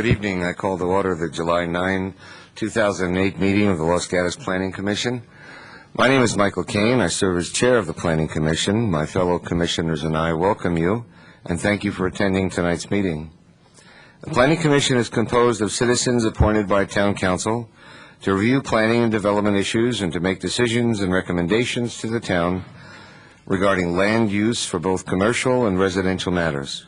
Good evening. I call to order the July 9, 2008 meeting of the Los Gatos Planning Commission. My name is Michael Kane. I serve as chair of the Planning Commission. My fellow commissioners and I welcome you and thank you for attending tonight's meeting. The Planning Commission is composed of citizens appointed by Town Council to review planning and development issues and to make decisions and recommendations to the town regarding land use for both commercial and residential matters.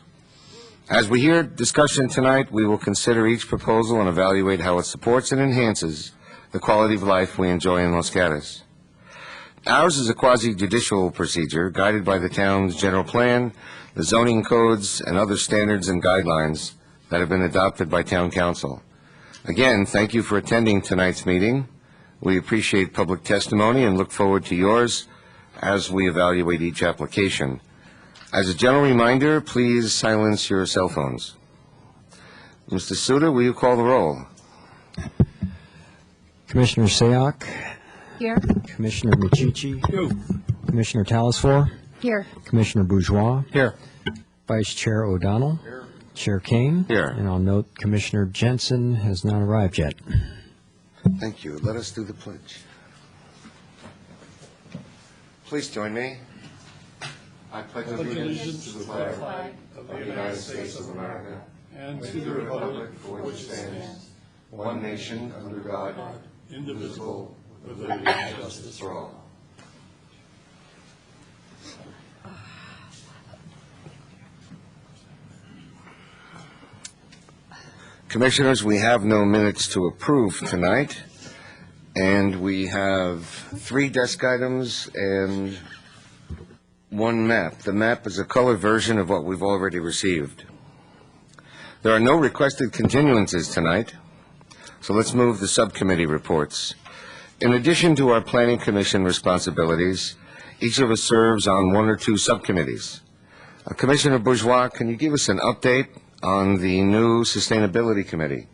As we hear discussion tonight, we will consider each proposal and evaluate how it supports and enhances the quality of life we enjoy in Los Gatos. Ours is a quasi-judicial procedure guided by the town's general plan, the zoning codes, and other standards and guidelines that have been adopted by Town Council. Again, thank you for attending tonight's meeting. We appreciate public testimony and look forward to yours as we evaluate each application. As a general reminder, please silence your cell phones. Mr. Suda, will you call the roll? Commissioner Sayoc. Here. Commissioner Michichi. Here. Commissioner Talasfor. Here. Commissioner Bourgeois. Here. Vice Chair O'Donnell. Here. Chair Kane. Here. And I'll note Commissioner Jensen has not arrived yet. Thank you. Let us do the pledge. Please join me. I pledge allegiance to the flag of the United States of America and to the republic for which it stands, one nation under God, indivisible, with liberty and justice for all. Commissioners, we have no minutes to approve tonight, and we have 3 desk items and 1 map. The map is a color version of what we've already received. There are no requested continuances tonight, so let's move the subcommittee reports. In addition to our Planning Commission responsibilities, each of us serves on 1 or 2 subcommittees. Commissioner Bourgeois, can you give us an update on the new Sustainability Committee?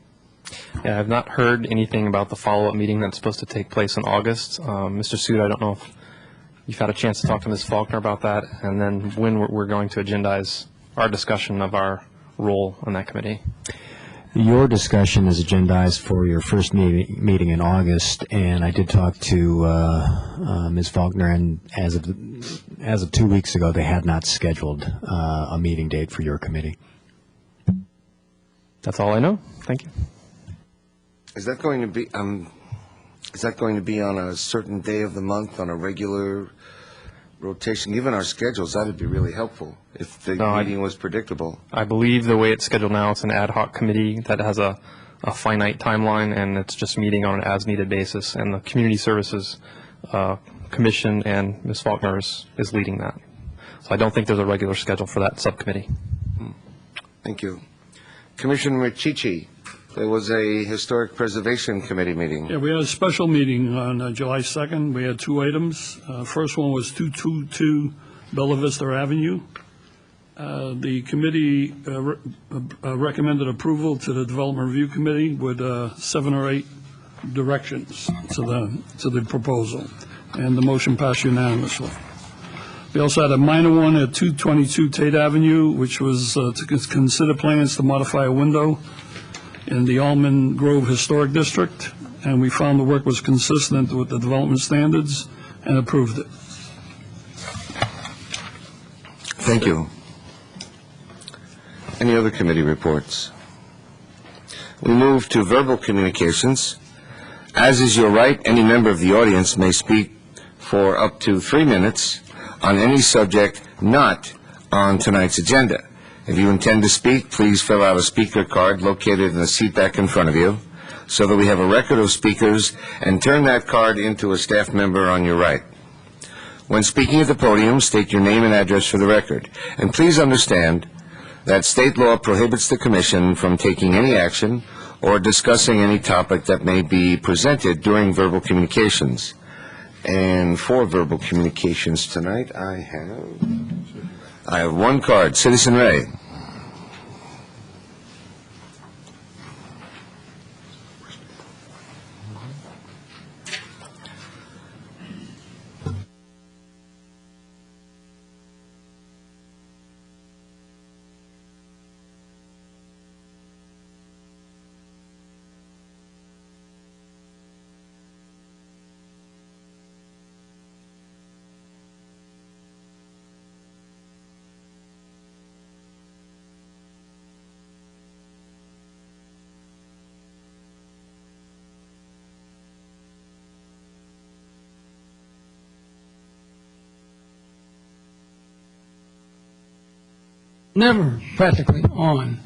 Yeah, I've not heard anything about the follow-up meeting that's supposed to take place in August. Mr. Suda, I don't know if you've had a chance to talk to Ms. Faulkner about that, and then when we're going to agendize our discussion of our role on that committee. Your discussion is agendized for your first meeting in August, and I did talk to Ms. Faulkner, and as of 2 weeks ago, they had not scheduled a meeting date for your committee. That's all I know. Thank you. Is that going to be on a certain day of the month, on a regular rotation? Given our schedules, that would be really helpful if the meeting was predictable. I believe the way it's scheduled now, it's an ad hoc committee that has a finite timeline, and it's just meeting on an as-needed basis. And the Community Services Commission and Ms. Faulkner is leading that. So I don't think there's a regular schedule for that subcommittee. Thank you. Commissioner Michichi, there was a Historic Preservation Committee meeting. Yeah, we had a special meeting on July 2nd. We had 2 items. First one was 222 Bella Vista Avenue. The committee recommended approval to the Development Review Committee with 7 or 8 directions to the proposal, and the motion passed unanimously. We also had a minor one at 222 Tate Avenue, which was to consider plans to modify a window in the Almond Grove Historic District, and we found the work was consistent with the development standards and approved it. Thank you. Any other committee reports? We move to verbal communications. As is your right, any member of the audience may speak for up to 3 minutes on any subject not on tonight's agenda. If you intend to speak, please fill out a speaker card located in the seat back in front of you so that we have a record of speakers, and turn that card into a staff member on your right. When speaking at the podium, state your name and address for the record. And please understand that state law prohibits the Commission from taking any action or discussing any topic that may be presented during verbal communications. And for verbal communications tonight, I have 1 card. Citizen Ray. never practically on.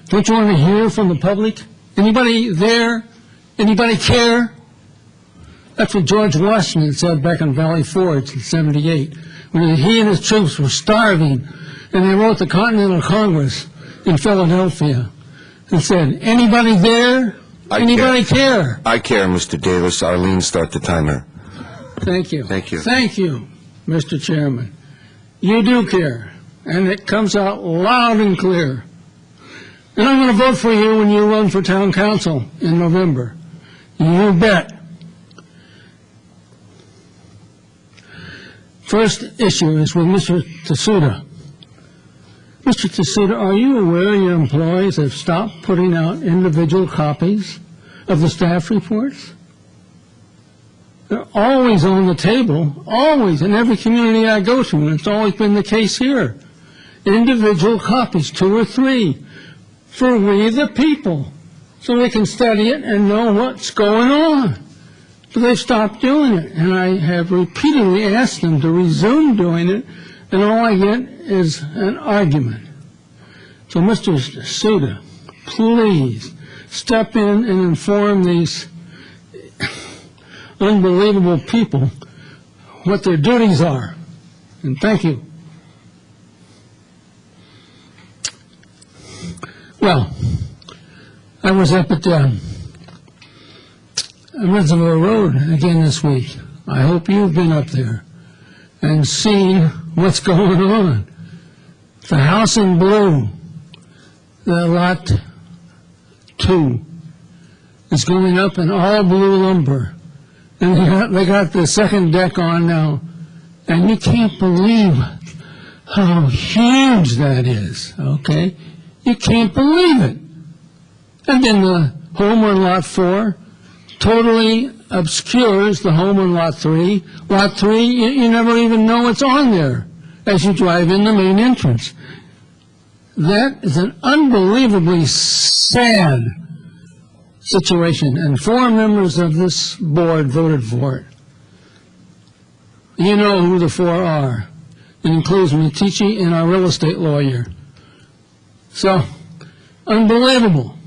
Don't you want to hear from the public? Anybody there? Anybody care? That's what George Washington said back in Valley Forge in '78, when he and his troops were starving, and they wrote the Continental Congress in Philadelphia and said, anybody there? Anybody care? I care, Mr. Davis. Arlene, start the timer. Thank you. Thank you. Thank you, Mr. Chairman. You do care, and it comes out loud and clear. And I'm going to vote for you when you run for town council in November. You bet. First issue is with Mr. Tsuda. Mr. Tsuda, are you aware your employees have stopped putting out individual copies of the staff reports? They're always on the table, always, in every community I go to, and it's always been the case here. Individual copies, 2 or 3, for we the people, so we can study it and know what's going on. But they've stopped doing it, and I have repeatedly asked them to resume doing it, and all I get is an argument. So, Mr. Tsuda, please step in and inform these unbelievable people what their duties are. And thank you. Well, I was up at Reservoir Road again this week. I hope you've been up there and seen what's going on. The house in blue, the lot 2, is going up in all blue lumber. And they got the second deck on now. And you can't believe how huge that is, okay? You can't believe it. And then the home on lot 4 totally obscures the home on lot 3. Lot 3, you never even know it's on there as you drive in the main entrance. That is an unbelievably sad situation, and 4 members of this board voted for it. You know who the 4 are. It includes Matici and our real estate lawyer. So, unbelievable.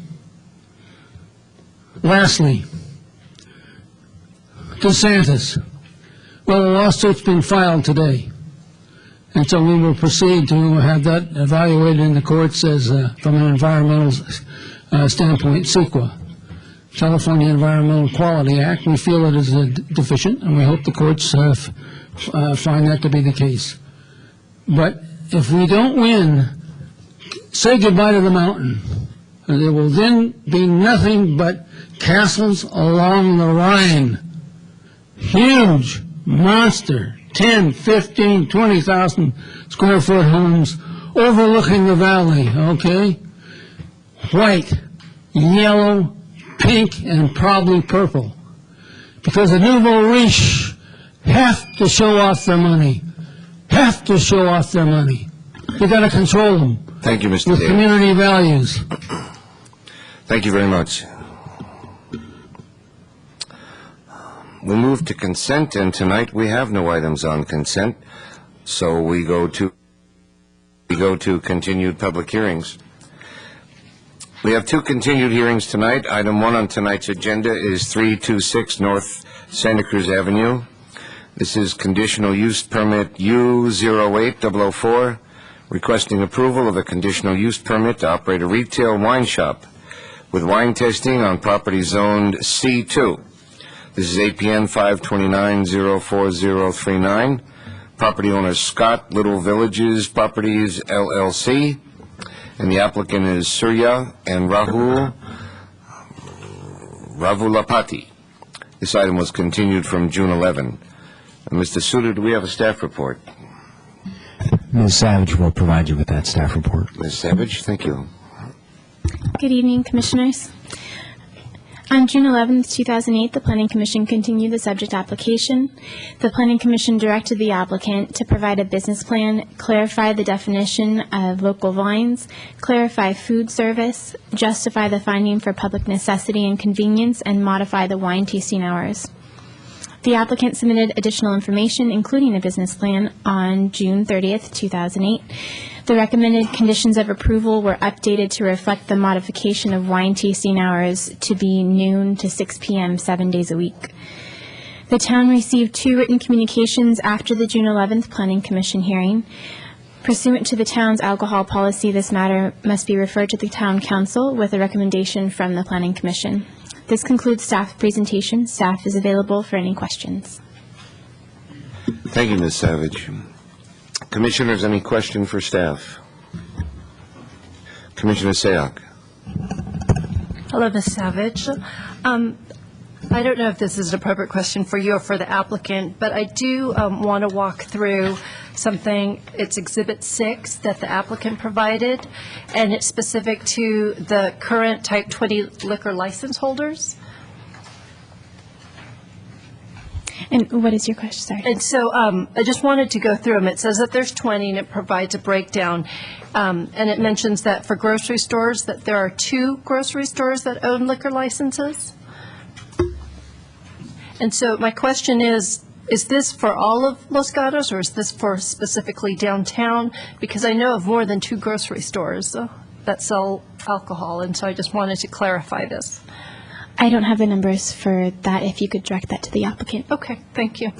Lastly, DeSantis. Well, the lawsuit's been filed today, and so we will proceed to have that evaluated in the courts as from an environmental standpoint, CEQA, California Environmental Quality Act. We feel it is deficient, and we hope the courts find that to be the case. But if we don't win, say goodbye to the mountain. There will then be nothing but castles along the Rhine. Huge, monster, 10, 15, 20,000 square foot homes overlooking the valley, okay? White, yellow, pink, and probably purple. Because the nouveau riche have to show off their money. Have to show off their money. You got to control them. Thank you, Mr. With Davis. community values. Thank you very much. We move to consent, and tonight we have no items on consent, so we go to continued public hearings. We have 2 continued hearings tonight. Item 1 on tonight's agenda is 326 North Santa Cruz Avenue. This is conditional use permit U08004, requesting approval of a conditional use permit to operate a retail wine shop with wine testing on property zoned C2. This is APN 529-04039. Property owner Scott Little Villages Properties, LLC. And the applicant is Surya and Rahul Ravulapati. This item was continued from June 11. Mr. Suda, do we have a staff report? Ms. Savage will provide you with that staff report. Ms. Savage, thank you. Good evening, Commissioners. On June 11, 2008, the Planning Commission continued the subject application. The Planning Commission directed the applicant to provide a business plan, clarify the definition of local vines, clarify food service, justify the finding for public necessity and convenience, and modify the wine tasting hours. The applicant submitted additional information, including a business plan, on June 30th, 2008. The recommended conditions of approval were updated to reflect the modification of wine tasting hours to be noon to 6 p.m. 7 days a week. The town received 2 written communications after the June 11th Planning Commission hearing. Pursuant to the town's alcohol policy, this matter must be referred to the town council with a recommendation from the Planning Commission. This concludes staff presentation. Staff is available for any questions. Thank you, Ms. Savage. Commissioners, any question for staff? Commissioner Sayoc. Hello, Ms. Savage. I don't know if this is an appropriate question for you or for the applicant, but I do want to walk through something. It's Exhibit 6 that the applicant provided, and it's specific to the current Type 20 liquor license holders. And what is your question? Sorry. And so I just wanted to go through them. It says that there's 20, and it provides a breakdown. And it mentions that for grocery stores, that there are 2 grocery stores that own liquor licenses. And so my question is this for all of Los Gatos, or is this for specifically downtown? Because I know of more than 2 grocery stores that sell alcohol, and so I just wanted to clarify this. I don't have the numbers for that. If you could direct that to the applicant. Okay, thank you.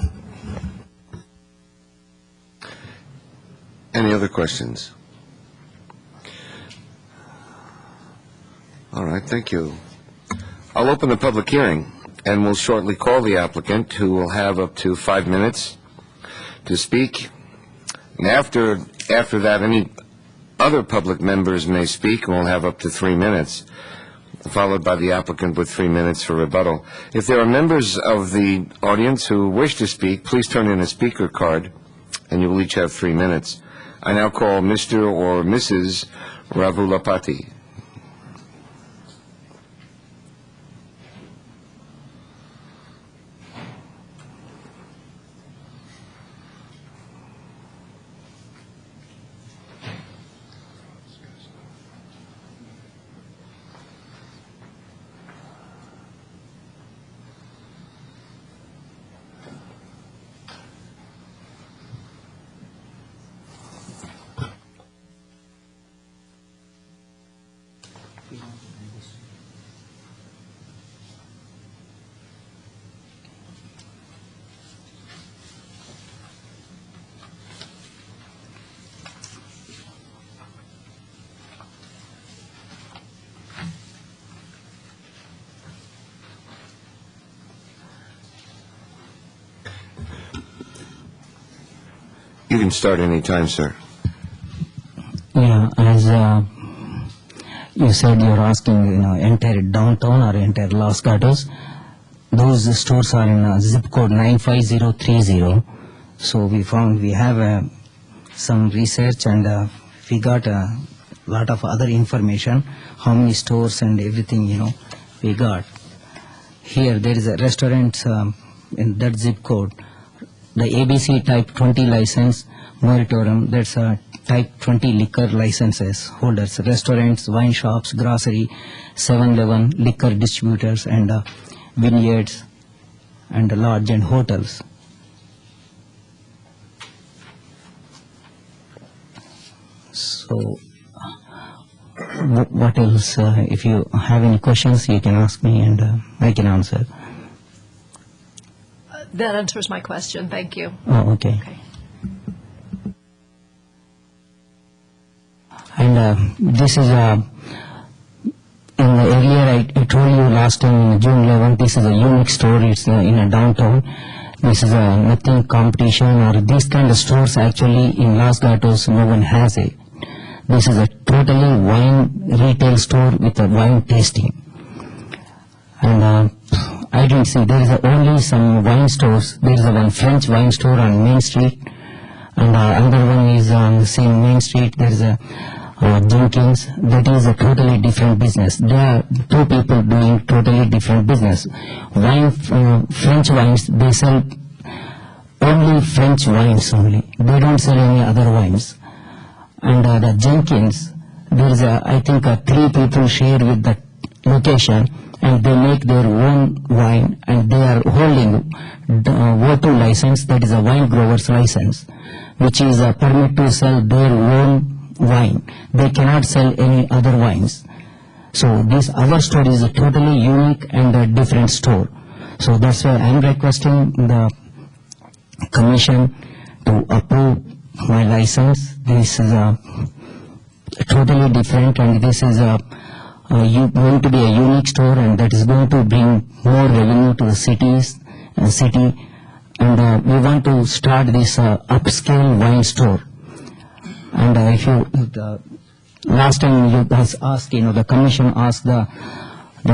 Any other questions? All right, thank you. I'll open the public hearing, and we'll shortly call the applicant, who will have up to 5 minutes to speak. And after that, any other public members may speak, and we'll have up to 3 minutes, followed by the applicant with 3 minutes for rebuttal. If there are members of the audience who wish to speak, please turn in a speaker card, and you will each have 3 minutes. I now call Mr. or Mrs. Ravulapati. You can start any time, sir. Yeah, as you said, you're asking, entire downtown or entire Los Gatos. Those stores are in zip code 95030. So we have some research, and we got a lot of other information, how many stores and everything, we got. Here, there is a restaurant in that zip code. The ABC Type 20 license moratorium, that's a Type 20 liquor licenses holders, restaurants, wine shops, grocery, 7-Eleven, liquor distributors, and vineyards, and lodge and hotels. So, what else? If you have any questions, you can ask me, and I can answer. That answers my question. Thank you. Oh, okay. Okay. And this is earlier I told you last time in June 11th, this is a unique store. It's in a downtown. This is nothing competition or these kind of stores actually in Los Gatos. No one has it. This is a totally wine retail store with a wine tasting. And I didn't see, there is only some wine stores. There is one French wine store on Main Street, and another one is on the same Main Street. There is a Jenkins. That is a totally different business. There are 2 people doing totally different business. Wine, French wines, they sell only French wines only. They don't sell any other wines. And the Jenkins, there is I think 3 people share with that location, and they make their own wine, and they are holding the O2 license, that is a wine grower's license, which is a permit to sell their own wine. They cannot sell any other wines. So this our store is a totally unique and a different store. So that's why I'm requesting the commission to approve my license. This is a totally different, and this is going to be a unique store, and that is going to bring more revenue to the city. And we want to start this upscale wine store. And if you last time you guys asked, the commission asked the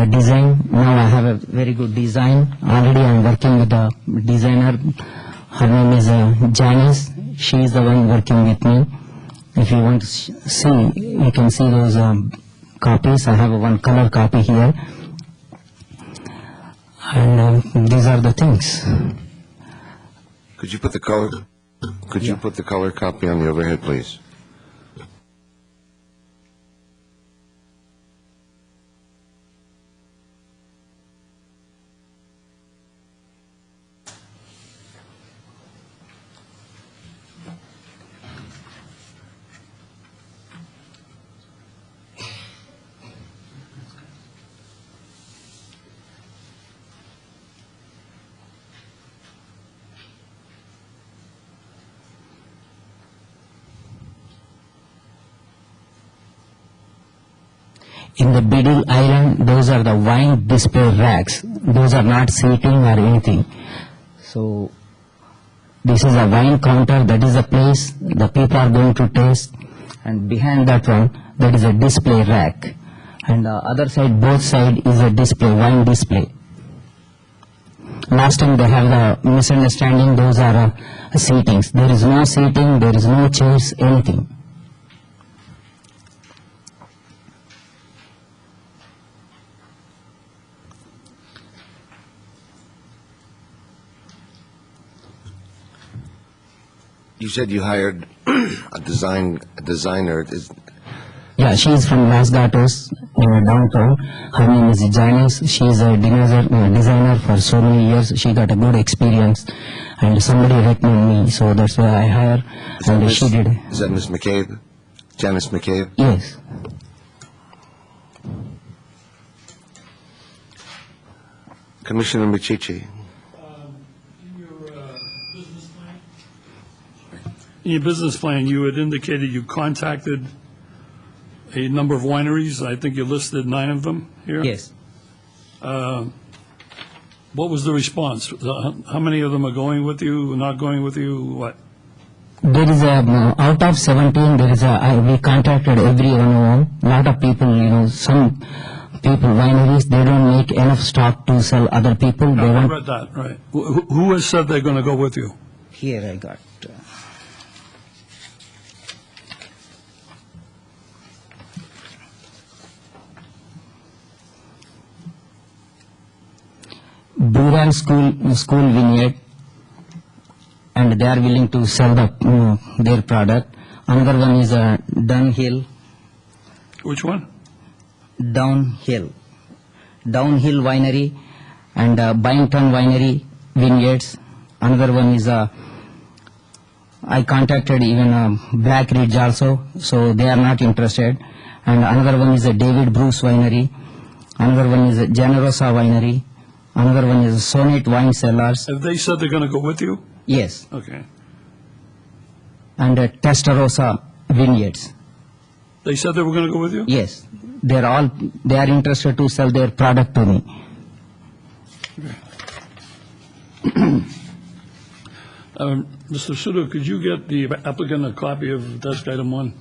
design. Now I have a very good design. Already I'm working with the designer. Her name is Janice. She is the one working with me. If you want to see, you can see those copies. I have one color copy here. And these are the things. Could you put the color copy on the overhead, please? In the Beedle Island, those are the wine display racks. Those are not seating or anything. So this is a wine counter. That is a place the people are going to taste. And behind that one, that is a display rack. And the other side, both side is a display, wine display. Last time they have the misunderstanding. Those are seatings. There is no seating. There is no chairs, anything. You said you hired a designer. Yeah, she is from Los Gatos, downtown. Her name is Janice. She is a designer for so many years. She got a good experience, and somebody recommended me, so that's why I hired. And she did. Is that Miss McCabe? Janice McCabe? Yes. Commissioner Michichi. In your business plan, you had indicated you contacted a number of wineries. I think you listed 9 of them here. Yes. What was the response? How many of them are going with you, not going with you, what? There is out of 17, there is we contacted every one of them. Lot of people, some people, wineries, they don't make enough stock to sell other people. They I want. read that, right. Who has said they're going to go with you? Here I got. Buran School Vineyard, and they are willing to sell their product. Another one is Downhill. Which one? Downhill Winery and Byington Winery Vineyards. Another one is I contacted even Black Ridge also, so they are not interested. And another one is David Bruce Winery. Another one is Generosa Winery. Another one is Sonnet Wine Cellars. Have they said they're going to go with you? Yes. Okay. And Testarossa Vineyards. They said they were going to go with you? Yes. They are interested to sell their product to me. Mr. Sudo, could you get the applicant a copy of desk item 1?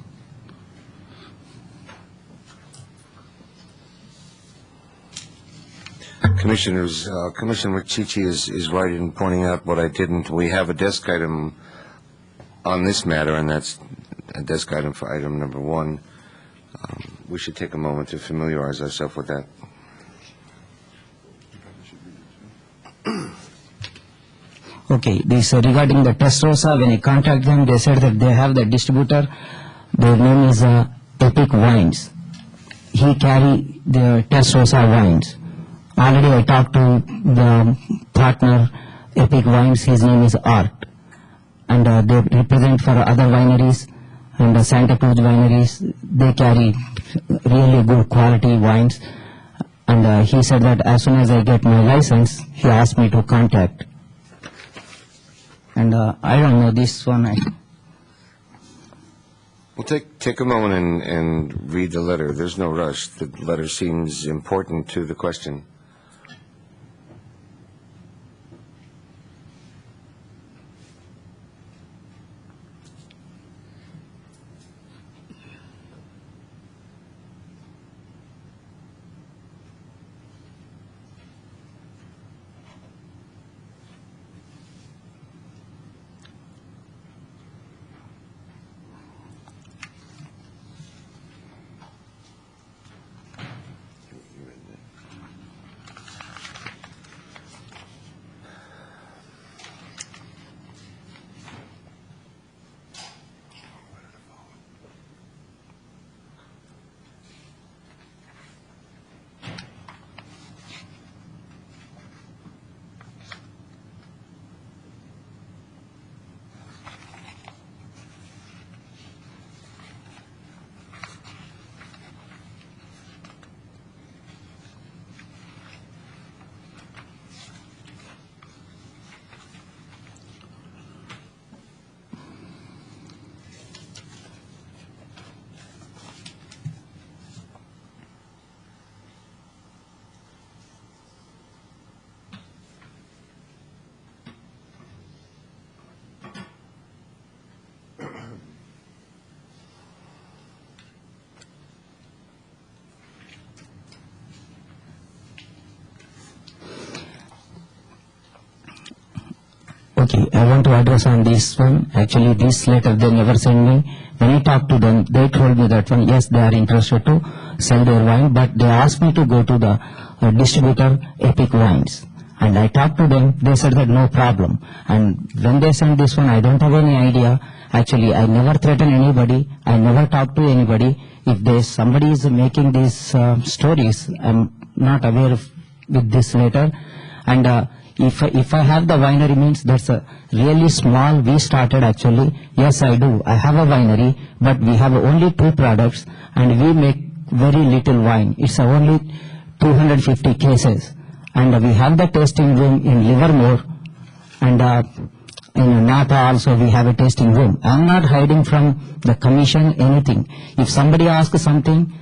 Commissioners, Commissioner McChichi is right in pointing out what I didn't. We have a desk item on this matter, and that's a desk item for item number 1. We should take a moment to familiarize ourselves with that. Okay, this regarding the Testarossa, when I contact them, they said that they have the distributor. Their name is Epic Wines. He carry the Testarossa wines. Already I talked to the partner, Epic Wines. His name is Art, and they represent for other wineries. and the Santa Cruz wineries, they carry really good quality wines. And he said that as soon as I get my license, he asked me to contact. And I don't know this one. Well, take a moment and read the letter. There's no rush. The letter seems important to the question. Okay, I want to address on this one. Actually, this letter they never sent me. When I talked to them, they told me that one, yes, they are interested to sell their wine, but they asked me to go to the distributor Epic Wines. And I talked to them, they said that no problem. And when they sent this one, I don't have any idea. Actually, I never threaten anybody. I never talk to anybody. If somebody is making these stories, I'm not aware of with this letter. And if I have the winery means that's a really small, we started actually. Yes, I do. I have a winery, but we have only 2 products and we make very little wine. It's only 250 cases. And we have the tasting room in Livermore, and in Napa also we have a tasting room. I'm not hiding from the commission anything. If somebody asks something,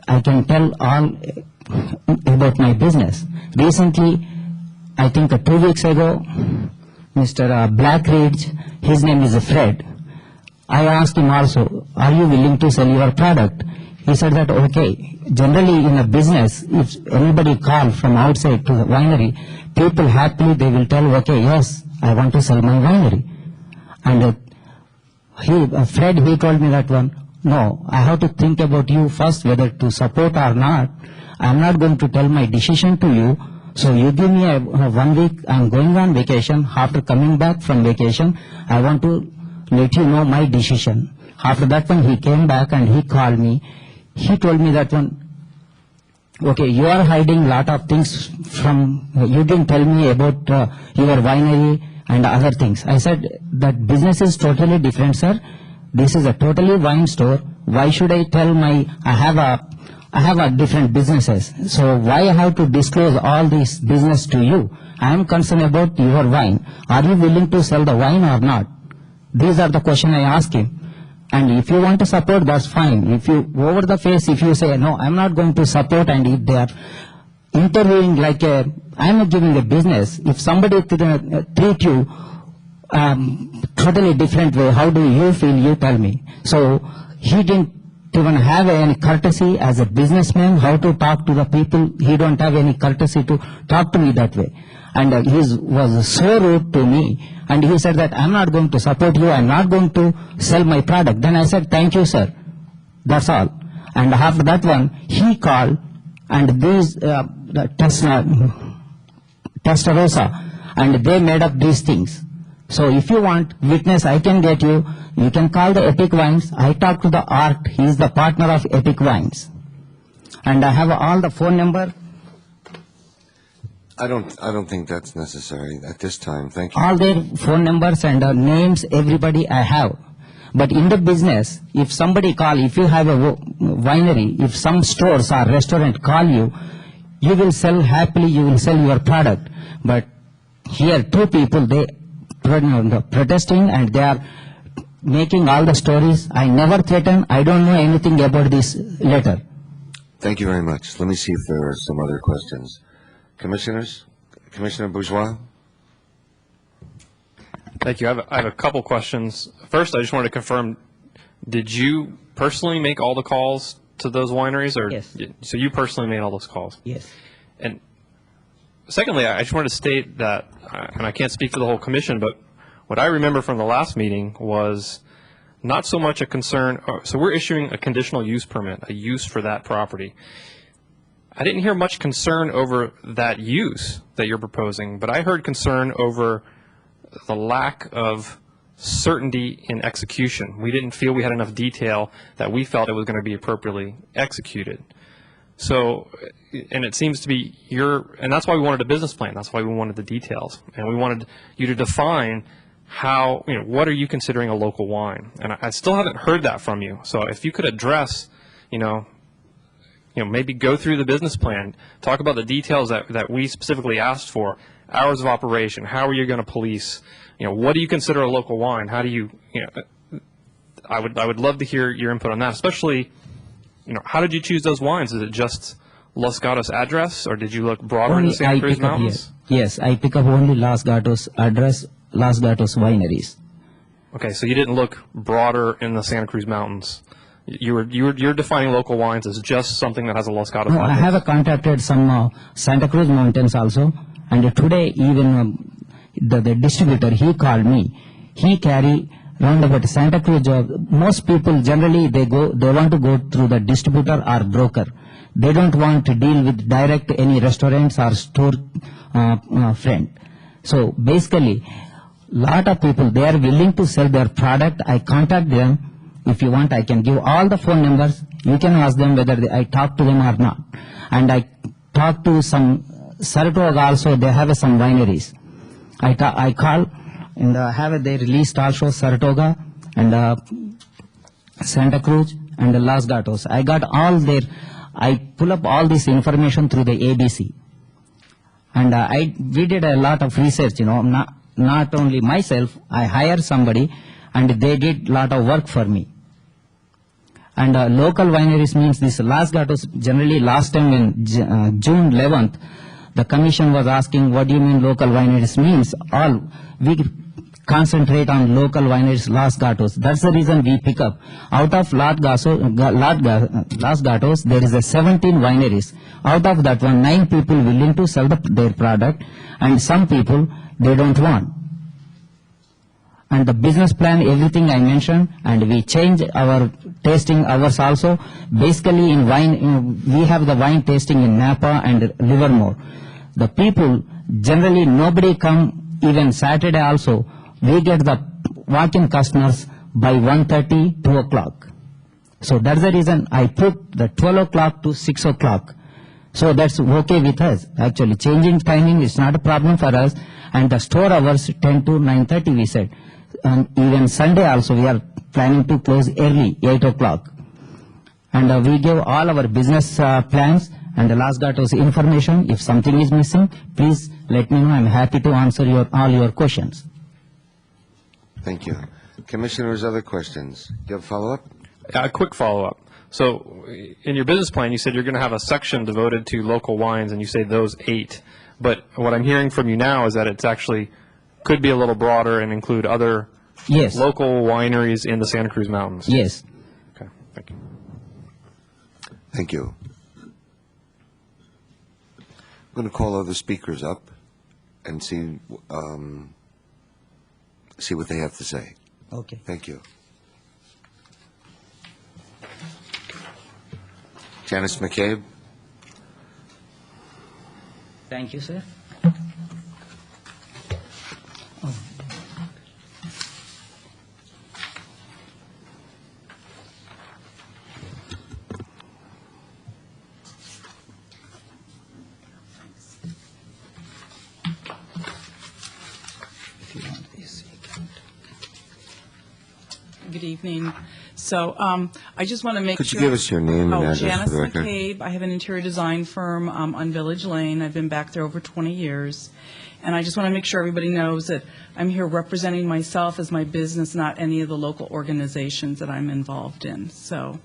I can tell all about my business. Recently, I think 2 weeks ago, Mr. Blackridge, his name is Fred. I asked him also, are you willing to sell your product? He said that, okay. Generally in a business, if anybody calls from outside to the winery, people happily, they will tell, okay, yes, I want to sell my winery. And Fred, he told me that one, no, I have to think about you first, whether to support or not. I'm not going to tell my decision to you. So you give me 1 week, I'm going on vacation. After coming back from vacation, I want to let you know my decision. After that one, he came back and he called me. He told me that one, okay, you are hiding lot of things from, you didn't tell me about your winery and other things. I said, that business is totally different, sir. This is a totally wine store. Why should I tell I have a different businesses. So why I have to disclose all this business to you? I am concerned about your wine. Are you willing to sell the wine or not? These are the questions I ask him. And if you want to support, that's fine. If you, over the face, if you say, no, I'm not going to support, and if they are interviewing like I'm giving a business, if somebody treat you totally different way, how do you feel? You tell me. So he didn't even have any courtesy as a businessman, how to talk to the people. He don't have any courtesy to talk to me that way. And he was so rude to me. And he said that I'm not going to support you. I'm not going to sell my product. Then I said, thank you, sir. That's all. And after that one, he called, and these Testarossa, and they made up these things. So if you want witness, I can get you. You can call the Epic Wines. I talked to the Art. He is the partner of Epic Wines. And I have all the phone number. I don't think that's necessary at this time. Thank you. All their phone numbers and names, everybody I have. But in the business, if somebody call, if you have a winery, if some stores or restaurant call you, you will sell happily, you will sell your product. But here, two people, they protesting and they are making all the stories. I never threaten. I don't know anything about this letter. Thank you very much. Let me see if there are some other questions. Commissioners? Commissioner Bourgeois? Thank you. I have a couple questions. First, I just wanted to confirm, did you personally make all the calls to those wineries? Or Yes. So you personally made all those calls? Yes. And secondly, I just wanted to state that, and I can't speak for the whole commission, but what I remember from the last meeting was not so much a concern. So we're issuing a conditional use permit, a use for that property. I didn't hear much concern over that use that you're proposing, but I heard concern over the lack of certainty in execution. We didn't feel we had enough detail that we felt it was going to be appropriately executed. So, and it seems to be and that's why we wanted a business plan. That's why we wanted the details. And we wanted you to define how, what are you considering a local wine? And I still haven't heard that from you. So if you could address, maybe go through the business plan, talk about the details that we specifically asked for, hours of operation, how are you going to police, what do you consider a local wine? How do you, I would love to hear your input on that, especially, how did you choose those wines? Is it just Los Gatos address, or did you look broader in the Santa Cruz Mountains? Yes, I pick up only Los Gatos address, Los Gatos wineries. Okay, so you didn't look broader in the Santa Cruz Mountains. You're defining local wines as just something that has a Los Gatos. No, I have contacted some Santa Cruz Mountains also, and today even the distributor, he called me. He carry round about Santa Cruz. Most people generally they want to go through the distributor or broker. They don't want to deal with direct any restaurants or store friend. So basically, lot of people, they are willing to sell their product. I contact them. If you want, I can give all the phone numbers. You can ask them whether I talk to them or not. And I talk to some Saratoga also. They have some wineries. I call and they released also Saratoga and Santa Cruz and Los Gatos. I got all their. I pull up all this information through the ABC. And we did a lot of research, not only myself, I hired somebody and they did a lot of work for me. And local wineries means this Los Gatos, generally last time in June 11th, the commission was asking, what do you mean local wineries means? We concentrate on local wineries, Los Gatos. That's the reason we pick up. Out of Los Gatos, there is a 17 wineries. Out of that one, 9 people willing to sell their product, and some people, they don't want. And the business plan, everything I mentioned, and we change our tasting hours also. Basically in wine, we have the wine tasting in Napa and Livermore. The people, generally nobody come, even Saturday also, we get the walk-in customers by 1:30, 2 o'clock. So that's the reason I put the 12 o'clock to 6 o'clock. So that's okay with us. Actually, changing timing is not a problem for us. And the store hours 10 to 9:30 we said. And even Sunday also we are planning to close early, 8 o'clock. And we give all our business plans and the Los Gatos information. If something is missing, please let me know. I'm happy to answer all your questions. Thank you. Commissioners, other questions? Do you have a follow-up? A quick follow-up. So in your business plan, you said you're going to have a section devoted to local wines, and you say those 8. But what I'm hearing from you now is that it's actually could be a little broader and include other local wineries in the Santa Cruz Mountains. Yes. Okay, thank you. Thank you. I'm going to call other speakers up and see what they have to say. Okay. Thank you. Janice McCabe. Thank you, sir. Good evening. So I just want to make Could sure. you give us your name and address for Janice the record? McCabe. I have an interior design firm on Village Lane. I've been back there over 20 years. And I just want to make sure everybody knows that I'm here representing myself as my business, not any of the local organizations that I'm involved in. So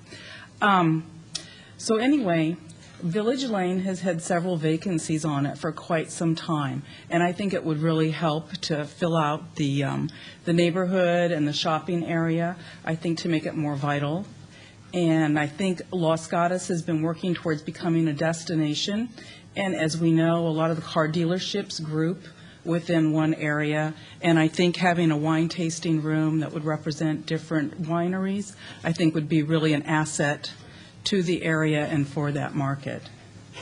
anyway, Village Lane has had several vacancies on it for quite some time, and I think it would really help to fill out the neighborhood and the shopping area, I think, to make it more vital. And I think Los Gatos has been working towards becoming a destination, and as we know, a lot of the car dealerships group within one area, and I think having a wine tasting room that would represent different wineries, I think would be really an asset to the area and for that market.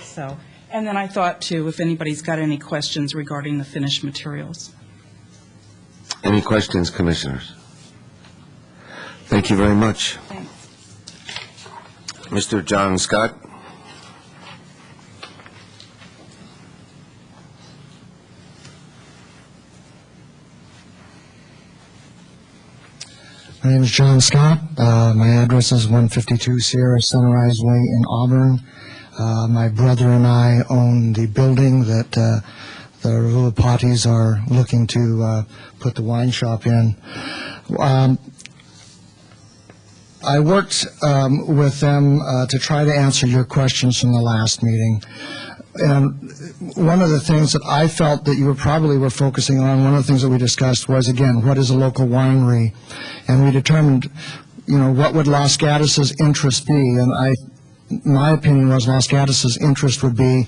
So, and then I thought, too, if anybody's got any questions regarding the finished materials. Any questions, Commissioners? Thank you very much. Thanks. Mr. John Scott? My name is John Scott. My address is 152 Sierra Sunrise Way in Auburn. My brother and I own the building that the Rulapatis are looking to put the wine shop in. I worked with them to try to answer your questions from the last meeting. And one of the things that I felt that you were focusing on, one of the things that we discussed was, again, what is a local winery? And we determined, what would Los Gatos' interest be? And my opinion was Los Gatos' interest would be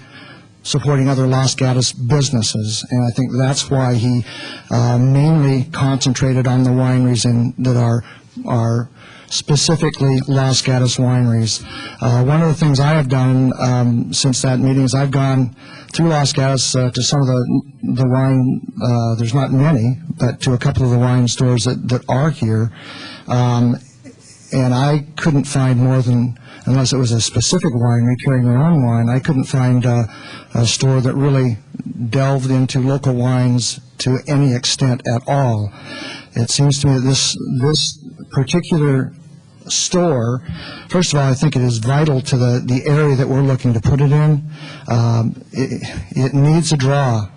supporting other Los Gatos businesses. And I think that's why he mainly concentrated on the wineries that are specifically Los Gatos wineries. One of the things I have done since that meeting is I've gone through Los Gatos to some of the wine, there's not many, but to a couple of the wine stores that are here. And I couldn't find more than, unless it was a specific winery carrying their own wine, I couldn't find a store that really delved into local wines to any extent at all. It seems to me that this particular store, first of all, I think it is vital to the area that we're looking to put it in. It needs a draw.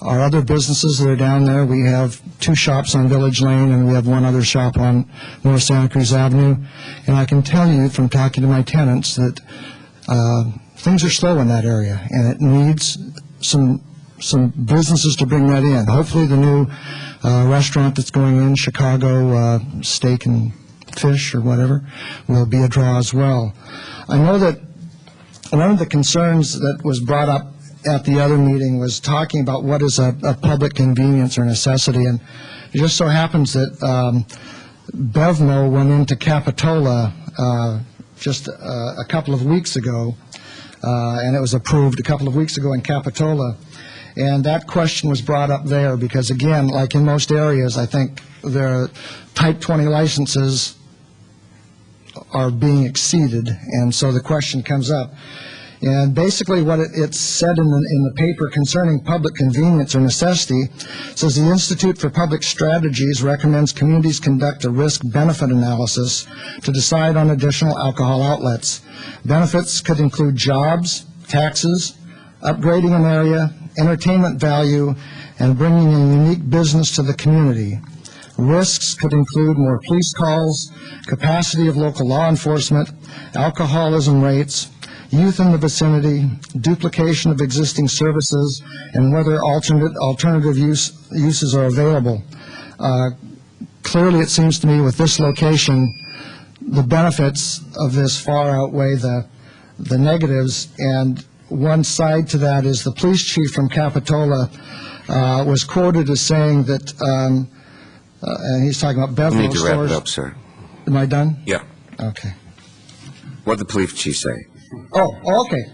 Our other businesses that are down there, we have 2 shops on Village Lane and we have 1 other shop on North Santa Cruz Avenue. And I can tell you from talking to my tenants that things are slow in that area and it needs some businesses to bring that in. Hopefully the new restaurant that's going in, Chicago Steak and Fish or whatever, will be a draw as well. I know that one of the concerns that was brought up at the other meeting was talking about what is a public convenience or necessity, and it just so happens that BevMo went into Capitola just a couple of weeks ago, and it was approved a couple of weeks ago in Capitola. And that question was brought up there because, again, like in most areas, I think their Type 20 licenses are being exceeded, and so the question comes up. And basically what it said in the paper concerning public convenience or necessity says the Institute for Public Strategies recommends communities conduct a risk-benefit analysis to decide on additional alcohol outlets. Benefits could include jobs, taxes, upgrading an area, entertainment value, and bringing a unique business to the community. Risks could include more police calls, capacity of local law enforcement, alcoholism rates, youth in the vicinity, duplication of existing services, and whether alternative uses are available. Clearly, it seems to me with this location, the benefits of this far outweigh the negatives, and one side to that is the police chief from Capitola was quoted as saying that, and he's talking about BevMo stores. You need to wrap it up, sir. Am I done? Yeah. Okay. What did the police chief say? Oh, okay.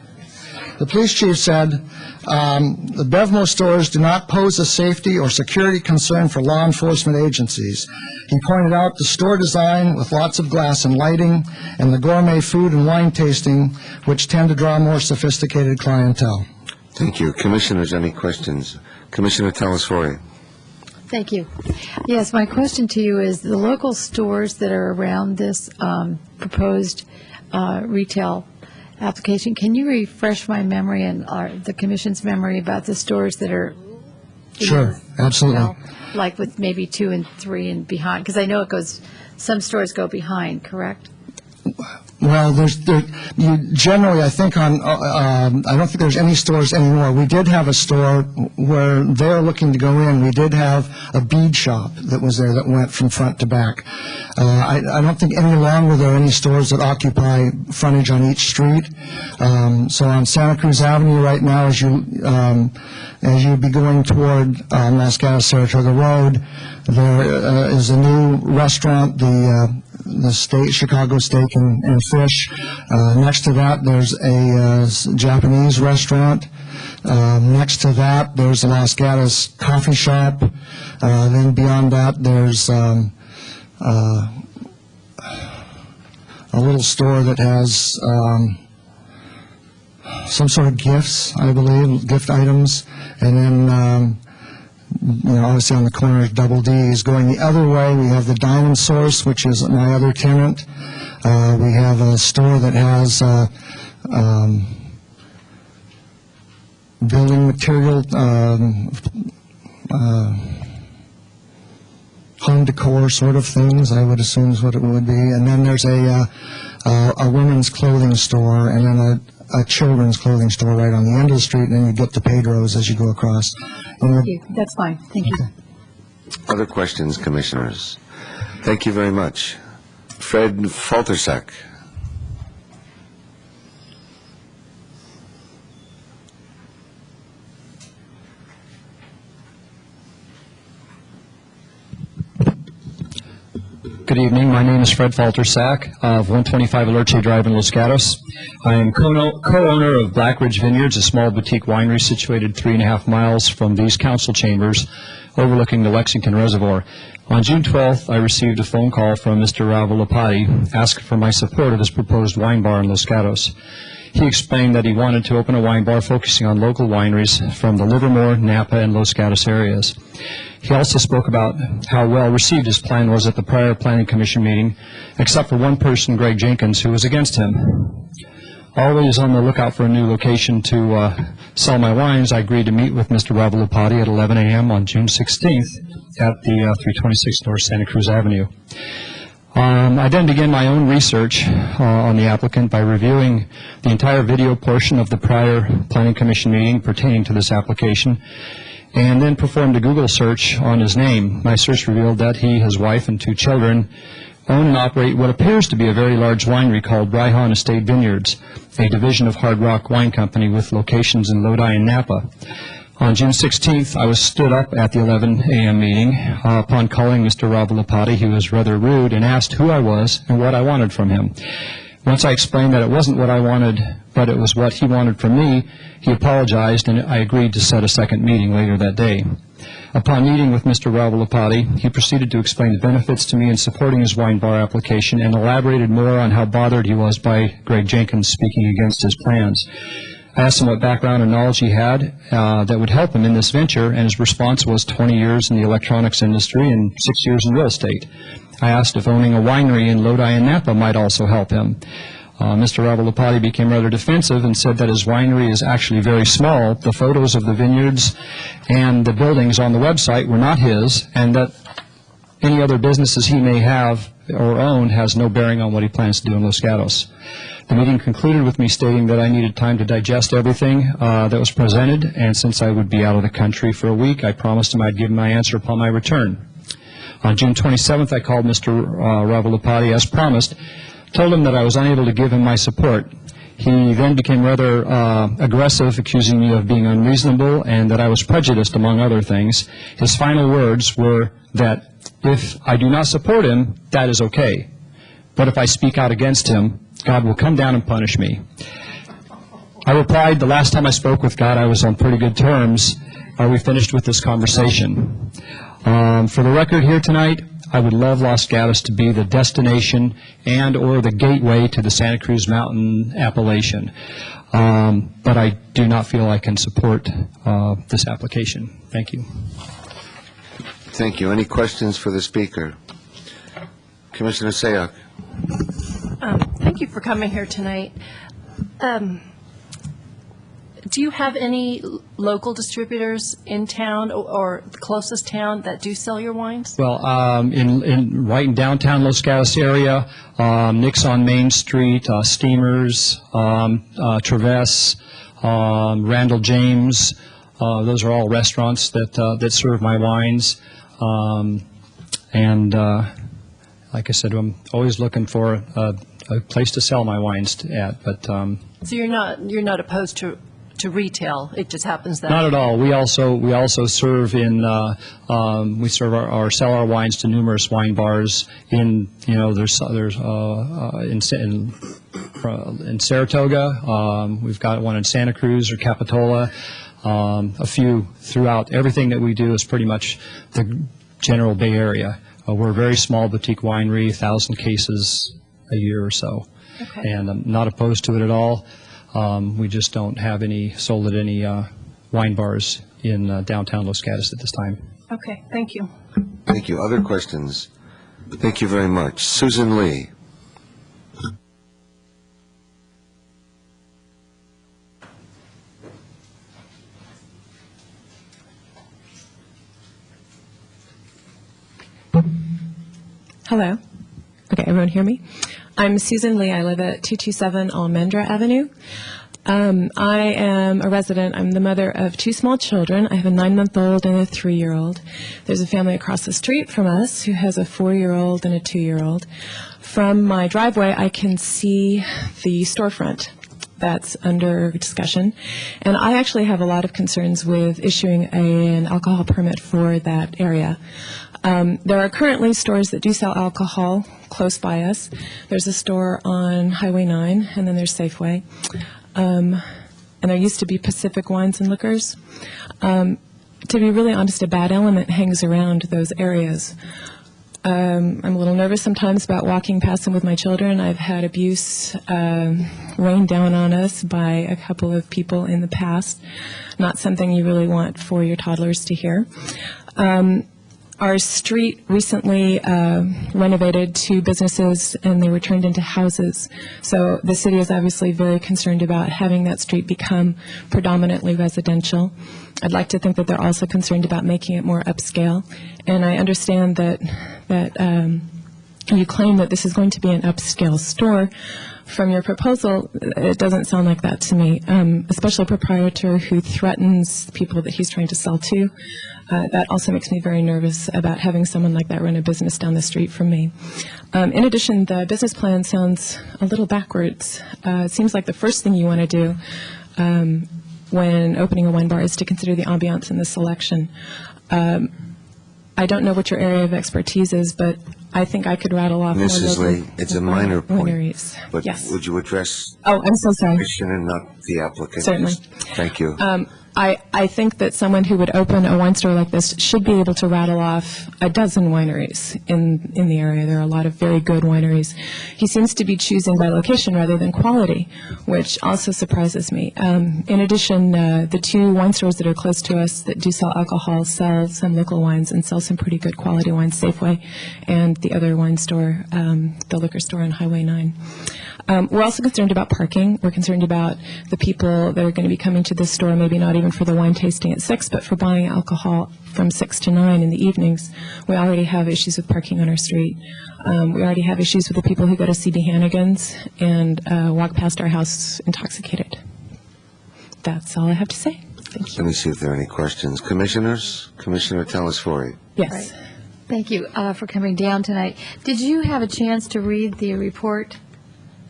The police chief said, the BevMo stores do not pose a safety or security concern for law enforcement agencies. He pointed out the store design with lots of glass and lighting and the gourmet food and wine tasting, which tend to draw more sophisticated clientele. Thank you. Commissioners, any questions? Commissioner Telesfori. Thank you. Yes, my question to you is the local stores that are around this proposed retail application, can you refresh my memory and the Commission's memory about the stores that are Sure, absolutely. like with maybe 2 and 3 and behind? Because I know some stores go behind, correct? Well, generally, I think I don't think there's any stores anymore. We did have a store where they're looking to go in. We did have a bead shop that was there that went from front to back. I don't think any longer there are any stores that occupy frontage on each street. So on Santa Cruz Avenue right now, as you'd be going toward Los Gatos Saratoga Road, there is a new restaurant, the Chicago Steak and Fish. Next to that, there's a Japanese restaurant. Next to that, there's a Los Gatos coffee shop. Then beyond that, there's a little store that has some sort of gifts, I believe, gift items. And then obviously on the corner is Double D's. Going the other way, we have the Diamond Source, which is my other tenant. We have a store that has building material, home decor sort of things, I would assume is what it would be. And then there's a women's clothing store, and then a children's clothing store right on the end of the street, and then you get to Pedro's as you go across. Thank you. That's fine. Thank you. Other questions, Commissioners? Thank you very much. Fred Faltersack. Good evening. My name is Fred Faltersack of 125 Alerce Drive in Los Gatos. I am co-owner of Black Ridge Vineyards, a small boutique winery situated 3.5 miles from these council chambers overlooking the Lexington Reservoir. On June 12th, I received a phone call from Mr. Ravalopati asking for my support of his proposed wine bar in Los Gatos. He explained that he wanted to open a wine bar focusing on local wineries from the Livermore, Napa, and Los Gatos areas. He also spoke about how well received his plan was at the prior Planning Commission meeting, except for one person, Greg Jenkins, who was against him. Always on the lookout for a new location to sell my wines, I agreed to meet with Mr. Ravalopati at 11 a.m. on June 16th at the 326 North Santa Cruz Avenue. I then began my own research on the applicant by reviewing the entire video portion of the prior Planning Commission meeting pertaining to this application, and then performed a Google search on his name. My search revealed that he, his wife, and 2 children own and operate what appears to be a very large winery called Brihon Estate Vineyards, a division of Hard Rock Wine Company with locations in Lodi and Napa. On June 16th, I was stood up at the 11 a.m. meeting. Upon calling Mr. Ravalopati, he was rather rude and asked who I was and what I wanted from him. Once I explained that it wasn't what I wanted, but it was what he wanted from me, he apologized, and I agreed to set a second meeting later that day. Upon meeting with Mr. Ravalopati, he proceeded to explain the benefits to me in supporting his wine bar application and elaborated more on how bothered he was by Greg Jenkins speaking against his plans. I asked him what background and knowledge he had that would help him in this venture, and his response was 20 years in the electronics industry and 6 years in real estate. I asked if owning a winery in Lodi and Napa might also help him. Mr. Ravalopati became rather defensive and said that his winery is actually very small. The photos of the vineyards and the buildings on the website were not his, and that any other businesses he may have or own has no bearing on what he plans to do in Los Gatos. The meeting concluded with me stating that I needed time to digest everything that was presented, and since I would be out of the country for a week, I promised him I'd give him my answer upon my return. On June 27th, I called Mr. Ravalopati as promised, told him that I was unable to give him my support. He then became rather aggressive, accusing me of being unreasonable and that I was prejudiced, among other things. His final words were that if I do not support him, that is okay. But if I speak out against him, God will come down and punish me. I replied, the last time I spoke with God, I was on pretty good terms. Are we finished with this conversation? For the record here tonight, I would love Los Gatos to be the destination and or the gateway to the Santa Cruz Mountain appellation. But I do not feel I can support this application. Thank you. Thank you. Any questions for the speaker? Commissioner Sayak. Thank you for coming here tonight. Do you have any local distributors in town or the closest town that do sell your wines? Well, right in downtown Los Gatos area, Nick's on Main Street, Steamers, Traverse, Randall James. Those are all restaurants that serve my wines. And like I said, I'm always looking for a place to sell my wines at. But So you're not opposed to retail. It just happens that not at all. We also serve in we serve sell our wines to numerous wine bars in there's in Saratoga. We've got one in Santa Cruz or Capitola. A few throughout. Everything that we do is pretty much the general Bay Area. We're a very small boutique winery, 1,000 cases a year or so. Okay. And I'm not opposed to it at all. We just don't have any sold at any wine bars in downtown Los Gatos at this time. Okay, thank you. Thank you. Other questions? Thank you very much. Susan Lee. Hello. Okay, everyone hear me? I'm Susan Lee. I live at 227 Almendra Avenue. I am a resident. I'm the mother of two small children. I have a 9-month-old and a 3-year-old. There's a family across the street from us who has a 4-year-old and a 2-year-old. From my driveway, I can see the storefront that's under discussion. And I actually have a lot of concerns with issuing an alcohol permit for that area. There are currently stores that do sell alcohol close by us. There's a store on Highway 9, and then there's Safeway. And there used to be Pacific Wines and Liquors. To be really honest, a bad element hangs around those areas. I'm a little nervous sometimes about walking past them with my children. I've had abuse rained down on us by a couple of people in the past. Not something you really want for your toddlers to hear. Our street recently renovated 2 businesses, and they were turned into houses. So the city is obviously very concerned about having that street become predominantly residential. I'd like to think that they're also concerned about making it more upscale. And I understand that you claim that this is going to be an upscale store. From your proposal, it doesn't sound like that to me, especially a proprietor who threatens people that he's trying to sell to. That also makes me very nervous about having someone like that run a business down the street from me. In addition, the business plan sounds a little backwards. It seems like the first thing you want to do when opening a wine bar is to consider the ambiance and the selection. I don't know what your area of expertise is, but I think I could rattle off Mrs. more Lee, it's a minor point, wineries. but Yes. would you address Oh, I'm so the sorry. question and not the applicant? Certainly. Thank you. I think that someone who would open a wine store like this should be able to rattle off a dozen wineries in the area. There are a lot of very good wineries. He seems to be choosing by location rather than quality, which also surprises me. In addition, the 2 wine stores that are close to us that do sell alcohol sell some local wines and sell some pretty good quality wines, Safeway, and the other wine store, the liquor store on Highway 9. We're also concerned about parking. We're concerned about the people that are going to be coming to this store, maybe not even for the wine tasting at 6, but for buying alcohol from 6 to 9 in the evenings. We already have issues with parking on our street. We already have issues with the people who go to CB Hannigan's and walk past our house intoxicated. That's all I have to say. Thank you. Let me see if there are any questions. Commissioners? Commissioner Telesfori. Yes. Thank you for coming down tonight. Did you have a chance to read the report?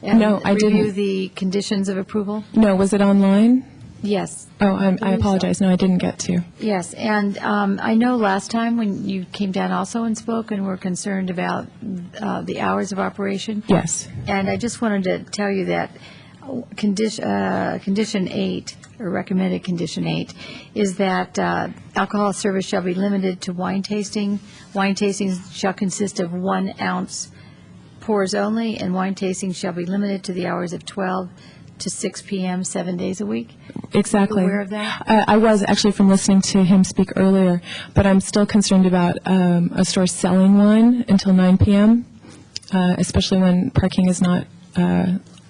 No, I Review didn't. the conditions of approval? No, was it online? Yes. Oh, I apologize. No, I didn't get to. Yes, and I know last time when you came down also and spoke and were concerned about the hours of operation. Yes. And I just wanted to tell you that condition 8, or recommended condition 8, is that alcohol service shall be limited to wine tasting. Wine tastings shall consist of 1 ounce pours only, and wine tasting shall be limited to the hours of 12 to 6 p.m., 7 days a week? Exactly. Aware of that? I was actually from listening to him speak earlier, but I'm still concerned about a store selling wine until 9 p.m., especially when parking is not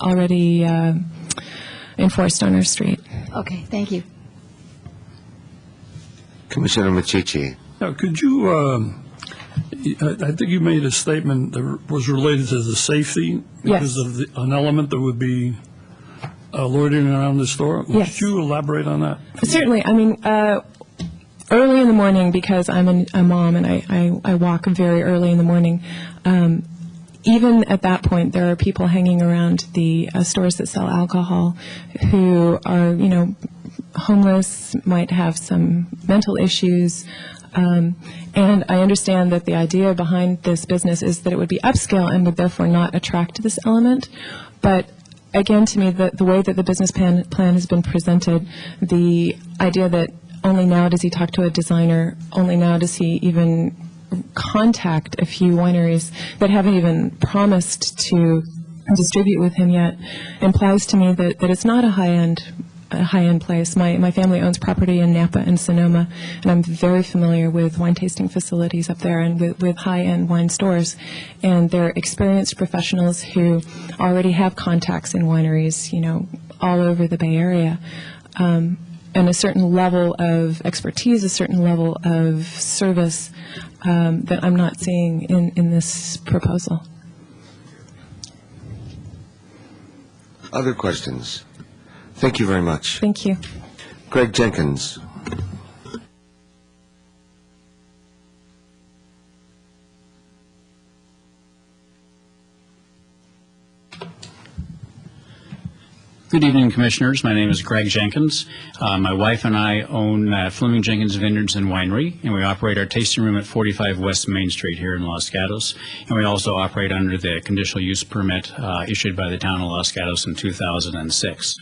already enforced on our street. Okay, thank you. Commissioner Machichi. Now, could you, I think you made a statement that was related to the safety because of an element that would be loitering around the store. Yes. Could you elaborate on that? Certainly. I mean, early in the morning, because I'm a mom and I walk very early in the morning, even at that point, there are people hanging around the stores that sell alcohol who are, homeless, might have some mental issues. And I understand that the idea behind this business is that it would be upscale and would therefore not attract this element. But again, to me, the way that the business plan has been presented, the idea that only now does he talk to a designer, only now does he even contact a few wineries that haven't even promised to distribute with him yet, implies to me that it's not a high-end place. My family owns property in Napa and Sonoma, and I'm very familiar with wine tasting facilities up there and with high-end wine stores. And they're experienced professionals who already have contacts in wineries, all over the Bay Area. And a certain level of expertise, a certain level of service that I'm not seeing in this proposal. Other questions? Thank you very much. Thank you. Greg Jenkins. Good evening, Commissioners. My name is Greg Jenkins. My wife and I own Fleming Jenkins Vineyards and Winery, and we operate our tasting room at 45 West Main Street here in Los Gatos. And we also operate under the conditional use permit issued by the town of Los Gatos in 2006.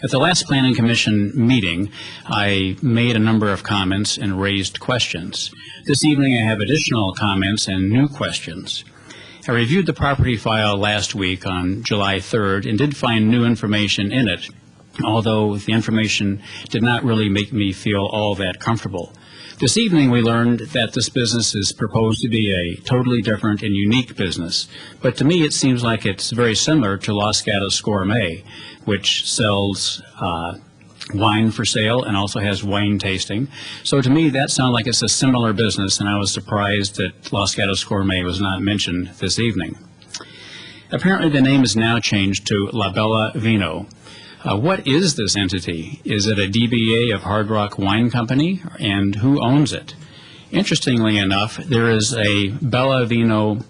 At the last Planning Commission meeting, I made a number of comments and raised questions. This evening, I have additional comments and new questions. I reviewed the property file last week on July 3rd and did find new information in it, although the information did not really make me feel all that comfortable. This evening we learned that this business is proposed to be a totally different and unique business, but to me it seems like it's very similar to Los Gatos Gourmet, which sells wine for sale and also has wine tasting. So to me, that sounded like it's a similar business, and I was surprised that Los Gatos Gourmet was not mentioned this evening. Apparently, the name is now changed to La Bella Vino. What is this entity? Is it a DBA of Hard Rock Wine Company, and who owns it? Interestingly enough, there is a Bella Vino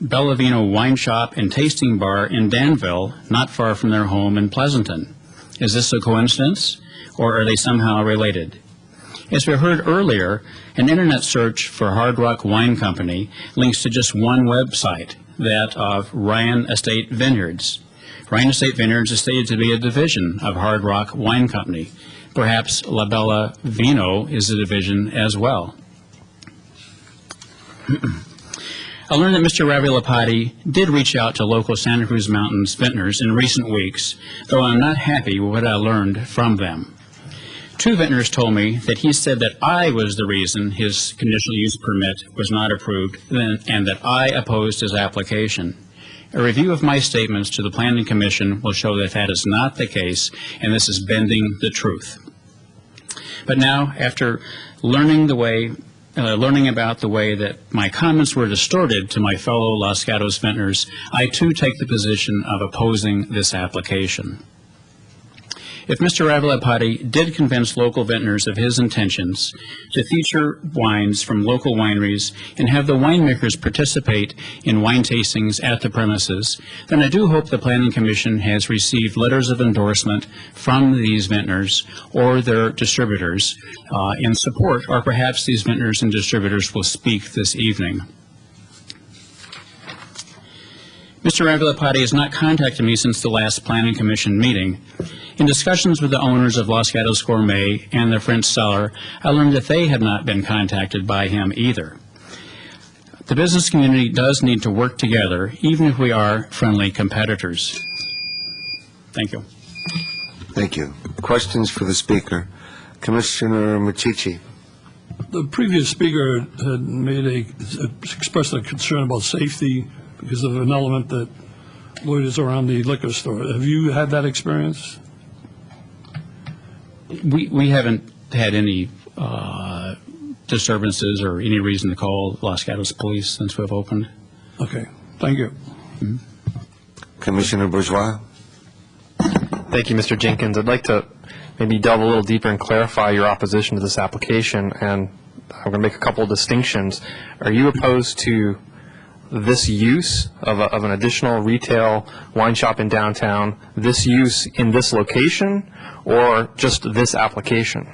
wine shop and tasting bar in Danville, not far from their home in Pleasanton. Is this a coincidence, or are they somehow related? As we heard earlier, an internet search for Hard Rock Wine Company links to just one website, that of Ryan Estate Vineyards. Ryan Estate Vineyards is stated to be a division of Hard Rock Wine Company. Perhaps La Bella Vino is a division as well. I learned that Mr. Ravi Lapati did reach out to local Santa Cruz Mountains vintners in recent weeks, though I'm not happy with what I learned from them. Two vintners told me that he said that I was the reason his conditional use permit was not approved and that I opposed his application. A review of my statements to the Planning Commission will show that that is not the case, and this is bending the truth. But now, after learning about the way that my comments were distorted to my fellow Los Gatos vintners, I too take the position of opposing this application. If Mr. Ravalapati did convince local vintners of his intentions to feature wines from local wineries and have the winemakers participate in wine tastings at the premises, then I do hope the Planning Commission has received letters of endorsement from these vintners or their distributors in support, or perhaps these vintners and distributors will speak this evening. Mr. Ravalapati has not contacted me since the last Planning Commission meeting. In discussions with the owners of Los Gatos Gourmet and the French Cellar, I learned that they had not been contacted by him either. The business community does need to work together, even if we are friendly competitors. Thank you. Thank you. Questions for the speaker? Commissioner Machici. The previous speaker had expressed a concern about safety because of an element that loiters around the liquor store. Have you had that experience? We haven't had any disturbances or any reason to call Los Gatos Police since we've opened. Okay, thank you. Commissioner Bourgeois. Thank you, Mr. Jenkins. I'd like to maybe delve a little deeper and clarify your opposition to this application, and I'm going to make a couple of distinctions. Are you opposed to this use of an additional retail wine shop in downtown, this use in this location, or just this application?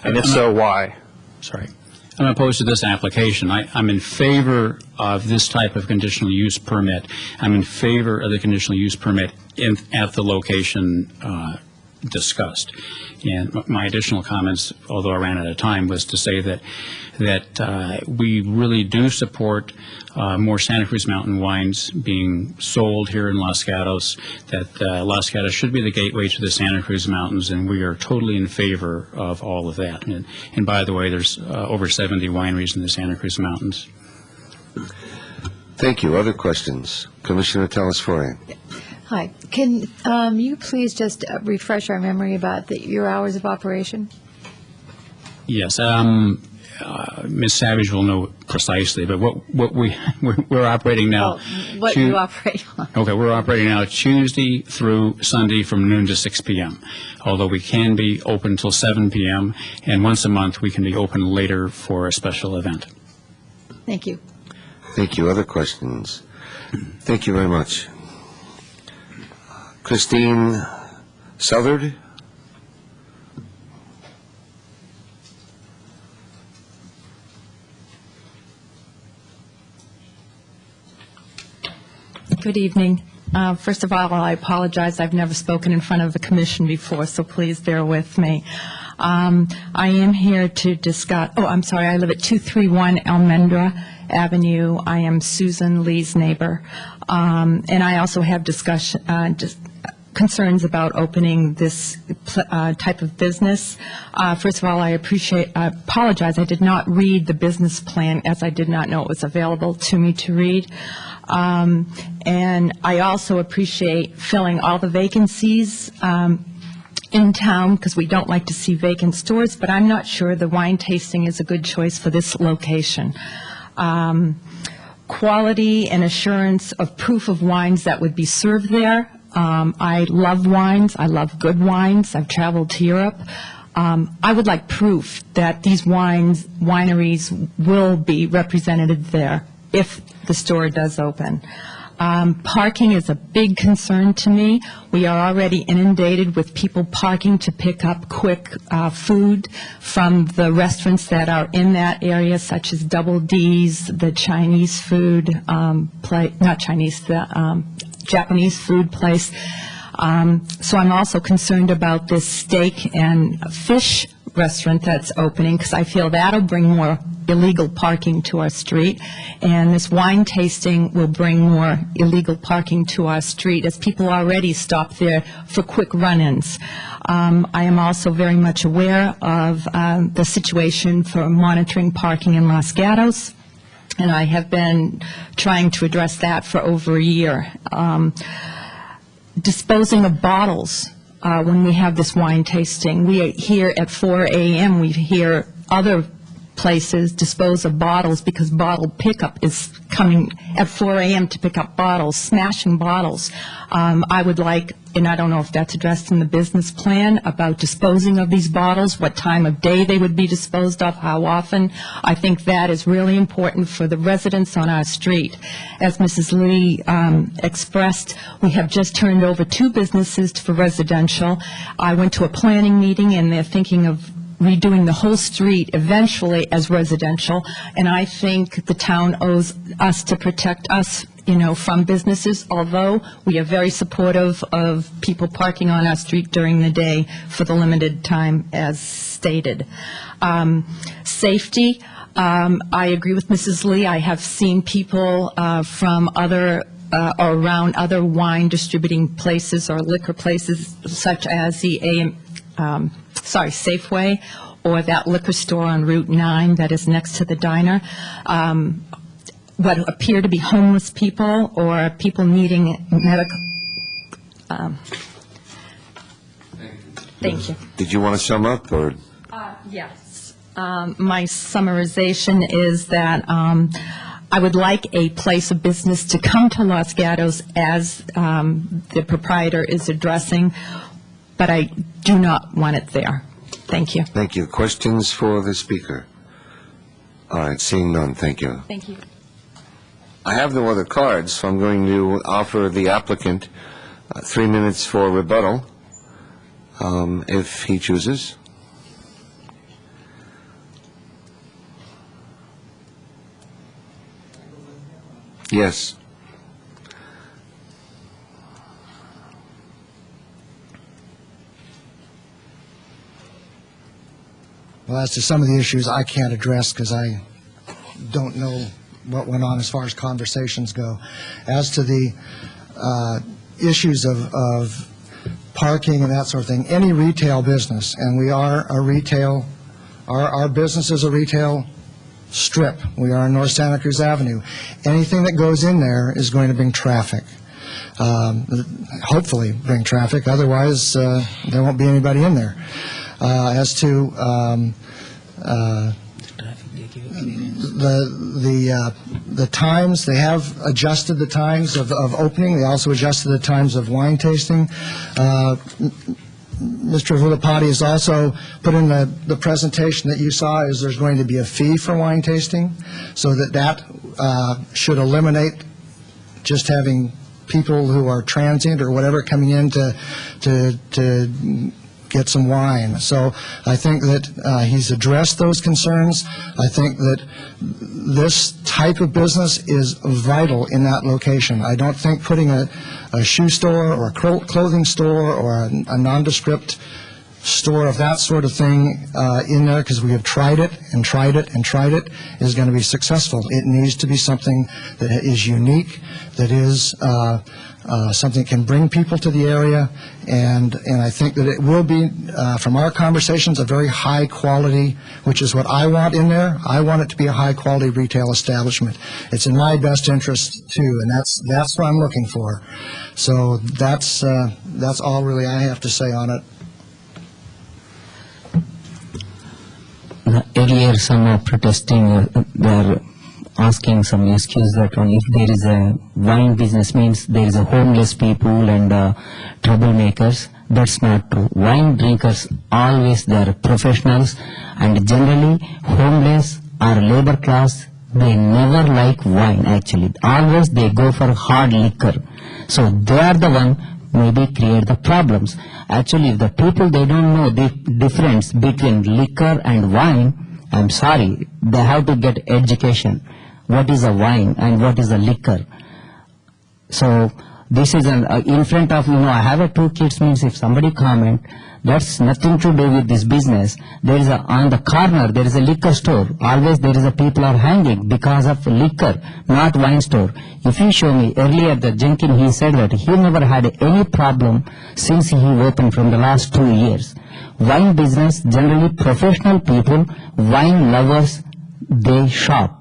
And if so, why? Sorry. I'm opposed to this application. I'm in favor of this type of conditional use permit. I'm in favor of the conditional use permit at the location discussed. And my additional comments, although I ran out of time, was to say that we really do support more Santa Cruz Mountain wines being sold here in Los Gatos, that Los Gatos should be the gateway to the Santa Cruz Mountains, and we are totally in favor of all of that. And by the way, there's over 70 wineries in the Santa Cruz Mountains. Thank you. Other questions? Commissioner Telesforian. Hi. Can you please just refresh our memory about your hours of operation? Yes. Ms. Savage will know precisely, but we're operating now. What you operate on? Okay, we're operating now Tuesday through Sunday from noon to 6 p.m., although we can be open till 7 p.m., and once a month we can be open later for a special event. Thank you. Thank you. Other questions? Thank you very much. Christine Southard. Good evening. First of all, I apologize. I've never spoken in front of the commission before, so please bear with me. I am here to discuss, I'm sorry, I live at 231 Almendra Avenue. I am Susan Lee's neighbor. And I also have concerns about opening this type of business. First of all, I apologize. I did not read the business plan as I did not know it was available to me to read. And I also appreciate filling all the vacancies in town because we don't like to see vacant stores, but I'm not sure the wine tasting is a good choice for this location. Quality and assurance of proof of wines that would be served there. I love wines. I love good wines. I've traveled to Europe. I would like proof that these wineries will be represented there if the store does open. Parking is a big concern to me. We are already inundated with people parking to pick up quick food from the restaurants that are in that area, such as Double D's, the Chinese food Japanese food place. So I'm also concerned about this steak and fish restaurant that's opening because I feel that'll bring more illegal parking to our street, and this wine tasting will bring more illegal parking to our street as people already stop there for quick run-ins. I am also very much aware of the situation for monitoring parking in Los Gatos, and I have been trying to address that for over a year. Disposing of bottles when we have this wine tasting. We here at 4 a.m. we hear other places dispose of bottles because bottle pickup is coming at 4 a.m. to pick up bottles, smashing bottles. I would like, and I don't know if that's addressed in the business plan, about disposing of these bottles, what time of day they would be disposed of, how often. I think that is really important for the residents on our street. As Mrs. Lee expressed, we have just turned over 2 businesses for residential. I went to a planning meeting, and they're thinking of redoing the whole street eventually as residential, and I think the town owes us to protect us, from businesses, although we are very supportive of people parking on our street during the day for the limited time as stated. Safety, I agree with Mrs. Lee. I have seen people from other or around other wine distributing places or liquor places such as the Safeway or that liquor store on Route 9 that is next to the diner, what appear to be homeless people or people needing medical. Thank you. Did you want to sum up, or? Yes. My summarization is that I would like a place of business to come to Los Gatos as the proprietor is addressing, but I do not want it there. Thank you. Thank you. Questions for the speaker? All right, seeing none, thank you. Thank you. I have no other cards, so I'm going to offer the applicant 3 minutes for rebuttal, if he chooses. Yes. Well, as to some of the issues I can't address because I don't know what went on as far as conversations go. As to the issues of parking and that sort of thing, any retail business, and we are a retail, our business is a retail strip. We are on North Santa Cruz Avenue. Anything that goes in there is going to bring traffic. Hopefully bring traffic, otherwise there won't be anybody in there. As to the times, they have adjusted the times of opening. They also adjusted the times of wine tasting. Mr. Villapati has also put in the presentation that you saw is there's going to be a fee for wine tasting, so that should eliminate just having people who are transient or whatever coming in to get some wine. So I think that he's addressed those concerns. I think that this type of business is vital in that location. I don't think putting a shoe store or a clothing store or a nondescript store of that sort of thing in there, because we have tried it and tried it and tried it, is going to be successful. It needs to be something that is unique, that is something that can bring people to the area, and I think that it will be, from our conversations, a very high quality, which is what I want in there. I want it to be a high quality retail establishment. It's in my best interest too, and that's what I'm looking for. So that's all really I have to say on it. Earlier, some are protesting, they're asking some excuse that if there is a wine business means there is a homeless people and troublemakers. That's not true. Wine drinkers always they are professionals, and generally homeless or labor class, they never like wine actually. Always they go for hard liquor. So they are the one maybe create the problems. Actually, if the people they don't know the difference between liquor and wine, I'm sorry, they have to get education. What is a wine and what is a liquor? So this is in front of, I have 2 kids means if somebody comment, that's nothing to do with this business. There is on the corner, there is a liquor store. Always there is a people are hanging because of liquor, not wine store. If you show me earlier the Jenkins, he said that he never had any problem since he opened from the last 2 years. Wine business, generally professional people, wine lovers, they shop.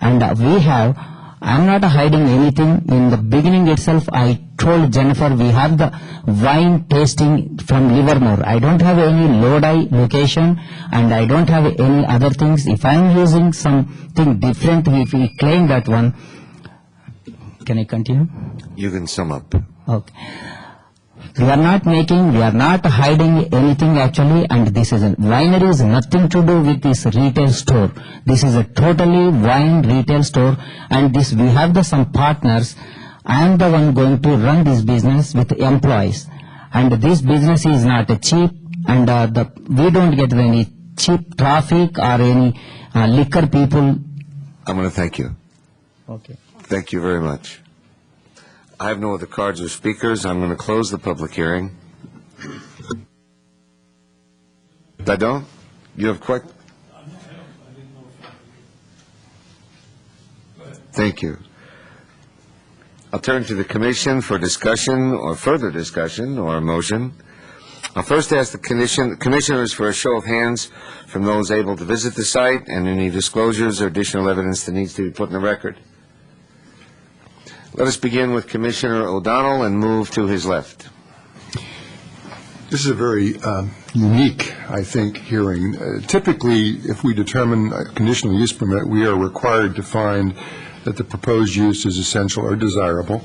And I'm not hiding anything. In the beginning itself, I told Jennifer we have the wine tasting from Livermore. I don't have any Lodi location, and I don't have any other things. If I'm using something different, if we claim that one, can I continue? You can sum up. Okay. We are not hiding anything actually, and this is winery is nothing to do with this retail store. This is a totally wine retail store, and we have some partners. I am the one going to run this business with employees, and this business is not cheap, and we don't get any cheap traffic or any liquor people. I'm going to thank you. Okay. Thank you very much. I have no other cards or speakers. I'm going to close the public hearing. Dadon, you have quite... Thank you. I'll turn to the commission for discussion or further discussion or a motion. I'll first ask the commissioners for a show of hands from those able to visit the site and any disclosures or additional evidence that needs to be put in the record. Let us begin with Commissioner O'Donnell and move to his left. This is a very unique, I think, hearing. Typically, if we determine a conditional use permit, we are required to find that the proposed use is essential or desirable,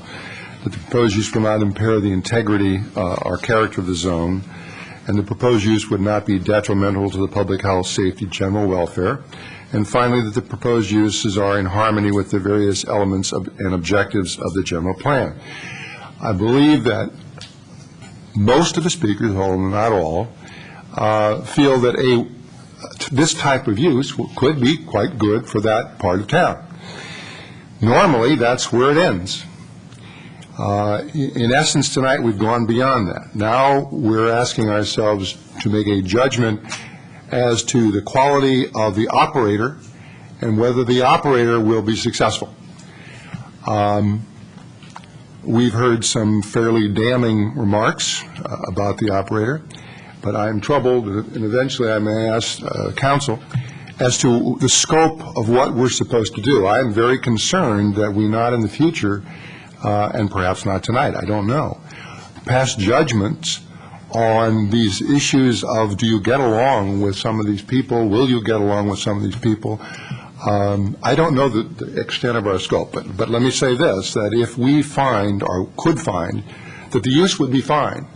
that the proposed use will not impair the integrity or character of the zone, and the proposed use would not be detrimental to the public health, safety, general welfare, and finally, that the proposed uses are in harmony with the various elements and objectives of the general plan. I believe that most of the speakers, although not all, feel that this type of use could be quite good for that part of town. Normally, that's where it ends. In essence, tonight, we've gone beyond that. Now, we're asking ourselves to make a judgment as to the quality of the operator and whether the operator will be successful. We've heard some fairly damning remarks about the operator, but I'm troubled, and eventually I may ask council, as to the scope of what we're supposed to do. I am very concerned that we not in the future, and perhaps not tonight, I don't know, pass judgments on these issues of do you get along with some of these people, will you get along with some of these people. I don't know the extent of our scope, but let me say this, that if we find or could find that the use would be fine,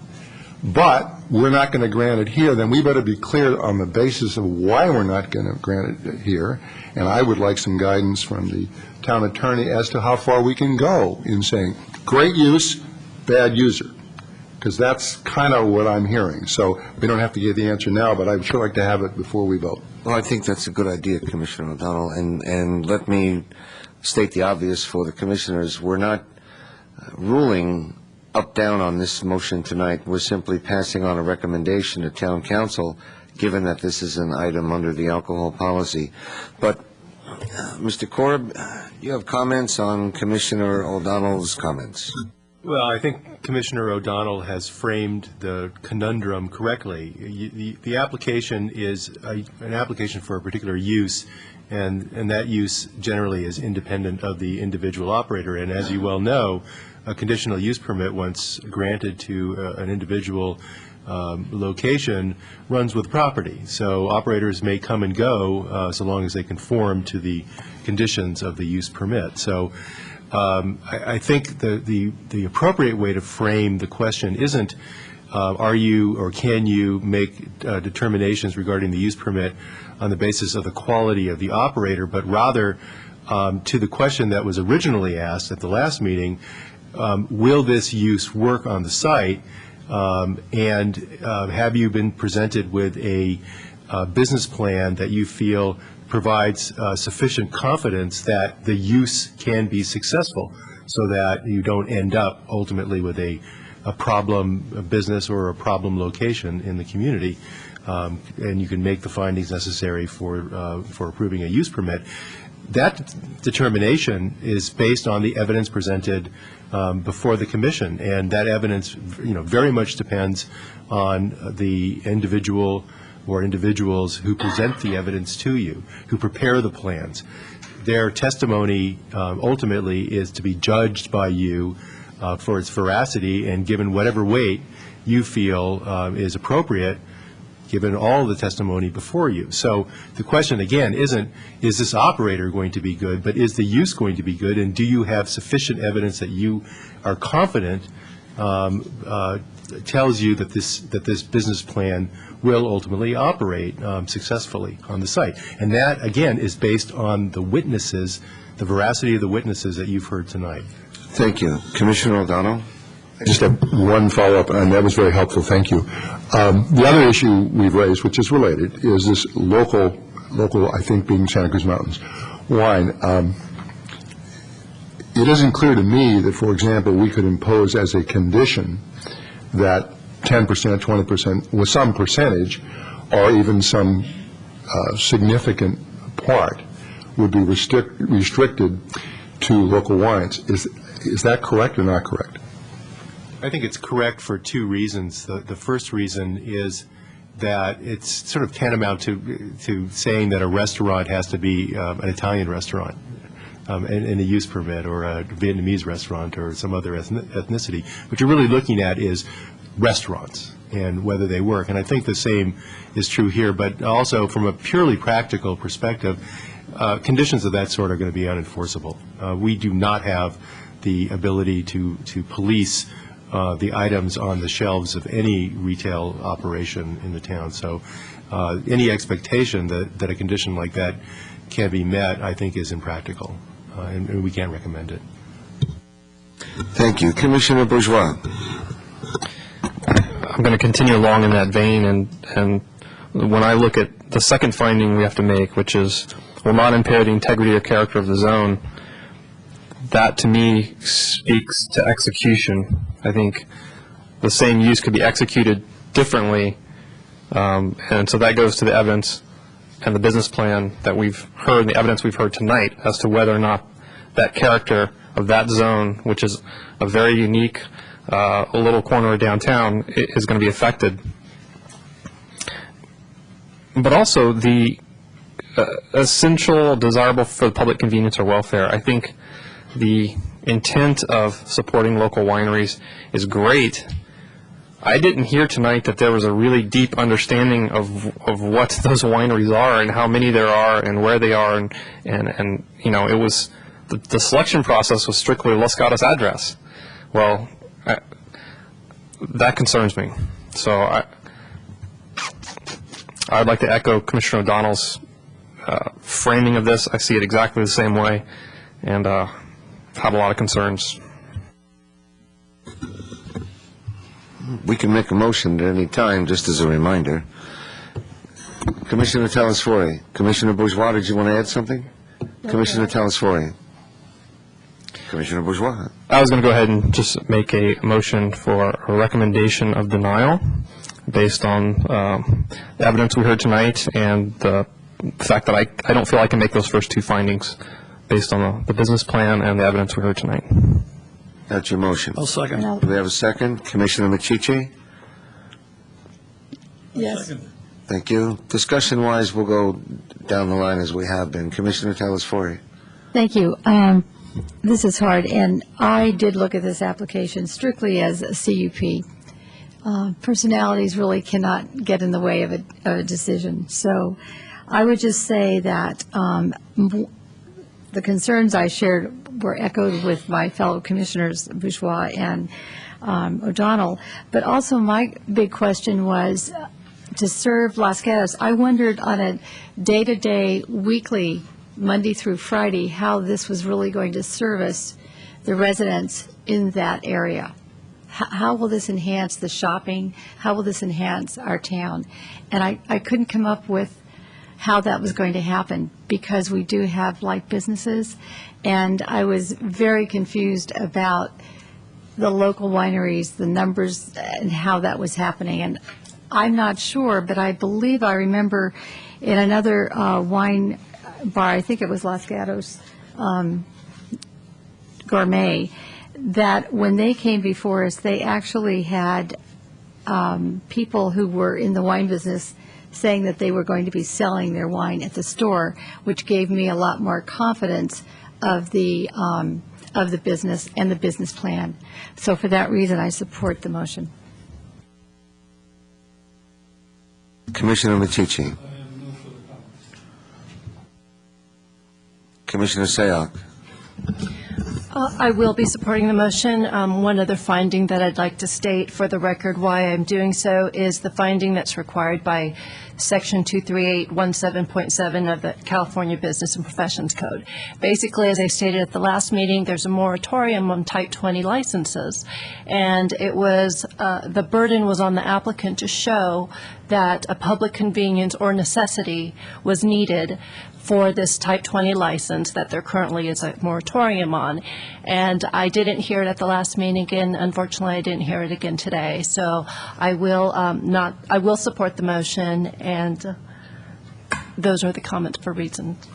but we're not going to grant it here, then we better be clear on the basis of why we're not going to grant it here. And I would like some guidance from the town attorney as to how far we can go in saying, great use, bad user. Because that's kind of what I'm hearing. So we don't have to give the answer now, but I'd sure like to have it before we vote. Well, I think that's a good idea, Commissioner O'Donnell. And let me state the obvious for the commissioners. We're not ruling up, down on this motion tonight. We're simply passing on a recommendation to town council, given that this is an item under the alcohol policy. But, Mr. Korb, you have comments on Commissioner O'Donnell's comments? Well, I think Commissioner O'Donnell has framed the conundrum correctly. The application is an application for a particular use, and that use generally is independent of the individual operator. And as you well know, a conditional use permit, once granted to an individual location, runs with property. So operators may come and go so long as they conform to the conditions of the use permit. So I think the appropriate way to frame the question isn't are you or can you make determinations regarding the use permit on the basis of the quality of the operator, but rather to the question that was originally asked at the last meeting, will this use work on the site, and have you been presented with a business plan that you feel provides sufficient confidence that the use can be successful so that you don't end up ultimately with a problem business or a problem location in the community, and you can make the findings necessary for approving a use permit. That determination is based on the evidence presented before the commission, and that evidence, very much depends on the individual or individuals who present the evidence to you, who prepare the plans. Their testimony ultimately is to be judged by you for its veracity and given whatever weight you feel is appropriate, given all the testimony before you. So the question, again, isn't, is this operator going to be good, but is the use going to be good, and do you have sufficient evidence that you are confident tells you that this business plan will ultimately operate successfully on the site. And that, again, is based on the witnesses, the veracity of the witnesses that you've heard tonight. Thank you. Commissioner O'Donnell? I just have one follow-up, and that was very helpful. Thank you. The other issue we've raised, which is related, is this local, I think, being Santa Cruz Mountains wine. It isn't clear to me that, for example, we could impose as a condition that 10%, 20%, with some percentage, or even some significant part, would be restricted to local wines. Is that correct or not correct? I think it's correct for two reasons. The first reason is that it's sort of tantamount to saying that a restaurant has to be an Italian restaurant in a use permit, or a Vietnamese restaurant, or some other ethnicity. What you're really looking at is restaurants and whether they work. And I think the same is true here, but also from a purely practical perspective, conditions of that sort are going to be unenforceable. We do not have the ability to police the items on the shelves of any retail operation in the town. So any expectation that a condition like that can be met, I think, is impractical, and we can't recommend it. Thank you. Commissioner Bourgeois. I'm going to continue along in that vein, and when I look at the second finding we have to make, which is will not impair the integrity or character of the zone, that to me speaks to execution. I think the same use could be executed differently, and so that goes to the evidence and the business plan that we've heard, the evidence we've heard tonight as to whether or not that character of that zone, which is a very unique little corner of downtown, is going to be affected. But also the essential, desirable for the public convenience or welfare. I think the intent of supporting local wineries is great. I didn't hear tonight that there was a really deep understanding of what those wineries are and how many there are and where they are, and you know, it was the selection process was strictly Los Gatos address. Well, that concerns me. So I'd like to echo Commissioner O'Donnell's framing of this. I see it exactly the same way, and have a lot of concerns. We can make a motion at any time, just as a reminder. Commissioner Telesfori. Commissioner Bourgeois, did you want to add something? Commissioner Telesfori. Commissioner Bourgeois. I was going to go ahead and just make a motion for a recommendation of denial based on the evidence we heard tonight and the fact that I don't feel I can make those first two findings based on the business plan and the evidence we heard tonight. That's your motion. I'll second. Do we have a second? Commissioner Machiche? Yes. Thank you. Discussion-wise, we'll go down the line as we have been. Commissioner Telesfori. Thank you. This is hard, and I did look at this application strictly as a CUP. Personalities really cannot get in the way of a decision. So I would just say that the concerns I shared were echoed with my fellow commissioners, Bourgeois and O'Donnell. But also my big question was to serve Los Gatos. I wondered on a day-to-day, weekly, Monday through Friday, how this was really going to service the residents in that area. How will this enhance the shopping? How will this enhance our town? And I couldn't come up with how that was going to happen because we do have like businesses, and I was very confused about the local wineries, the numbers, and how that was happening. And I'm not sure, but I believe I remember in another wine bar, I think it was Los Gatos Gourmet, that when they came before us, they actually had people who were in the wine business saying that they were going to be selling their wine at the store, which gave me a lot more confidence of the business and the business plan. So for that reason, I support the motion. Commissioner Machiche. Commissioner Sayoc. I will be supporting the motion. One other finding that I'd like to state for the record why I'm doing so is the finding that's required by Section 23817.7 of the California Business and Professions Code. Basically, as I stated at the last meeting, there's a moratorium on Type 20 licenses, and it was the burden was on the applicant to show that a public convenience or necessity was needed for this Type 20 license that there currently is a moratorium on. And I didn't hear it at the last meeting, and unfortunately I didn't hear it again today. So I will I will support the motion, and those are the comments for reasons.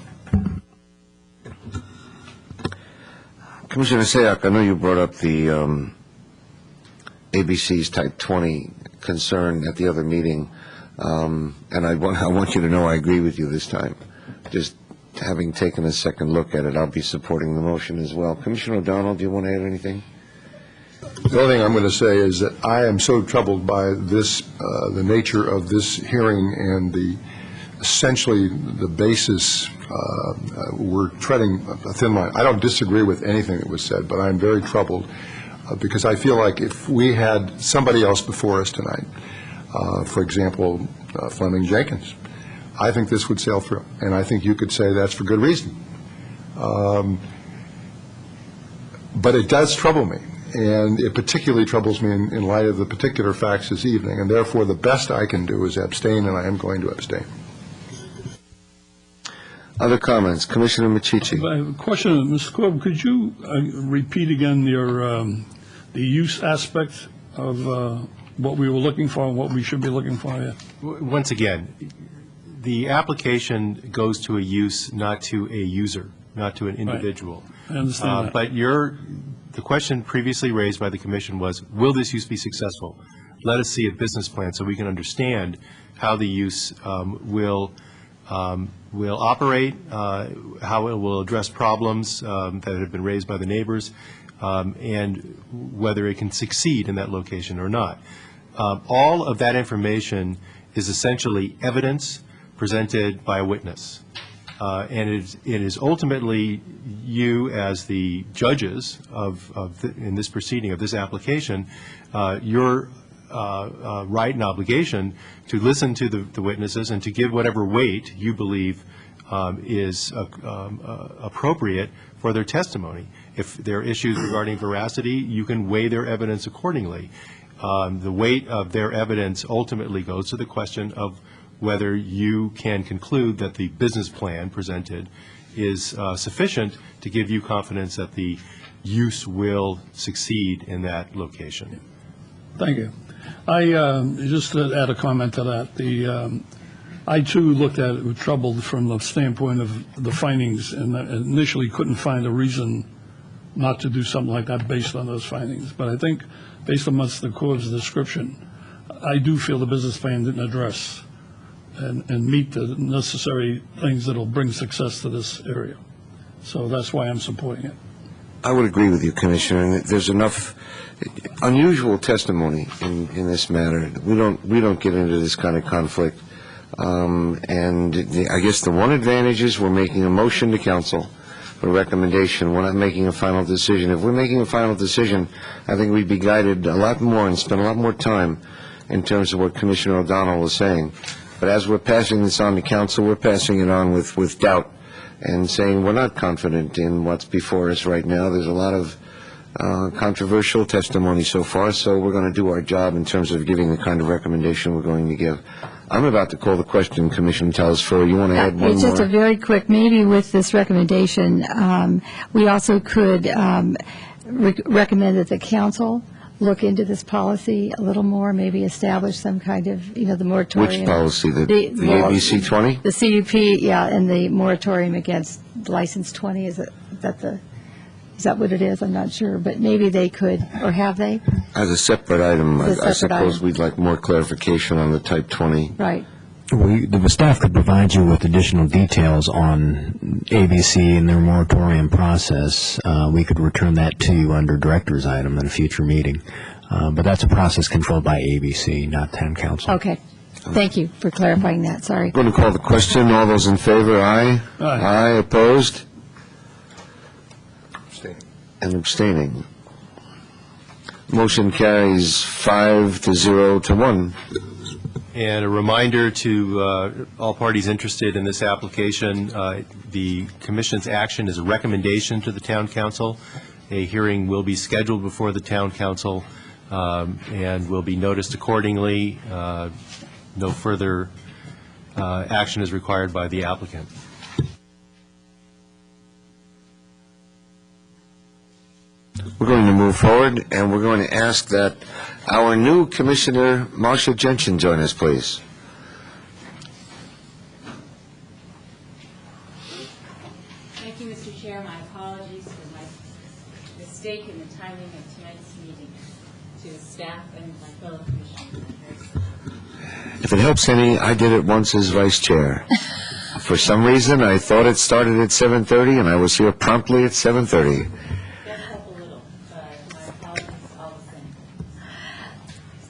Commissioner Sayak, I know you brought up the ABC's Type 20 concern at the other meeting, and I want you to know I agree with you this time. Just having taken a second look at it, I'll be supporting the motion as well. Commissioner O'Donnell, do you want to add anything? The only thing I'm going to say is that I am so troubled by this, the nature of this hearing and essentially the basis. We're treading a thin line. I don't disagree with anything that was said, but I'm very troubled because I feel like if we had somebody else before us tonight, for example, Fleming Jenkins, I think this would sail through, and I think you could say that's for good reason. But it does trouble me, and it particularly troubles me in light of the particular facts this evening, and therefore the best I can do is abstain, and I am going to abstain. Other comments? Commissioner Machici. I have a question, Mr. Corbett, could you repeat again your, the use aspect of what we were looking for and what we should be looking for here? Once again, the application goes to a use, not to a user, not to an individual. Right. I understand that. But the question previously raised by the Commission was, will this use be successful? Let us see a business plan so we can understand how the use will operate, how it will address problems that have been raised by the neighbors, and whether it can succeed in that location or not. All of that information is essentially evidence presented by a witness. And it is ultimately you, as the judges in this proceeding, of this application, your right and obligation to listen to the witnesses and to give whatever weight you believe is appropriate for their testimony. If there are issues regarding veracity, you can weigh their evidence accordingly. The weight of their evidence ultimately goes to the question of whether you can conclude that the business plan presented is sufficient to give you confidence that the use will succeed in that location. Thank you. I just to add a comment to that. I too looked at it with troubled from the standpoint of the findings, and initially couldn't find a reason not to do something like that based on those findings. But I think, based on Mr. Corb's description, I do feel the business plan didn't address and meet the necessary things that will bring success to this area. So that's why I'm supporting it. I would agree with you, Commissioner, and there's enough unusual testimony in this matter. We don't get into this kind of conflict. I guess the one advantage is we're making a motion to council, a recommendation. We're not making a final decision. If we're making a final decision, I think we'd be guided a lot more and spend a lot more time in terms of what Commissioner O'Donnell was saying. But as we're passing this on to council, we're passing it on with doubt and saying we're not confident in what's before us right now. There's a lot of controversial testimony so far, so we're going to do our job in terms of giving the kind of recommendation we're going to give. I'm about to call the question, Commissioner Telesforo. You want to add one more? It's just a very quick, maybe with this recommendation, we also could recommend that the council look into this policy a little more, maybe establish some kind of, the moratorium. Which policy? The ABC 20? The CUP, yeah, and the moratorium against License 20. Is that what it is? I'm not sure, but maybe they could, or have they? As a separate item, I suppose item. we'd like more clarification on the Type 20. Right. The staff could provide you with additional details on ABC and their moratorium process. We could return that to you under director's item at a future meeting. But that's a process controlled by ABC, not town council. Okay. Thank you for clarifying that. Sorry. I'm going to call the question. All those in favor, aye? Aye. Aye. Opposed? Abstaining. And abstaining. Motion carries 5-0 to 1. And a reminder to all parties interested in this application, the Commission's action is a recommendation to the Town Council. A hearing will be scheduled before the Town Council and will be noticed accordingly. No further action is required by the applicant. We're going to move forward, and we're going to ask that our new Commissioner, Marsha Genshin, join us, please. Thank you, Mr. Chair. My apologies for my mistake in the timing of tonight's meeting to the staff and my fellow commissioners. If it helps any, I did it once as vice chair. For some reason, I thought it started at 7:30, and I was here promptly at 7:30.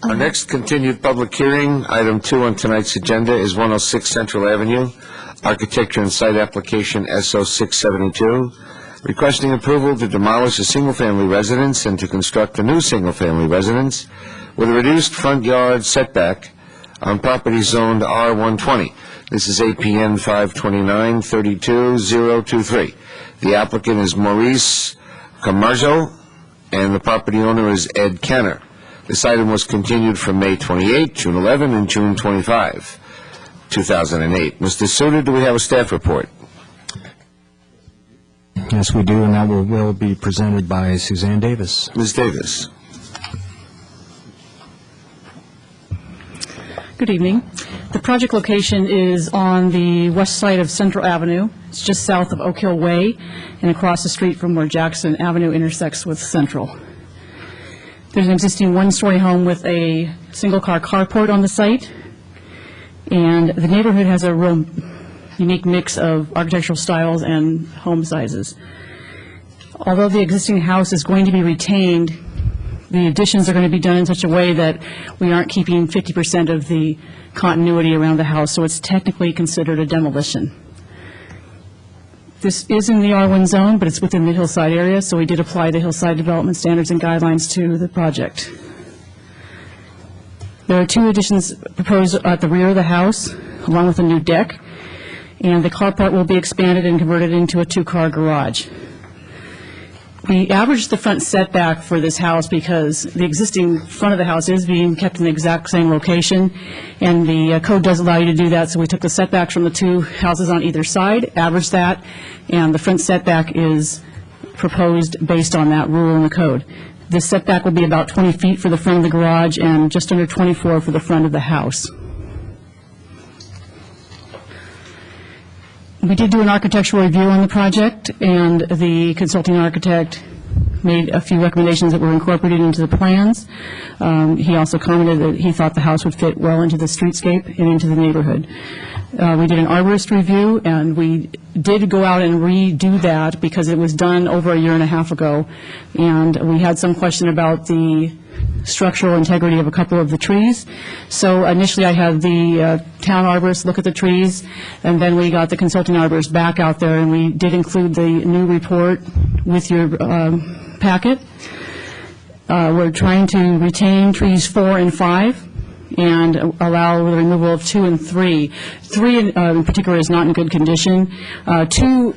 Our next continued public hearing, item 2 on tonight's agenda, is 106 Central Avenue, architecture and site application SO672, requesting approval to demolish a single-family residence and to construct a new single-family residence with a reduced front yard setback on property zoned R120. This is APN 529-32023. The applicant is Maurice Camarzo, and the property owner is Ed Kenner. This item was continued from May 28, June 11, and June 25, 2008. Mr. Suter, do we have a staff report? Yes, we do, and that will be presented by Suzanne Davis. Ms. Davis. Good evening. The project location is on the west side of Central Avenue. It's just south of Oak Hill Way and across the street from where Jackson Avenue intersects with Central. There's an existing one-story home with a single-car carport on the site, and the neighborhood has a real unique mix of architectural styles and home sizes. Although the existing house is going to be retained, the additions are going to be done in such a way that we aren't keeping 50% of the continuity around the house, so it's technically considered a demolition. This is in the R1 zone, but it's within the hillside area, so we did apply the hillside development standards and guidelines to the project. There are 2 additions proposed at the rear of the house, along with a new deck, and the carport will be expanded and converted into a 2-car garage. We averaged the front setback for this house because the existing front of the house is being kept in the exact same location, and the code does allow you to do that, so we took the setbacks from the 2 houses on either side, averaged that, and the front setback is proposed based on that rule in the code. The setback will be about 20 feet for the front of the garage and just under 24 for the front of the house. We did do an architectural review on the project, and the consulting architect made a few recommendations that were incorporated into the plans. He also commented that he thought the house would fit well into the streetscape and into the neighborhood. We did an arborist review, and we did go out and redo that because it was done over a year and a half ago, and we had some question about the structural integrity of a couple of the trees. So initially I had the town arborist look at the trees, and then we got the consulting arborist back out there, and we did include the new report with your packet. We're trying to retain trees 4 and 5 and allow the removal of 2 and 3. 3 in particular is not in good condition. 2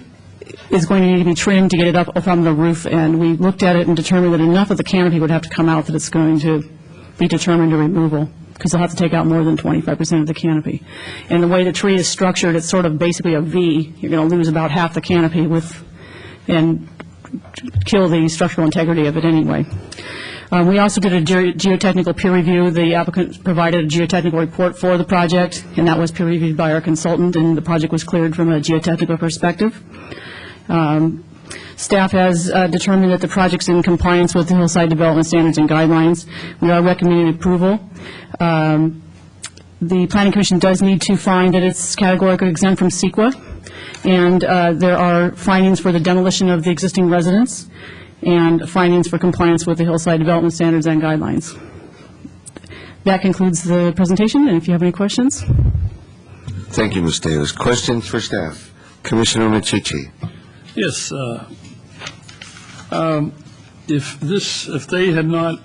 is going to need to be trimmed to get it up from the roof, and we looked at it and determined that enough of the canopy would have to come out that it's going to be determined to removal, because they'll have to take out more than 25% of the canopy. And the way the tree is structured, it's sort of basically a V. You're going to lose about half the canopy and kill the structural integrity of it anyway. We also did a geotechnical peer review. The applicant provided a geotechnical report for the project, and that was peer reviewed by our consultant, and the project was cleared from a geotechnical perspective. Staff has determined that the project's in compliance with the hillside development standards and guidelines. We are recommending approval. The Planning Commission does need to find that it's categorically exempt from CEQA, and there are findings for the demolition of the existing residence and findings for compliance with the hillside development standards and guidelines. That concludes the presentation, and if you have any questions. Thank you, Ms. Davis. Questions for staff? Commissioner Machici. Yes. If they had not,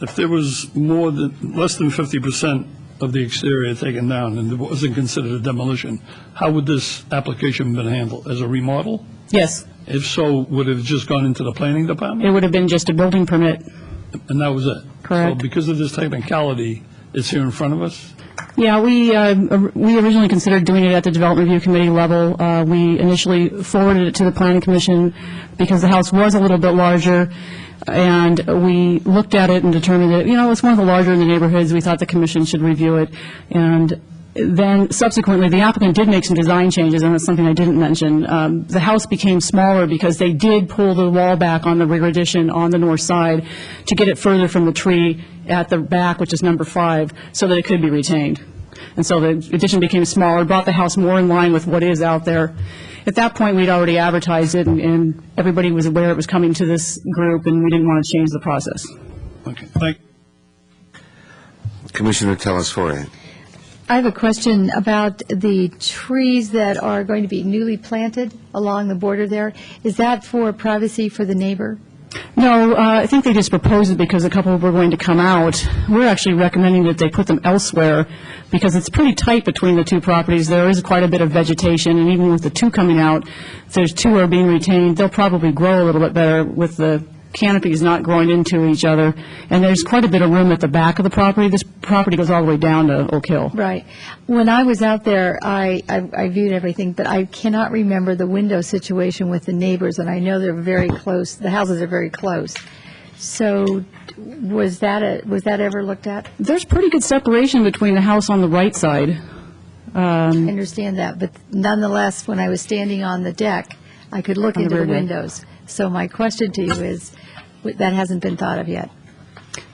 if there was less than 50% of the exterior taken down and it wasn't considered a demolition, how would this application been handled? As a remodel? Yes. If so, would it have just gone into the planning department? It would have been just a building permit. And that was it? Correct. So because of this technicality, it's here in front of us? Yeah, we originally considered doing it at the Development Review Committee level. We initially forwarded it to the Planning Commission because the house was a little bit larger, and we looked at it and determined that, it's one of the larger in the neighborhoods. We thought the commission should review it, and Then subsequently, the applicant did make some design changes, and that's something I didn't mention. The house became smaller because they did pull the wall back on the rear addition on the north side to get it further from the tree at the back, which is number 5, so that it could be retained. And so the addition became smaller, brought the house more in line with what is out there. At that point, we'd already advertised it, and everybody was aware it was coming to this group, and we didn't want to change the process. Okay, thank Commissioner Telesfori. I have a question about the trees that are going to be newly planted along the border there. Is that for privacy for the neighbor? No, I think they just proposed it because a couple were going to come out. We're actually recommending that they put them elsewhere because it's pretty tight between the two properties. There is quite a bit of vegetation, and even with the two coming out, if there's two are being retained, they'll probably grow a little bit better with the canopies not growing into each other. And there's quite a bit of room at the back of the property. This property goes all the way down to Oak Hill. Right. When I was out there, I viewed everything, but I cannot remember the window situation with the neighbors, and I know they're very close. The houses are very close. So was that ever looked at? There's pretty good separation between the house on the right side. I understand that, but nonetheless, when I was standing on the deck, I could look into the windows. So my question to you is, that hasn't been thought of yet.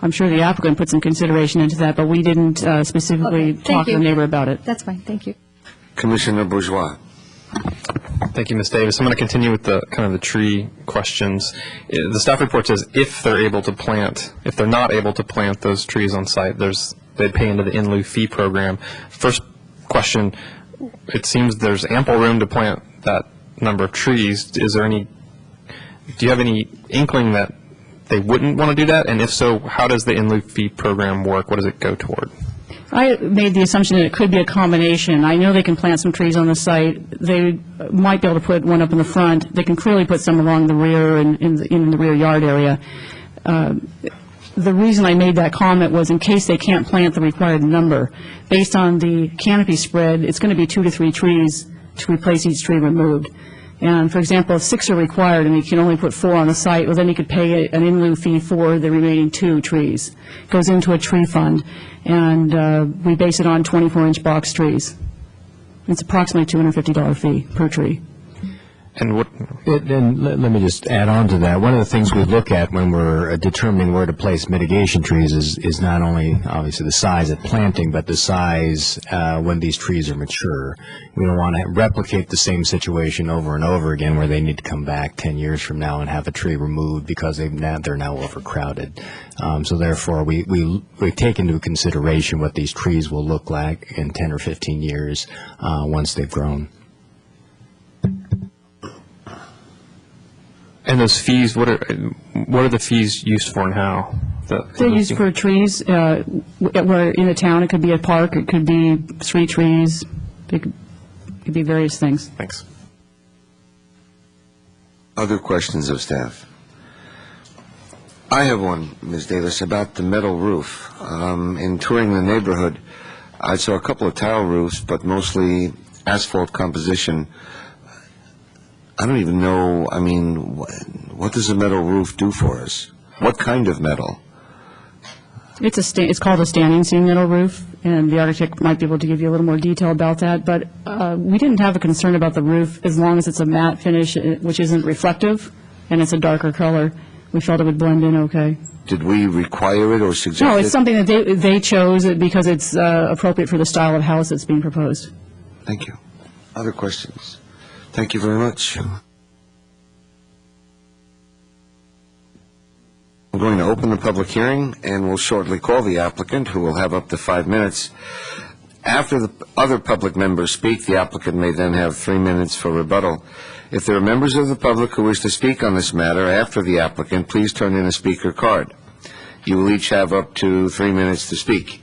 I'm sure the applicant put some consideration into that, but we didn't specifically talk to the neighbor about it. That's fine, thank you. Commissioner Bourgeois. Thank you, Ms. Davis. I'm going to continue with the kind of the tree questions. The staff report says if they're not able to plant those trees on site, they'd pay into the in lieu fee program. First question, it seems there's ample room to plant that number of trees. Do you have any inkling that they wouldn't want to do that? And if so, how does the in lieu fee program work? What does it go toward? I made the assumption that it could be a combination. I know they can plant some trees on the site. They might be able to put one up in the front. They can clearly put some along the rear and in the rear yard area. The reason I made that comment was in case they can't plant the required number. Based on the canopy spread, it's going to be 2 to 3 trees to replace each tree removed. And, for example, if 6 are required and you can only put 4 on the site, well, then you could pay an in lieu fee for the remaining 2 trees. It goes into a tree fund, and we base it on 24-inch box trees. It's approximately $250 fee per tree. And let me just add on to that. One of the things we look at when we're determining where to place mitigation trees is not only obviously the size at planting, but the size when these trees are mature. We don't want to replicate the same situation over and over again where they need to come back 10 years from now and have a tree removed because they're now overcrowded. So therefore, we take into consideration what these trees will look like in 10 or 15 years once they've grown. And those fees, what are the fees used for and how? They're used for trees. Where in a town, it could be a park, it could be street trees, it could be various things. Thanks. Other questions of staff? I have one, Ms. Davis, about the metal roof. In touring the neighborhood, I saw a couple of tile roofs, but mostly asphalt composition. I don't even know, what does a metal roof do for us? What kind of metal? It's called a standing seam metal roof, and the architect might be able to give you a little more detail about that, but we didn't have a concern about the roof as long as it's a matte finish, which isn't reflective, and it's a darker color. We felt it would blend in okay. Did we require it or suggest it? No, it's something that they chose because it's appropriate for the style of house that's being proposed. Thank you. Other questions? Thank you very much. I'm going to open the public hearing, and we'll shortly call the applicant, who will have up to 5 minutes. After the other public members speak, the applicant may then have 3 minutes for rebuttal. If there are members of the public who wish to speak on this matter after the applicant, please turn in a speaker card. You will each have up to 3 minutes to speak.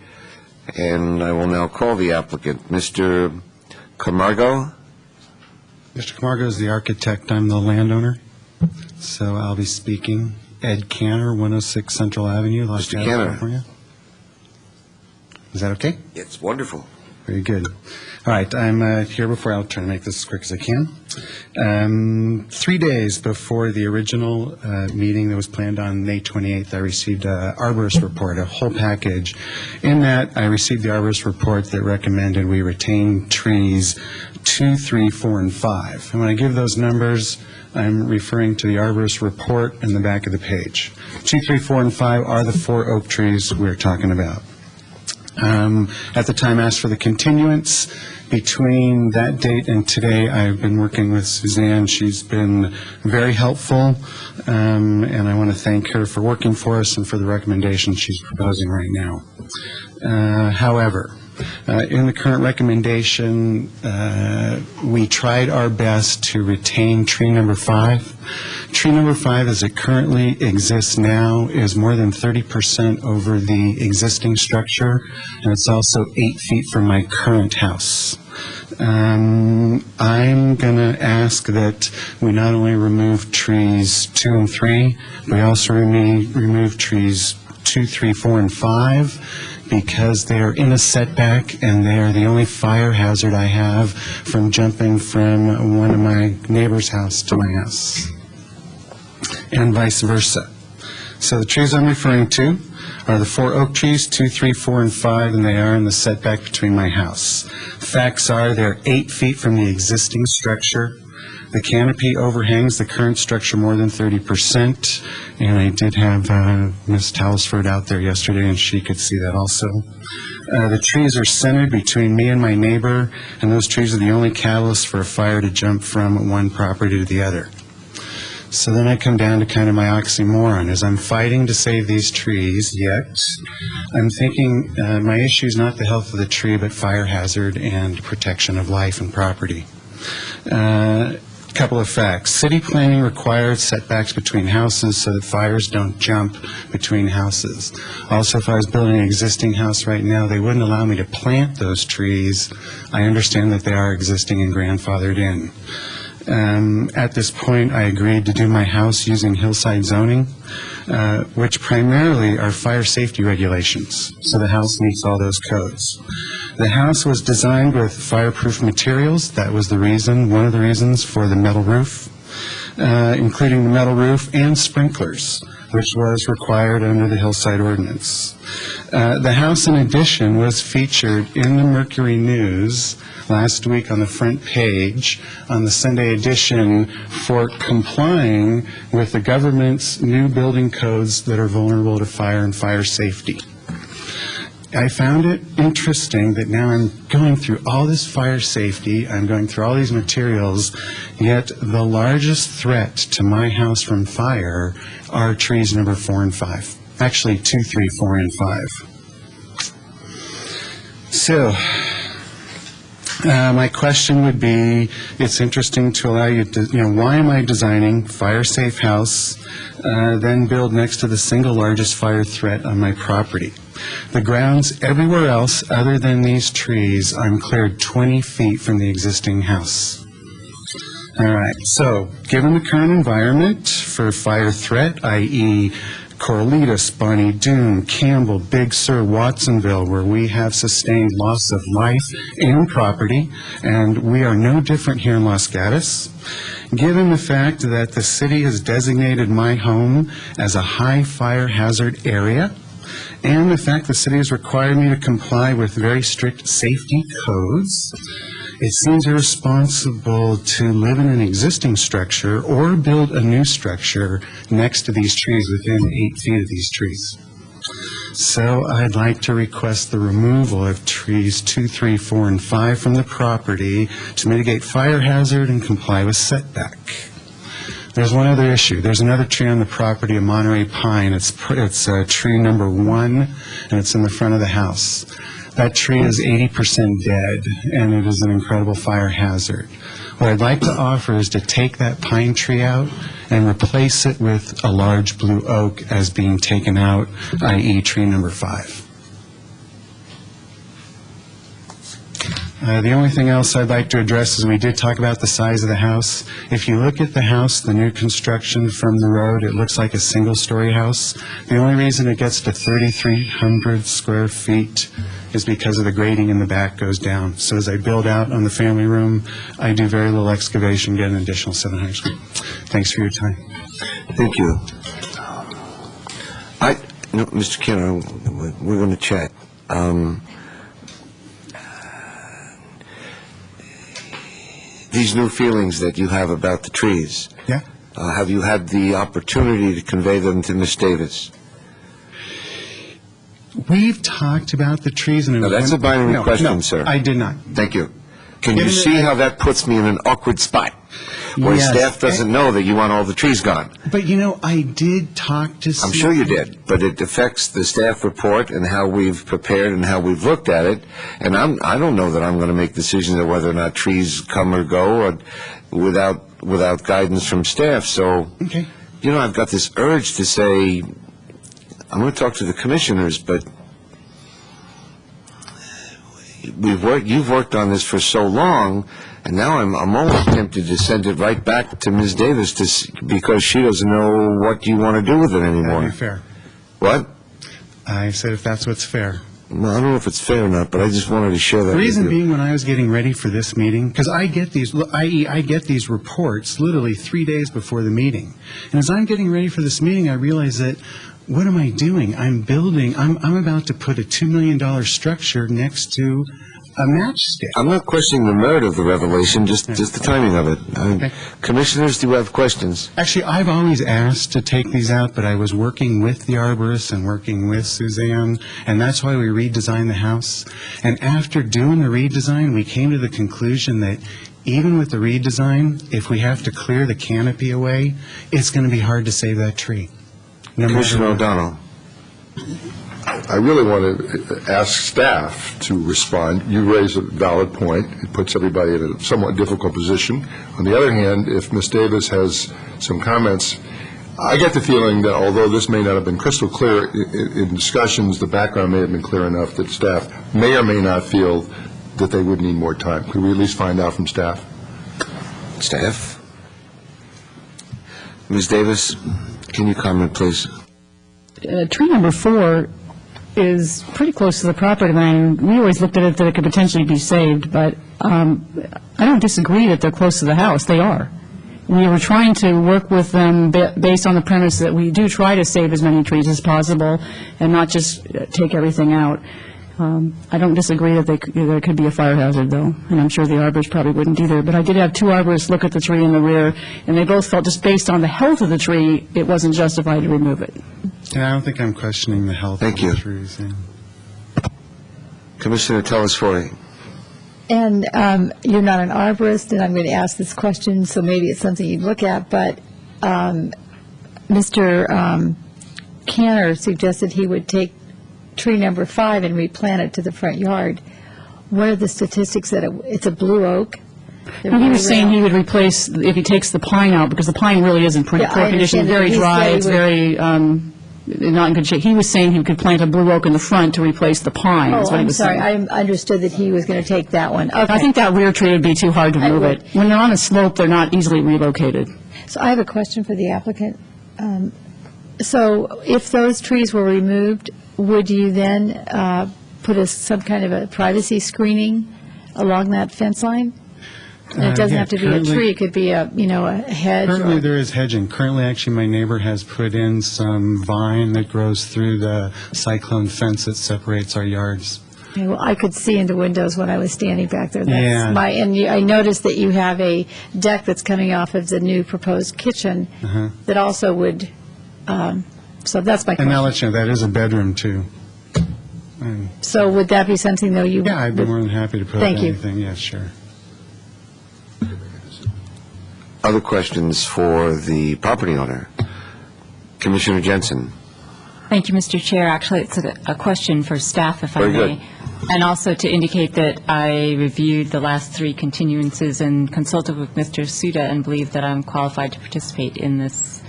And I will now call the applicant. Mr. Camargo? Mr. Camargo is the architect. I'm the landowner. So I'll be speaking. Ed Canner, 106 Central Avenue, Los Gatos, California. Is that okay? It's wonderful. Very good. All right, I'm here before, I'll try to make this as quick as I can. 3 days before the original meeting that was planned on May 28th, I received an arborist report, a whole package. In that, I received the arborist report that recommended we retain trees 2, 3, 4, and 5. And when I give those numbers, I'm referring to the arborist report in the back of the page. 2, 3, 4, and 5 are the 4 oak trees we're talking about. At the time, I asked for the continuance. Between that date and today, I've been working with Suzanne. She's been very helpful, and I want to thank her for working for us and for the recommendation she's proposing right now. However, in the current recommendation, we tried our best to retain tree number 5. Tree number 5, as it currently exists now, is more than 30% over the existing structure, and it's also 8 feet from my current house. I'm going to ask that we not only remove trees 2 and 3, we also remove trees 2, 3, 4, and 5, because they are in a setback and they are the only fire hazard I have from jumping from one of my neighbor's house to my house, and vice versa. So the trees I'm referring to are the 4 oak trees, 2, 3, 4, and 5, and they are in the setback between my house. Facts are they're 8 feet from the existing structure. The canopy overhangs the current structure more than 30%, and I did have Ms. Talsford out there yesterday, and she could see that also. The trees are centered between me and my neighbor, and those trees are the only catalyst for a fire to jump from one property to the other. So then I come down to kind of my oxymoron, as I'm fighting to save these trees, yet I'm thinking my issue is not the health of the tree, but fire hazard and protection of life and property. Couple of facts. City planning requires setbacks between houses so that fires don't jump between houses. Also, if I was building an existing house right now, they wouldn't allow me to plant those trees. I understand that they are existing and grandfathered in. At this point, I agreed to do my house using hillside zoning, which primarily are fire safety regulations, so the house meets all those codes. The house was designed with fireproof materials. That was the reason, one of the reasons for the metal roof, including the metal roof and sprinklers, which was required under the hillside ordinance. The house, in addition, was featured in the Mercury News last week on the front page on the Sunday edition for complying with the government's new building codes that are vulnerable to fire and fire safety. I found it interesting that now I'm going through all this fire safety, I'm going through all these materials, yet the largest threat to my house from fire are trees number 4 and 5. Actually, 2, 3, 4, and 5. So, my question would be, it's interesting to allow you to, why am I designing fire-safe house, then build next to the single largest fire threat on my property? The grounds everywhere else other than these trees, I'm cleared 20 feet from the existing house. All right, so given the current environment for fire threat, i.e. Corralitos, Bonnie Doon, Campbell, Big Sur, Watsonville, where we have sustained loss of life and property, and we are no different here in Los Gatos. Given the fact that the city has designated my home as a high fire hazard area, and the fact the city has required me to comply with very strict safety codes, it seems irresponsible to live in an existing structure or build a new structure next to these trees within 8 feet of these trees. So I'd like to request the removal of trees 2, 3, 4, and 5 from the property to mitigate fire hazard and comply with setback. There's one other issue. There's another tree on the property, a Monterey pine. It's tree number 1, and it's in the front of the house. That tree is 80% dead, and it is an incredible fire hazard. What I'd like to offer is to take that pine tree out and replace it with a large blue oak as being taken out, i.e. tree number 5. The only thing else I'd like to address is we did talk about the size of the house. If you look at the house, the new construction from the road, it looks like a single-story house. The only reason it gets to 3,300 square feet is because of the grading in the back goes down. So as I build out on the family room, I do very little excavation, get an additional 700 square. Thanks for your time. Thank you. Mr. Kenner, we're going to chat. These new feelings that you have about the trees. Yeah. Have you had the opportunity to convey them to Ms. Davis? We've talked about the trees. Now, that's a binary question, no, sir. I did not. Thank you. Can you see how that puts me in an awkward spot? Where Yes. staff doesn't know that you want all the trees gone. But, I did talk to I'm sure you did, but it affects the staff report and how we've prepared and how we've looked at it. And I don't know that I'm going to make decisions of whether or not trees come or go or without guidance from staff. So, okay. I've got this urge to say, I'm going to talk to the commissioners, but you've worked on this for so long, and now I'm almost tempted to send it right back to Ms. Davis because she doesn't know what you want to do with it anymore. That'd be fair. What? I said if that's what's fair. Well, I don't know if it's fair or not, but I just wanted to share that The with reason you. being, when I was getting ready for this meeting, because I get these reports literally 3 days before the meeting. And as I'm getting ready for this meeting, I realize that, what am I doing? I'm about to put a $2 million structure next to a matchstick. I'm not questioning the merit of the revelation, just the timing of it. Commissioners, do you have questions? Actually, I've always asked to take these out, but I was working with the arborist and working with Suzanne, and that's why we redesigned the house. And after doing the redesign, we came to the conclusion that even with the redesign, if we have to clear the canopy away, it's going to be hard to save that tree. Commissioner O'Donnell. I really want to ask staff to respond. You raise a valid point. It puts everybody in a somewhat difficult position. On the other hand, if Ms. Davis has some comments, I get the feeling that although this may not have been crystal clear in discussions, the background may have been clear enough that staff may or may not feel that they would need more time. Could we at least find out from staff? Staff? Ms. Davis, can you comment, please? Tree number 4 is pretty close to the property line. We always looked at it that it could potentially be saved, but I don't disagree that they're close to the house. They are. We were trying to work with them based on the premise that we do try to save as many trees as possible and not just take everything out. I don't disagree that there could be a fire hazard, though, and I'm sure the arborist probably wouldn't either. But I did have 2 arborists look at the tree in the rear, and they both felt just based on the health of the tree, it wasn't justified to remove it. And I don't think I'm questioning the health of the trees. Yeah. Commissioner Telesfori. And you're not an arborist, and I'm going to ask this question, so maybe it's something you'd look at, but Mr. Canner suggested he would take tree number 5 and replant it to the front yard. What are the statistics that it's a blue oak? He was saying he would replace, if he takes the pine out, because the pine really is in pretty poor condition, very dry, it's very not in good shape. He was saying he could plant a blue oak in the front to replace the pine. Oh, is what he I'm was sorry. saying. I understood that he was going to take that one. Okay. I think that rear tree would be too hard to move it. When they're on a slope, they're not easily relocated. So I have a question for the applicant. So if those trees were removed, would you then put some kind of a privacy screening along that fence line? And it doesn't have to be a tree, it could be a hedge. Currently, there is hedging. Currently, actually, my neighbor has put in some vine that grows through the cyclone fence that separates our yards. Okay, well, I could see into windows when I was standing back there. Yeah. I noticed that you have a deck that's coming off of the new proposed kitchen that also would, so that's my question. And I'll let you know, that is a bedroom, too. So would that be something, though, you... Yeah, I'd be more than happy to put up Thank you. anything. Yeah, sure. Other questions for the property owner? Commissioner Jensen. Thank you, Mr. Chair. Actually, it's a question for staff, if I Very may. good. And also to indicate that I reviewed the last 3 continuances and consulted with Mr. Suda and believe that I'm qualified to participate in this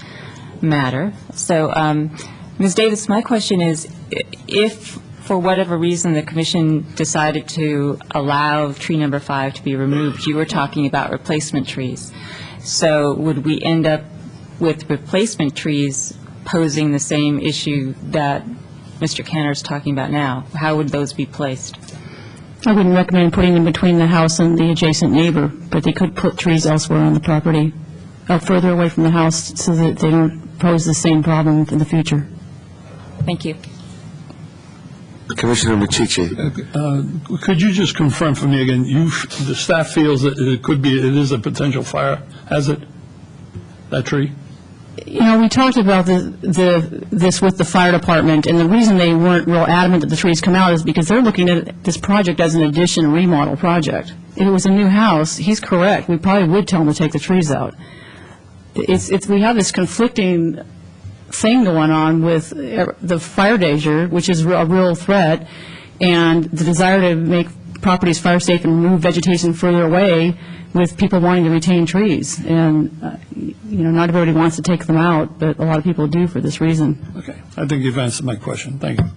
matter. So, Ms. Davis, my question is, if for whatever reason the commission decided to allow tree number 5 to be removed, you were talking about replacement trees. So would we end up with replacement trees posing the same issue that Mr. Kenner is talking about now? How would those be placed? I wouldn't recommend putting them between the house and the adjacent neighbor, but they could put trees elsewhere on the property, further away from the house, so that they don't pose the same problem in the future. Thank you. Commissioner Machici. Could you just confirm for me again, the staff feels that it is a potential fire hazard, that tree? You know, we talked about this with the fire department, and the reason they weren't real adamant that the trees come out is because they're looking at this project as an addition remodel project. If it was a new house, he's correct. We probably would tell them to take the trees out. We have this conflicting thing going on with the fire danger, which is a real threat, and the desire to make properties fire safe and remove vegetation further away, with people wanting to retain trees. And, not everybody wants to take them out, but a lot of people do for this reason. Okay. I think you've answered my question. Thank you.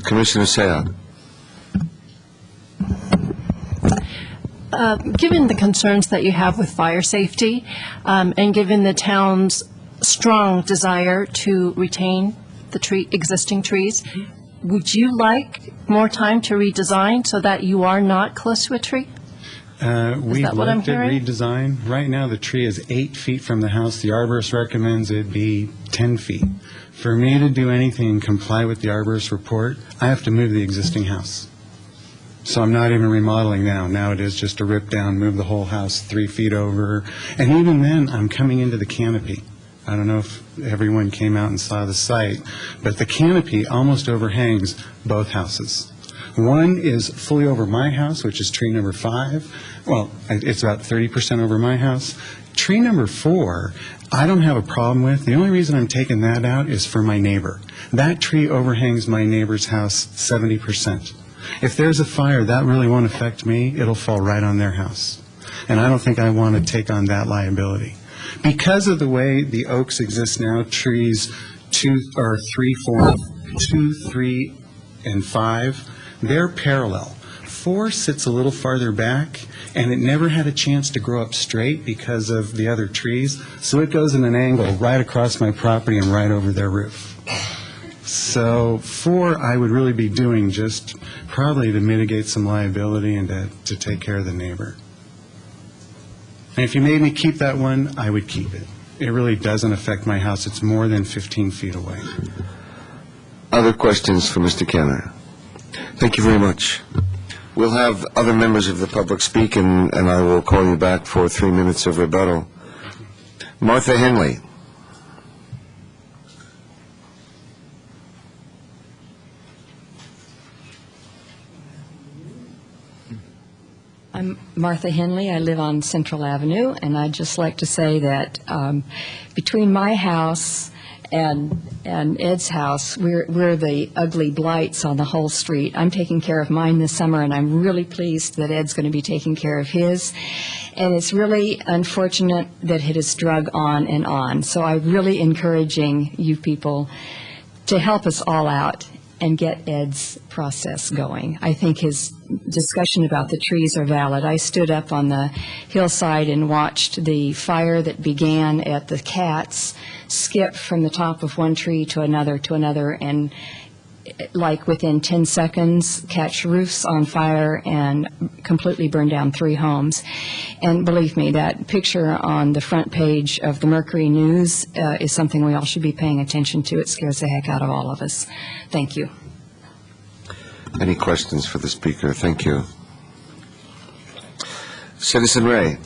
Commissioner Sayah. Given the concerns that you have with fire safety, and given the town's strong desire to retain the existing trees, would you like more time to redesign so that you are not close to a tree? We'd that what I'm like to hearing? redesign. Right now, the tree is 8 feet from the house. The arborist recommends it be 10 feet. For me to do anything and comply with the arborist report, I have to move the existing house. So I'm not even remodeling now. Now it is just a rip down, move the whole house 3 feet over. And even then, I'm coming into the canopy. I don't know if everyone came out and saw the site, but the canopy almost overhangs both houses. One is fully over my house, which is tree number 5. Well, it's about 30% over my house. Tree number 4, I don't have a problem with. The only reason I'm taking that out is for my neighbor. That tree overhangs my neighbor's house 70%. If there's a fire, that really won't affect me. It'll fall right on their house. And I don't think I want to take on that liability. Because of the way the oaks exist now, trees 2, 3, and 5, they're parallel. 4 sits a little farther back, and it never had a chance to grow up straight because of the other trees, so it goes in an angle right across my property and right over their roof. So 4, I would really be doing just probably to mitigate some liability and to take care of the neighbor. And if you made me keep that one, I would keep it. It really doesn't affect my house. It's more than 15 feet away. Other questions for Mr. Kenner? Thank you very much. We'll have other members of the public speak, and I will call you back for 3 minutes of rebuttal. Martha Henley. I'm Martha Henley. I live on Central Avenue, and I'd just like to say that between my house and Ed's house, we're the ugly blights on the whole street. I'm taking care of mine this summer, and I'm really pleased that Ed's going to be taking care of his. And it's really unfortunate that it has drug on and on. So I'm really encouraging you people to help us all out and get Ed's process going. I think his discussion about the trees are valid. I stood up on the hillside and watched the fire that began at the Cats skip from the top of one tree to another, and like within 10 seconds catch roofs on fire and completely burn down 3 homes. And believe me, that picture on the front page of the Mercury News is something we all should be paying attention to. It scares the heck out of all of us. Thank you. Any questions for the speaker? Thank you. Citizen Ray.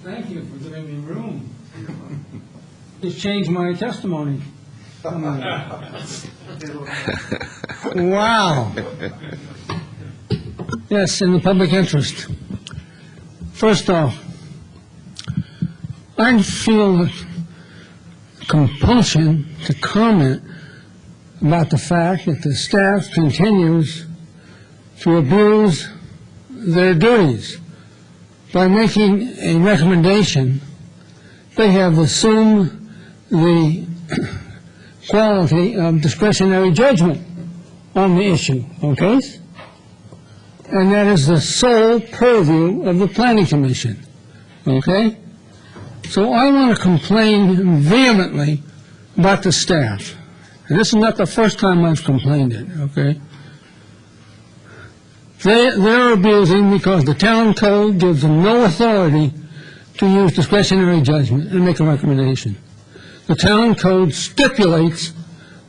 Thank you for giving me room. Just changed my testimony. Wow. Yes, in the public interest. First off, I feel a compulsion to comment about the fact that the staff continues to abuse their duties. By making a recommendation, they have assumed the quality of discretionary judgment on the issue, okay? And that is the sole purview of the Planning Commission, okay? So I want to complain vehemently about the staff. And this is not the first time I've complained it, okay? They're abusing because the town code gives them no authority to use discretionary judgment and make a recommendation. The town code stipulates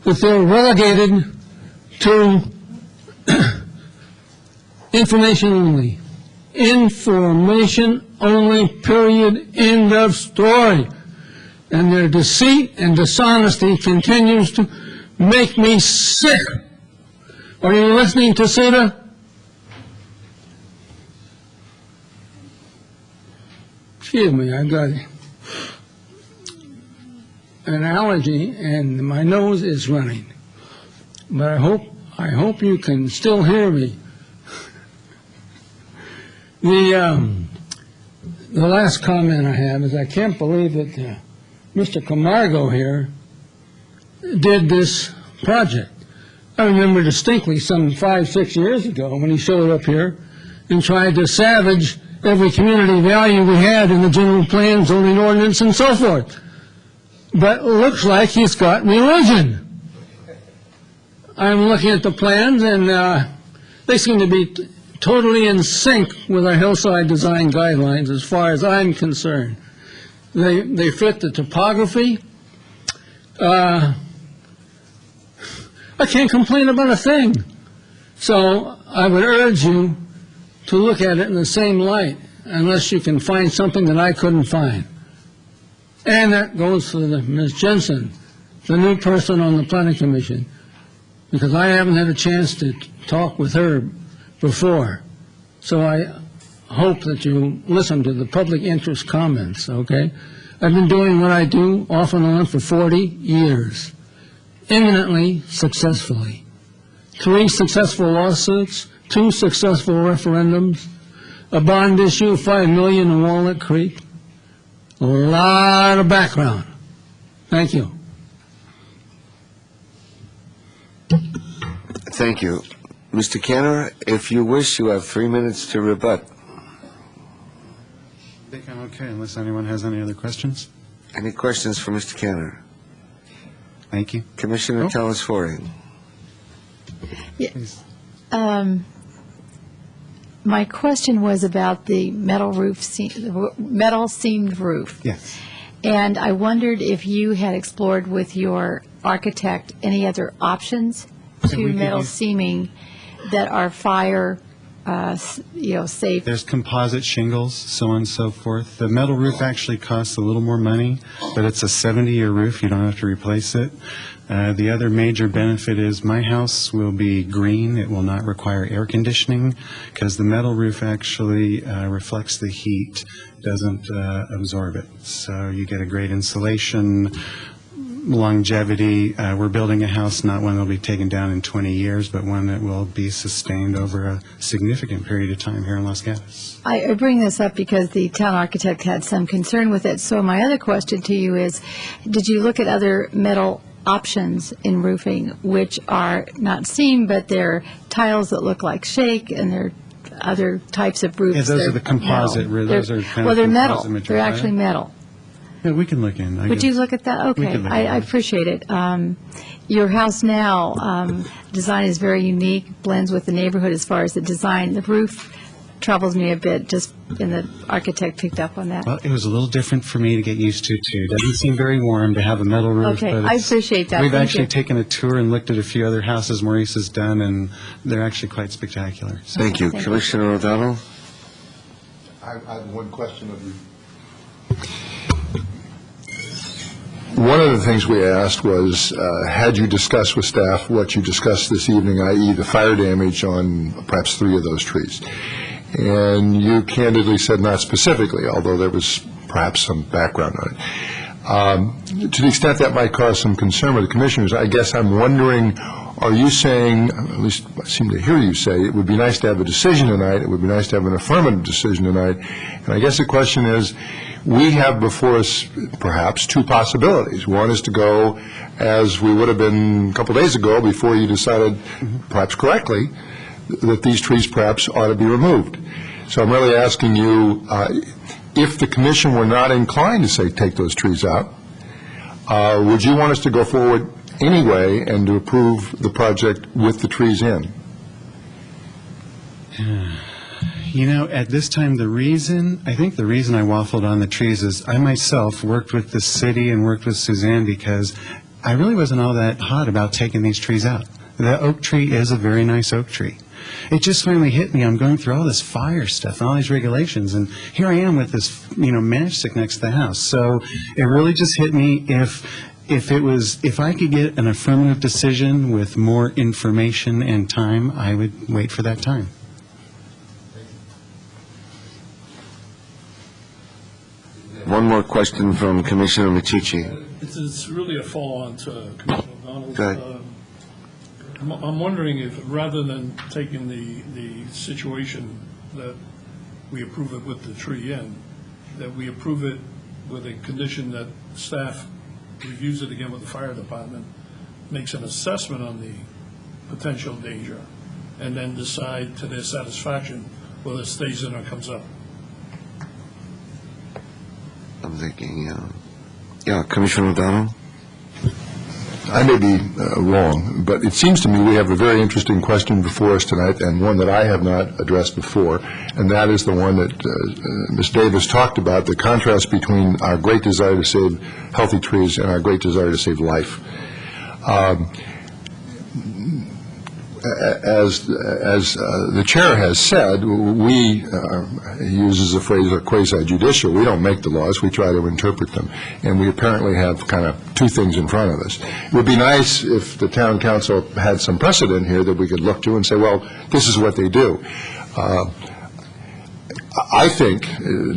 that they're relegated to information only. Information only, period, end of story. And their deceit and dishonesty continues to make me sick. Are you listening to Suda? Excuse me, I've got an allergy and my nose is running. But I hope you can still hear me. The last comment I have is I can't believe that Mr. Camargo here did this project. I remember distinctly some 5-6 years ago when he showed up here and tried to savage every community value we had in the general plan, zoning ordinance, and so forth. But it looks like he's got religion. I'm looking at the plans, and they seem to be totally in sync with our hillside design guidelines as far as I'm concerned. They fit the topography. I can't complain about a thing. So I would urge you to look at it in the same light, unless you can find something that I couldn't find. And that goes for Ms. Jensen, the new person on the Planning Commission, because I haven't had a chance to talk with her before. So I hope that you listen to the public interest comments, okay? I've been doing what I do off and on for 40 years, eminently successfully. 3 successful lawsuits, 2 successful referendums, a bond issue of $5 million in Walnut Creek, a lot of background. Thank you. Thank you. Mr. Cantor, if you wish, you have 3 minutes to rebut. I think I'm okay, unless anyone has any other questions. Any questions for Mr. Cantor? Thank you. Commissioner Telesfori. My question was about the metal seamed roof. Yes. And I wondered if you had explored with your architect any other options to metal seaming that are fire, safe. There's composite shingles, so on and so forth. The metal roof actually costs a little more money, but it's a 70-year roof. You don't have to replace it. The other major benefit is my house will be green. It will not require air conditioning because the metal roof actually reflects the heat, doesn't absorb it. So you get a great insulation, longevity. We're building a house, not one that will be taken down in 20 years, but one that will be sustained over a significant period of time here in Los Gatos. I bring this up because the town architect had some concern with it. So my other question to you is, did you look at other metal options in roofing which are not seam, but they're tiles that look like shake, and they're other types of roofs? Yeah, those are the composite. Those are kind of they're metal. material. They're actually metal. Yeah, we can look in. Would you look at that? Okay, I appreciate it. Your house now, design is very unique, blends with the neighborhood as far as the design. The roof troubles me a bit, just, and the architect picked up on that. Well, it was a little different for me to get used to, too. It doesn't seem very warm to have a metal roof. Okay, but I appreciate that. We've Thank actually you. taken a tour and looked at a few other houses Maurice has done, and they're actually quite spectacular. So. Thank you. Commissioner O'Donnell? I have one question of you. One of the things we asked was, had you discussed with staff what you discussed this evening, i.e. the fire damage on perhaps 3 of those trees? And you candidly said not specifically, although there was perhaps some background on it. To the extent that might cause some concern with the commissioners, I guess I'm wondering, are you saying, at least I seem to hear you say, it would be nice to have a decision tonight, it would be nice to have an affirmative decision tonight, and I guess the question is, we have before us perhaps two possibilities. One is to go as we would have been a couple days ago before you decided, perhaps correctly, that these trees perhaps ought to be removed. So I'm really asking you, if the commission were not inclined to say take those trees out, would you want us to go forward anyway and to approve the project with the trees in? You know, at this time, I think the reason I waffled on the trees is I myself worked with the city and worked with Suzanne because I really wasn't all that hot about taking these trees out. The oak tree is a very nice oak tree. It just finally hit me. I'm going through all this fire stuff and all these regulations, and here I am with this, matchstick next to the house. So it really just hit me if I could get an affirmative decision with more information and time, I would wait for that time. One more question from Commissioner Micciche. It's really a follow-on to Commissioner O'Donnell's. Go ahead. I'm wondering if, rather than taking the situation that we approve it with the tree in, that we approve it with a condition that staff reviews it again with the fire department, makes an assessment on the potential danger, and then decide to their satisfaction whether it stays in or comes up. I'm thinking, Commissioner O'Donnell? I may be wrong, but it seems to me we have a very interesting question before us tonight, and one that I have not addressed before, and that is the one that Ms. Davis talked about, the contrast between our great desire to save healthy trees and our great desire to save life. As the chair has said, he uses the phrase quasi-judicial. We don't make the laws, we try to interpret them. And we apparently have kind of two things in front of us. It would be nice if the town council had some precedent here that we could look to and say, well, this is what they do. I think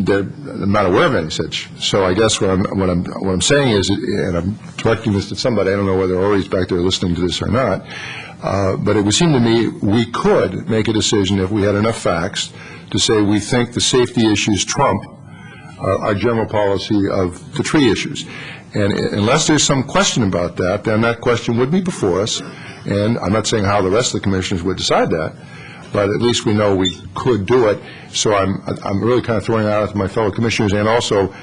they're not aware of any such. So I guess what I'm saying is, and I'm directing this to somebody, I don't know whether Ori's back there listening to this or not, but it would seem to me we could make a decision if we had enough facts to say we think the safety issues trump our general policy of the tree issues. And unless there's some question about that, then that question would be before us. And I'm not saying how the rest of the commissioners would decide that, but at least we know we could do it. So I'm really kind of throwing it out to my fellow commissioners and also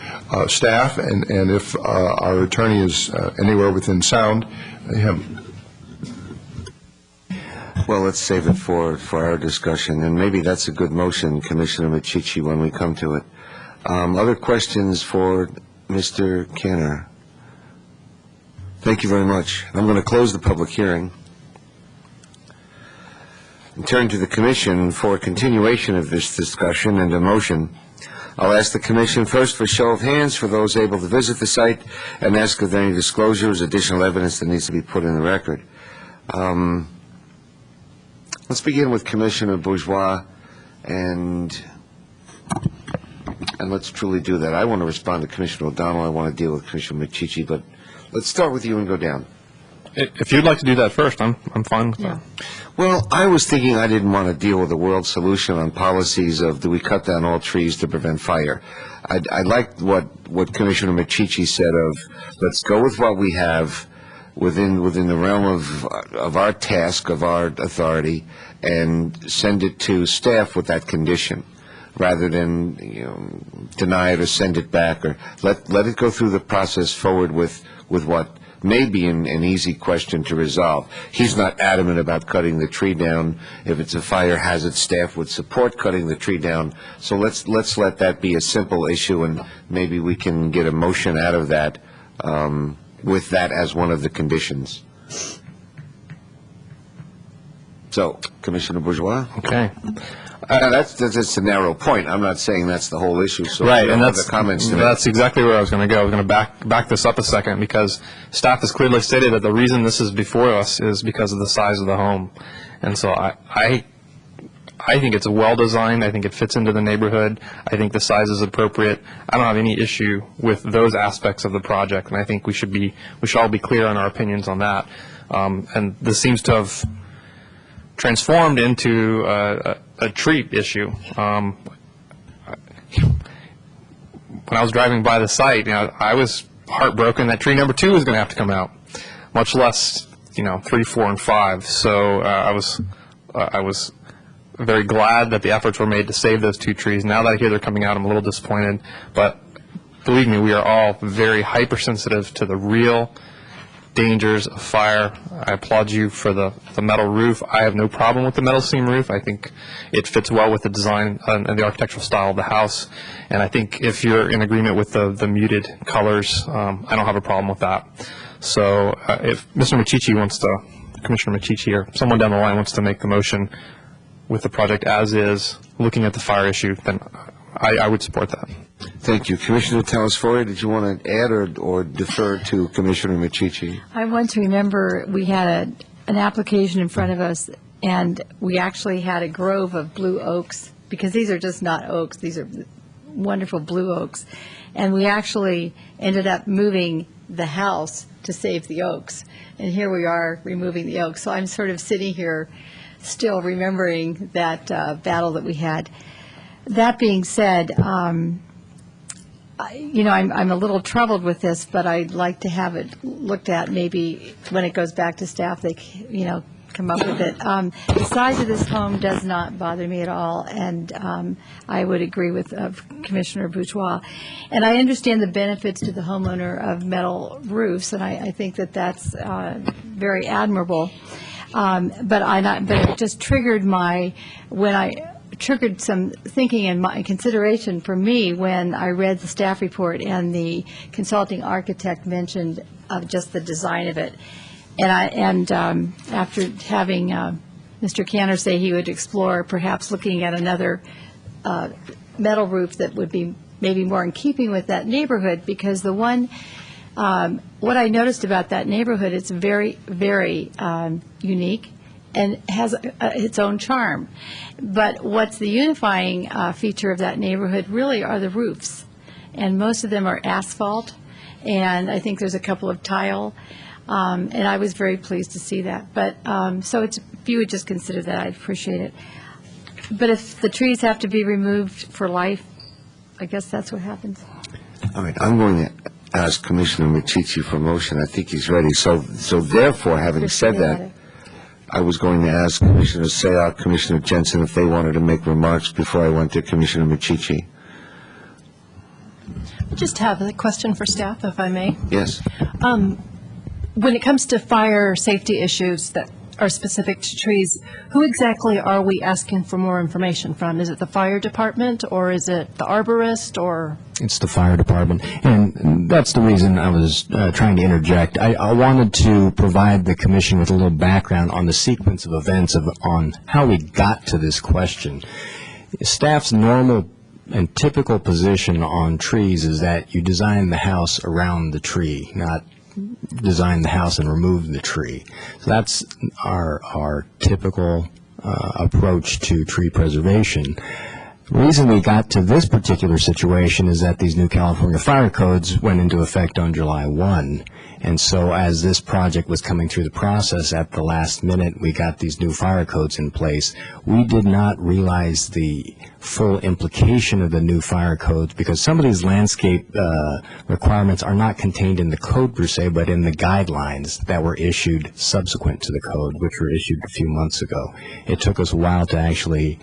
staff, and if our attorney is anywhere within sound, him. Well, let's save it for our discussion, and maybe that's a good motion, Commissioner Micciche, when we come to it. Other questions for Mr. Canner? Thank you very much. I'm going to close the public hearing and turn to the Commission for a continuation of this discussion and a motion. I'll ask the Commission first for show of hands for those able to visit the site and ask if there are any disclosures, additional evidence that needs to be put in the record. Let's begin with Commissioner Bourgeois, and let's truly do that. I want to respond to Commissioner O'Donnell. I want to deal with Commissioner Micciche, but let's start with you and go down. If you'd like to do that first, I'm fine with that. Well, I was thinking I didn't want to deal with a world solution on policies of do we cut down all trees to prevent fire. I liked what Commissioner Micciche said of let's go with what we have within the realm of our task, of our authority, and send it to staff with that condition, rather than deny it or send it back, or let it go through the process forward with what may be an easy question to resolve. He's not adamant about cutting the tree down. If it's a fire hazard, staff would support cutting the tree down. So let's let that be a simple issue, and maybe we can get a motion out of that with that as one of the conditions. So, Commissioner Bourgeois? Okay. That's a narrow point. I'm not saying that's the whole issue. So right, and that's exactly where I was going to go. I was going to back this up a second, because staff has clearly stated that the reason this is before us is because of the size of the home, and so I think it's well-designed. I think it fits into the neighborhood. I think the size is appropriate. I don't have any issue with those aspects of the project, and I think we should all be clear on our opinions on that. And this seems to have transformed into a tree issue. When I was driving by the site, I was heartbroken that tree number 2 was going to have to come out, much less 3, 4, and 5. So I was very glad that the efforts were made to save those 2 trees. Now that I hear they're coming out, I'm a little disappointed. But believe me, we are all very hypersensitive to the real dangers of fire. I applaud you for the metal roof. I have no problem with the metal seam roof. I think it fits well with the design and the architectural style of the house. And I think if you're in agreement with the muted colors, I don't have a problem with that. So if Mr. Machichi Commissioner Machichi, or someone down the line wants to make the motion with the project as is, looking at the fire issue, then I would support that. Thank you. Commissioner Telesfori, did you want to add or defer to Commissioner Machichi? I want to remember we had an application in front of us, and we actually had a grove of blue oaks, because these are just not oaks, these are wonderful blue oaks. And we actually ended up moving the house to save the oaks. And here we are removing the oaks. So I'm sort of sitting here still remembering that battle that we had. That being said, I'm a little troubled with this, but I'd like to have it looked at. Maybe when it goes back to staff, they come up with it. The size of this home does not bother me at all, and I would agree with Commissioner Bourgeois. And I understand the benefits to the homeowner of metal roofs, and I think that that's very admirable. But it just triggered triggered some thinking and consideration for me when I read the staff report and the consulting architect mentioned just the design of it. And after having Mr. Cantor say he would explore perhaps looking at another metal roof that would be maybe more in keeping with that neighborhood, because the one, what I noticed about that neighborhood, it's very, very unique and has its own charm. But what's the unifying feature of that neighborhood really are the roofs. And most of them are asphalt, and I think there's a couple of tile. And I was very pleased to see that. But so if you would just consider that, I'd appreciate it. But if the trees have to be removed for life, I guess that's what happens. All right, I'm going to ask Commissioner Machichi for motion. I think he's ready. So therefore, having said that, I was going to ask Commissioner Sayoc, Commissioner Jensen, if they wanted to make remarks before I went to Commissioner Machichi. I just have a question for staff, if I may. Yes. When it comes to fire safety issues that are specific to trees, who exactly are we asking for more information from? Is it the fire department, or is it the arborist, or? It's the fire department, and that's the reason I was trying to interject. I wanted to provide the commission with a little background on the sequence of events on how we got to this question. Staff's normal and typical position on trees is that you design the house around the tree, not design the house and remove the tree. So that's our typical approach to tree preservation. The reason we got to this particular situation is that these new California fire codes went into effect on July 1. And so as this project was coming through the process at the last minute, we got these new fire codes in place. We did not realize the full implication of the new fire codes because some of these landscape requirements are not contained in the code per se, but in the guidelines that were issued subsequent to the code, which were issued a few months ago. It took us a while to actually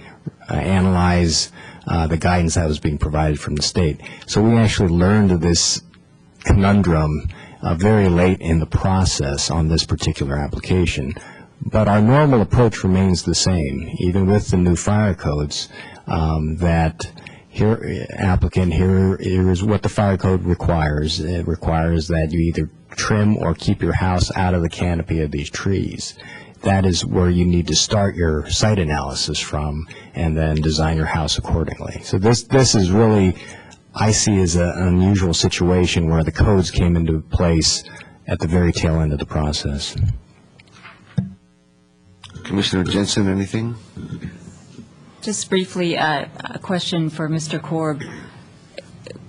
analyze the guidance that was being provided from the state. So we actually learned of this conundrum very late in the process on this particular application. But our normal approach remains the same, even with the new fire codes, that here, applicant, here is what the fire code requires. It requires that you either trim or keep your house out of the canopy of these trees. That is where you need to start your site analysis from and then design your house accordingly. So this is really, I see as an unusual situation where the codes came into place at the very tail end of the process. Commissioner Jensen, anything? Just briefly, a question for Mr. Korb.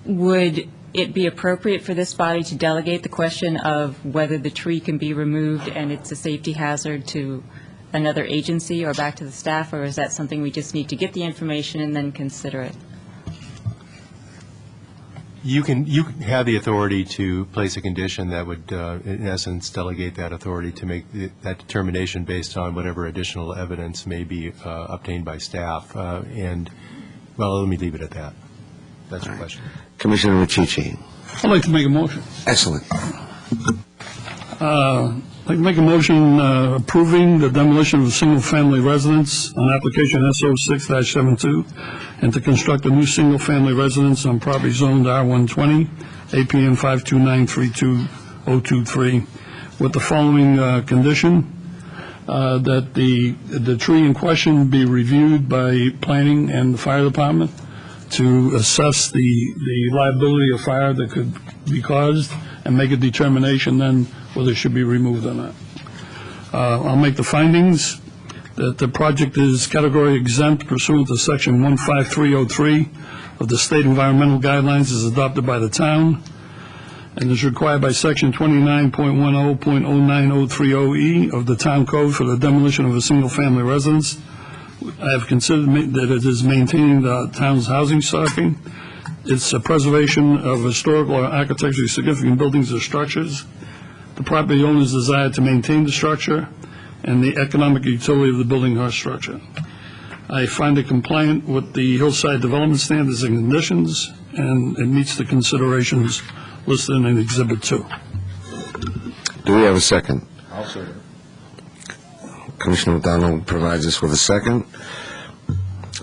Would it be appropriate for this body to delegate the question of whether the tree can be removed and it's a safety hazard to another agency or back to the staff, or is that something we just need to get the information and then consider it? You have the authority to place a condition that would, in essence, delegate that authority to make that determination based on whatever additional evidence may be obtained by staff. And, well, let me leave it at that. That's your question. Commissioner Rachichi. I'd like to make a motion. Excellent. I'd like to make a motion approving the demolition of a single-family residence on application SO6-72 and to construct a new single-family residence on property zoned R120, APN 529-32023, with the following condition, that the tree in question be reviewed by planning and the fire department to assess the liability of fire that could be caused and make a determination then whether it should be removed or not. I'll make the findings that the project is category exempt pursuant to Section 15303 of the State Environmental Guidelines as adopted by the town, and is required by Section 29.10.09030E of the Town Code for the demolition of a single-family residence. I have considered that it is maintaining the town's housing stocking. It's a preservation of historical or architecturally significant buildings or structures. The property owners desire to maintain the structure and the economic utility of the building or structure. I find it compliant with the hillside development standards and conditions, and it meets the considerations listed in Exhibit 2. Do we have a second? I'll second. Commissioner O'Donnell provides us with a second.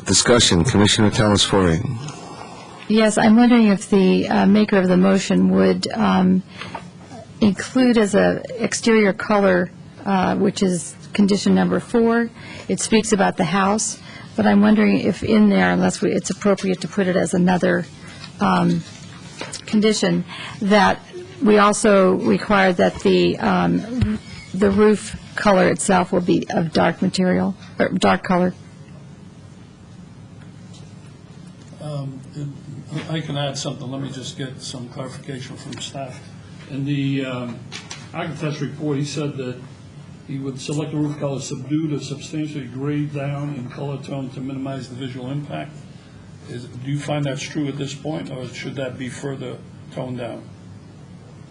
Discussion, Commissioner Telesfori. Yes, I'm wondering if the maker of the motion would include as a exterior color, which is condition number 4. It speaks about the house, but I'm wondering if in there, unless it's appropriate to put it as another condition, that we also require that the roof color itself will be of dark material, or dark color. I can add something. Let me just get some clarification from staff. In the architect's report, he said that he would select a roof color subdued or substantially grayed down in color tone to minimize the visual impact. Do you find that's true at this point, or should that be further toned down?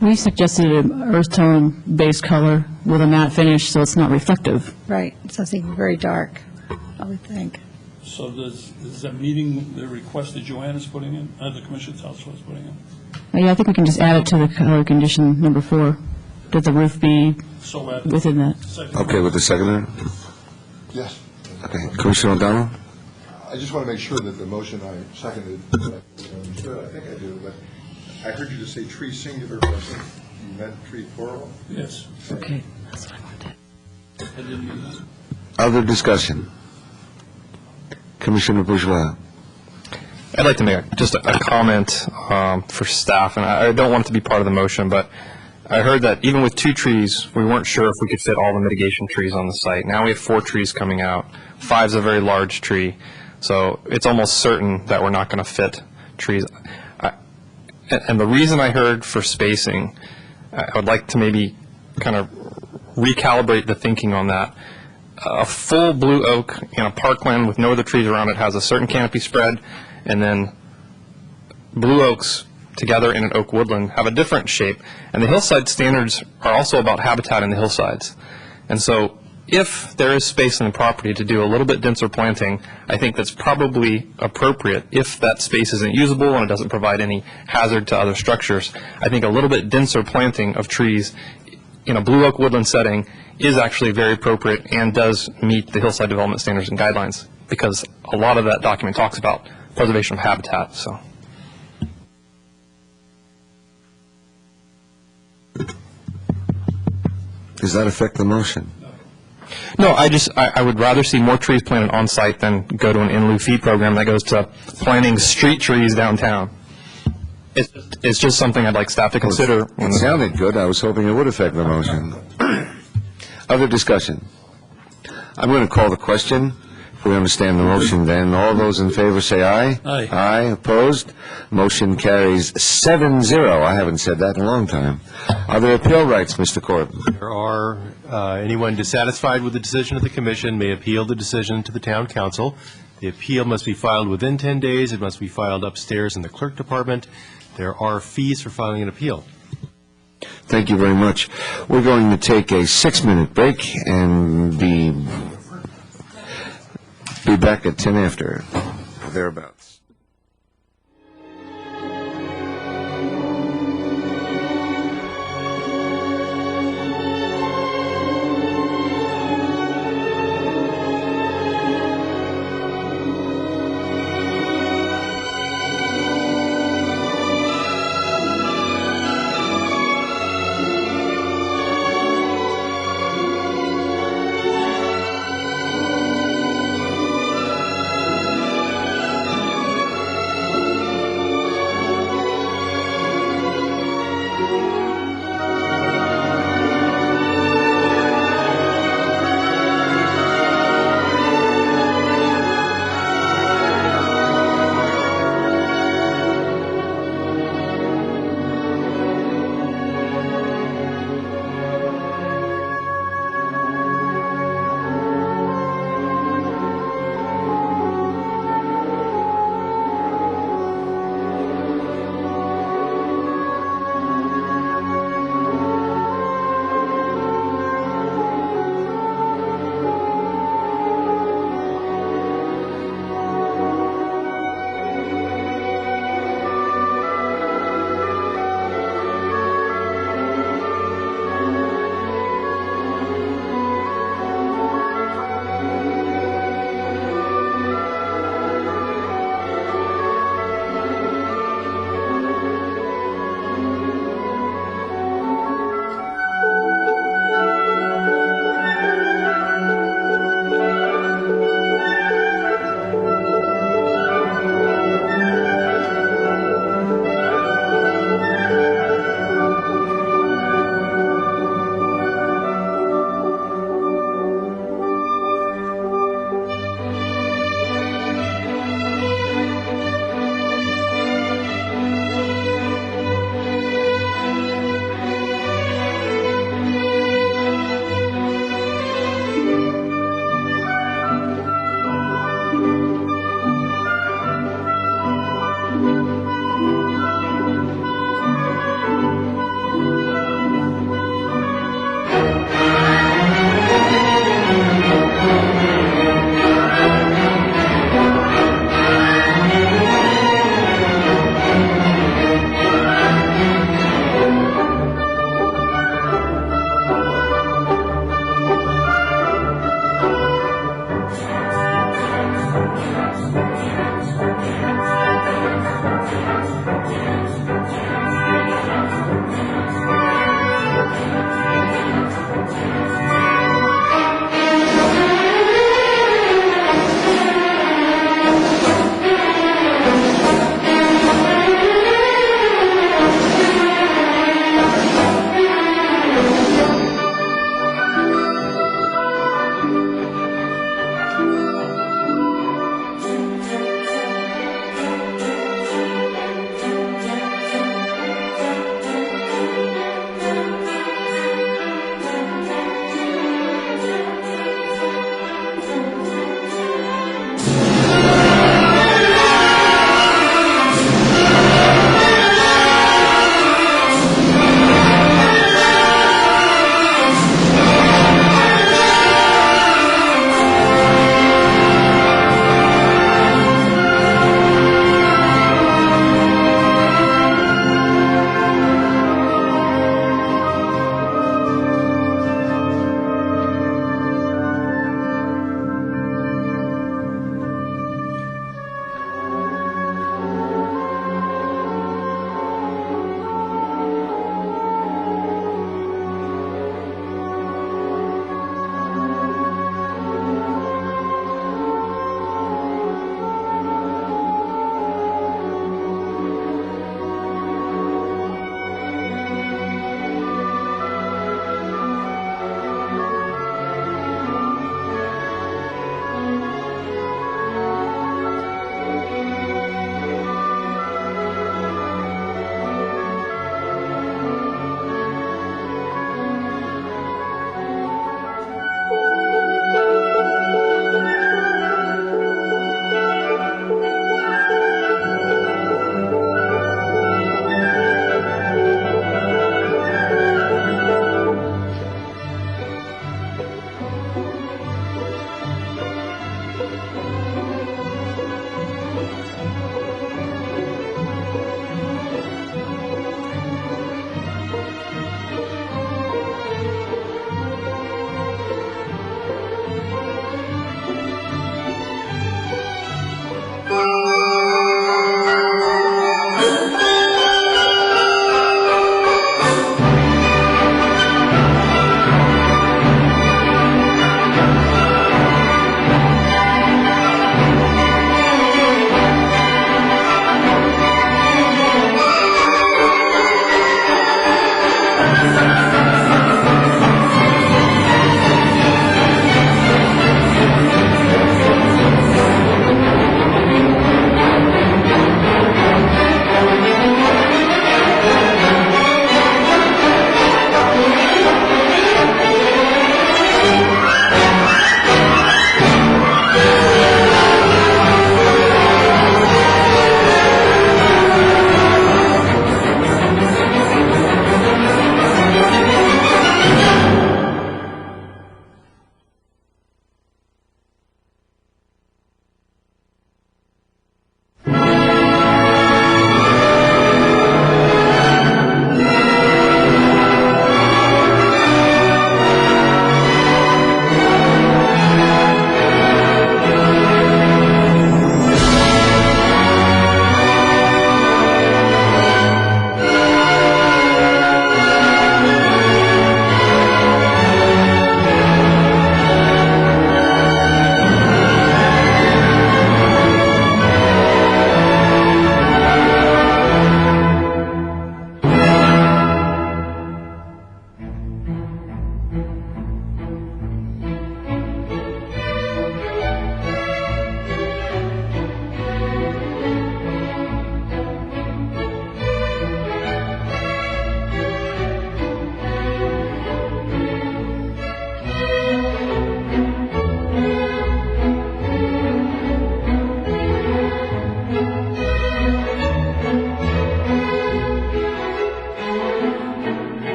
We suggested an earth tone base color with a matte finish so it's not reflective. Right, something very dark, I would think. So is that meeting the request that Joanna's putting in, the Commissioner Telesford is putting in? Yeah, I think we can just add it to the color condition number 4, that the roof be within that. Okay, with the seconder? Yes. Okay, Commissioner O'Donnell? I just want to make sure that the motion I seconded, I think I do, but I heard you just say tree singular, but I think you meant tree plural? Yes. Okay. I didn't mean that. Other discussion? Commissioner Bourgeois. I'd like to make just a comment for staff, and I don't want it to be part of the motion, but I heard that even with 2 trees, we weren't sure if we could fit all the mitigation trees on the site. Now we have 4 trees coming out. 5 is a very large tree, so it's almost certain that we're not going to fit trees. And the reason I heard for spacing, I would like to maybe kind of recalibrate the thinking on that. A full blue oak in a parkland with no other trees around it has a certain canopy spread, and then blue oaks together in an oak woodland have a different shape. And the hillside standards are also about habitat in the hillsides. And so if there is space in the property to do a little bit denser planting, I think that's probably appropriate if that space isn't usable and it doesn't provide any hazard to other structures. I think a little bit denser planting of trees in a blue oak woodland setting is actually very appropriate and does meet the hillside development standards and guidelines, because a lot of that document talks about preservation of habitat. So. Does that affect the motion? No, I would rather see more trees planted on site than go to an in lieu fee program that goes to planting street trees downtown. It's just something I'd like staff to consider. It sounded good. I was hoping it would affect the motion. Other discussion? I'm going to call the question. We understand the motion then. All those in favor say aye. Aye. Aye, opposed? Motion carries 7-0. I haven't said that in a long time. Are there appeal rights, Mr. Corbin? There are, anyone dissatisfied with the decision of the commission may appeal the decision to the town council. The appeal must be filed within 10 days. It must be filed upstairs in the clerk department. There are fees for filing an appeal. Thank you very much. We're going to take a 6-minute break and be back at 10 after, thereabouts.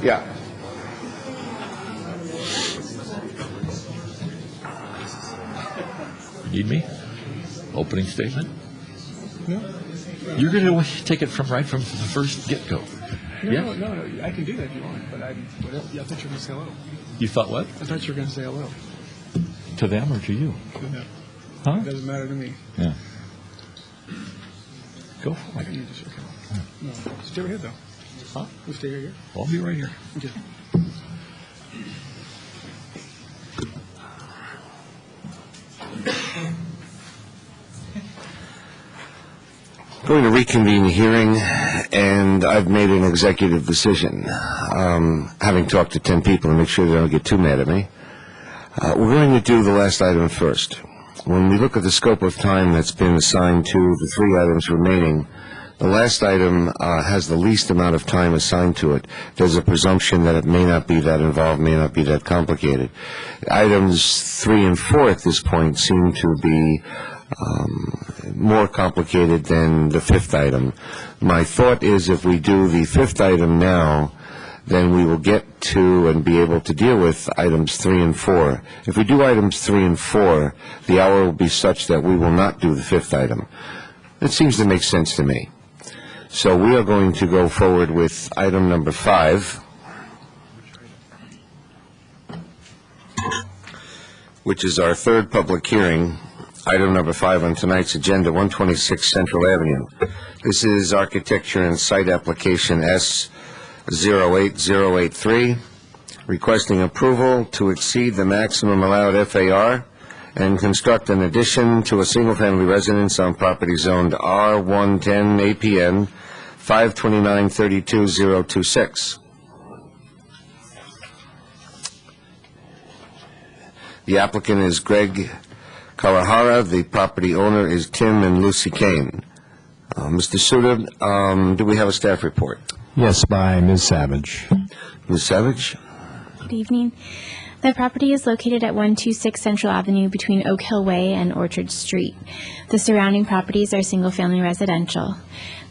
Yeah. Need me? Opening statement? No. You're going to take it from the first get-go. No, I can do that if you want, but I thought you were going to say hello. You thought what? I thought you were going to say hello. To them or to you? To them. Huh? It doesn't matter to me. Yeah. Go for I it. can use this. No, stay right here, though. Huh? We'll stay right here. I'll be right here. Okay. Going to reconvene the hearing, and I've made an executive decision, having talked to 10 people to make sure they don't get too mad at me. We're going to do the last item first. When we look at the scope of time that's been assigned to the 3 items remaining, the last item has the least amount of time assigned to it. There's a presumption that it may not be that involved, may not be that complicated. Items 3 and 4 at this point seem to be more complicated than the 5th item. My thought is if we do the 5th item now, then we will get to and be able to deal with items 3 and 4. If we do items 3 and 4, the hour will be such that we will not do the 5th item. It seems to make sense to me. So we are going to go forward with item number 5, which is our 3rd public hearing. Item number 5 on tonight's agenda, 126 Central Avenue. This is architecture and site application S08083, requesting approval to exceed the maximum allowed FAR and construct an addition to a single-family residence on property zoned R110 APN 529-32026. The applicant is Greg Kawahara. The property owner is Tim and Lucy Kane. Mr. Suda, do we have a staff report? Yes, by Ms. Savage. Ms. Savage? Good evening. The property is located at 126 Central Avenue between Oak Hill Way and Orchard Street. The surrounding properties are single-family residential.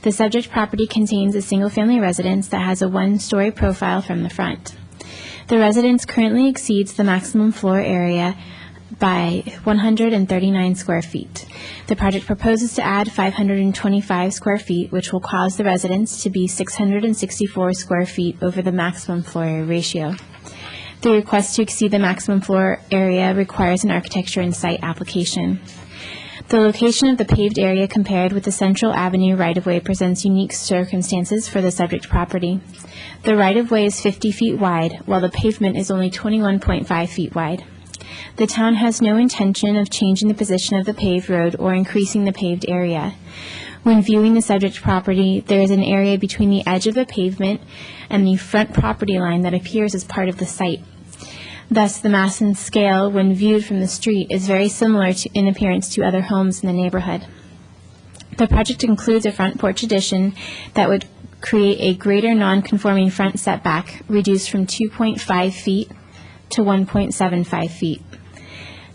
The subject property contains a single-family residence that has a 1-story profile from the front. The residence currently exceeds the maximum floor area by 139 square feet. The project proposes to add 525 square feet, which will cause the residence to be 664 square feet over the maximum floor area ratio. The request to exceed the maximum floor area requires an architecture and site application. The location of the paved area compared with the Central Avenue right-of-way presents unique circumstances for the subject property. The right-of-way is 50 feet wide, while the pavement is only 21.5 feet wide. The town has no intention of changing the position of the paved road or increasing the paved area. When viewing the subject property, there is an area between the edge of the pavement and the front property line that appears as part of the site. Thus, the mass and scale, when viewed from the street, is very similar in appearance to other homes in the neighborhood. The project includes a front porch addition that would create a greater non-conforming front setback, reduced from 2.5 feet to 1.75 feet.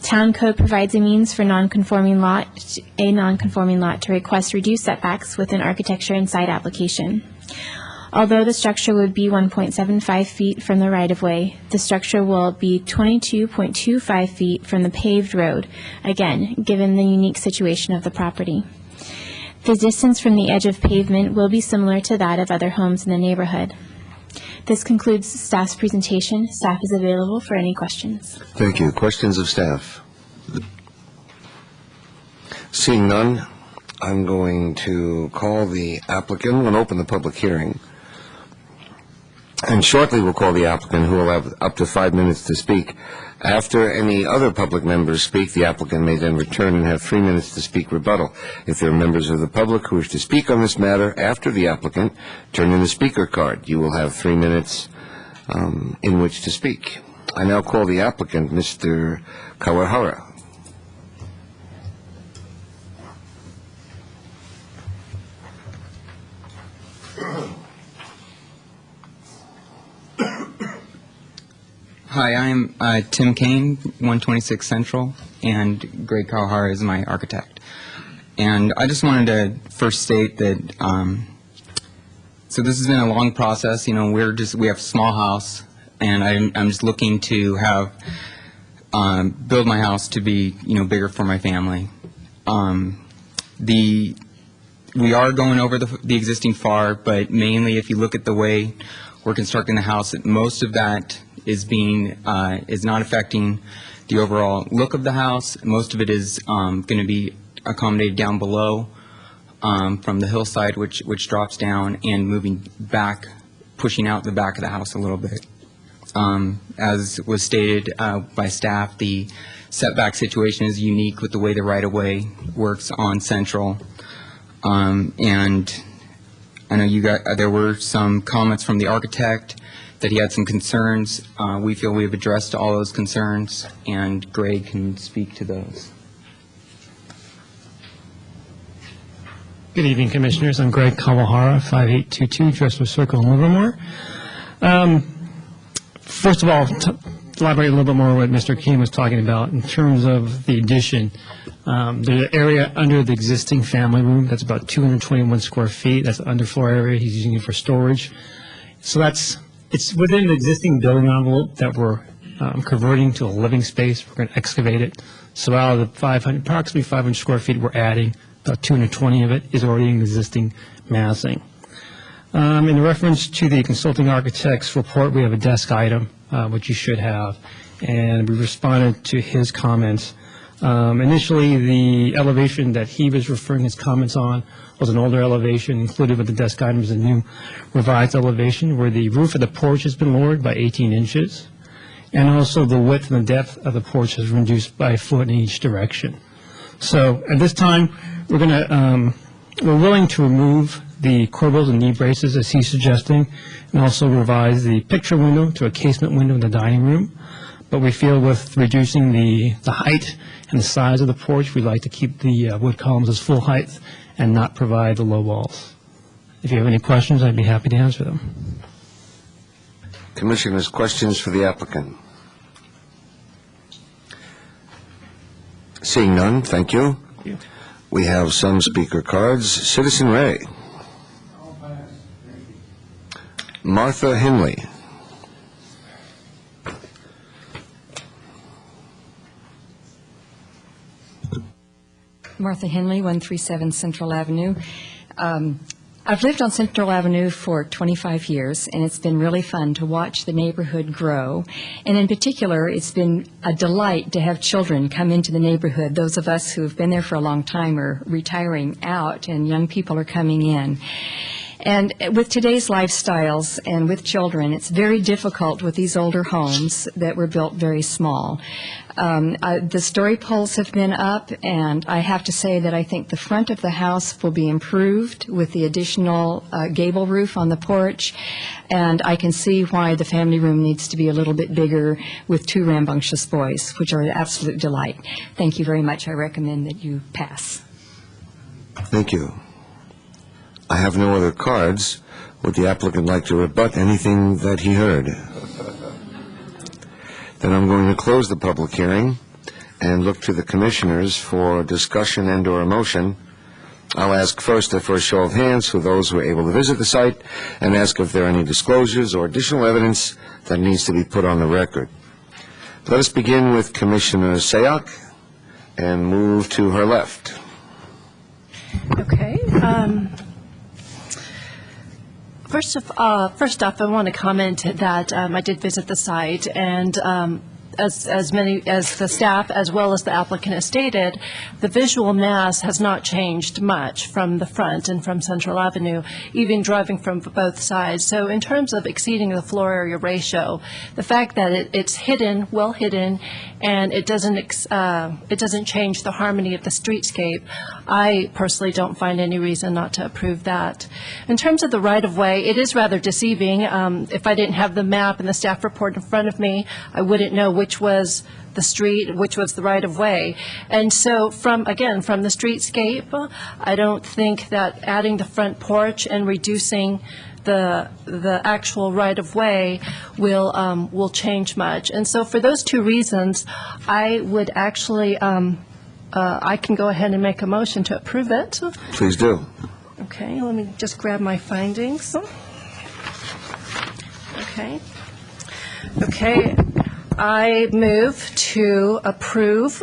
Town code provides a means for a non-conforming lot to request reduced setbacks with an architecture and site application. Although the structure would be 1.75 feet from the right-of-way, the structure will be 22.25 feet from the paved road, again, given the unique situation of the property. The distance from the edge of pavement will be similar to that of other homes in the neighborhood. This concludes staff's presentation. Staff is available for any questions. Thank you. Questions of staff? Seeing none, I'm going to call the applicant and open the public hearing. And shortly we'll call the applicant, who will have up to 5 minutes to speak. After any other public members speak, the applicant may then return and have 3 minutes to speak rebuttal. If there are members of the public who wish to speak on this matter after the applicant, turn in the speaker card. You will have 3 minutes in which to speak. I now call the applicant, Mr. Kawahara. Hi, I'm Tim Kane, 126 Central, and Greg Kawahara is my architect. And I just wanted to first state that So this has been a long process. We have a small house, and I'm just looking to have build my house to be bigger for my family. We are going over the existing FAR, but mainly if you look at the way we're constructing the house, most of that is not affecting the overall look of the house. Most of it is going to be accommodated down below from the hillside, which drops down, and moving back, pushing out the back of the house a little bit. As was stated by staff, the setback situation is unique with the way the right-of-way works on Central. And I know there were some comments from the architect that he had some concerns. We feel we've addressed all those concerns, and Greg can speak to those. Good evening, Commissioners. I'm Greg Kawahara, 5822 Dressler Circle in Livermore. First of all, to elaborate a little bit more on what Mr. King was talking about in terms of the addition. There's an area under the existing family room that's about 221 square feet. That's the underfloor area. He's using it for storage. So it's within the existing building envelope that we're converting to a living space. We're going to excavate it. So out of the approximately 500 square feet we're adding, about 220 of it is already in existing massing. In reference to the consulting architect's report, we have a desk item, which you should have, and we responded to his comments. Initially, the elevation that he was referring his comments on was an older elevation. Included with the desk item is a new revised elevation where the roof of the porch has been lowered by 18 inches, and also the width and the depth of the porch is reduced by a foot in each direction. So at this time, we're willing to remove the corbels and knee braces as he's suggesting, and also revise the picture window to a casement window in the dining room. But we feel with reducing the height and the size of the porch, we'd like to keep the wood columns as full height and not provide the low walls. If you have any questions, I'd be happy to answer them. Commissioners, questions for the applicant? Seeing none, thank you. We have some speaker cards. Citizen Ray. Martha Henley. Martha Henley, 137 Central Avenue. I've lived on Central Avenue for 25 years, and it's been really fun to watch the neighborhood grow. And in particular, it's been a delight to have children come into the neighborhood. Those of us who have been there for a long time are retiring out, and young people are coming in. And with today's lifestyles and with children, it's very difficult with these older homes that were built very small. The story poles have been up, and I have to say that I think the front of the house will be improved with the additional gable roof on the porch, and I can see why the family room needs to be a little bit bigger with two rambunctious boys, which are an absolute delight. Thank you very much. I recommend that you pass. Thank you. I have no other cards. Would the applicant like to rebut anything that he heard? Then I'm going to close the public hearing and look to the commissioners for discussion and or a motion. I'll ask first for a show of hands for those who are able to visit the site and ask if there are any disclosures or additional evidence that needs to be put on the record. Let us begin with Commissioner Sayoc and move to her left. Okay. First off, I want to comment that I did visit the site, and as many as the staff as well as the applicant has stated, the visual mass has not changed much from the front and from Central Avenue, even driving from both sides. So in terms of exceeding the floor area ratio, the fact that it's hidden, well hidden, and it doesn't change the harmony of the streetscape, I personally don't find any reason not to approve that. In terms of the right-of-way, it is rather deceiving. If I didn't have the map and the staff report in front of me, I wouldn't know which was the street, which was the right-of-way. And so from the streetscape, I don't think that adding the front porch and reducing the actual right-of-way will change much. And so for those two reasons, I would actually, I can go ahead and make a motion to approve it. Please do. Okay, let me just grab my findings. Okay, I move to approve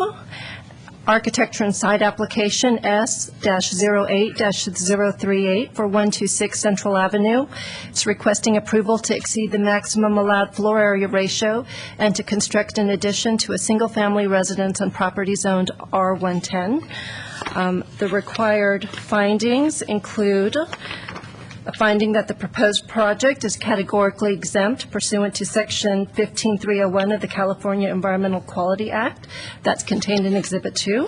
architecture and site application S-08-038 for 126 Central Avenue. It's requesting approval to exceed the maximum allowed floor area ratio and to construct an addition to a single-family residence on property zoned R110. The required findings include a finding that the proposed project is categorically exempt pursuant to Section 15301 of the California Environmental Quality Act. That's contained in Exhibit 2.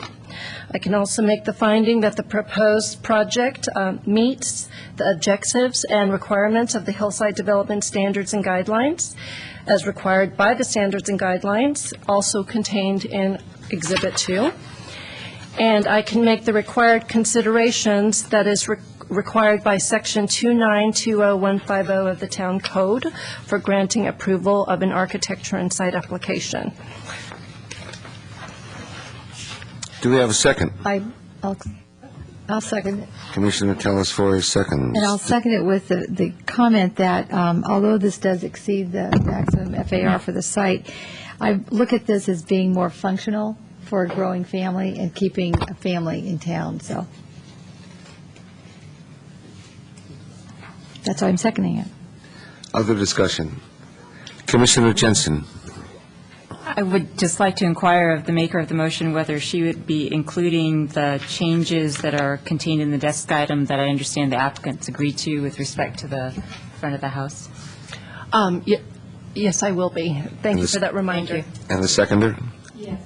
I can also make the finding that the proposed project meets the objectives and requirements of the Hillside Development Standards and Guidelines as required by the standards and guidelines, also contained in Exhibit 2. And I can make the required considerations that is required by Section 2920150 of the Town Code for granting approval of an architecture and site application. Do we have a second? I'll second it. Commissioner Telesfori seconds. And I'll second it with the comment that although this does exceed the maximum FAR for the site, I look at this as being more functional for a growing family and keeping a family in town, so that's why I'm seconding it. Other discussion? Commissioner Jensen. I would just like to inquire of the maker of the motion whether she would be including the changes that are contained in the desk item that I understand the applicants agreed to with respect to the front of the house. Yes, I will be. Thank you for that reminder. And the seconder? Yes.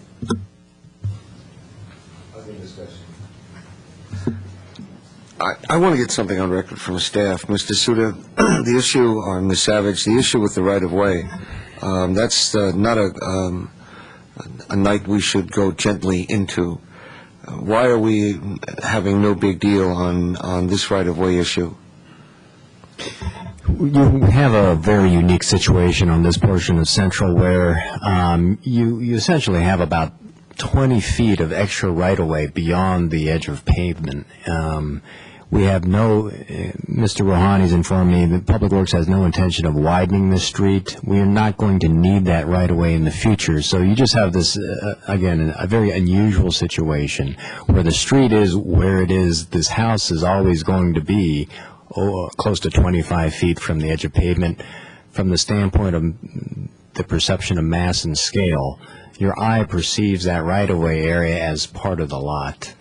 I want to get something on record from staff. Mr. Suda, the issue, or Ms. Savage, the issue with the right-of-way, that's not a night we should go gently into. Why are we having no big deal on this right-of-way issue? You have a very unique situation on this portion of Central where you essentially have about 20 feet of extra right-of-way beyond the edge of pavement. We have Mr. Rouhani's informed me that Public Works has no intention of widening this street. We are not going to need that right-of-way in the future. So you just have this, again, a very unusual situation where the street is where it is. This house is always going to be close to 25 feet from the edge of pavement. From the standpoint of the perception of mass and scale, your eye perceives that right-of-way area as part of the lot.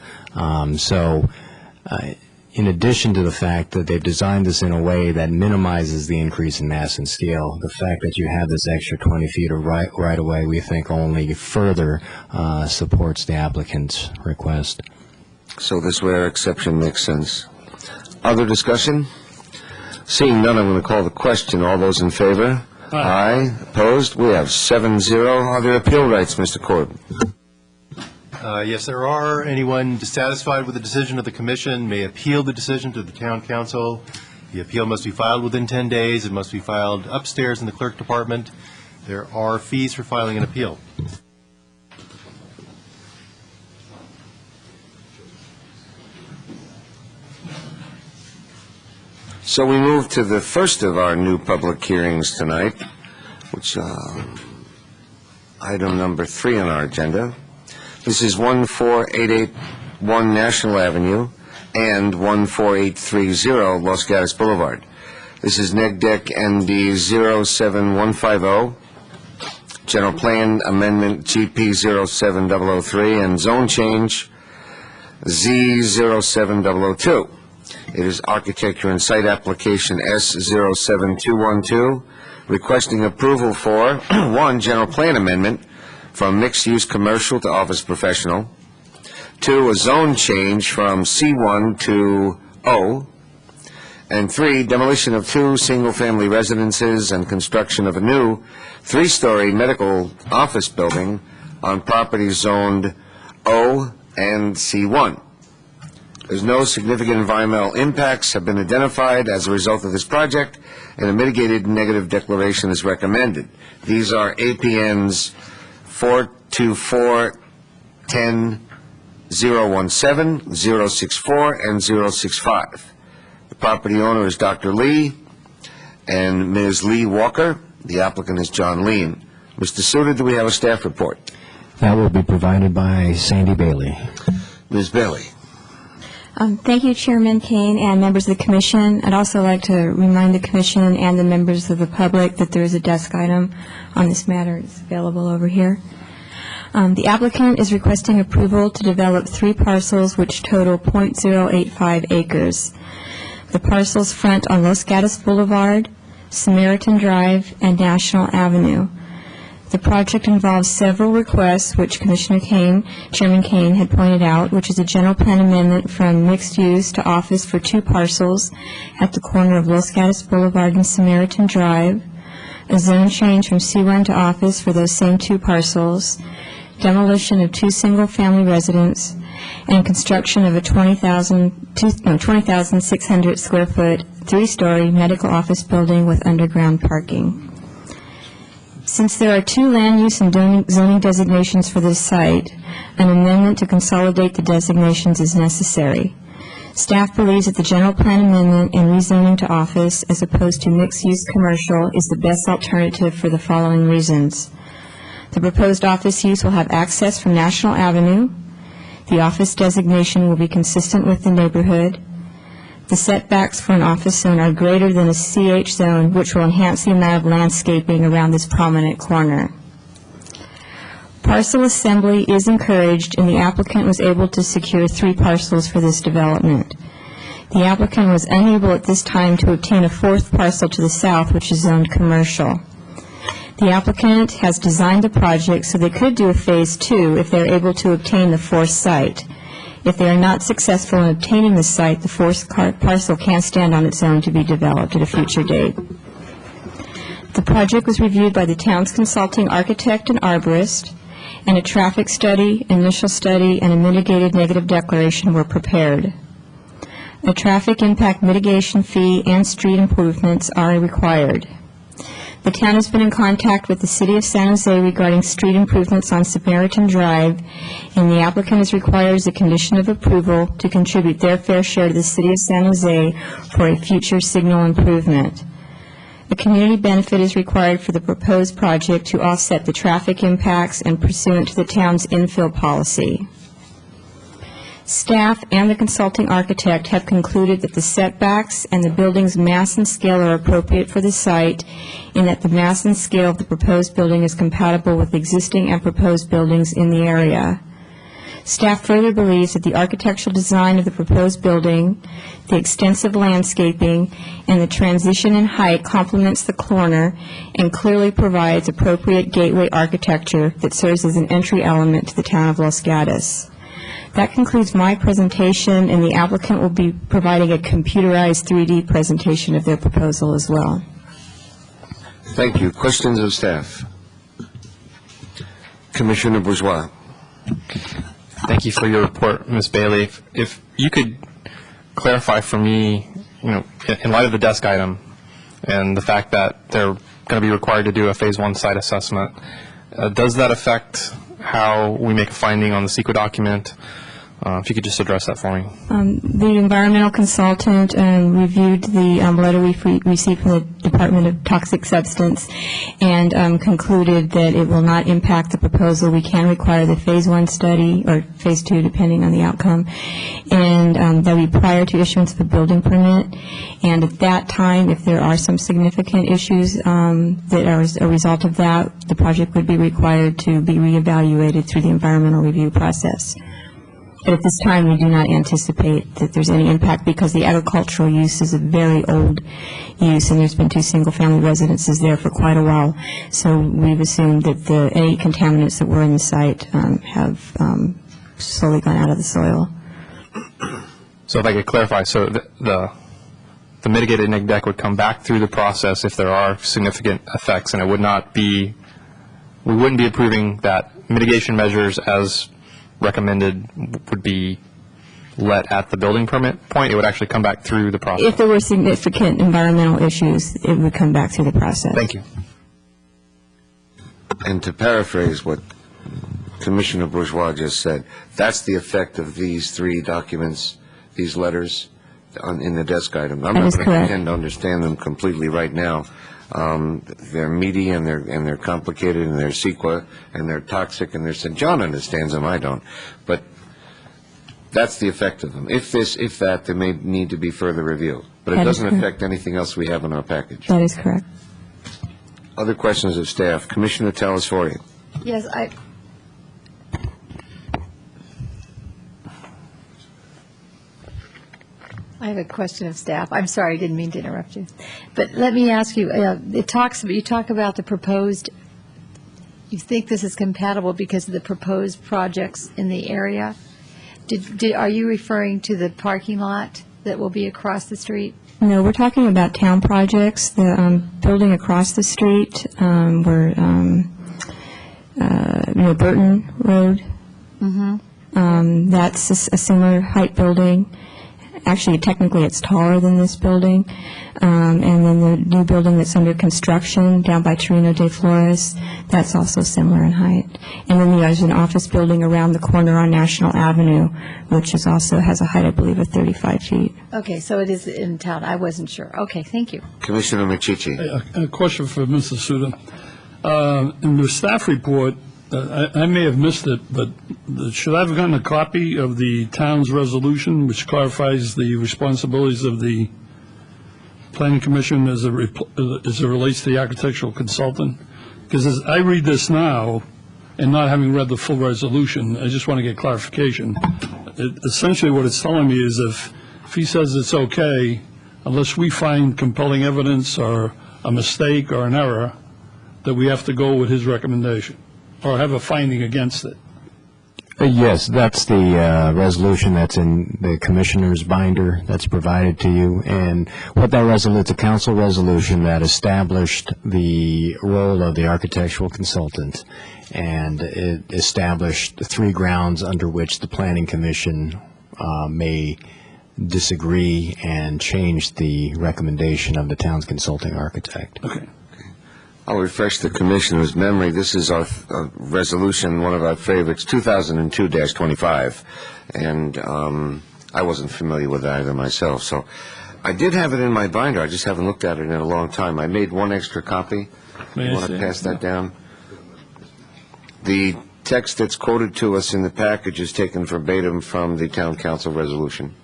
In addition to the fact that they've designed this in a way that minimizes the increase in mass and scale, the fact that you have this extra 20 feet of right-of-way, we think only further supports the applicant's request. So this rare exception makes sense. Other discussion? Seeing none, I'm going to call the question. All those in favor? Aye. Opposed? We have 7-0. Are there appeal rights, Mr. Corbin? Yes, there are. Anyone dissatisfied with the decision of the commission may appeal the decision to the town council. The appeal must be filed within 10 days. It must be filed upstairs in the clerk department. There are fees for filing an appeal. So we move to the first of our new public hearings tonight, which item number 3 on our agenda. This is 14881 National Avenue and 14830 Los Gatos Boulevard. This is Neg Deck ND 07150, General Plan Amendment GP 07003, and Zone Change Z 07002. It is Architecture and Site Application S 07212, requesting approval for 1, General Plan Amendment from mixed-use commercial to office professional, 2, a zone change from C1 to O, and 3, demolition of 2 single-family residences and construction of a new 3-story medical office building on property zoned O and C1. There's no significant environmental impacts have been identified as a result of this project, and a mitigated negative declaration is recommended. These are APNs 424-10-017, 064, and 065. The property owner is Dr. Lee and Ms. Lee Walker. The applicant is John Lean. Mr. Suter, do we have a staff report? That will be provided by Sandy Bailey. Ms. Bailey. Thank you, Chairman Kane and members of the Commission. I'd also like to remind the Commission and the members of the public that there is a desk item on this matter. It's available over here. The applicant is requesting approval to develop 3 parcels which total .085 acres. The parcels front on Los Gatos Boulevard, Samaritan Drive, and National Avenue. The project involves several requests, which Chairman Kane had pointed out, which is a general plan amendment from mixed use to office for 2 parcels at the corner of Los Gatos Boulevard and Samaritan Drive, a zone change from C1 to office for those same 2 parcels, demolition of 2 single-family residents, and construction of a 20,600 square foot, 3-story medical office building with underground parking. Since there are 2 land use and zoning designations for this site, an amendment to consolidate the designations is necessary. Staff believes that the general plan amendment and rezoning to office as opposed to mixed-use commercial is the best alternative for the following reasons. The proposed office use will have access from National Avenue. The office designation will be consistent with the neighborhood. The setbacks for an office zone are greater than a CH zone, which will enhance the amount of landscaping around this prominent corner. Parcel assembly is encouraged, and the applicant was able to secure 3 parcels for this development. The applicant was unable at this time to obtain a 4th parcel to the south, which is zoned commercial. The applicant has designed the project so they could do a phase 2 if they're able to obtain the 4th site. If they are not successful in obtaining the site, the 4th parcel can stand on its own to be developed at a future date. The project was reviewed by the town's consulting architect and arborist, and a traffic study, initial study, and a mitigated negative declaration were prepared. A traffic impact mitigation fee and street improvements are required. The town has been in contact with the City of San Jose regarding street improvements on Samaritan Drive, and the applicant is required as a condition of approval to contribute their fair share to the City of San Jose for a future signal improvement. A community benefit is required for the proposed project to offset the traffic impacts and pursuant to the town's infill policy. Staff and the consulting architect have concluded that the setbacks and the building's mass and scale are appropriate for the site, and that the mass and scale of the proposed building is compatible with existing and proposed buildings in the area. Staff further believes that the architectural design of the proposed building, the extensive landscaping, and the transition in height complements the corner and clearly provides appropriate gateway architecture that serves as an entry element to the town of Los Gatos. That concludes my presentation, and the applicant will be providing a computerized 3D presentation of their proposal as well. Thank you. Questions of staff? Commissioner Bourgeois. Thank you for your report, Ms. Bailey. If you could clarify for me, in light of the desk item and the fact that they're going to be required to do a phase 1 site assessment, does that affect how we make a finding on the CEQA document? If you could just address that for me. The environmental consultant reviewed the letter we received from the Department of Toxic Substance and concluded that it will not impact the proposal. We can require the phase 1 study or phase 2, depending on the outcome, and that will be prior to issuance of a building permit. And at that time, if there are some significant issues that are as a result of that, the project would be required to be reevaluated through the environmental review process. But at this time, we do not anticipate that there's any impact because the agricultural use is a very old use, and there's been 2 single-family residences there for quite a while. So we've assumed that any contaminants that were in the site have slowly gone out of the soil. So if I could clarify, so the mitigated neg deck would come back through the process if there are significant effects, and it would not be, we wouldn't be approving that mitigation measures as recommended would be let at the building permit point. It would actually come back through the process. If there were significant environmental issues, it would come back through the process. Thank you. And to paraphrase what Commissioner Bourgeois just said, that's the effect of these 3 documents, these letters, in the desk item. I'm That not is going to correct. pretend to understand them completely right now. They're meaty and they're complicated and they're CEQA and they're toxic and John understands them, I don't. But that's the effect of them. If that, there may need to be further review. But it That is doesn't correct. affect anything else we have in our package. That is correct. Other questions of staff? Commissioner Telesfori. Yes, I have a question of staff. I'm sorry, I didn't mean to interrupt you. But let me ask you, you talk about the proposed, you think this is compatible because of the proposed projects in the area? Are you referring to the parking lot that will be across the street? No, we're talking about town projects. The building across the street, where Burton Road. That's a similar height building. Actually, technically, it's taller than this building. And then the new building that's under construction down by Torino de Flores, that's also similar in height. And then there's an office building around the corner on National Avenue, which is also has a height, I believe, of 35 feet. Okay, so it is in town. I wasn't sure. Okay, thank you. Commissioner Machici. A question for Mr. Suda. In the staff report, I may have missed it, but should I have gotten a copy of the town's resolution, which clarifies the responsibilities of the Planning Commission as it relates to the architectural consultant? Because as I read this now, and not having read the full resolution, I just want to get clarification. Essentially, what it's telling me is if he says it's okay, unless we find compelling evidence or a mistake or an error, that we have to go with his recommendation or have a finding against it. Yes, that's the resolution that's in the commissioner's binder that's provided to you. And what that resolution, it's a council resolution that established the role of the architectural consultant. And it established 3 grounds under which the planning commission may disagree and change the recommendation of the town's consulting architect. Okay. I'll refresh the commissioner's memory. This is our resolution, one of our favorites, 2002-25, and I wasn't familiar with it either myself. So I did have it in my binder. I just haven't looked at it in a long time. I made one extra copy. May I You want see to it? pass that down? The text that's quoted to us in the package is taken verbatim from the town council resolution.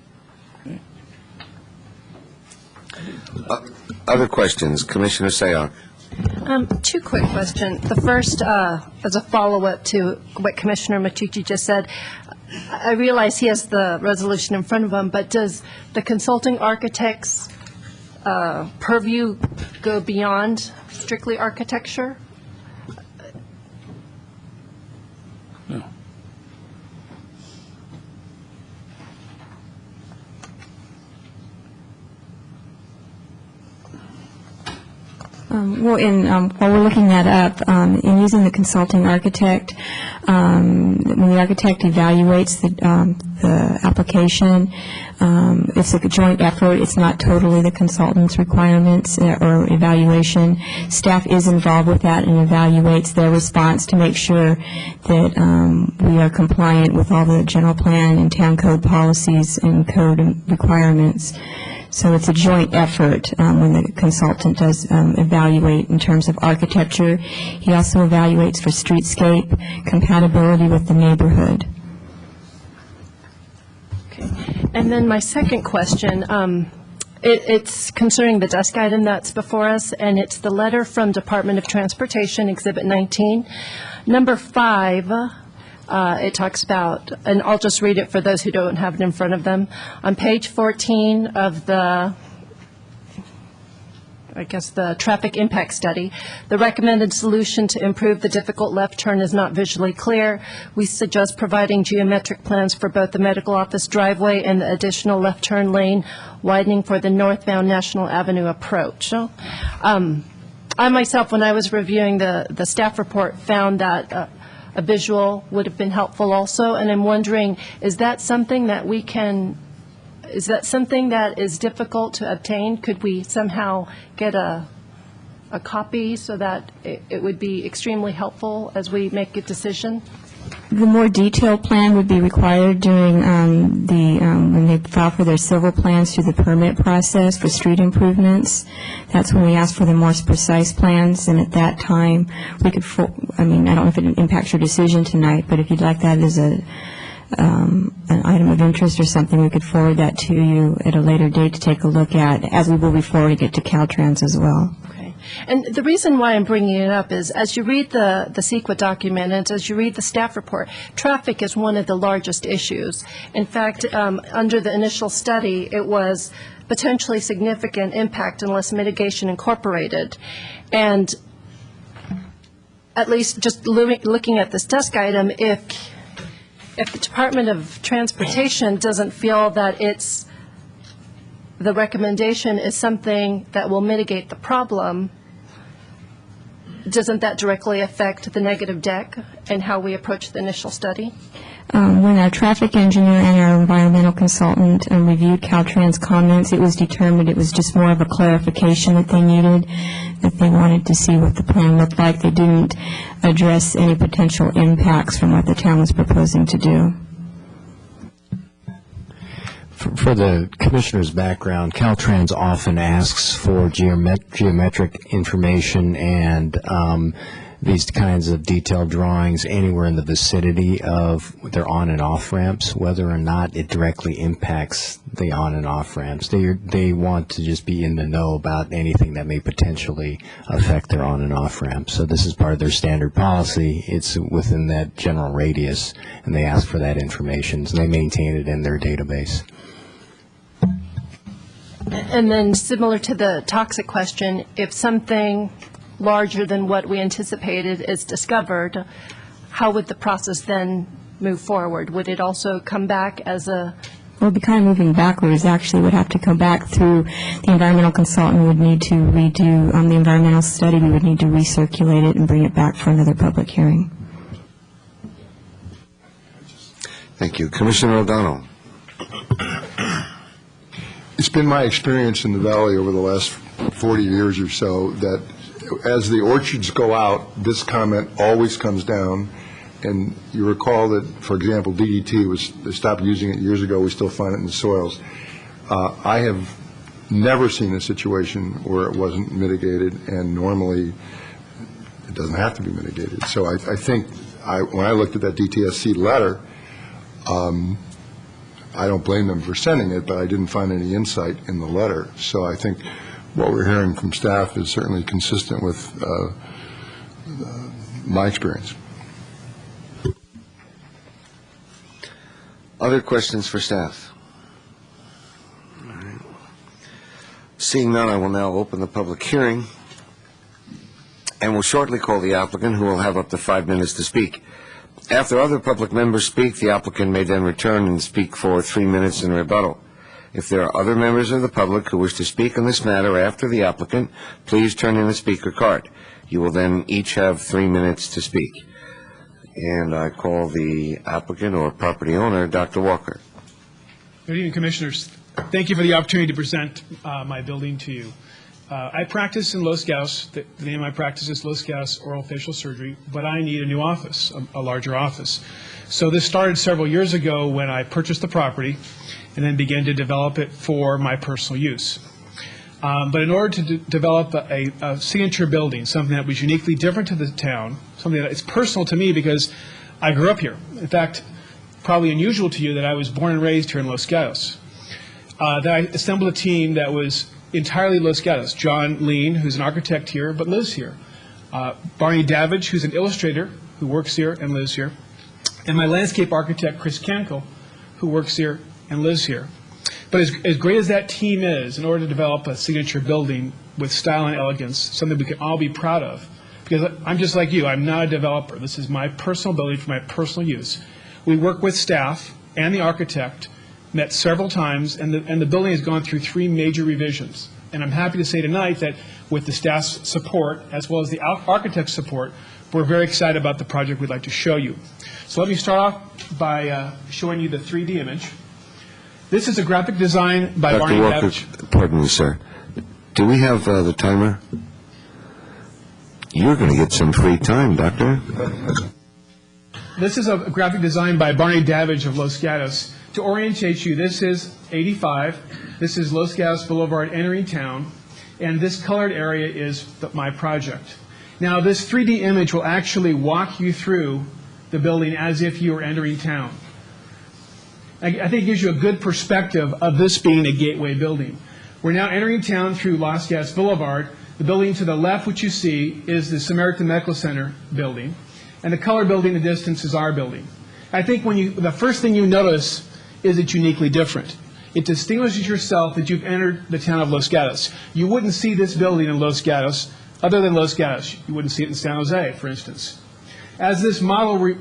Other questions? Commissioner Sayoc. 2 quick questions. The first, as a follow-up to what Commissioner Machici just said, I realize he has the resolution in front of him, but does the consulting architect's purview go beyond strictly architecture? No. Well, while we're looking that up, in using the consulting architect, when the architect evaluates the application, it's a joint effort. It's not totally the consultant's requirements or evaluation. Staff is involved with that and evaluates their response to make sure that we are compliant with all the general plan and town code policies and code requirements. So it's a joint effort when the consultant does evaluate in terms of architecture. He also evaluates for streetscape, compatibility with the neighborhood. Okay. And then my second question, it's concerning the desk item that's before us, and it's the letter from Department of Transportation, Exhibit 19. Number 5, it talks about, and I'll just read it for those who don't have it in front of them. On page 14 of the traffic impact study, the recommended solution to improve the difficult left turn is not visually clear. We suggest providing geometric plans for both the medical office driveway and the additional left turn lane widening for the northbound National Avenue approach. So, I myself, when I was reviewing the staff report, found that a visual would have been helpful also, and I'm wondering, is that something that is difficult to obtain? Could we somehow get a copy so that it would be extremely helpful as we make a decision? The more detailed plan would be required during when they file for their civil plans through the permit process for street improvements. That's when we ask for the more precise plans, and at that time, we could, I don't know if it impacts your decision tonight, but if you'd like that as an item of interest or something, we could forward that to you at a later date to take a look at, as we will be forwarding it to Caltrans as well. And the reason why I'm bringing it up is, as you read the CEQA document and as you read the staff report, traffic is one of the largest issues. In fact, under the initial study, it was potentially significant impact unless mitigation incorporated. And at least just looking at this desk item, if the Department of Transportation doesn't feel that the recommendation is something that will mitigate the problem, doesn't that directly affect the negative deck and how we approach the initial study? When our traffic engineer and our environmental consultant reviewed Caltrans' comments, it was determined it was just more of a clarification that they needed, that they wanted to see what the plan looked like. They didn't address any potential impacts from what the town was proposing to do. For the commissioner's background, Caltrans often asks for geometric information and these kinds of detailed drawings anywhere in the vicinity of their on and off ramps, whether or not it directly impacts the on and off ramps. They want to just be in the know about anything that may potentially affect their on and off ramps. So this is part of their standard policy. It's within that general radius, and they ask for that information, so they maintain it in their database. And then similar to the toxic question, if something larger than what we anticipated is discovered, how would the process then move forward? Would it also come back as a... Well, it'd be kind of moving backwards, actually. Would have to come back through, the environmental consultant would need to redo the environmental study. We would need to recirculate it and bring it back for another public hearing. Thank you. Commissioner O'Donnell. It's been my experience in the valley over the last 40 years or so that as the orchards go out, this comment always comes down. And you recall that, for example, DDT they stopped using it years ago. We still find it in the soils. I have never seen a situation where it wasn't mitigated, and normally it doesn't have to be mitigated. So I think when I looked at that DTSC letter, I don't blame them for sending it, but I didn't find any insight in the letter. So I think what we're hearing from staff is certainly consistent with my experience. Other questions for staff? All right. Seeing none, I will now open the public hearing and will shortly call the applicant, who will have up to 5 minutes to speak. After other public members speak, the applicant may then return and speak for 3 minutes in rebuttal. If there are other members of the public who wish to speak on this matter after the applicant, please turn in a speaker card. You will then each have 3 minutes to speak. And I call the applicant or property owner, Dr. Walker. Good evening, Commissioners. Thank you for the opportunity to present my building to you. I practice in Los Gatos. The name of my practice is Los Gatos Oral Facial Surgery, but I need a new office, a larger office. So this started several years ago when I purchased the property and then began to develop it for my personal use. But in order to develop a signature building, something that was uniquely different to the town, something that is personal to me because I grew up here. In fact, probably unusual to you that I was born and raised here in Los Gatos. That I assembled a team that was entirely Los Gatos. John Lean, who's an architect here but lives here. Barney Davidge, who's an illustrator who works here and lives here. And my landscape architect, Chris Canko, who works here and lives here. But as great as that team is, in order to develop a signature building with style and elegance, something we can all be proud of, because I'm just like you, I'm not a developer. This is my personal building for my personal use. We work with staff and the architect, met several times, and the building has gone through 3 major revisions. And I'm happy to say tonight that with the staff's support, as well as the architect's support, we're very excited about the project we'd like to show you. So let me start off by showing you the 3D image. This is a graphic design by Barney Davidge. Dr. Walker, pardon me, sir. Do we have the timer? You're going to get some free time, Doctor. This is a graphic design by Barney Davidge of Los Gatos. To orientate you, this is 85. This is Los Gatos Boulevard entering town. And this colored area is my project. Now, this 3D image will actually walk you through the building as if you were entering town. I think it gives you a good perspective of this being a gateway building. We're now entering town through Los Gatos Boulevard. The building to the left, which you see, is the Samaritan Medical Center building. And the color building in the distance is our building. I think the first thing you notice is it's uniquely different. It distinguishes yourself that you've entered the town of Los Gatos. You wouldn't see this building in Los Gatos other than Los Gatos. You wouldn't see it in San Jose, for instance. As this model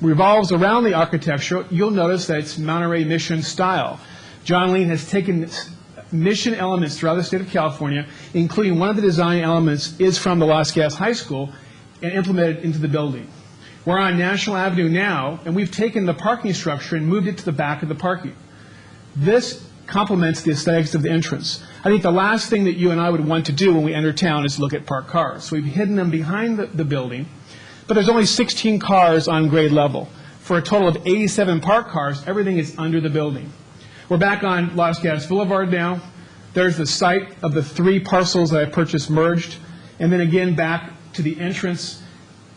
revolves around the architecture, you'll notice that it's Monterey Mission style. John Lean has taken mission elements throughout the state of California, including one of the design elements is from the Los Gatos High School, and implemented into the building. We're on National Avenue now, and we've taken the parking structure and moved it to the back of the parking. This complements the aesthetics of the entrance. I think the last thing that you and I would want to do when we enter town is look at parked cars. So we've hidden them behind the building, but there's only 16 cars on grade level. For a total of 87 parked cars, everything is under the building. We're back on Los Gatos Boulevard now. There's the site of the 3 parcels that I purchased merged, and then again back to the entrance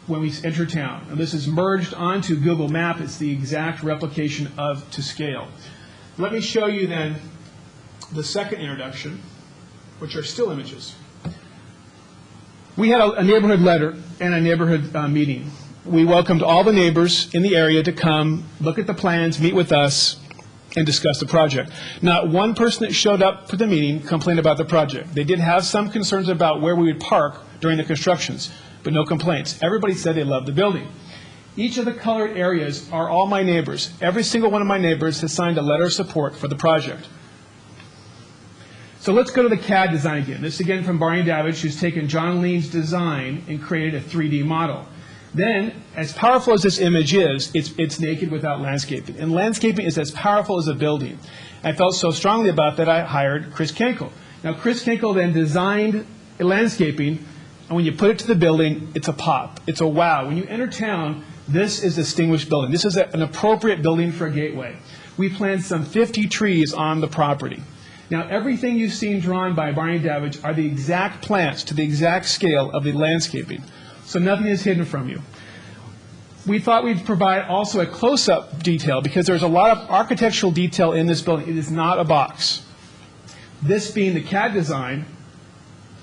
when we enter town. Now, this is merged onto Google Map. It's the exact replication to scale. Let me show you then the second introduction, which are still images. We had a neighborhood letter and a neighborhood meeting. We welcomed all the neighbors in the area to come, look at the plans, meet with us, and discuss the project. Not one person that showed up for the meeting complained about the project. They did have some concerns about where we would park during the constructions, but no complaints. Everybody said they loved the building. Each of the colored areas are all my neighbors. Every single one of my neighbors has signed a letter of support for the project. So let's go to the CAD design again. This again from Barney Davidge, who's taken John Lean's design and created a 3D model. Then, as powerful as this image is, it's naked without landscaping. And landscaping is as powerful as a building. I felt so strongly about that I hired Chris Kenkel. Now, Chris Kenkel then designed landscaping, and when you put it to the building, it's a pop. It's a wow. When you enter town, this is a distinguished building. This is an appropriate building for a gateway. We planted some 50 trees on the property. Now, everything you've seen drawn by Barney Davidge are the exact plants to the exact scale of the landscaping. So nothing is hidden from you. We thought we'd provide also a close-up detail because there's a lot of architectural detail in this building. It is not a box. This being the CAD design,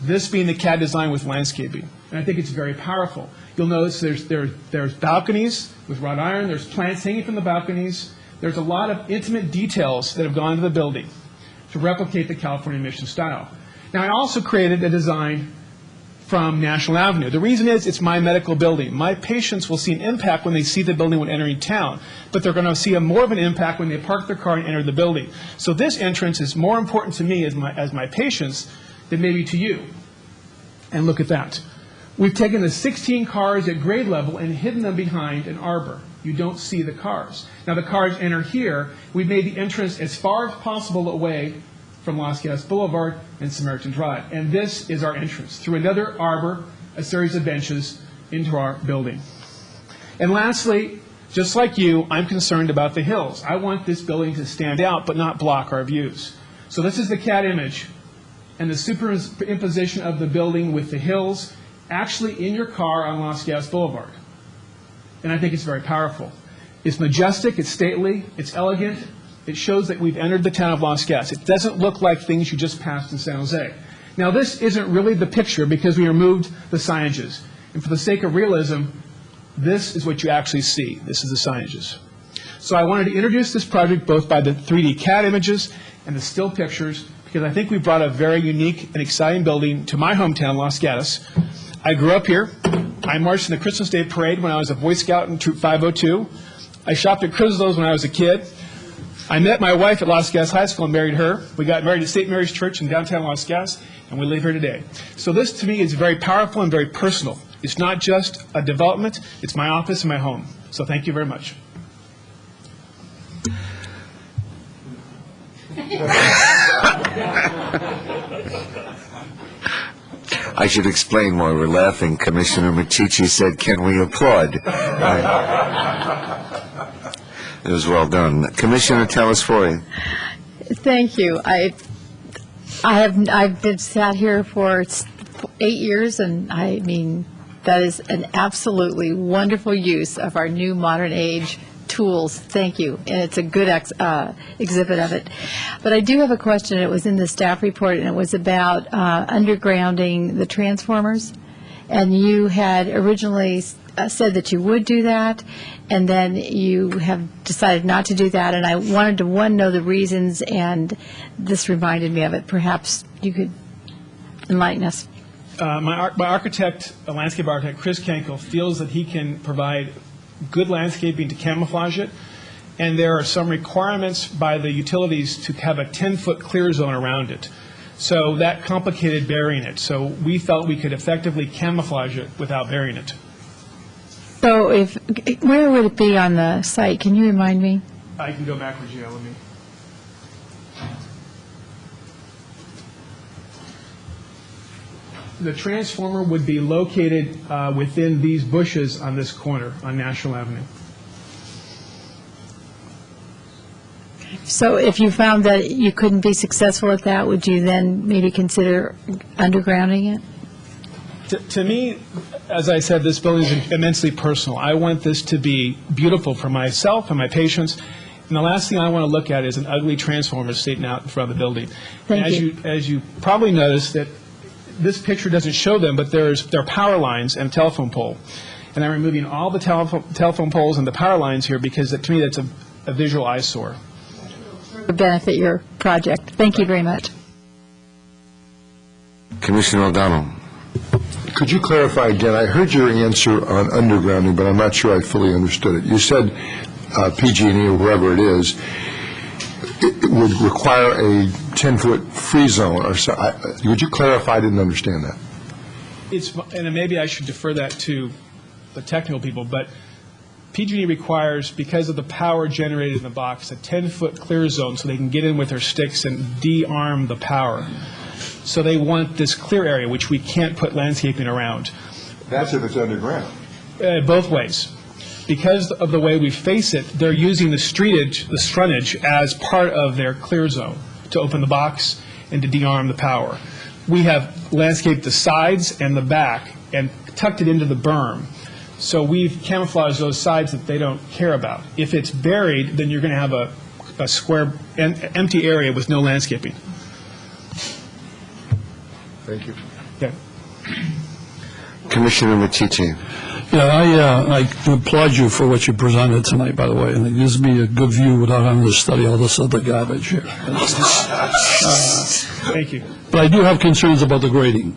this being the CAD design with landscaping. And I think it's very powerful. You'll notice there's balconies with wrought iron. There's plants hanging from the balconies. There's a lot of intimate details that have gone into the building to replicate the California Mission style. Now, I also created a design from National Avenue. The reason is it's my medical building. My patients will see an impact when they see the building when entering town, but they're going to see more of an impact when they park their car and enter the building. So this entrance is more important to me as my patients than maybe to you. And look at that. We've taken the 16 cars at grade level and hidden them behind an arbor. You don't see the cars. Now the cars enter here. We've made the entrance as far as possible away from Los Gatos Boulevard and Samaritan Drive. And this is our entrance, through another arbor, a series of benches, into our building. And lastly, just like you, I'm concerned about the hills. I want this building to stand out but not block our views. So this is the CAD image and the superimposition of the building with the hills actually in your car on Los Gatos Boulevard. And I think it's very powerful. It's majestic, it's stately, it's elegant. It shows that we've entered the town of Los Gatos. It doesn't look like things you just passed in San Jose. Now, this isn't really the picture because we removed the signages. And for the sake of realism, this is what you actually see. This is the signages. So I wanted to introduce this project both by the 3D CAD images and the still pictures because I think we brought a very unique and exciting building to my hometown, Los Gatos. I grew up here. I marched in the Christmas Day Parade when I was a Boy Scout in Troop 502. I shopped at Crislo's when I was a kid. I met my wife at Los Gatos High School and married her. We got married at St. Mary's Church in downtown Los Gatos, and we live here today. So this, to me, is very powerful and very personal. It's not just a development. It's my office and my home. So thank you very much. I should explain why we're laughing. Commissioner Machici said, "Can we applaud?" It was well done. Commissioner Telesfori. Thank you. I've been sat here for 8 years, and I mean, that is an absolutely wonderful use of our new modern age tools. Thank you. And it's a good exhibit of it. But I do have a question. It was in the staff report, and it was about undergrounding the transformers. And you had originally said that you would do that, and then you have decided not to do that. And I wanted to, one, know the reasons, and this reminded me of it. Perhaps you could enlighten us. My architect, landscape architect, Chris Kenkel, feels that he can provide good landscaping to camouflage it, and there are some requirements by the utilities to have a 10-foot clear zone around it. So that complicated burying it. So we felt we could effectively camouflage it without burying it. So where would it be on the site? Can you remind me? I can go backwards, yeah, let me. The transformer would be located within these bushes on this corner on National Avenue. So if you found that you couldn't be successful at that, would you then maybe consider undergrounding it? To me, as I said, this building is immensely personal. I want this to be beautiful for myself and my patients. And the last thing I want to look at is an ugly transformer sitting out in front of the building. As you probably noticed, that this picture doesn't show them, but there are power lines and a telephone pole. And I'm removing all the telephone poles and the power lines here because to me that's a visual eyesore. To benefit your project. Thank you very much. Commissioner O'Donnell. Could you clarify again? I heard your answer on undergrounding, but I'm not sure I fully understood it. You said PG&E or whoever it is, it would require a 10-foot free zone. Or so. Would you clarify? I didn't understand that. And maybe I should defer that to the technical people, but PG&E requires, because of the power generated in the box, a 10-foot clear zone so they can get in with their sticks and de-arm the power. So they want this clear area, which we can't put landscaping around. That's if it's underground. Both ways. Because of the way we face it, they're using the frontage as part of their clear zone to open the box and to de-arm the power. We have landscaped the sides and the back and tucked it into the berm. So we've camouflaged those sides that they don't care about. If it's buried, then you're going to have a square, empty area with no landscaping. Thank you. Okay. Commissioner Machici. Yeah, I applaud you for what you presented tonight, by the way, and it gives me a good view without having to study all this other garbage here. Thank you. But I do have concerns about the grading.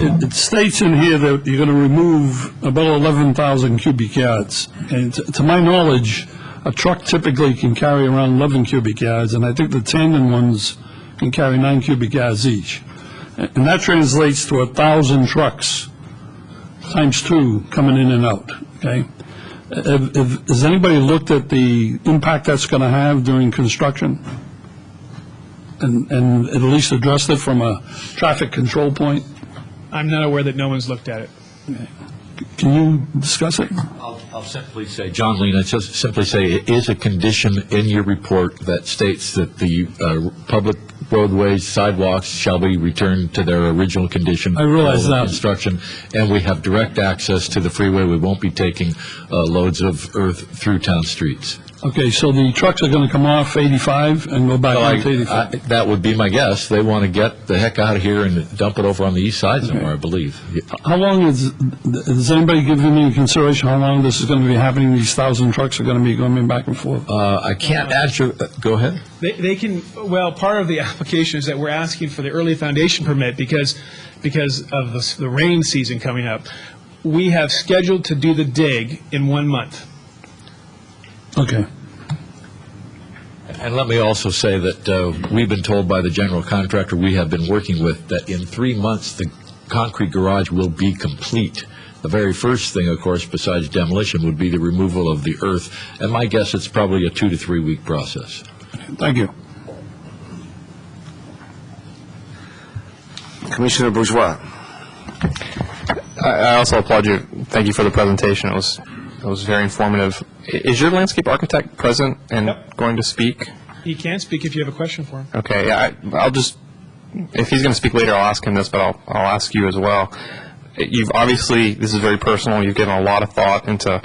It states in here that you're going to remove about 11,000 cubic yards. And to my knowledge, a truck typically can carry around 11 cubic yards, and I think the tandem ones can carry 9 cubic yards each. And that translates to 1,000 trucks times 2 coming in and out, okay? Has anybody looked at the impact that's going to have during construction? And at least addressed it from a traffic control point? I'm not aware that no one's looked at it. Okay. Can you discuss it? I'll simply say, John Lean, I just simply say it is a condition in your report that states that the public roadways, sidewalks shall be returned to their original condition. I realize that. Construction, and we have direct access to the freeway. We won't be taking loads of earth through town streets. Okay, so the trucks are going to come off 85 and go back onto 85? That would be my guess. They want to get the heck out of here and dump it over on the east side somewhere, I believe. How long has anybody given any consideration how long this is going to be happening? These 1,000 trucks are going to be going back and forth? I can't answer. Go ahead. They can, well, part of the application is that we're asking for the early foundation permit because of the rain season coming up. We have scheduled to do the dig in 1 month. Okay. And let me also say that we've been told by the general contractor we have been working with that in 3 months the concrete garage will be complete. The very first thing, of course, besides demolition, would be the removal of the earth. And my guess it's probably a 2 to 3 week process. Thank you. Commissioner Bourgeois. I also applaud you. Thank you for the presentation. It was very informative. Is your landscape architect present and going to speak? He can speak if you have a question for him. Okay, yeah, I'll just, if he's going to speak later, I'll ask him this, but I'll ask you as well. You've obviously, this is very personal, you've given a lot of thought into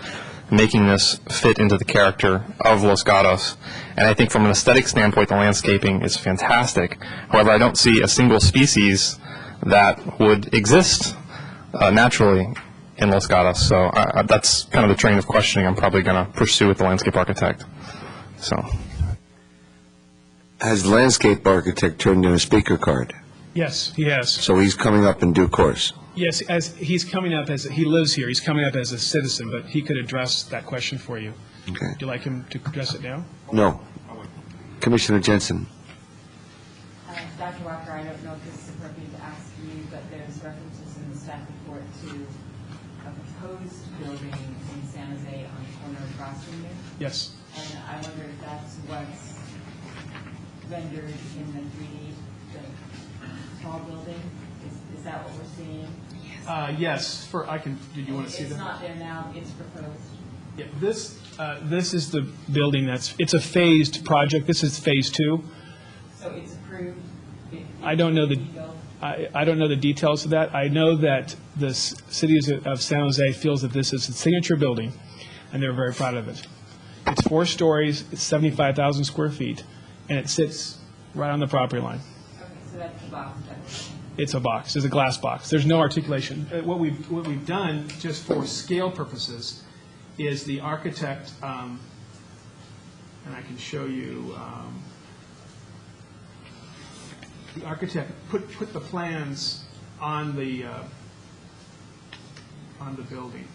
making this fit into the character of Los Gatos, and I think from an aesthetic standpoint, the landscaping is fantastic. However, I don't see a single species that would exist naturally in Los Gatos, so that's kind of the train of questioning I'm probably going to pursue with the landscape architect. So. Has the landscape architect turned in a speaker card? Yes, he has. So he's coming up in due course. Yes, as he's coming up as he lives here. He's coming up as a citizen, but he could address that question for you. Okay. Would you like him to address it now? No. Commissioner Jensen. Dr. Walker, I don't know if this is appropriate to ask you, but there's references in the staff report to a proposed building in San Jose on the corner of Grosvenor. Yes. And I wonder if that's what's rendered in the 3D, the tall building. Is that what we're seeing? Yes. Did you want to see that? It's not there now. It's proposed. Yeah, this is the building it's a phased project. This is phase 2. So it's approved? I don't know the details of that. I know that the city of San Jose feels that this is a signature building, and they're very proud of it. It's 4 stories, it's 75,000 square feet, and it sits right on the property line. Okay, so that's the box. It's a box. It's a glass box. There's no articulation. What we've done, just for scale purposes, is the architect, and I can show you. The architect put the plans on the building.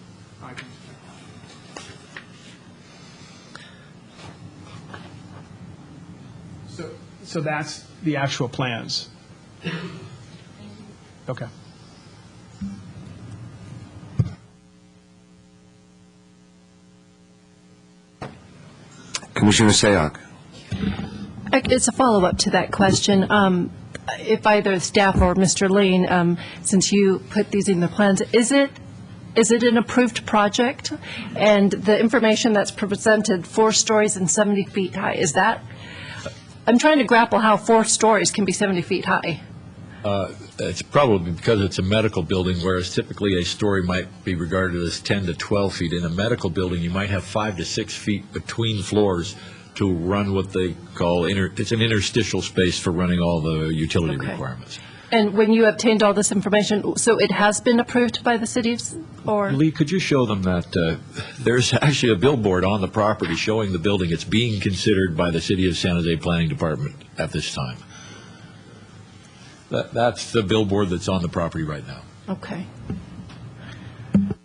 So that's the actual plans. Okay. Commissioner Sayoc. It's a follow-up to that question. If either staff or Mr. Lean, since you put these in the plans, is it an approved project? And the information that's presented, 4 stories and 70 feet high, is that? I'm trying to grapple how 4 stories can be 70 feet high. It's probably because it's a medical building, whereas typically a story might be regarded as 10 to 12 feet. In a medical building, you might have 5 to 6 feet between floors to run what they call it's an interstitial space for running all the utility requirements. And when you obtained all this information, so it has been approved by the cities, or? Lee, could you show them that there's actually a billboard on the property showing the building? It's being considered by the City of San Jose Planning Department at this time. That's the billboard that's on the property right now. Okay.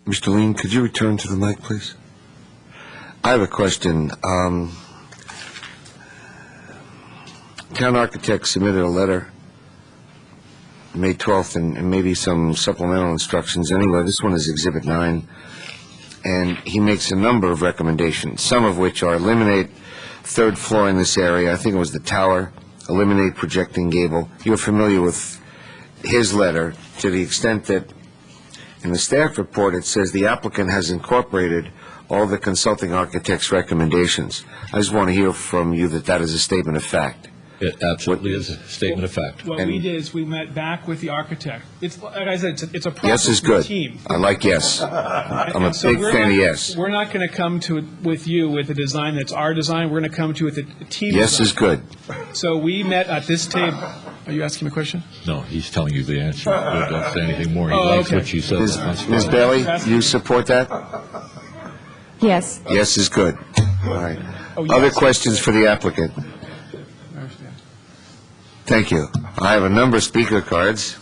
Mr. Lean, could you return to the mic, please? I have a question. Town architect submitted a letter May 12th and maybe some supplemental instructions. Anyway, this one is Exhibit 9, and he makes a number of recommendations, some of which are eliminate 3rd floor in this area. I think it was the tower. Eliminate projecting gable. You're familiar with his letter to the extent that in the staff report it says the applicant has incorporated all the consulting architect's recommendations. I just want to hear from you that that is a statement of fact. It absolutely is a statement of fact. What we did is we met back with the architect. It's like I said, it's a process Yes is with the good. team. I like yes. I'm a big fan of yes. We're not going to come with you with a design that's our design. We're going to come to you with a team Yes design. is good. So we met at this table. Are you asking me a question? No, he's telling you the answer. Don't say anything more. He likes what you said. Ms. Bailey, you support that? Yes. Yes is good. All right. Other questions for the applicant? Thank you. I have a number of speaker cards.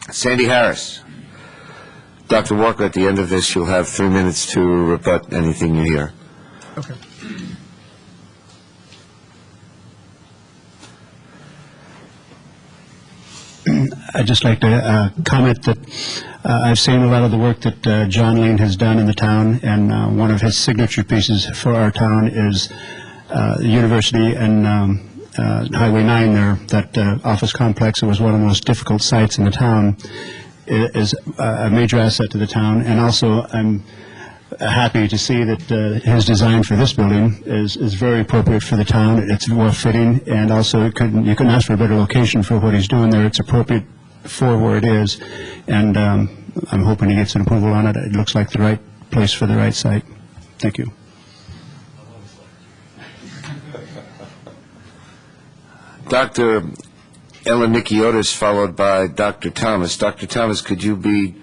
Sandy Harris. Dr. Walker, at the end of this, you'll have 3 minutes to rebut anything you hear. Okay. I'd just like to comment that I've seen a lot of the work that John Lean has done in the town, and one of his signature pieces for our town is the university and Highway 9 there, that office complex, it was one of the most difficult sites in the town, is a major asset to the town. And also, I'm happy to see that his design for this building is very appropriate for the town. It's well-fitting, and also you couldn't ask for a better location for what he's doing there. It's appropriate for where it is, and I'm hoping he gets an approval on it. It looks like the right place for the right site. Thank you. Dr. Elanikiotis, followed by Dr. Thomas. Dr. Thomas, could you be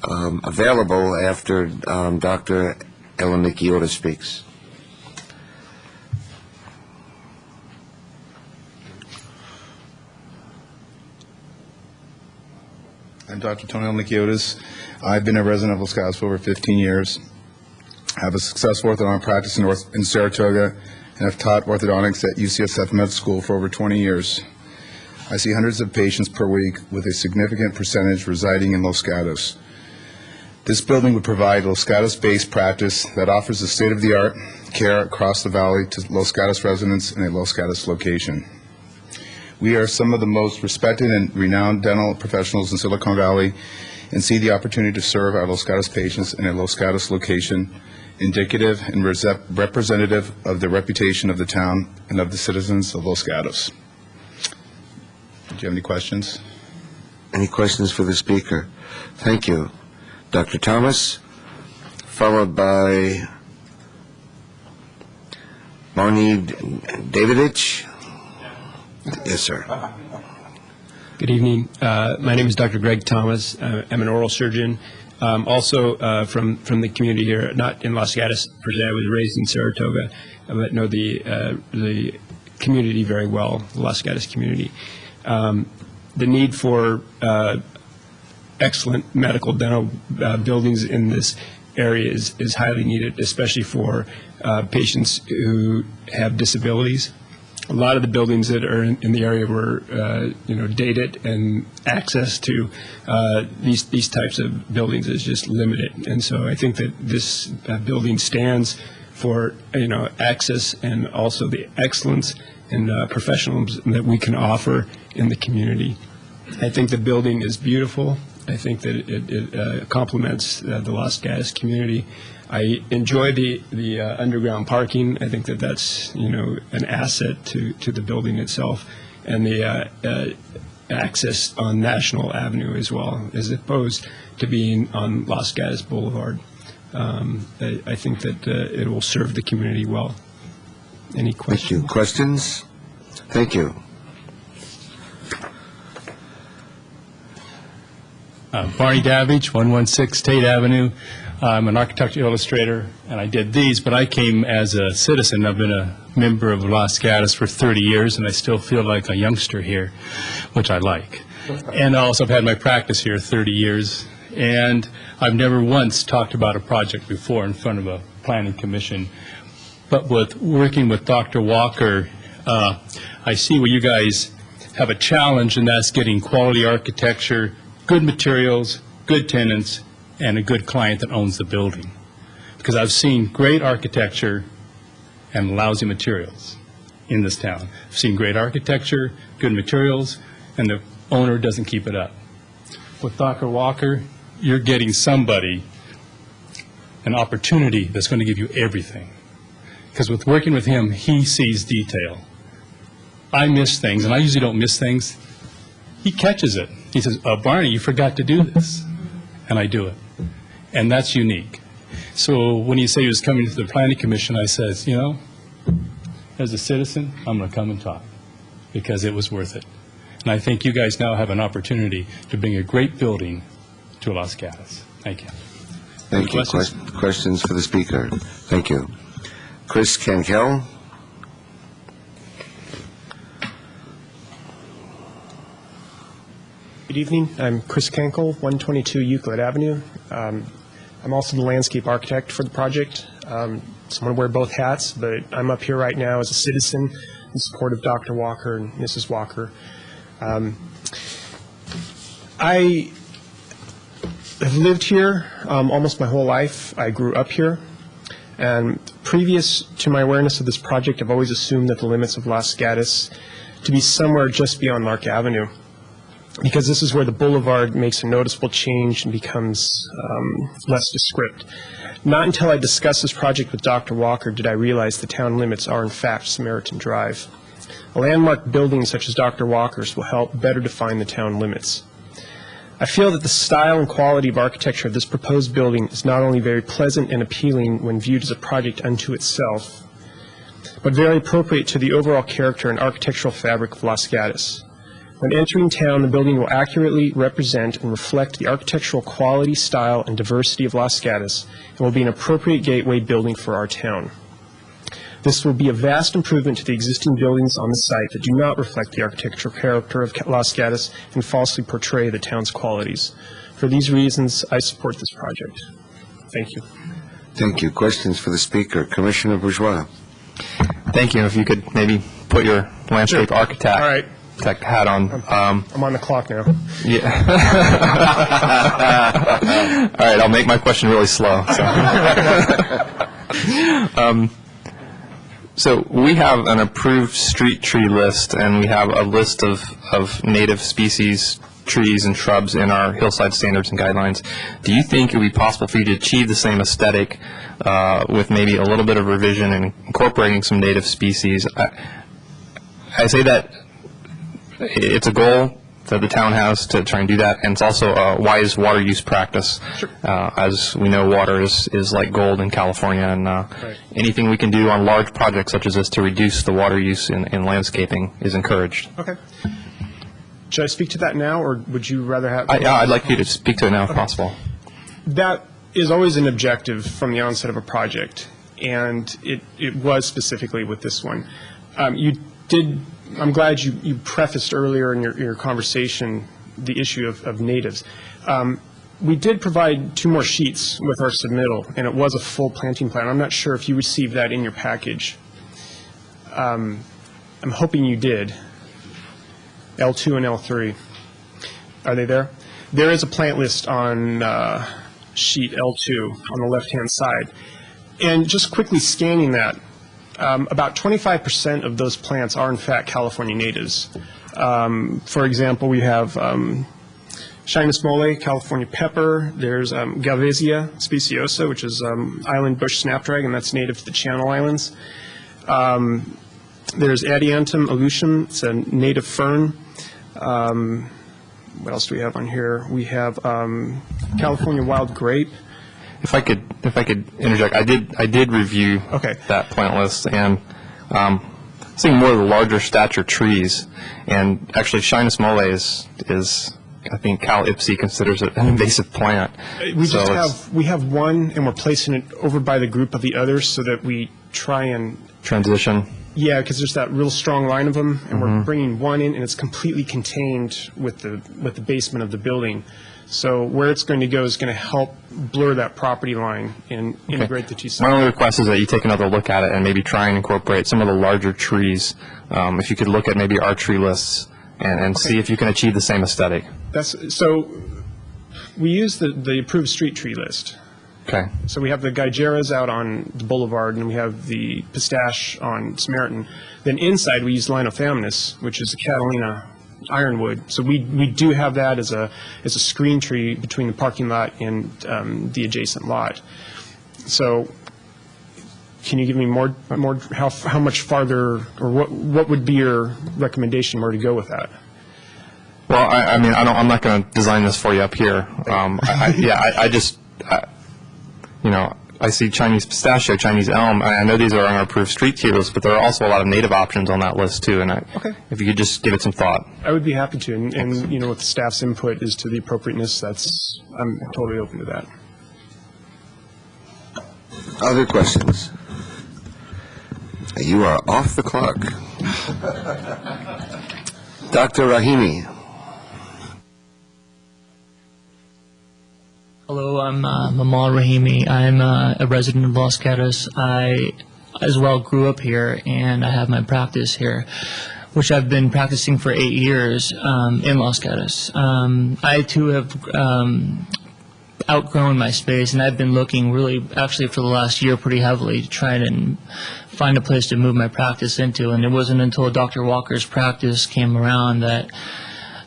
available after Dr. Elanikiotis speaks? I'm Dr. Tony Elanikiotis. I've been a resident of Los Gatos for over 15 years. I have a successful orthodontic practice in Saratoga, and have taught orthodontics at UCSF Med School for over 20 years. I see hundreds of patients per week, with a significant percentage residing in Los Gatos. This building would provide a Los Gatos-based practice that offers the state-of-the-art care across the valley to Los Gatos residents in a Los Gatos location. We are some of the most respected and renowned dental professionals in Silicon Valley, and see the opportunity to serve our Los Gatos patients in a Los Gatos location, indicative and representative of the reputation of the town and of the citizens of Los Gatos. Do you have any questions? Any questions for the speaker? Thank you. Dr. Thomas, followed by Marnie Davidich. Yes, sir. Good evening. My name is Dr. Greg Thomas. I'm an oral surgeon. Also from the community here, not in Los Gatos per se. I was raised in Saratoga, but know the community very well, the Los Gatos community. The need for excellent medical dental buildings in this area is highly needed, especially for patients who have disabilities. A lot of the buildings that are in the area were, dated, and access to these types of buildings is just limited. And so I think that this building stands for, access and also the excellence and professionalism that we can offer in the community. I think the building is beautiful. I think that it complements the Los Gatos community. I enjoy the underground parking. I think that that's an asset to the building itself, and the access on National Avenue as well, as opposed to being on Los Gatos Boulevard. I think that it will serve the community well. Any questions? Thank you. Questions? Thank you. Barney Davich, 116 Tate Avenue. I'm an architecture illustrator, and I did these, but I came as a citizen. I've been a member of Los Gatos for 30 years, and I still feel like a youngster here, which I like. And also I've had my practice here 30 years, and I've never once talked about a project before in front of a planning commission. But with working with Dr. Walker, I see where you guys have a challenge, and that's getting quality architecture, good materials, good tenants, and a good client that owns the building. Because I've seen great architecture and lousy materials in this town. I've seen great architecture, good materials, and the owner doesn't keep it up. With Dr. Walker, you're getting somebody, an opportunity that's going to give you everything. Because with working with him, he sees detail. I miss things, and I usually don't miss things. He catches it. He says, Barney, you forgot to do this. And I do it. And that's unique. So when he said he was coming to the Planning Commission, I said, as a citizen, I'm going to come and talk because it was worth it. And I think you guys now have an opportunity to bring a great building to Los Gatos. Thank you. Thank you. Questions for the speaker? Thank you. Chris Cankel. Good evening. I'm Chris Kenkel, 122 Euclid Avenue. I'm also the landscape architect for the project. So I'm going to wear both hats, but I'm up here right now as a citizen in support of Dr. Walker and Mrs. Walker. I have lived here almost my whole life. I grew up here. And previous to my awareness of this project, I've always assumed that the limits of Los Gatos to be somewhere just beyond Lark Avenue, because this is where the boulevard makes a noticeable change and becomes less descript. Not until I discussed this project with Dr. Walker did I realize the town limits are in fact Samaritan Drive. A landmark building such as Dr. Walker's will help better define the town limits. I feel that the style and quality of architecture of this proposed building is not only very pleasant and appealing when viewed as a project unto itself, but very appropriate to the overall character and architectural fabric of Los Gatos. When entering town, the building will accurately represent and reflect the architectural quality, style, and diversity of Los Gatos, and will be an appropriate gateway building for our town. This will be a vast improvement to the existing buildings on the site that do not reflect the architectural character of Los Gatos and falsely portray the town's qualities. For these reasons, I support this project. Thank you. Thank you. Questions for the speaker? Commissioner Bourgeois. Thank you. If you could maybe put your landscape architect All right. hat on. I'm on the clock now. Yeah. All right, I'll make my question really slow. So we have an approved street tree list, and we have a list of native species trees and shrubs in our hillside standards and guidelines. Do you think it would be possible for you to achieve the same aesthetic with maybe a little bit of revision and incorporating some native species? I say that it's a goal that the town has to try and do that, and it's also a wise water use practice. Sure. As we know, water is like gold in California, and right. Anything we can do on large projects such as this to reduce the water use in landscaping is encouraged. Okay. Should I speak to that now, or would you rather have... I'd like you to speak to it now if possible. That is always an objective from the onset of a project, and it was specifically with this one. I'm glad you prefaced earlier in your conversation the issue of natives. We did provide 2 more sheets with our submittal, and it was a full planting plan. I'm not sure if you received that in your package. I'm hoping you did. L2 and L3. Are they there? There is a plant list on sheet L2 on the left-hand side. And just quickly scanning that, about 25% of those plants are in fact California natives. For example, we have Shyness mole, California pepper. There's Galvasia speciosa, which is island bush snapdragon. That's native to the Channel Islands. There's Adiantum elucium. It's a native fern. What else do we have on here? We have California wild grape. If I could interject, I did review that plant list, and seeing more of the larger stature trees, and actually Shyness mole is I think Cal Ipsy considers it an invasive plant. We have one, and we're placing it over by the group of the others so that we try and transition. Yeah, because there's that real strong line of them, and we're bringing one in, and it's completely contained with the basement of the building. So where it's going to go is going to help blur that property line and integrate the two sides. My only request is that you take another look at it and maybe try and incorporate some of the larger trees. If you could look at maybe our tree lists and see if you can achieve the same aesthetic. So we use the approved street tree list. Okay. So we have the Gigeras out on the boulevard, and we have the pistache on Samaritan. Then inside we use Linophamenus, which is the Catalina ironwood. So we do have that as a screen tree between the parking lot and the adjacent lot. So can you give me more how much farther, or what would be your recommendation where to go with that? Well, I'm not going to design this for you up here. I see Chinese pistachio, Chinese elm. I know these are on our approved street tree list, but there are also a lot of native options on that list too. And if you could just give it some thought. I would be happy to. And with the staff's input as to the appropriateness, I'm totally open to that. Other questions? You are off the clock. Dr. Rahimi. Hello, I'm Mamal Rahimi. I'm a resident of Los Gatos. I, as well, grew up here, and I have my practice here, which I've been practicing for 8 years in Los Gatos. I, too, have outgrown my space, and I've been looking really, actually, for the last year pretty heavily to try and find a place to move my practice into. And it wasn't until Dr. Walker's practice came around that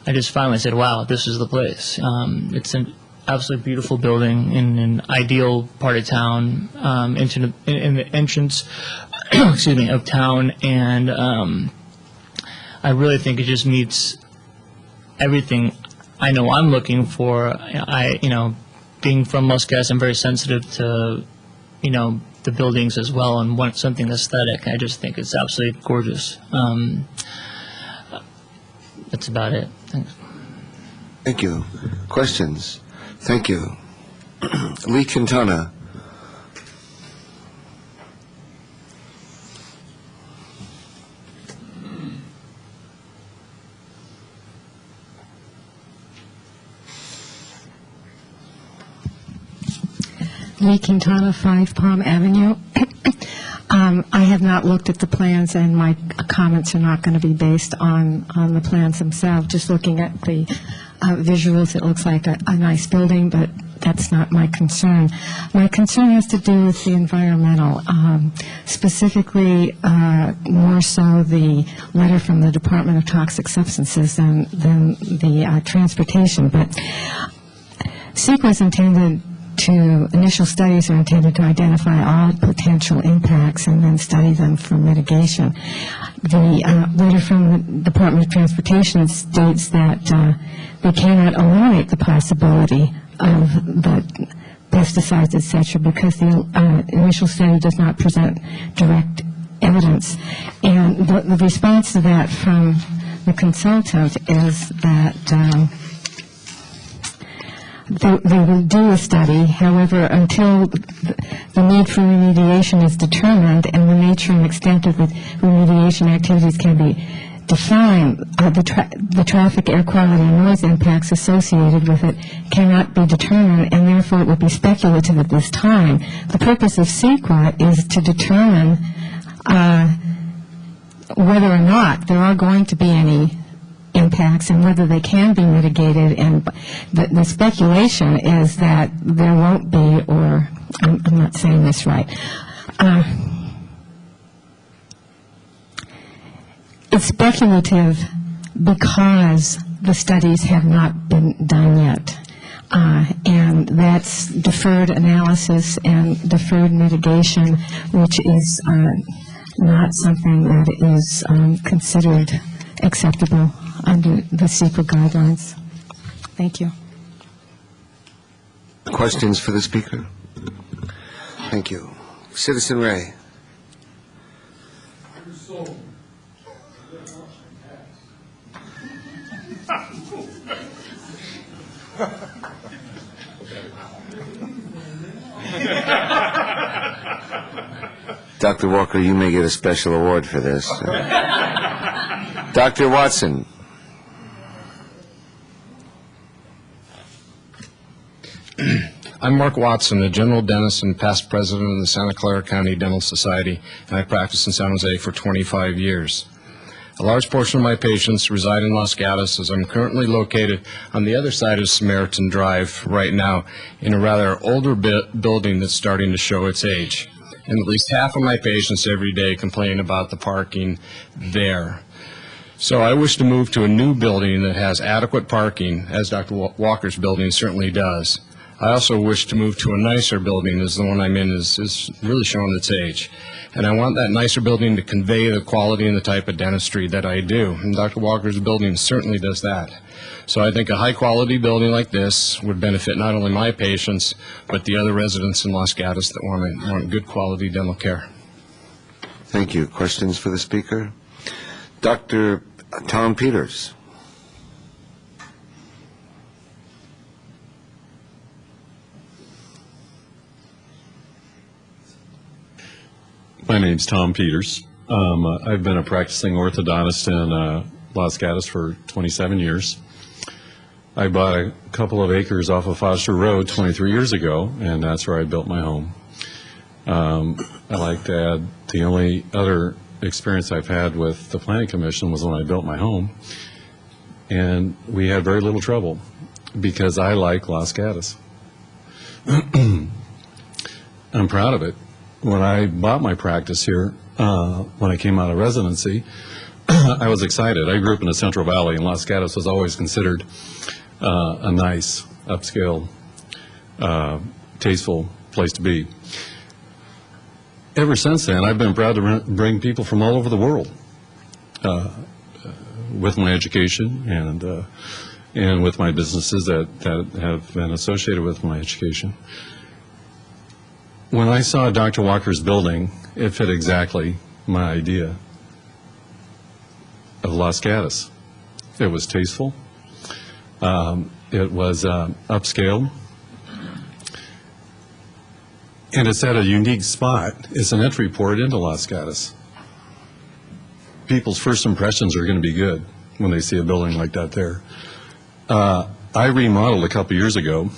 I just finally said, wow, this is the place. It's an absolutely beautiful building in an ideal part of town, in the entrance excuse me, of town. And I really think it just meets everything I know I'm looking for. Being from Los Gatos, I'm very sensitive to, the buildings as well, and want something aesthetic. I just think it's absolutely gorgeous. That's about it. Thanks. Thank you. Questions? Thank you. Lee Quintana. Lee Quintana, 5 Palm Avenue. I have not looked at the plans, and my comments are not going to be based on the plans themselves. Just looking at the visuals, it looks like a nice building, but that's not my concern. My concern has to do with the environmental, specifically more so the letter from the Department of Toxic Substances than the transportation. But CEQA is intended initial studies are intended to identify all potential impacts and then study them for mitigation. The letter from the Department of Transportation states that they cannot eliminate the possibility of the pesticides, etc., because the initial study does not present direct evidence. And the response to that from the consultant is that they will do a study. However, until the need for remediation is determined and the nature and extent of the remediation activities can be defined, the traffic, air quality, and noise impacts associated with it cannot be determined, and therefore it would be speculative at this time. The purpose of CEQA is to determine whether or not there are going to be any impacts and whether they can be mitigated, and the speculation is that there won't be, or I'm not saying this right. It's speculative because the studies have not been done yet, and that's deferred analysis and deferred mitigation, which is not something that is considered acceptable under the CEQA guidelines. Thank you. Questions for the speaker? Thank you. Citizen Ray. Dr. Walker, you may get a special award for this. Dr. Watson. I'm Mark Watson, a general dentist and past president of the Santa Clara County Dental Society, and I practiced in San Jose for 25 years. A large portion of my patients reside in Los Gatos, as I'm currently located on the other side of Samaritan Drive right now in a rather older building that's starting to show its age. And at least half of my patients every day complain about the parking there. So I wish to move to a new building that has adequate parking, as Dr. Walker's building certainly does. I also wish to move to a nicer building, as the one I'm in is really showing its age. And I want that nicer building to convey the quality and the type of dentistry that I do. And Dr. Walker's building certainly does that. So I think a high-quality building like this would benefit not only my patients, but the other residents in Los Gatos that want good quality dental care. Thank you. Questions for the speaker? Dr. Tom Peters. My name's Tom Peters. I've been a practicing orthodontist in Los Gatos for 27 years. I bought a couple of acres off of Foster Road 23 years ago, and that's where I built my home. I like to add, the only other experience I've had with the Planning Commission was when I built my home, and we had very little trouble because I like Los Gatos. I'm proud of it. When I bought my practice here, when I came out of residency, I was excited. I grew up in the Central Valley, and Los Gatos was always considered a nice, upscale, tasteful place to be. Ever since then, I've been proud to bring people from all over the world with my education and with my businesses that have been associated with my education. When I saw Dr. Walker's building, it fit exactly my idea of Los Gatos. It was tasteful. It was upscale. And it's at a unique spot. It's an entry port into Los Gatos. People's first impressions are going to be good when they see a building like that there. I remodeled a couple years ago,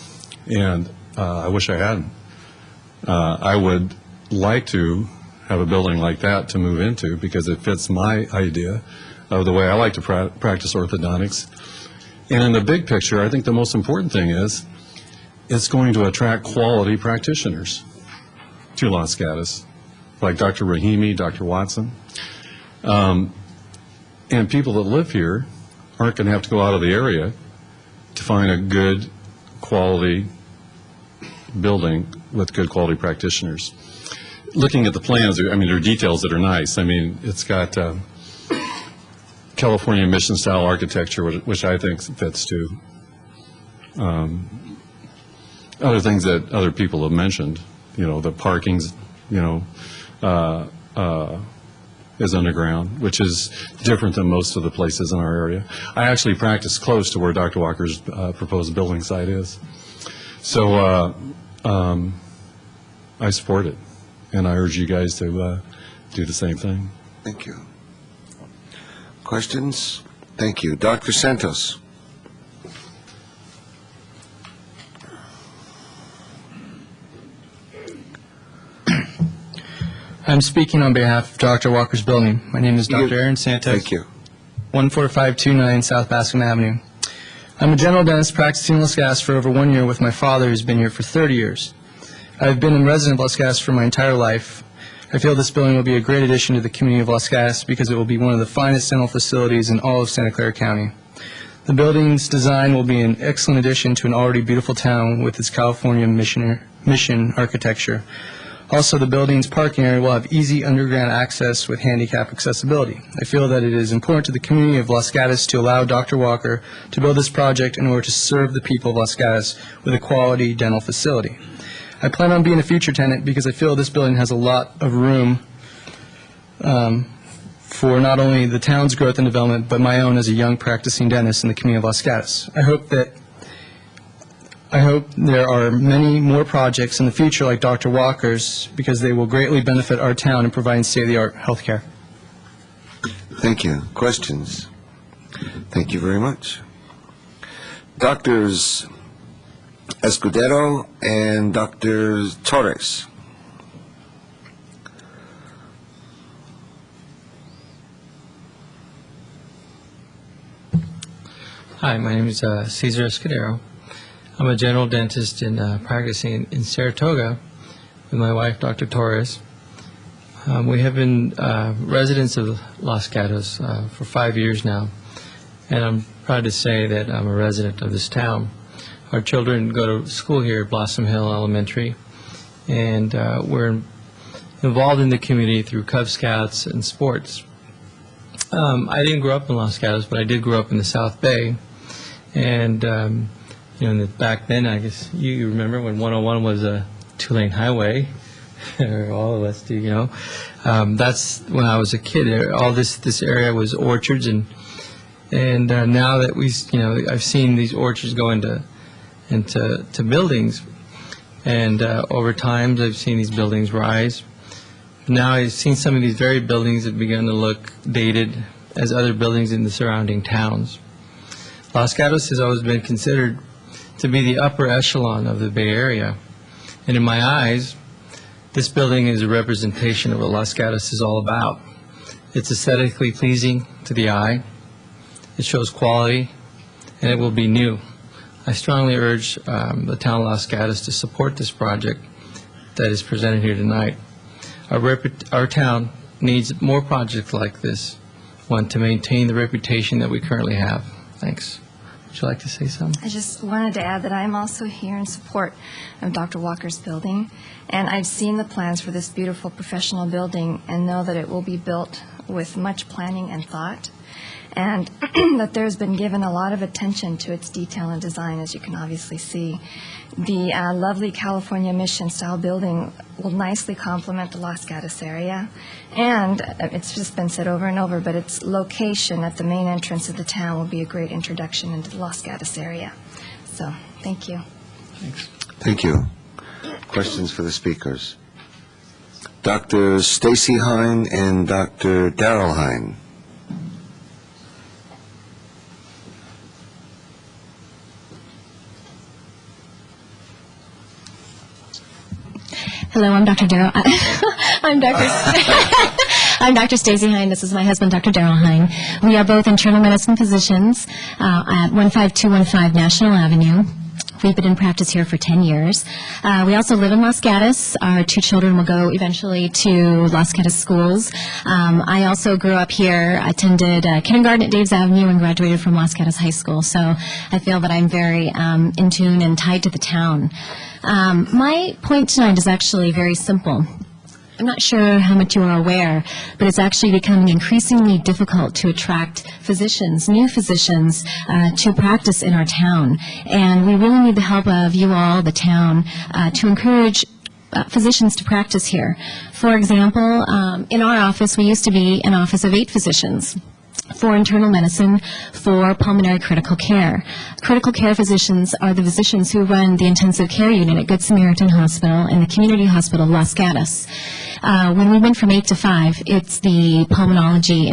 and I wish I hadn't. I would like to have a building like that to move into because it fits my idea of the way I like to practice orthodontics. And in the big picture, I think the most important thing is it's going to attract quality practitioners to Los Gatos, like Dr. Rahimi, Dr. Watson. And people that live here aren't going to have to go out of the area to find a good quality building with good quality practitioners. Looking at the plans, I mean, there are details that are nice. I mean, it's got California mission style architecture, which I think fits too. Other things that other people have mentioned, you know, the parking's, you know, is underground, which is different than most of the places in our area. I actually practice close to where Dr. Walker's proposed building site is. So I support it, and I urge you guys to do the same thing. Thank you. Questions? Thank you. Dr. Santos. I'm speaking on behalf of Dr. Walker's building. My name is Dr. Aaron Santos. Thank you. 14529 South Bascom Avenue. I'm a general dentist practicing in Los Gatos for over 1 year with my father, who's been here for 30 years. I've been a resident of Los Gatos for my entire life. I feel this building will be a great addition to the community of Los Gatos because it will be one of the finest dental facilities in all of Santa Clara County. The building's design will be an excellent addition to an already beautiful town with its California mission architecture. Also, the building's parking area will have easy underground access with handicap accessibility. I feel that it is important to the community of Los Gatos to allow Dr. Walker to build this project in order to serve the people of Los Gatos with a quality dental facility. I plan on being a future tenant because I feel this building has a lot of room for not only the town's growth and development, but my own as a young practicing dentist in the community of Los Gatos. I hope there are many more projects in the future like Dr. Walker's because they will greatly benefit our town in providing state-of-the-art health care. Thank you. Questions? Thank you very much. Doctors Escudero and Dr. Torres. Hi, my name is Cesar Escudero. I'm a general dentist practicing in Saratoga with my wife, Dr. Torres. We have been residents of Los Gatos for 5 years now, and I'm proud to say that I'm a resident of this town. Our children go to school here at Blossom Hill Elementary, and we're involved in the community through Cub Scouts and sports. I didn't grow up in Los Gatos, but I did grow up in the South Bay, and you know, back then, I guess you remember when 101 was a two-lane highway, or all of us do, you know. That's when I was a kid. All this area was orchards, and now that I've seen these orchards go into buildings, and over time I've seen these buildings rise. Now I've seen some of these very buildings have begun to look dated as other buildings in the surrounding towns. Los Gatos has always been considered to be the upper echelon of the Bay Area. And in my eyes, this building is a representation of what Los Gatos is all about. It's aesthetically pleasing to the eye, it shows quality, and it will be new. I strongly urge the town of Los Gatos to support this project that is presented here tonight. Our town needs more projects like this, one, to maintain the reputation that we currently have. Thanks. Would you like to say something? I just wanted to add that I'm also here in support of Dr. Walker's building, and I've seen the plans for this beautiful professional building and know that it will be built with much planning and thought, and that there's been given a lot of attention to its detail and design, as you can obviously see. The lovely California Mission-style building will nicely complement the Los Gatos area, and it's just been said over and over, but its location at the main entrance of the town will be a great introduction into the Los Gatos area. So, thank you. Thank you. Questions for the speakers? Dr. Stacy Hine and Dr. Darrell Hine. Hello, I'm Dr. Darrell. I'm Dr. Stacey Hine. This is my husband, Dr. Darrell Hine. We are both internal medicine physicians at 15215 National Avenue. We've been in practice here for 10 years. We also live in Los Gatos. Our 2 children will go eventually to Los Gatos schools. I also grew up here, attended kindergarten at Daves Avenue, and graduated from Los Gatos High School. So I feel that I'm very in tune and tied to the town. My point tonight is actually very simple. I'm not sure how much you are aware, but it's actually becoming increasingly difficult to attract physicians, new physicians, to practice in our town. And we really need the help of you all, the town, to encourage physicians to practice here. For example, in our office, we used to be an office of 8 physicians. 4 internal medicine, 4 pulmonary critical care. Critical care physicians are the physicians who run the intensive care unit at Good Samaritan Hospital and the Community Hospital Los Gatos. When we went from 8 to 5, it's the pulmonology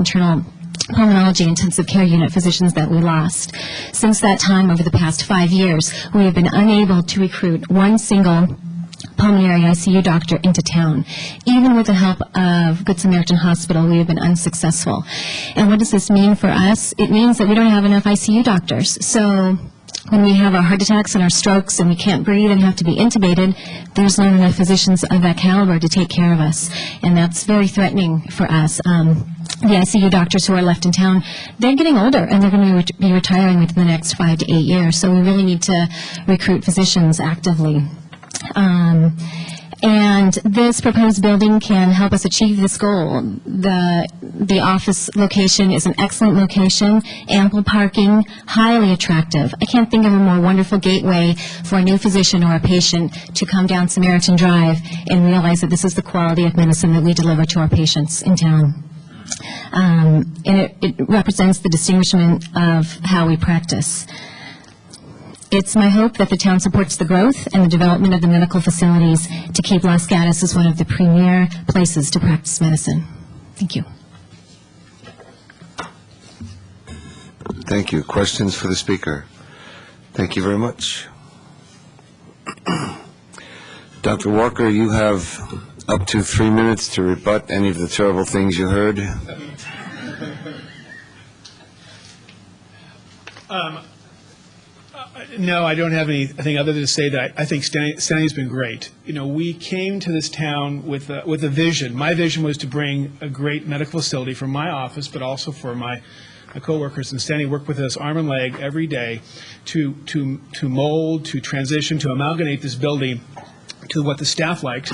intensive care unit physicians that we lost. Since that time, over the past 5 years, we have been unable to recruit one single pulmonary ICU doctor into town. Even with the help of Good Samaritan Hospital, we have been unsuccessful. And what does this mean for us? It means that we don't have enough ICU doctors. So when we have our heart attacks and our strokes and we can't breathe and have to be intubated, there's not enough physicians of that caliber to take care of us. And that's very threatening for us. The ICU doctors who are left in town, they're getting older and they're going to be retiring within the next 5 to 8 years. So we really need to recruit physicians actively. And this proposed building can help us achieve this goal. The office location is an excellent location, ample parking, highly attractive. I can't think of a more wonderful gateway for a new physician or a patient to come down Samaritan Drive and realize that this is the quality of medicine that we deliver to our patients in town. And it represents the distinguishment of how we practice. It's my hope that the town supports the growth and the development of the medical facilities to keep Los Gatos as one of the premier places to practice medicine. Thank you. Thank you. Questions for the speaker? Thank you very much. Dr. Walker, you have up to 3 minutes to rebut any of the terrible things you heard. No, I don't have anything other than to say that I think Stanley's been great. You know, we came to this town with a vision. My vision was to bring a great medical facility for my office, but also for my coworkers. And Stanley worked with us arm and leg every day to mold, to transition, to amalgamate this building to what the staff liked,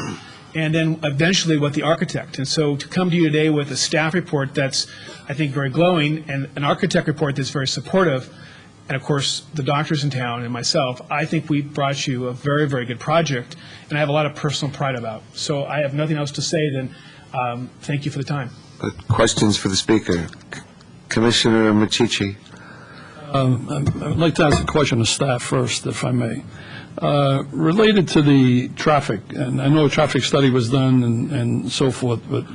and then eventually what the architect. And so to come to you today with a staff report that's, I think, very glowing, and an architect report that's very supportive, and of course the doctors in town and myself, I think we brought you a very, very good project, and I have a lot of personal pride about. So I have nothing else to say than thank you for the time. Questions for the speaker? Commissioner Machichi. I'd like to ask a question of staff first, if I may. Related to the traffic, and I know a traffic study was done and so forth, but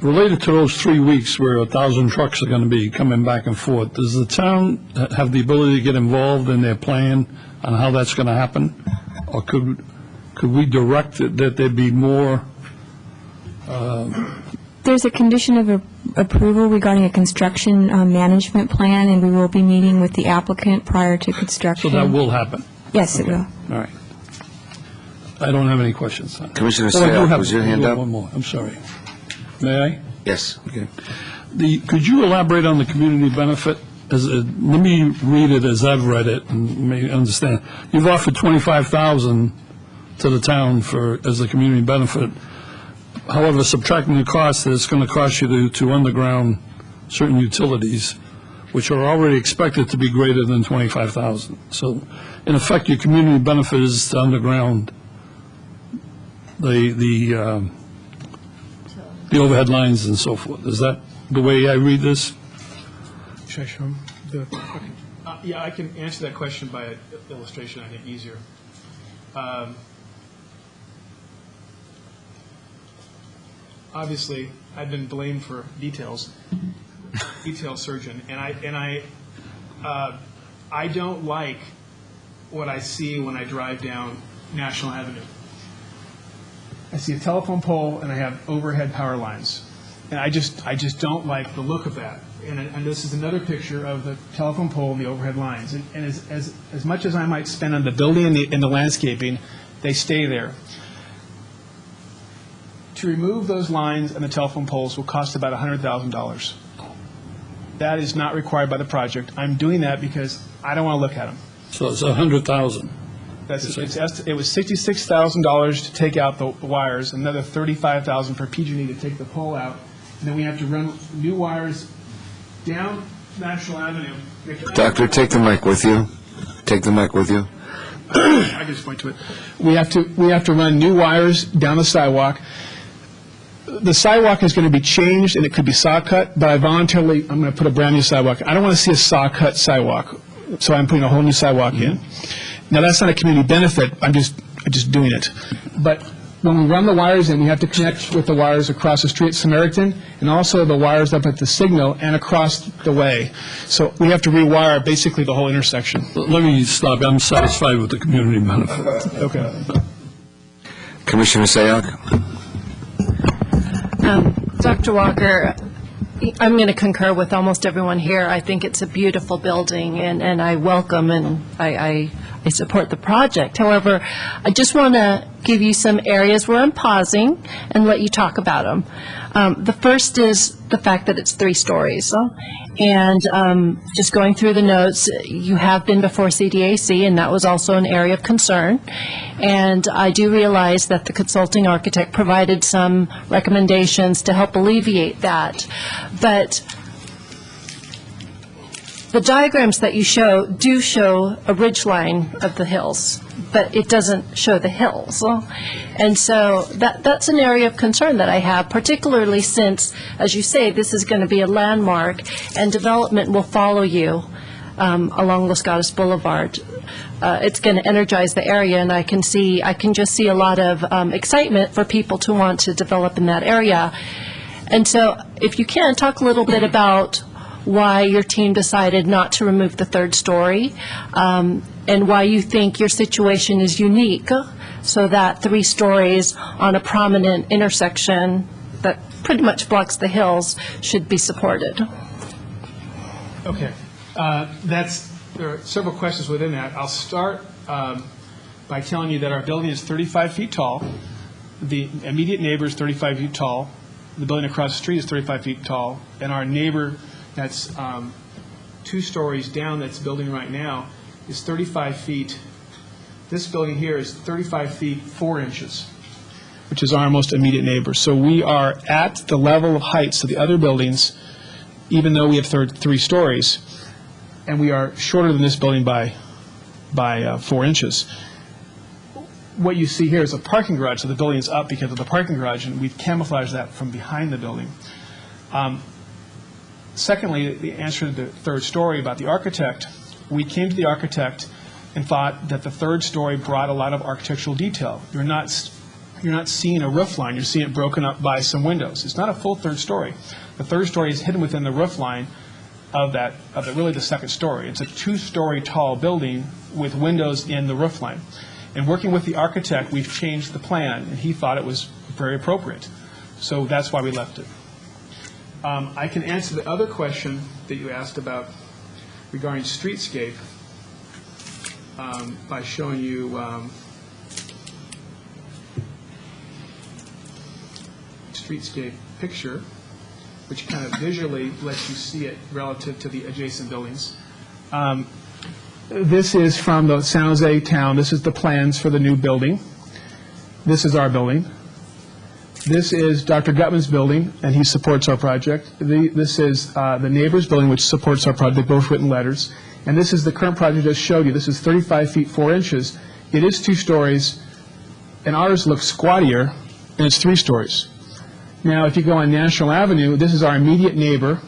related to those 3 weeks where 1,000 trucks are going to be coming back and forth, does the town have the ability to get involved in their plan on how that's going to happen? Or could we direct it that there be more? There's a condition of approval regarding a construction management plan, and we will be meeting with the applicant prior to construction. So that will happen? Yes, it will. All right. I don't have any questions. Commissioner Sayre, was your hand up? One more. I'm sorry. May I? Yes. Okay. Could you elaborate on the community benefit? Let me read it as I've read it and may understand. You've offered $25,000 to the town as a community benefit. However, subtracting the cost that it's going to cost you to underground certain utilities, which are already expected to be greater than $25,000. So, in effect, your community benefit is to underground the overhead lines and so forth. Is that the way I read this? Should I show them? Okay. Yeah, I can answer that question by an illustration, I think, easier. Obviously, I've been blamed for detail surgeon, and I don't like what I see when I drive down National Avenue. I see a telephone pole and I have overhead power lines, and I just don't like the look of that. And this is another picture of the telephone pole and the overhead lines. And as much as I might spend on the building and the landscaping, they stay there. To remove those lines and the telephone poles will cost about $100,000. That is not required by the project. I'm doing that because I don't want to look at them. So it's $100,000. It was $66,000 to take out the wires, another $35,000 for PG&E to take the pole out, and then we have to run new wires down National Avenue. Doctor, take the mic with you. Take the mic with you. I can just point to it. We have to run new wires down the sidewalk. The sidewalk is going to be changed, and it could be saw cut, but I'm going to put a brand new sidewalk. I don't want to see a saw cut sidewalk, so I'm putting a whole new sidewalk in. Now, that's not a community benefit. I'm just doing it. But when we run the wires in, we have to connect with the wires across the street at Samaritan, and also the wires up at the signal and across the way. So we have to rewire basically the whole intersection. Let me stop. I'm satisfied with the community benefit. Okay. Commissioner Sayoc? Dr. Walker, I'm going to concur with almost everyone here. I think it's a beautiful building, and I welcome and I support the project. However, I just want to give you some areas where I'm pausing and let you talk about them. The first is the fact that it's 3 stories. And just going through the notes, you have been before CDAC, and that was also an area of concern. And I do realize that the consulting architect provided some recommendations to help alleviate that. But the diagrams that you do show a ridge line of the hills, but it doesn't show the hills. And so that's an area of concern that I have, particularly since, as you say, this is going to be a landmark and development will follow you along Los Gatos Boulevard. It's going to energize the area, and I can just see a lot of excitement for people to want to develop in that area. And so if you can, talk a little bit about why your team decided not to remove the 3rd story, and why you think your situation is unique, so that 3 stories on a prominent intersection that pretty much blocks the hills should be supported. Okay. There are several questions within that. I'll start by telling you that our building is 35 feet tall. The immediate neighbor is 35 feet tall. The building across the street is 35 feet tall. And our neighbor that's 2 stories down that's building right now is 35 feet. This building here is 35 feet 4 inches, which is our most immediate neighbor. So we are at the level of heights of the other buildings, even though we have 3 stories, and we are shorter than this building by 4 inches. What you see here is a parking garage, so the building is up because of the parking garage, and we've camouflaged that from behind the building. Secondly, the answer to the 3rd story about the architect, we came to the architect and thought that the 3rd story brought a lot of architectural detail. You're not seeing a roof line, you're seeing it broken up by some windows. It's not a full 3rd story. The 3rd story is hidden within the roof line of really the 2nd story. It's a 2-story tall building with windows in the roof line. And working with the architect, we've changed the plan, and he thought it was very appropriate. So that's why we left it. I can answer the other question that you asked about regarding streetscape by showing you streetscape picture, which kind of visually lets you see it relative to the adjacent buildings. This is from the San Jose town. This is the plans for the new building. This is our building. This is Dr. Gutman's building, and he supports our project. This is the neighbor's building, which supports our project. They've both written letters. And this is the current project I just showed you. This is 35 feet 4 inches. It is 2 stories, and ours looks squattier, and it's 3 stories. Now, if you go on National Avenue, this is our immediate neighbor.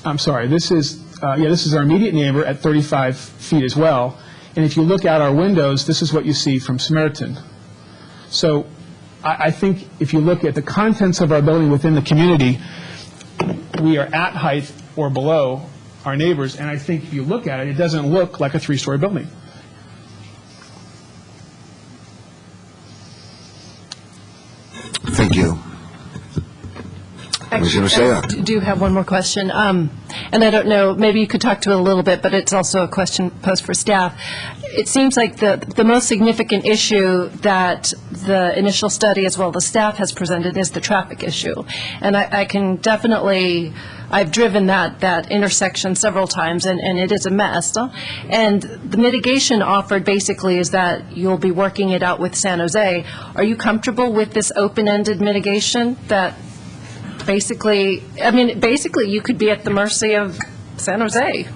I'm sorry, this is our immediate neighbor at 35 feet as well. And if you look out our windows, this is what you see from Samaritan. So I think if you look at the contents of our building within the community, we are at height or below our neighbors. And I think if you look at it, it doesn't look like a 3-story building. Thank you. Commissioner Saya. I do have one more question. And I don't know, maybe you could talk to it a little bit, but it's also a question posed for staff. It seems like the most significant issue that the initial study as well as the staff has presented is the traffic issue. And I can definitely, I've driven that intersection several times, and it is a mess. And the mitigation offered basically is that you'll be working it out with San Jose. Are you comfortable with this open-ended mitigation that basically you could be at the mercy of San Jose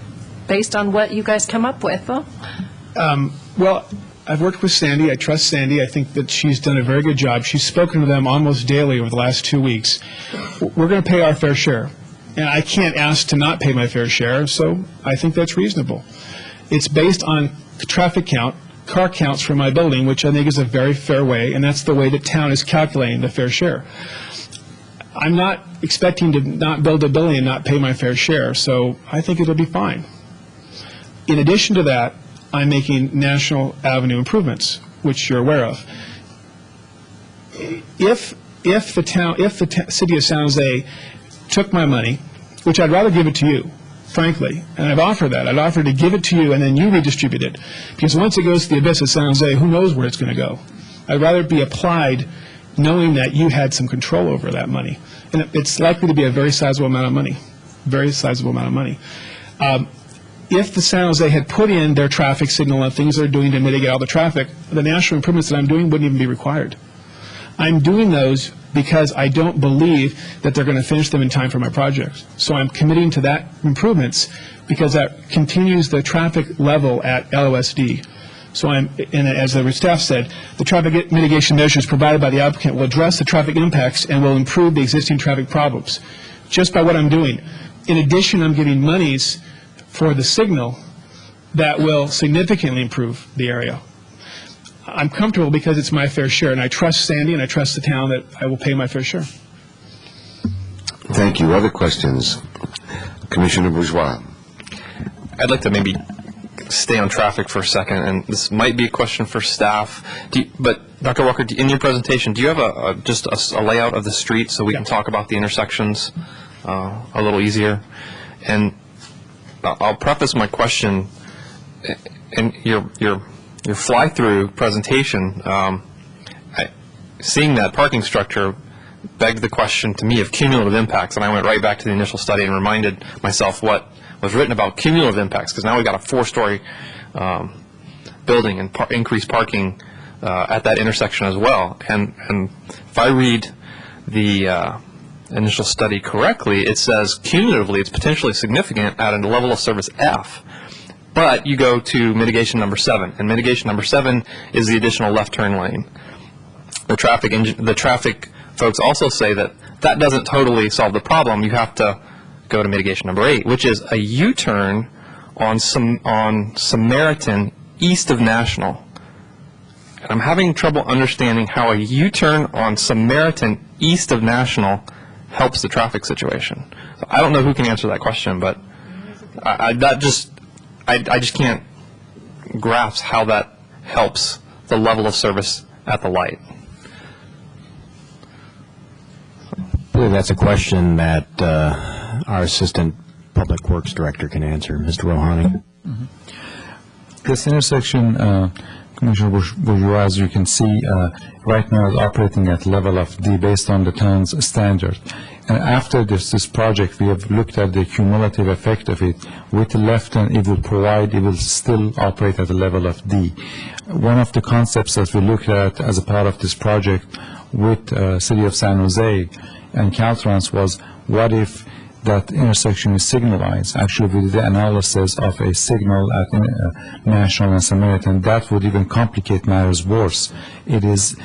based on what you guys come up with? Well, I've worked with Sandy. I trust Sandy. I think that she's done a very good job. She's spoken to them almost daily over the last 2 weeks. We're going to pay our fair share. And I can't ask to not pay my fair share, so I think that's reasonable. It's based on traffic count, car counts for my building, which I think is a very fair way, and that's the way the town is calculating the fair share. I'm not expecting to not build a building and not pay my fair share, so I think it'll be fine. In addition to that, I'm making National Avenue improvements, which you're aware of. If the city of San Jose took my money, which I'd rather give it to you, frankly, and I've offered that. I'd offer to give it to you and then you redistribute it. Because once it goes to the abyss of San Jose, who knows where it's going to go? I'd rather be applied knowing that you had some control over that money. And it's likely to be a very sizable amount of money, very sizable amount of money. If the San Jose had put in their traffic signal and things they're doing to mitigate all the traffic, the national improvements that I'm doing wouldn't even be required. I'm doing those because I don't believe that they're going to finish them in time for my project. So I'm committing to that improvements because that continues the traffic level at LOSD. So and as the staff said, the traffic mitigation measures provided by the applicant will address the traffic impacts and will improve the existing traffic problems just by what I'm doing. In addition, I'm giving monies for the signal that will significantly improve the area. I'm comfortable because it's my fair share, and I trust Sandy and I trust the town that I will pay my fair share. Thank you. Other questions? Commissioner Bourgeois. I'd like to maybe stay on traffic for a second, and this might be a question for staff. But Dr. Walker, in your presentation, do you have just a layout of the street so we can talk about the intersections a little easier? And I'll preface my question in your fly-through presentation. Seeing that parking structure begged the question to me of cumulative impacts, and I went right back to the initial study and reminded myself what was written about cumulative impacts, because now we've got a 4-story building and increased parking at that intersection as well. And if I read the initial study correctly, it says cumulatively it's potentially significant at a level of service F. But you go to mitigation number 7, and mitigation number 7 is the additional left turn lane. The traffic folks also say that that doesn't totally solve the problem. You have to go to mitigation number 8, which is a U-turn on Samaritan east of National. And I'm having trouble understanding how a U-turn on Samaritan east of National helps the traffic situation. So I don't know who can answer that question, but I just can't grasp how that helps the level of service at the light. I believe that's a question that our Assistant Public Works Director can answer. Mr. Rohani. This intersection Commissioner Bourgeois, as you can see, right now is operating at level of D based on the town's standard. And after this project, we have looked at the cumulative effect of it. With the left turn, it will still operate at a level of D. One of the concepts that we looked at as a part of this project with City of San Jose and Caltrans was, what if that intersection is signalized? Actually, we did the analysis of a signal at National and Samaritan. That would even complicate matters worse. It is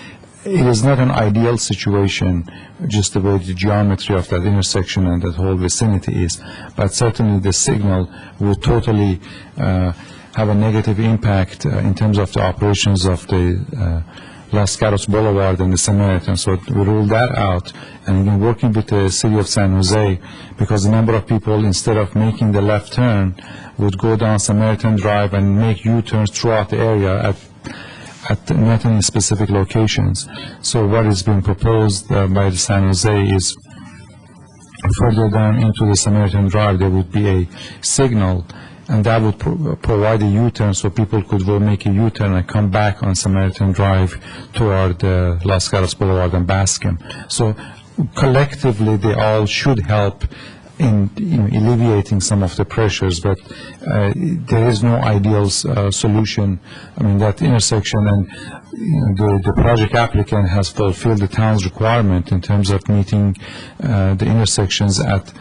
not an ideal situation, just the way the geometry of that intersection and that whole vicinity is, but certainly the signal would totally have a negative impact in terms of the operations of the Los Gatos Boulevard and the Samaritan. So we ruled that out, and we've been working with the City of San Jose, because a number of people, instead of making the left turn, would go down Samaritan Drive and make U-turns throughout the area at not any specific locations. So what is being proposed by the San Jose is further down into the Samaritan Drive, there would be a signal, and that would provide a U-turn so people could go make a U-turn and come back on Samaritan Drive toward Los Gatos Boulevard and Baskin. So collectively, they all should help in alleviating some of the pressures, but there is no ideal solution. I mean, that intersection, and the project applicant has fulfilled the town's requirement in terms of meeting the intersections at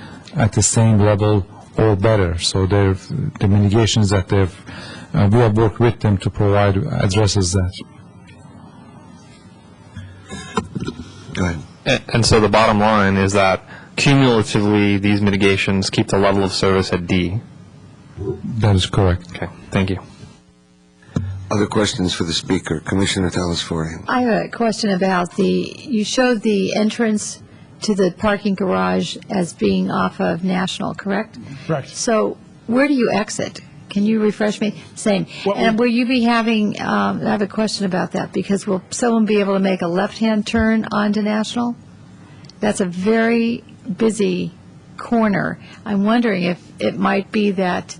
the same level or better. So the mitigations that we have worked with them to provide addresses that. Go ahead. And so the bottom line is that cumulatively, these mitigations keep the level of service at D. That is correct. Okay, thank you. Other questions for the speaker? Commissioner Telesfori. I have a question about you showed the entrance to the parking garage as being off of National, correct? Correct. So where do you exit? Can you refresh me? Same. And will you be having, I have a question about that, because will someone be able to make a left-hand turn onto National? That's a very busy corner. I'm wondering if it might be that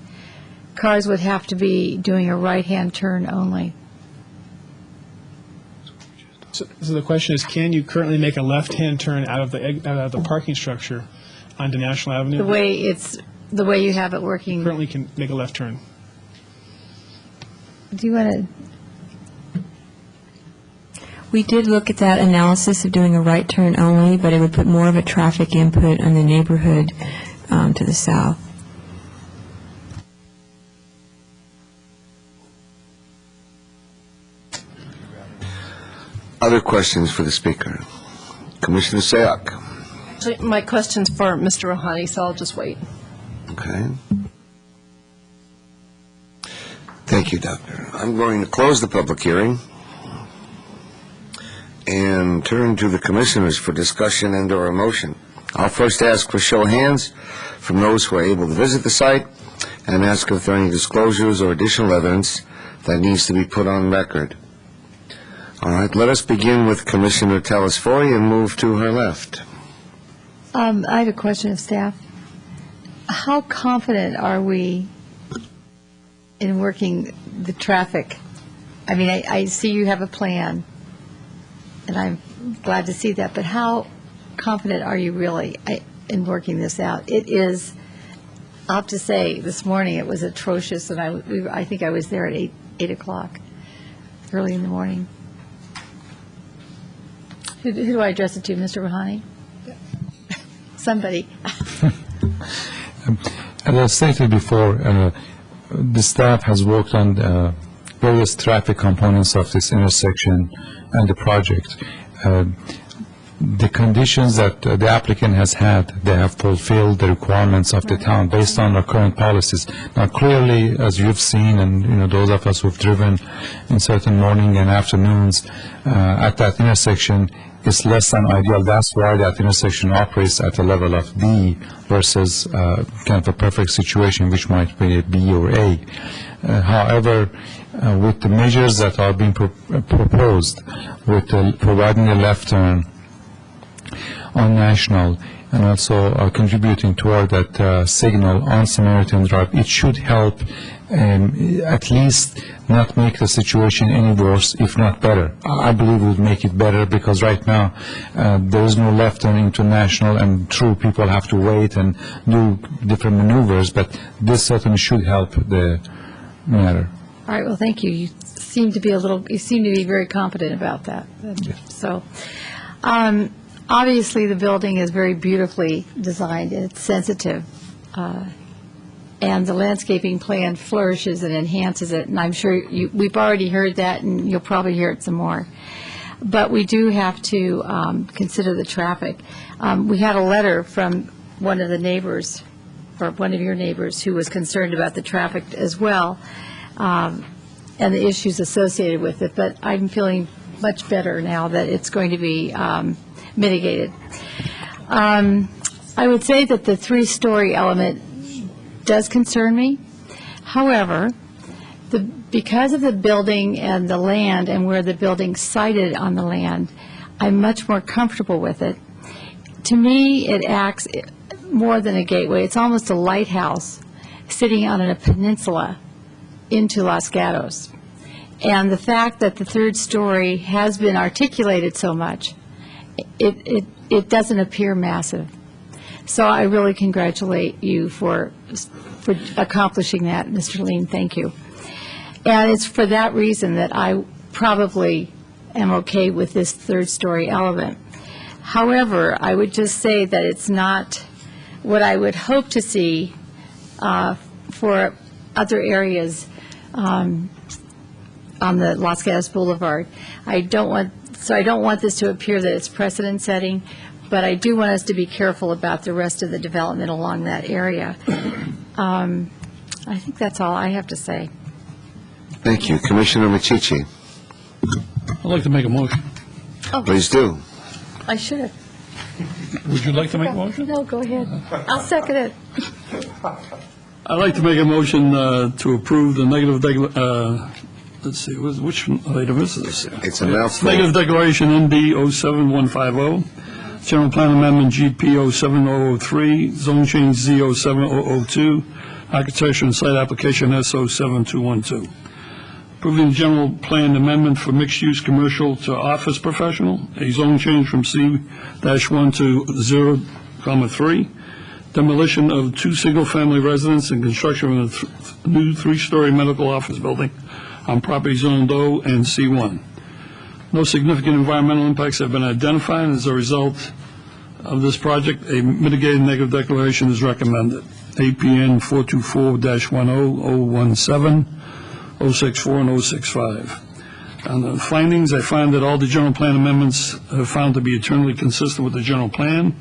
cars would have to be doing a right-hand turn only. So the question is, can you currently make a left-hand turn out of the parking structure onto National Avenue? The way you have it working. Currently can make a left turn. Do you want to? We did look at that analysis of doing a right turn only, but it would put more of a traffic input on the neighborhood to the south. Other questions for the speaker? Commissioner Sayak. Actually, my question's for Mr. Rouhani, so I'll just wait. Okay. Thank you, Doctor. I'm going to close the public hearing and turn to the commissioners for discussion and/or a motion. I'll first ask for show of hands from those who are able to visit the site, and ask if there are any disclosures or additional evidence that needs to be put on record. All right, let us begin with Commissioner Telesfori and move to her left. I have a question of staff. How confident are we in working the traffic? I mean, I see you have a plan, and I'm glad to see that, but how confident are you really in working this out? It is, I'll have to say, this morning it was atrocious, and I think I was there at 8 o'clock, early in the morning. Who do I address it to, Mr. Rouhani? Somebody. As I stated before, the staff has worked on various traffic components of this intersection and the project. The conditions that the applicant has had, they have fulfilled the requirements of the town based on our current policies. Now, clearly, as you've seen, and those of us who've driven in certain morning and afternoons at that intersection, it's less than ideal. That's why that intersection operates at a level of D versus kind of a perfect situation, which might be a B or A. However, with the measures that are being proposed, with providing a left turn on National, and also contributing toward that signal on Samaritan Drive, it should help at least not make the situation any worse, if not better. I believe it would make it better because right now there is no left and international, and true, people have to wait and do different maneuvers, but this certainly should help the matter. All right, well, thank you. You seem to be very confident about that. So, obviously, the building is very beautifully designed, and it's sensitive, and the landscaping plan flourishes and enhances it, and I'm sure we've already heard that, and you'll probably hear it some more. But we do have to consider the traffic. We had a letter from one of the neighbors, or one of your neighbors, who was concerned about the traffic as well, and the issues associated with it, but I'm feeling much better now that it's going to be mitigated. I would say that the three-story element does concern me. However, because of the building and the land and where the building's sited on the land, I'm much more comfortable with it. To me, it acts more than a gateway. It's almost a lighthouse sitting on a peninsula into Los Gatos. And the fact that the third story has been articulated so much, it doesn't appear massive. So I really congratulate you for accomplishing that, Mr. Lean. Thank you. And it's for that reason that I probably am okay with this third story element. However, I would just say that it's not what I would hope to see for other areas on the Los Gatos Boulevard. I don't want this to appear that it's precedent setting, but I do want us to be careful about the rest of the development along that area. I think that's all I have to say. Thank you. Commissioner Machici. I'd like to make a motion. Please do. I should have. Would you like to make a motion? No, go ahead. I'll second it. I'd like to make a motion to approve the negative, let's see, which item is this? It's a mouthful. Negative declaration ND 07150, General Plan Amendment GP 07003, Zone Change Z 07002, Architecture and Site Application S 07212. Approving the General Plan Amendment for mixed-use commercial to office professional, a zone change from C-1 to 0,3. Demolition of 2 single-family residences and construction of a new 3-story medical office building on property zoned O and C1. No significant environmental impacts have been identified. As a result of this project, a mitigated negative declaration is recommended. APN 424-10-017, 064, and 065. On the findings, I find that all the general plan amendments are found to be internally consistent with the general plan,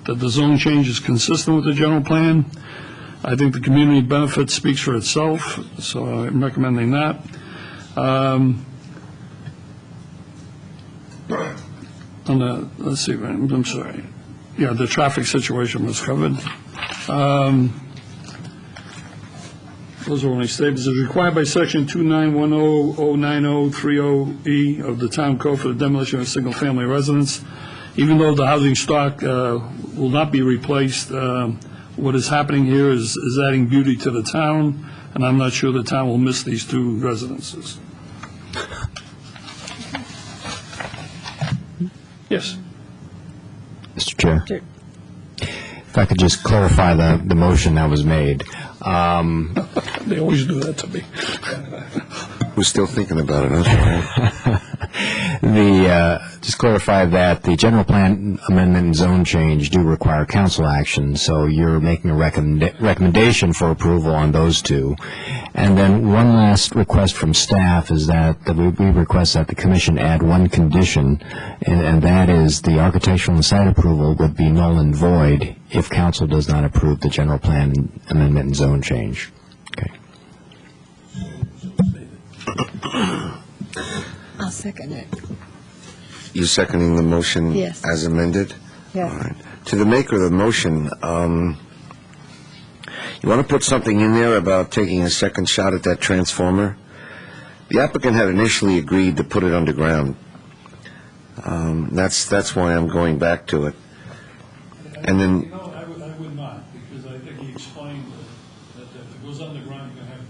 that the zone change is consistent with the general plan. I think the community benefit speaks for itself, so I'm recommending that. Let's see, I'm sorry. Yeah, the traffic situation was covered. Those are only statements. As required by Section 291009030E of the Town Code for the demolition of a single-family residence, even though the housing stock will not be replaced, what is happening here is adding beauty to the town, and I'm not sure the town will miss these 2 residences. Yes. Mr. Chair, if I could just clarify the motion that was made. They always do that to me. We're still thinking about it, huh? Just clarify that the general plan amendment and zone change do require council action, so you're making a recommendation for approval on those 2. And then one last request from staff is that we request that the commission add one condition, and that is the architectural and site approval would be null and void if council does not approve the general plan amendment and zone change. Okay. I'll second it. You seconding the motion Yes. as amended? Yes. All right. To the maker of the motion, you want to put something in there about taking a second shot at that transformer? The applicant had initially agreed to put it underground. That's why I'm going back to it. And then... I would not, because I think he explained that if it goes underground, you're going to have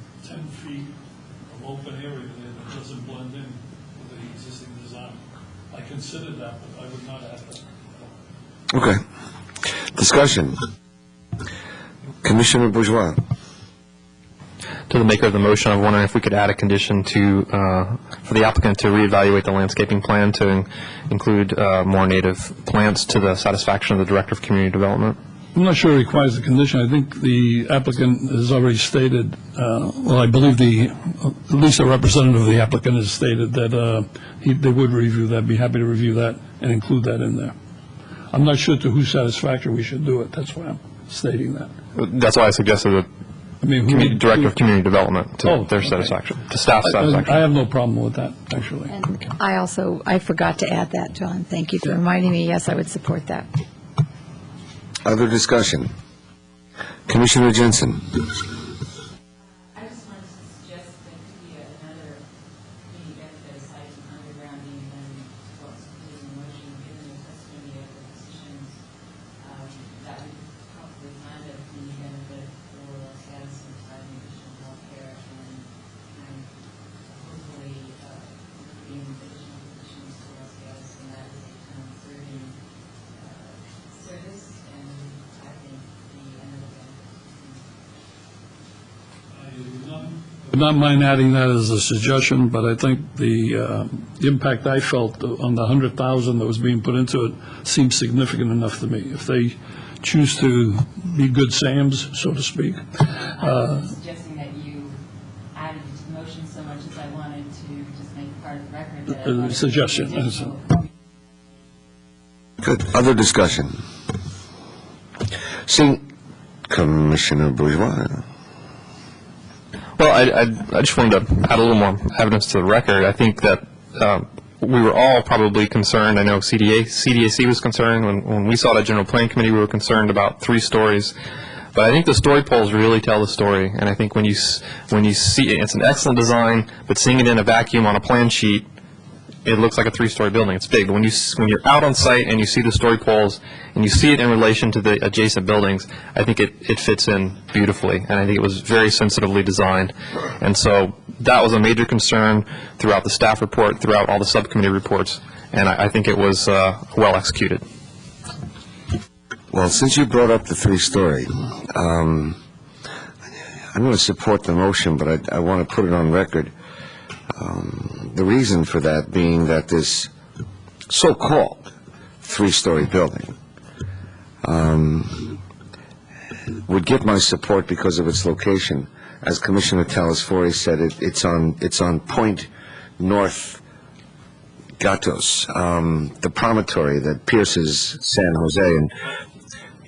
area there that doesn't blend in with the existing design. I considered that, but I would not add that. Okay. Discussion. Commissioner Bourgeois. To the maker of the motion, I'm wondering if we could add a condition to, for the applicant to reevaluate the landscaping plan to include more native plants to the satisfaction of the Director of Community Development. I'm not sure it requires a condition. I think the applicant has already stated, well, I believe at least a representative of the applicant has stated that they would review that, be happy to review that and include that in there. I'm not sure to whose satisfaction we should do it. That's why I'm stating that. That's why I suggested that Director of Community Development to their satisfaction, to staff satisfaction. I have no problem with that, actually. And I forgot to add that, John. Thank you for reminding me. Yes, I would support that. Other discussion. Commissioner Jensen. I just wanted to suggest that could be another community benefit aside from undergrounding and what's in the motion, given the testimony of the physicians, that would probably find a community benefit for Los Gatos and providing additional health care and hopefully bringing additional physicians to Los Gatos, and that is a town-serving service. I would not mind adding that as a suggestion, but I think the impact I felt on the $100,000 that was being put into it seems significant enough to me. If they choose to be good Sams, so to speak. I was suggesting that you added it to the motion so much as I wanted to just make part of the record that I wanted suggestion. to Good. Other discussion. Seeing Commissioner Bourgeois. Well, I just wanted to add a little more evidence to the record. I think that we were all probably concerned. I know CDAC was concerned. When we saw the General Plan Committee, we were concerned about 3 stories. But I think the story poles really tell the story. And I think when you see it, it's an excellent design, but seeing it in a vacuum on a plan sheet, it looks like a 3-story building. It's big. But when you're out on site and you see the story poles and you see it in relation to the adjacent buildings, I think it fits in beautifully. And I think it was very sensitively designed. And so that was a major concern throughout the staff report, throughout all the subcommittee reports. And I think it was well executed. Well, since you brought up the 3-story, I'm going to support the motion, but I want to put it on record. The reason for that being that this so-called 3-story building would get my support because of its location. As Commissioner Talasfori said, it's on Point North Gatos, the promontory that pierces San Jose, and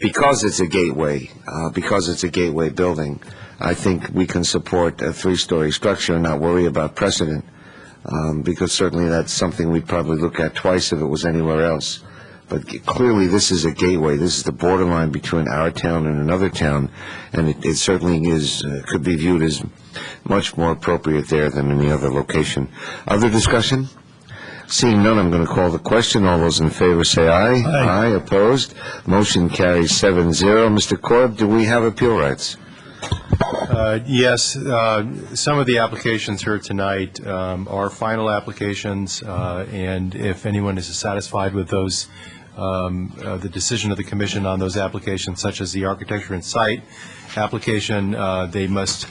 because it's a gateway building, I think we can support a 3-story structure and not worry about precedent, because certainly that's something we'd probably look at twice if it was anywhere else. But clearly this is a gateway. This is the borderline between our town and another town, and it certainly could be viewed as much more appropriate there than any other location. Other discussion? Seeing none, I'm going to call the question. All those in favor say aye. Aye. Opposed? Motion carries 7-0. Mr. Korb, do we have appeal rights? Yes, some of the applications here tonight are final applications, and if anyone is satisfied with those, the decision of the commission on those applications, such as the architecture and site application, they must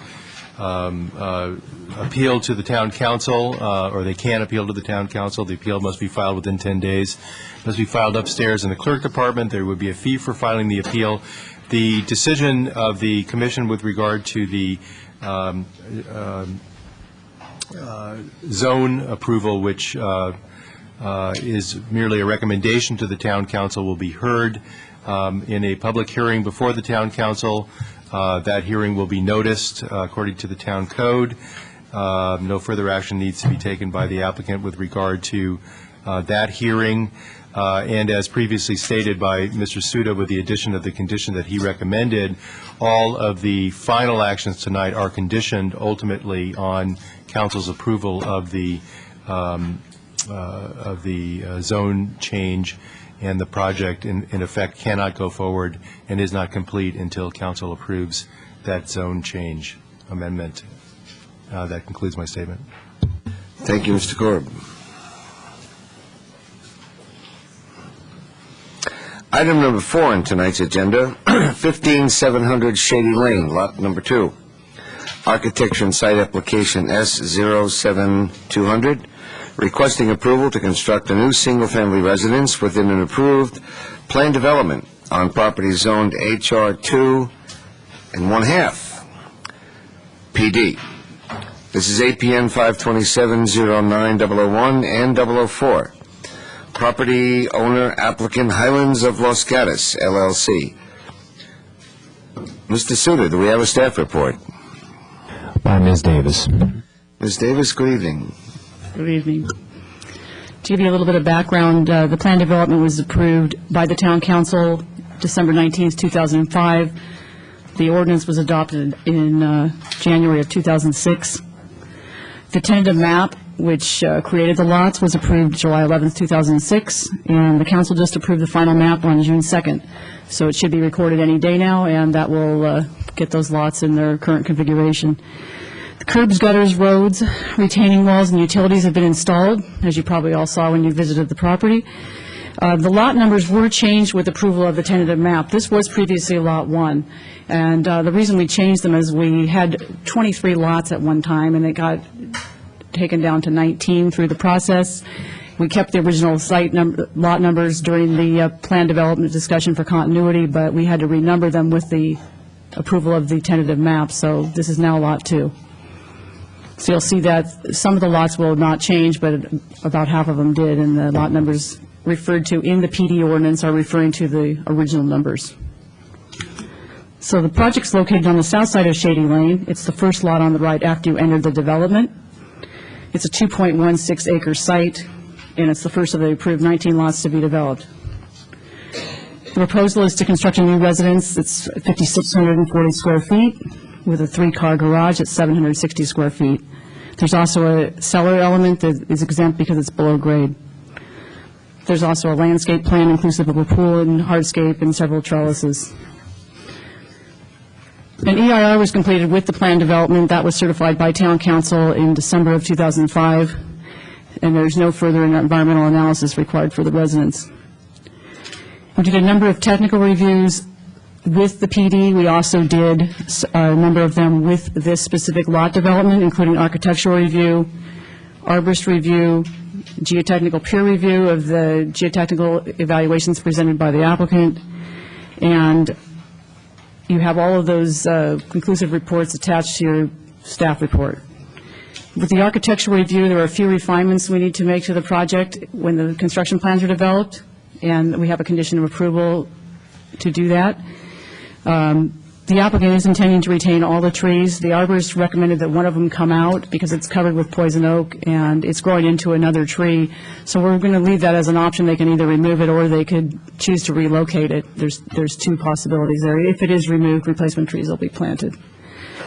appeal to the town council, or they can appeal to the town council. The appeal must be filed within 10 days. It must be filed upstairs in the clerk department. There would be a fee for filing the appeal. The decision of the commission with regard to the zone approval, which is merely a recommendation to the town council, will be heard in a public hearing before the town council. That hearing will be noticed according to the town code. No further action needs to be taken by the applicant with regard to that hearing. And as previously stated by Mr. Suda, with the addition of the condition that he recommended, all of the final actions tonight are conditioned ultimately on council's approval of the zone change, and the project in effect cannot go forward and is not complete until council approves that zone change amendment. That concludes my statement. Thank you, Mr. Korb. Item number 4 on tonight's agenda, 15700 Shady Lane, lot number 2. Architecture and site application S07200, requesting approval to construct a new single-family residence within an approved planned development on property zoned HR2 and 1/2 PD. This is APN 527-09-001 and 004. Property owner applicant Highlands of Los Gatos, LLC. Mr. Suter, do we have a staff report? By Ms. Davis. Ms. Davis, good evening. Good evening. To give you a little bit of background, the plan development was approved by the Town Council December 19th, 2005. The ordinance was adopted in January of 2006. The tentative map, which created the lots, was approved July 11th, 2006, and the council just approved the final map on June 2nd. So it should be recorded any day now, and that will get those lots in their current configuration. The curbs, gutters, roads, retaining walls, and utilities have been installed, as you probably all saw when you visited the property. The lot numbers were changed with approval of the tentative map. This was previously Lot 1, and the reason we changed them is we had 23 lots at one time, and it got taken down to 19 through the process. We kept the original lot numbers during the plan development discussion for continuity, but we had to renumber them with the approval of the tentative map, so this is now Lot 2. So you'll see that some of the lots will not change, but about half of them did, and the lot numbers referred to in the PD ordinance are referring to the original numbers. So the project's located on the south side of Shady Lane. It's the first lot on the right after you enter the development. It's a 2.16 acre site, and it's the first of the approved 19 lots to be developed. The proposal is to construct a new residence. It's 5,640 square feet with a 3-car garage at 760 square feet. There's also a cellar element that is exempt because it's below grade. There's also a landscape plan inclusive of a pool and hardscape and several trellises. An EIR was completed with the plan development. That was certified by Town Council in December of 2005, and there's no further environmental analysis required for the residents. We did a number of technical reviews with the PD. We also did a number of them with this specific lot development, including architectural review, arborist review, geotechnical peer review of the geotechnical evaluations presented by the applicant, and you have all of those conclusive reports attached to your staff report. With the architectural review, there are a few refinements we need to make to the project when the construction plans are developed, and we have a condition of approval to do that. The applicant is intending to retain all the trees. The arborist recommended that one of them come out because it's covered with poison oak and it's growing into another tree. So we're going to leave that as an option. They can either remove it or they could choose to relocate it. There's two possibilities there. If it is removed, replacement trees will be planted.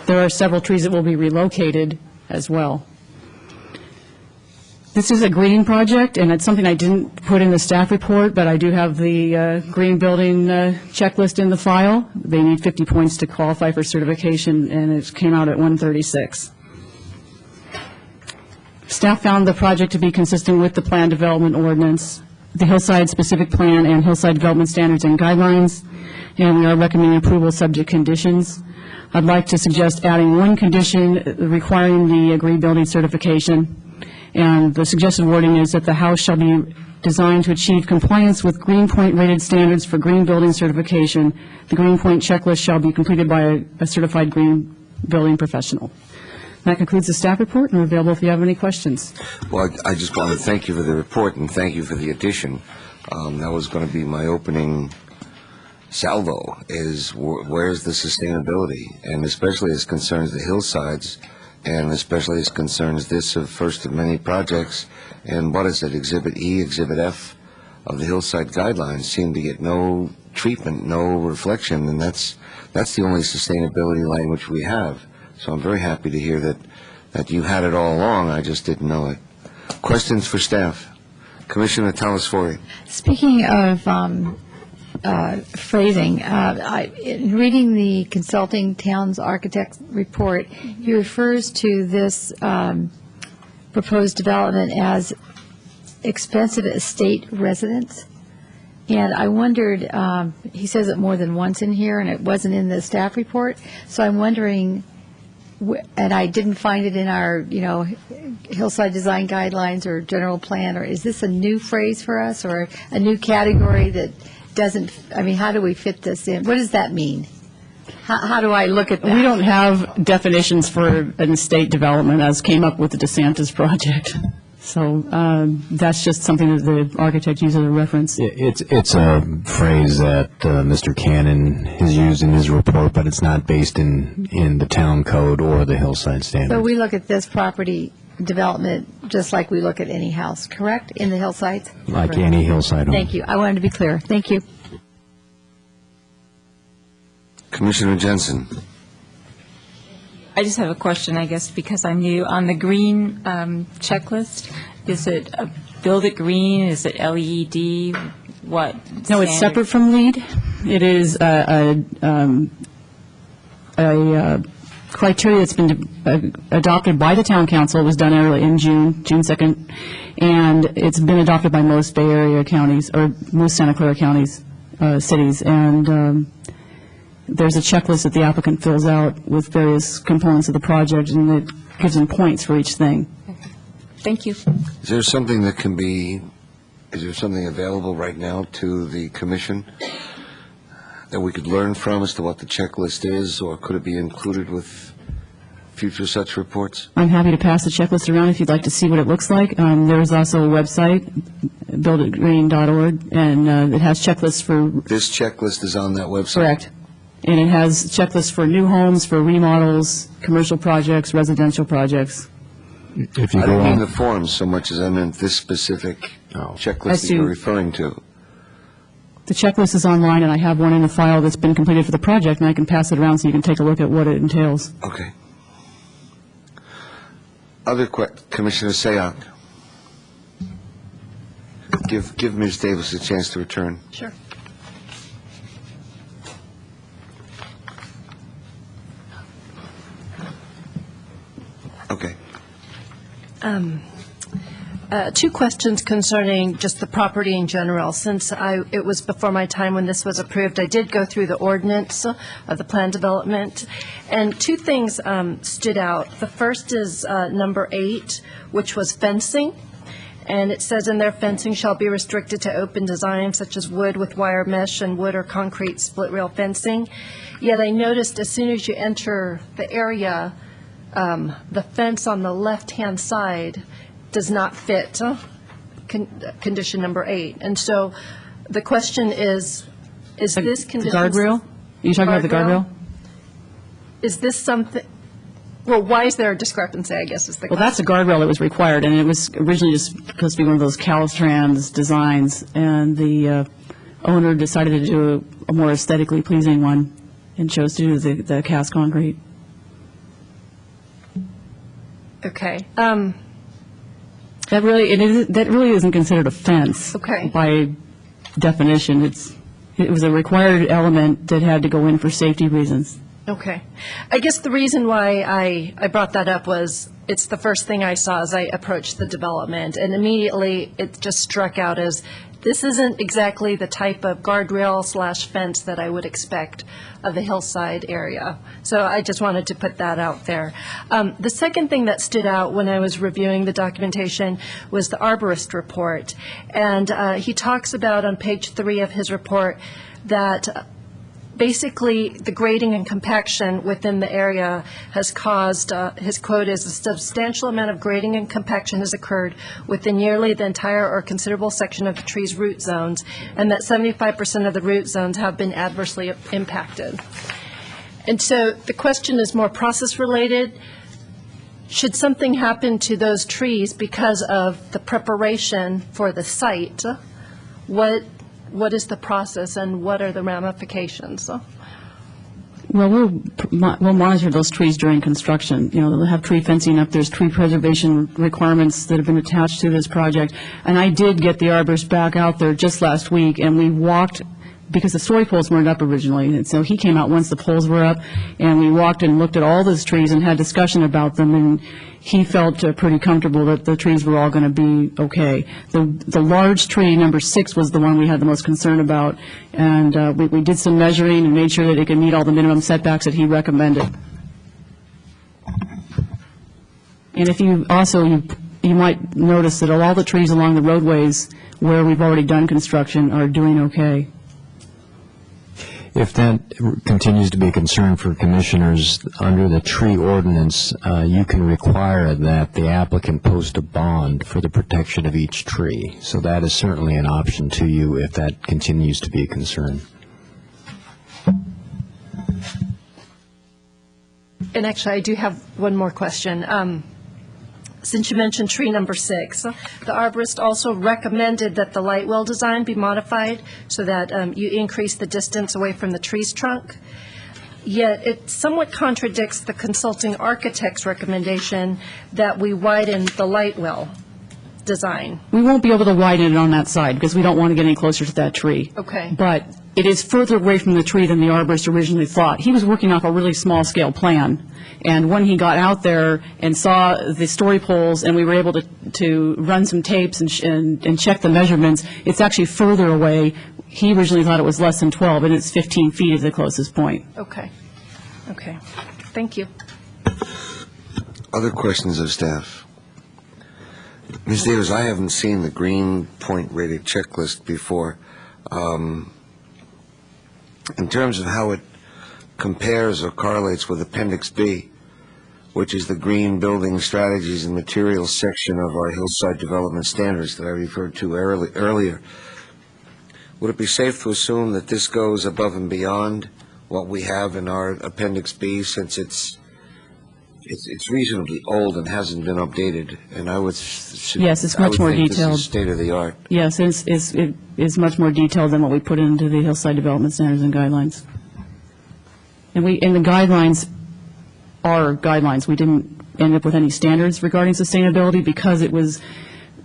There are several trees that will be relocated as well. This is a green project, and it's something I didn't put in the staff report, but I do have the green building checklist in the file. They need 50 points to qualify for certification, and it came out at 136. Staff found the project to be consistent with the plan development ordinance, the Hillside specific plan, and Hillside development standards and guidelines, and we are recommending approval subject conditions. I'd like to suggest adding one condition requiring the green building certification. And the suggested wording is that the house shall be designed to achieve compliance with Greenpoint rated standards for green building certification. The Greenpoint checklist shall be completed by a certified green building professional. That concludes the staff report, and we're available if you have any questions. Well, I just want to thank you for the report and thank you for the addition. That was going to be my opening salvo, is where's the sustainability, and especially as concerns the hillsides, and especially as concerns this first of many projects, and what is it, Exhibit E, Exhibit F of the Hillside Guidelines seem to get no treatment, no reflection, and that's the only sustainability language we have. So I'm very happy to hear that you had it all along, I just didn't know it. Questions for staff? Commissioner Talasfori. Speaking of phrasing, in reading the Consulting Towns Architect report, he refers to this proposed development as expensive estate residence. And I wondered, he says it more than once in here, and it wasn't in the staff report. So I'm wondering, and I didn't find it in our, hillside design guidelines or general plan, or is this a new phrase for us or a new category that doesn't, how do we fit this in? What does that mean? How do I look at that? We don't have definitions for an estate development as came up with the DeSantis project. So that's just something that the architect used as a reference. It's a phrase that Mr. Cannon has used in his report, but it's not based in the town code or the hillside standards. So we look at this property development just like we look at any house, correct, in the hillsides? Like any hillside home. Thank you. I wanted to be clear. Thank you. Commissioner Jensen. I just have a question, I guess, because I'm new. On the green checklist, is it build it green? Is it LED? What? No, it's standard? separate from LEED. It is a criteria that's been adopted by the town council. It was done early in June 2nd, and it's been adopted by most Bay Area counties, or most Santa Clara counties, cities, and there's a checklist that the applicant fills out with various components of the project, and it gives them points for each thing. Thank you. Is there something that can be, is there something available right now to the commission that we could learn from as to what the checklist is, or could it be included with future such reports? I'm happy to pass the checklist around if you'd like to see what it looks like. There is also a website, builditgreen.org, and it has checklists for... This checklist is on that website? Correct. And it has checklists for new homes, for remodels, commercial projects, residential projects. If you I go don't mean on, the forms so much as I meant this specific checklist that you're referring to. The checklist is online, and I have one in the file that's been completed for the project, and I can pass it around so you can take a look at what it entails. Okay. Other Commissioner Sayoc. Give Ms. Davis a chance to return. Sure. Okay. Two questions concerning just the property in general. Since it was before my time when this was approved, I did go through the ordinance of the plan development, and two things stood out. The first is number 8, which was fencing. And it says in there, fencing shall be restricted to open designs such as wood with wire mesh and wood or concrete split rail fencing. Yet I noticed as soon as you enter the area, the fence on the left-hand side does not fit condition number 8. And so the question is this condition... The guardrail? Are you talking about the guardrail? Is this something... Well, why is there a discrepancy, I guess, is the question. Well, that's a guardrail that was required, and it was originally just supposed to be one of those Caltrans designs, and the owner decided to do a more aesthetically pleasing one and chose to do the cast concrete. Okay. That really isn't considered a fence. Okay. By definition. It was a required element that had to go in for safety reasons. Okay. I guess the reason why I brought that up was it's the first thing I saw as I approached the development, and immediately it just struck out as this isn't exactly the type of guardrail/fence that I would expect of the hillside area. So I just wanted to put that out there. The second thing that stood out when I was reviewing the documentation was the arborist report. And he talks about on page 3 of his report that basically the grading and compaction within the area has caused, his quote is, a substantial amount of grading and compaction has occurred within nearly the entire or considerable section of the tree's root zones, and that 75% of the root zones have been adversely impacted. And so the question is more process related. Should something happen to those trees because of the preparation for the site, what is the process and what are the ramifications? Well, we'll monitor those trees during construction. You know, they'll have tree fencing up. There's tree preservation requirements that have been attached to this project. And I did get the arborist back out there just last week, and we walked because the story poles weren't up originally. And so he came out once the poles were up, and we walked and looked at all those trees and had discussion about them, and he felt pretty comfortable that the trees were all going to be okay. The large tree, number 6, was the one we had the most concern about, and we did some measuring and made sure that it could meet all the minimum setbacks that he recommended. And if you also, you might notice that all the trees along the roadways where we've already done construction are doing okay. If that continues to be a concern for commissioners, under the tree ordinance, you can require that the applicant post a bond for the protection of each tree. So that is certainly an option to you if that continues to be a concern. And actually, I do have one more question. Since you mentioned tree number 6, the arborist also recommended that the light well design be modified so that you increase the distance away from the tree's trunk. Yet it somewhat contradicts the consulting architect's recommendation that we widen the light well design. We won't be able to widen it on that side because we don't want to get any closer to that tree. Okay. But it is further away from the tree than the arborist originally thought. He was working off a really small-scale plan, and when he got out there and saw the story poles and we were able to run some tapes and check the measurements, it's actually further away. He originally thought it was less than 12, and it's 15 feet is the closest point. Okay. Okay. Thank you. Other questions of staff? Ms. Davis, I haven't seen the green point rated checklist before. In terms of how it compares or correlates with Appendix B, which is the green building strategies and materials section of our hillside development standards that I referred to earlier, would it be safe to assume that this goes above and beyond what we have in our Appendix B, since it's reasonably old and hasn't been updated? And I would Yes, it's much more detailed. State of the art. Yes, it is much more detailed than what we put into the hillside development standards and guidelines. And the guidelines are guidelines. We didn't end up with any standards regarding sustainability because it was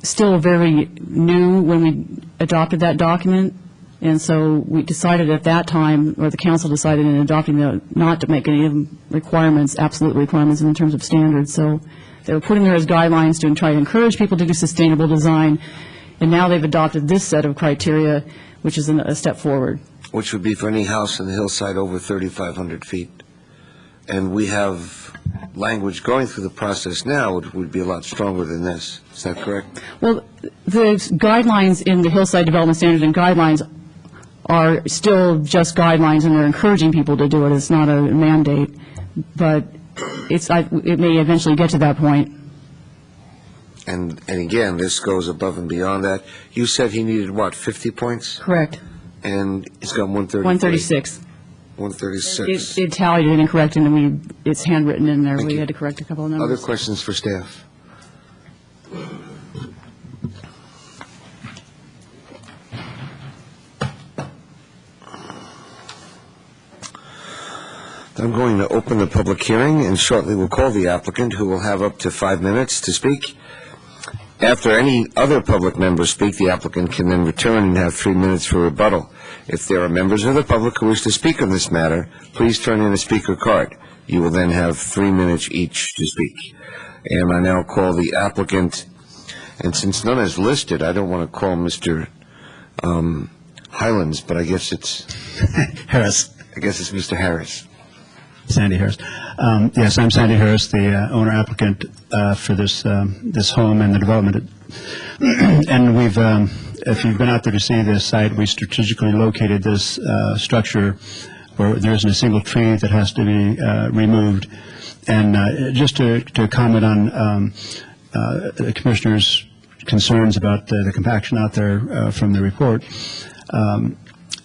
still very new when we adopted that document. And so we decided at that time, or the council decided in adopting not to make any requirements, absolute requirements in terms of standards. So they were putting there as guidelines to try to encourage people to do sustainable design. And now they've adopted this set of criteria, which is a step forward. Which would be for any house in the hillside over 3,500 feet. And we have language going through the process now which would be a lot stronger than this. Is that correct? Well, the guidelines in the hillside development standards and guidelines are still just guidelines, and we're encouraging people to do it. It's not a mandate, but it may eventually get to that point. And again, this goes above and beyond that. You said he needed, what, 50 points? Correct. And he's got 136. 136. It tallied it incorrect, and it's handwritten in there. We had to correct a couple of numbers. Other questions for staff? I'm going to open the public hearing, and shortly we'll call the applicant, who will have up to 5 minutes to speak. After any other public members speak, the applicant can then return and have 3 minutes for rebuttal. If there are members of the public who wish to speak on this matter, please turn in a speaker card. You will then have 3 minutes each to speak. And I now call the applicant, and since none is listed, I don't want to call Mr. Highlands, but I guess it's Harris. I guess it's Mr. Harris. Sandy Harris. Yes, I'm Sandy Harris, the owner applicant for this home and the development. And we've, if you've been out there to see this site, we strategically located this structure where there isn't a single tree that has to be removed. And just to comment on the commissioner's concerns about the compaction out there from the report,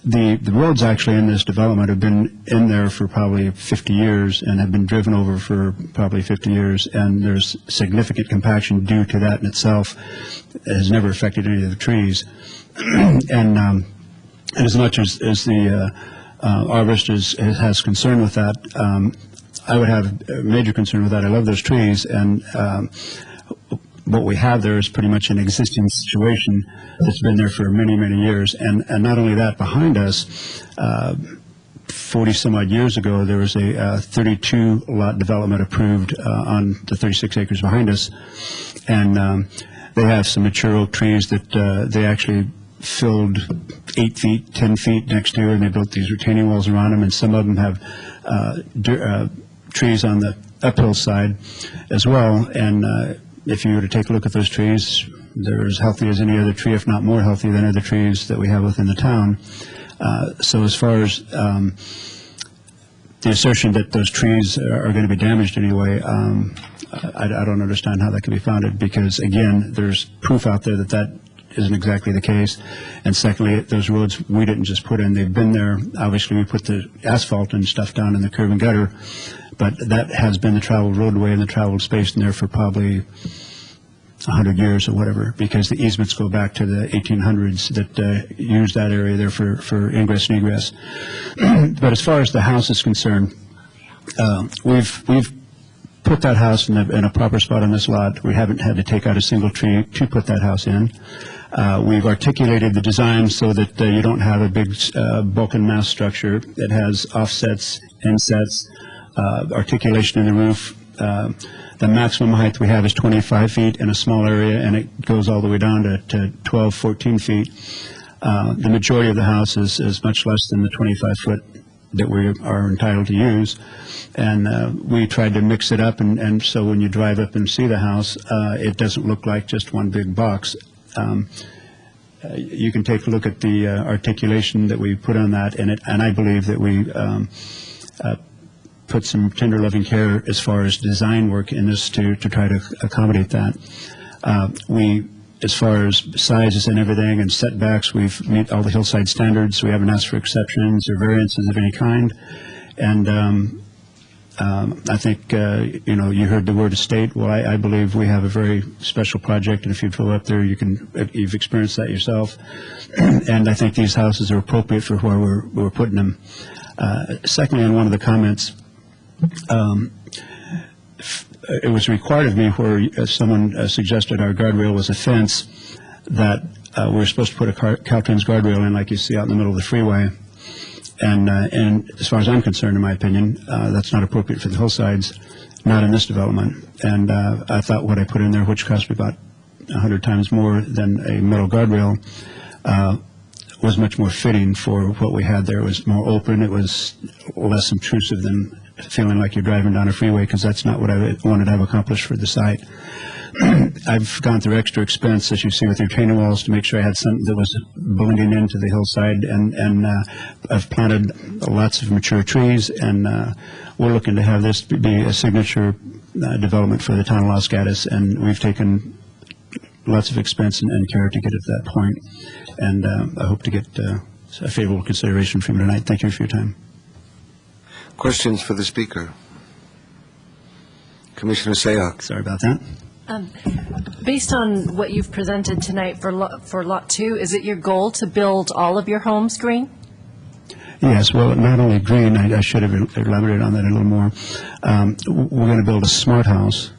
the roads actually in this development have been in there for probably 50 years and have been driven over for probably 50 years, and there's significant compaction due to that in itself. It has never affected any of the trees. And as much as the arborist has concern with that, I would have a major concern with that. I love those trees, and what we have there is pretty much an existing situation that's been there for many, many years. And not only that, behind us, 40 some odd years ago, there was a 32 lot development approved on the 36 acres behind us. And they have some mature oak trees that they actually filled 8 feet, 10 feet next to, and they built these retaining walls around them. And some of them have trees on the uphill side as well. And if you were to take a look at those trees, they're as healthy as any other tree, if not more healthy than other trees that we have within the town. So as far as the assertion that those trees are going to be damaged anyway, I don't understand how that can be founded, because, again, there's proof out there that that isn't exactly the case. And secondly, those roads we didn't just put in. They've been there. Obviously, we put the asphalt and stuff down in the curb and gutter, but that has been the traveled roadway and the traveled space in there for probably 100 years or whatever, because the easements go back to the 1800s that used that area there for ingress and egress. But as far as the house is concerned, we've put that house in a proper spot on this lot. We haven't had to take out a single tree to put that house in. We've articulated the design so that you don't have a big bulk and mass structure that has offsets, insets, articulation in the roof. The maximum height we have is 25 feet in a small area, and it goes all the way down to 12, 14 feet. The majority of the house is much less than the 25-foot that we are entitled to use. And we tried to mix it up, and so when you drive up and see the house, it doesn't look like just one big box. You can take a look at the articulation that we put on that, and I believe that we put some tender loving care as far as design work in this to try to accommodate that. As far as sizes and everything and setbacks, we've met all the hillside standards. We haven't asked for exceptions or variances of any kind. And I think, you heard the word estate. Well, I believe we have a very special project, and if you go up there, you've experienced that yourself. And I think these houses are appropriate for where we're putting them. Secondly, on one of the comments, it was required of me where someone suggested our guardrail was a fence, that we're supposed to put a Caltrans guardrail in like you see out in the middle of the freeway. And as far as I'm concerned, in my opinion, that's not appropriate for the hillsides, not in this development. And I thought what I put in there, which cost me about 100 times more than a metal guardrail, was much more fitting for what we had there. It was more open. It was less intrusive than feeling like you're driving down a freeway, because that's not what I wanted to have accomplished for the site. I've gone through extra expense, as you see, with the retaining walls to make sure I had something that was blending into the hillside, and I've planted lots of mature trees, and we're looking to have this be a signature development for the town of Los Gatos, and we've taken lots of expense and care to get it to that point, and I hope to get a favorable consideration from you tonight. Thank you for your time. Questions for the speaker? Commissioner Sayoc. Sorry about that. Based on what you've presented tonight for Lot 2, is it your goal to build all of your homes green? Yes, well, not only green, I should have elaborated on that a little more. We're going to build a smart house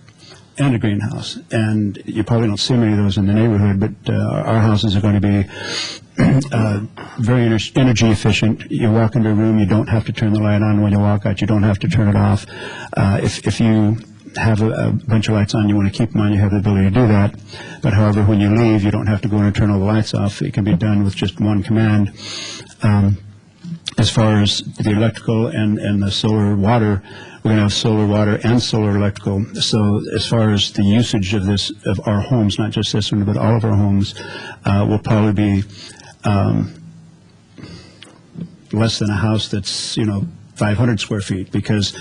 and a greenhouse, and you probably don't see many of those in the neighborhood, but our houses are going to be very energy efficient. You walk into a room, you don't have to turn the light on. When you walk out, you don't have to turn it off. If you have a bunch of lights on, you want to keep them on, you have the ability to do that. But however, when you leave, you don't have to go in and turn all the lights off. It can be done with just one command. As far as the electrical and the solar water, we're going to have solar water and solar electrical. So as far as the usage of our homes, not just this one, but all of our homes, will probably be less than a house that's 500 square feet, because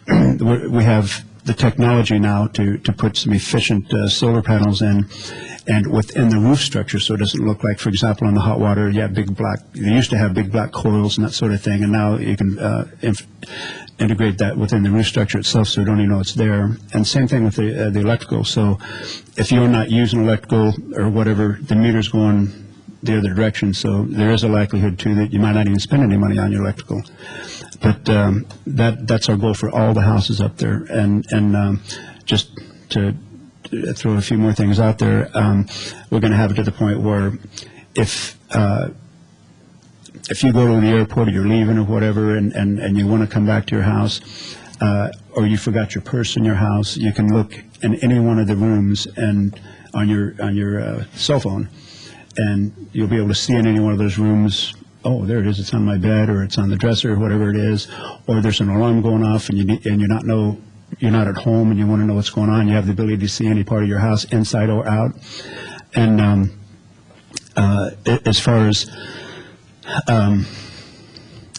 we have the technology now to put some efficient solar panels in, and within the roof structure, so it doesn't look like, for example, on the hot water, you used to have big black coils and that sort of thing, and now you can integrate that within the roof structure itself, so you don't even know it's there. And same thing with the electrical. So if you're not using electrical or whatever, the meter's going the other direction, so there is a likelihood too that you might not even spend any money on your electrical. But that's our goal for all the houses up there, and just to throw a few more things out there. We're going to have it to the point where if you go to the airport or you're leaving or whatever and you want to come back to your house, or you forgot your purse in your house, you can look in any one of the rooms and on your cell phone, and you'll be able to see in any one of those rooms, oh, there it is, it's on my bed, or it's on the dresser, or whatever it is, or there's an alarm going off and you're not at home and you want to know what's going on. You have the ability to see any part of your house, inside or out. And as far as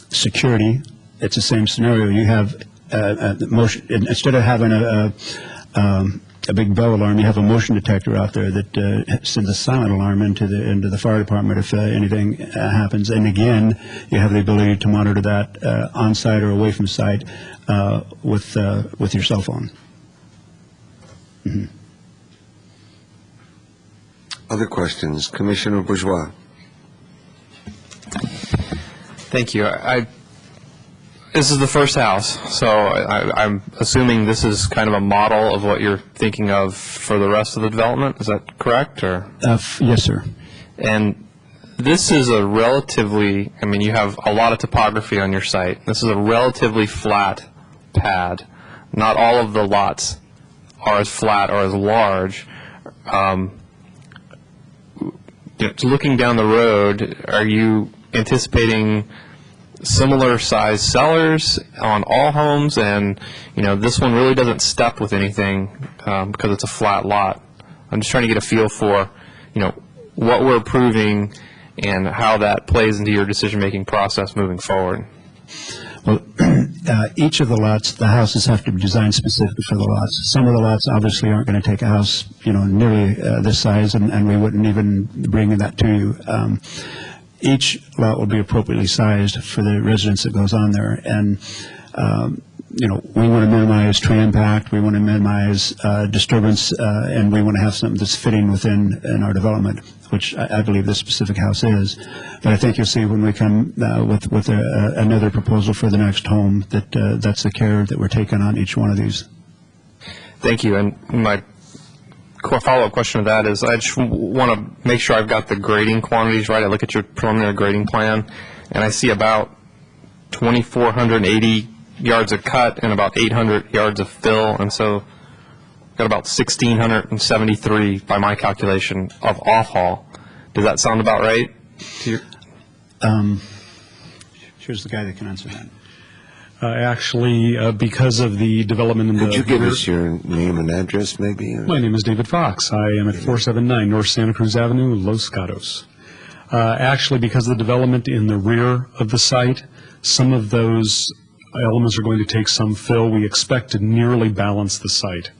security, it's the same scenario. You have instead of having a big bell alarm, you have a motion detector out there that sends a silent alarm into the fire department if anything happens. And again, you have the ability to monitor that on site or away from site with your cell phone. Mm-hmm. Other questions? Commissioner Bourgeois. Thank you. This is the first house, so I'm assuming this is kind of a model of what you're thinking of for the rest of the development. Is that correct? Or yes, sir. And this is a relatively, I mean, you have a lot of topography on your site. This is a relatively flat pad. Not all of the lots are as flat or as large. Looking down the road, are you anticipating similar size sellers on all homes, and this one really doesn't step with anything because it's a flat lot? I'm just trying to get a feel for what we're approving and how that plays into your decision-making process moving forward. Well, each of the lots, the houses have to be designed specifically for the lots. Some of the lots obviously aren't going to take a house nearly this size, and we wouldn't even bring that to you. Each lot will be appropriately sized for the residence that goes on there. And, we want to minimize tree impact, we want to minimize disturbance, and we want to have something that's fitting in our development, which I believe this specific house is. But I think you'll see when we come with another proposal for the next home that that's the care that we're taking on each one of these. Thank you. And my follow-up question to that is I just want to make sure I've got the grading quantities right. I look at your preliminary grading plan, and I see about 2,480 yards of cut and about 800 yards of fill, and so got about 1,673 by my calculation of off-haul. Does that sound about right? Here's the guy that can answer that. Actually, because of the development in the... Could you give us your name and address, maybe? My name is David Fox. I am at 479 North Santa Cruz Avenue, Los Gatos. Actually, because of the development in the rear of the site, some of those elements are going to take some fill. We expect to nearly balance the site.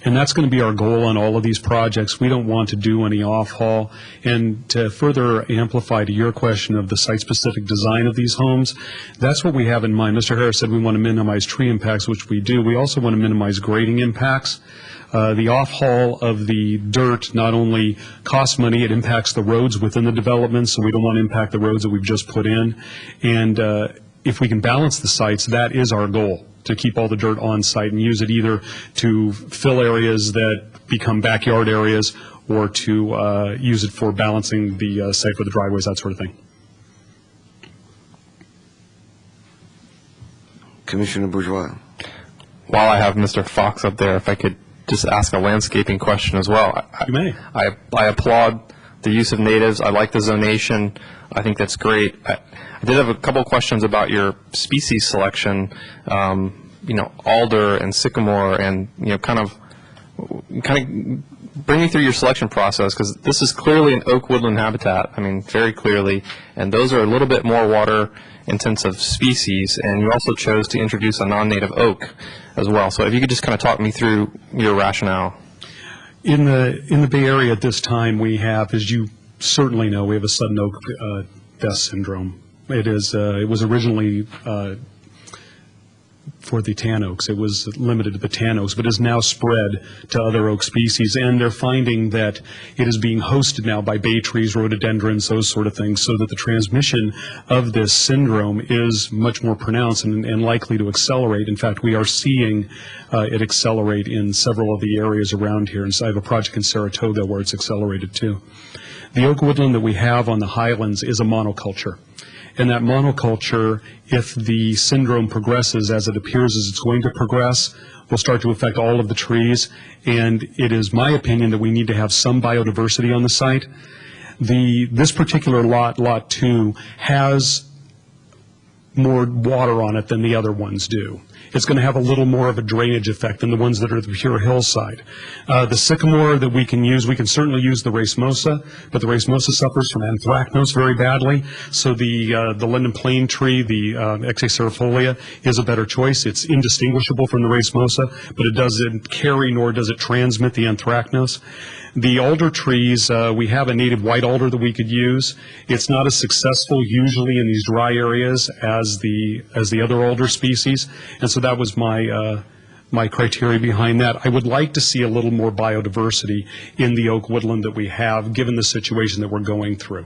And that's going to be our goal on all of these projects. We don't want to do any off-haul. And to further amplify to your question of the site-specific design of these homes, that's what we have in mind. Mr. Harris said we want to minimize tree impacts, which we do. We also want to minimize grading impacts. The off-haul of the dirt not only costs money, it impacts the roads within the development, so we don't want to impact the roads that we've just put in. And if we can balance the sites, that is our goal, to keep all the dirt on site and use it either to fill areas that become backyard areas or to use it for balancing the site for the driveways, that sort of thing. Commissioner Bourgeois. While I have Mr. Fox up there, if I could just ask a landscaping question as well. You may. I applaud the use of natives. I like the zonation. I think that's great. I did have a couple of questions about your species selection, alder and sycamore, and kind of bring me through your selection process, because this is clearly an oak woodland habitat. I mean, very clearly, and those are a little bit more water intensive species, and you also chose to introduce a non-native oak as well. So if you could just kind of talk me through your rationale. In the Bay Area at this time, we have, as you certainly know, we have a sudden oak death syndrome. It was originally for the tan oaks. It was limited to the tan oaks, but is now spread to other oak species. And they're finding that it is being hosted now by bay trees, rhododendrons, those sort of things, so that the transmission of this syndrome is much more pronounced and likely to accelerate. In fact, we are seeing it accelerate in several of the areas around here. And so I have a project in Saratoga where it's accelerated too. The oak woodland that we have on the highlands is a monoculture. And that monoculture, if the syndrome progresses as it appears as it's going to progress, will start to affect all of the trees. And it is my opinion that we need to have some biodiversity on the site. This particular lot, Lot 2, has more water on it than the other ones do. It's going to have a little more of a drainage effect than the ones that are the pure hillside. The sycamore that we can certainly use the racemosa, but the racemosa suffers from anthracnose very badly. So the linden plane tree, the Exacerfolia, is a better choice. It's indistinguishable from the racemosa, but it doesn't carry nor does it transmit the anthracnose. The alder trees, we have a native white alder that we could use. It's not as successful usually in these dry areas as the other alder species, and so that was my criteria behind that. I would like to see a little more biodiversity in the oak woodland that we have, given the situation that we're going through.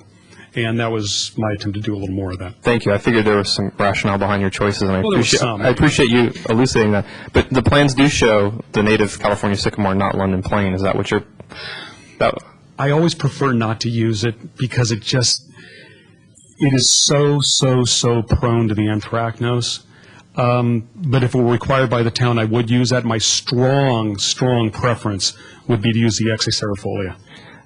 And that was my attempt to do a little more of that. Thank you. I figured there was some rationale behind your choices, and I appreciate you elucidating that. But the plans do show the native California sycamore, not London plane. Is that what you're... I always prefer not to use it because it is so prone to the anthracnose. But if it were required by the town, I would use that. My strong preference would be to use the Exacerfolia.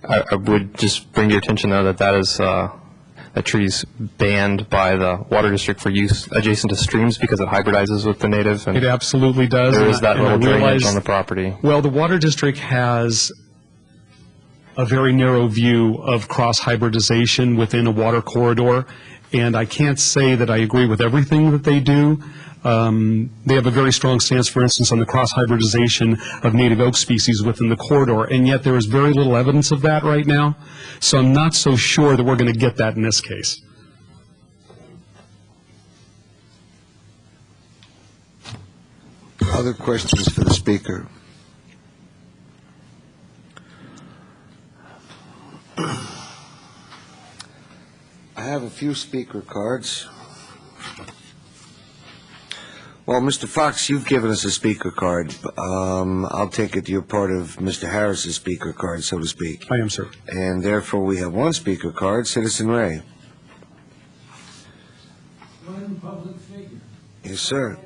I would just bring to your attention, though, that is that tree's banned by the Water District for use adjacent to streams because it hybridizes with the native. And it absolutely does. There is that little drainage on the property. Well, the Water District has a very narrow view of cross-hybridization within a water corridor, and I can't say that I agree with everything that they do. They have a very strong stance, for instance, on the cross-hybridization of native oak species within the corridor, and yet there is very little evidence of that right now, so I'm not so sure that we're going to get that in this case. Other questions for the speaker? I have a few speaker cards. Well, Mr. Fox, you've given us a speaker card. I'll take it you're part of Mr. Harris's speaker card, so to speak. I am, sir. And therefore, we have one speaker card, Citizen Ray. One public figure. Yes, sir.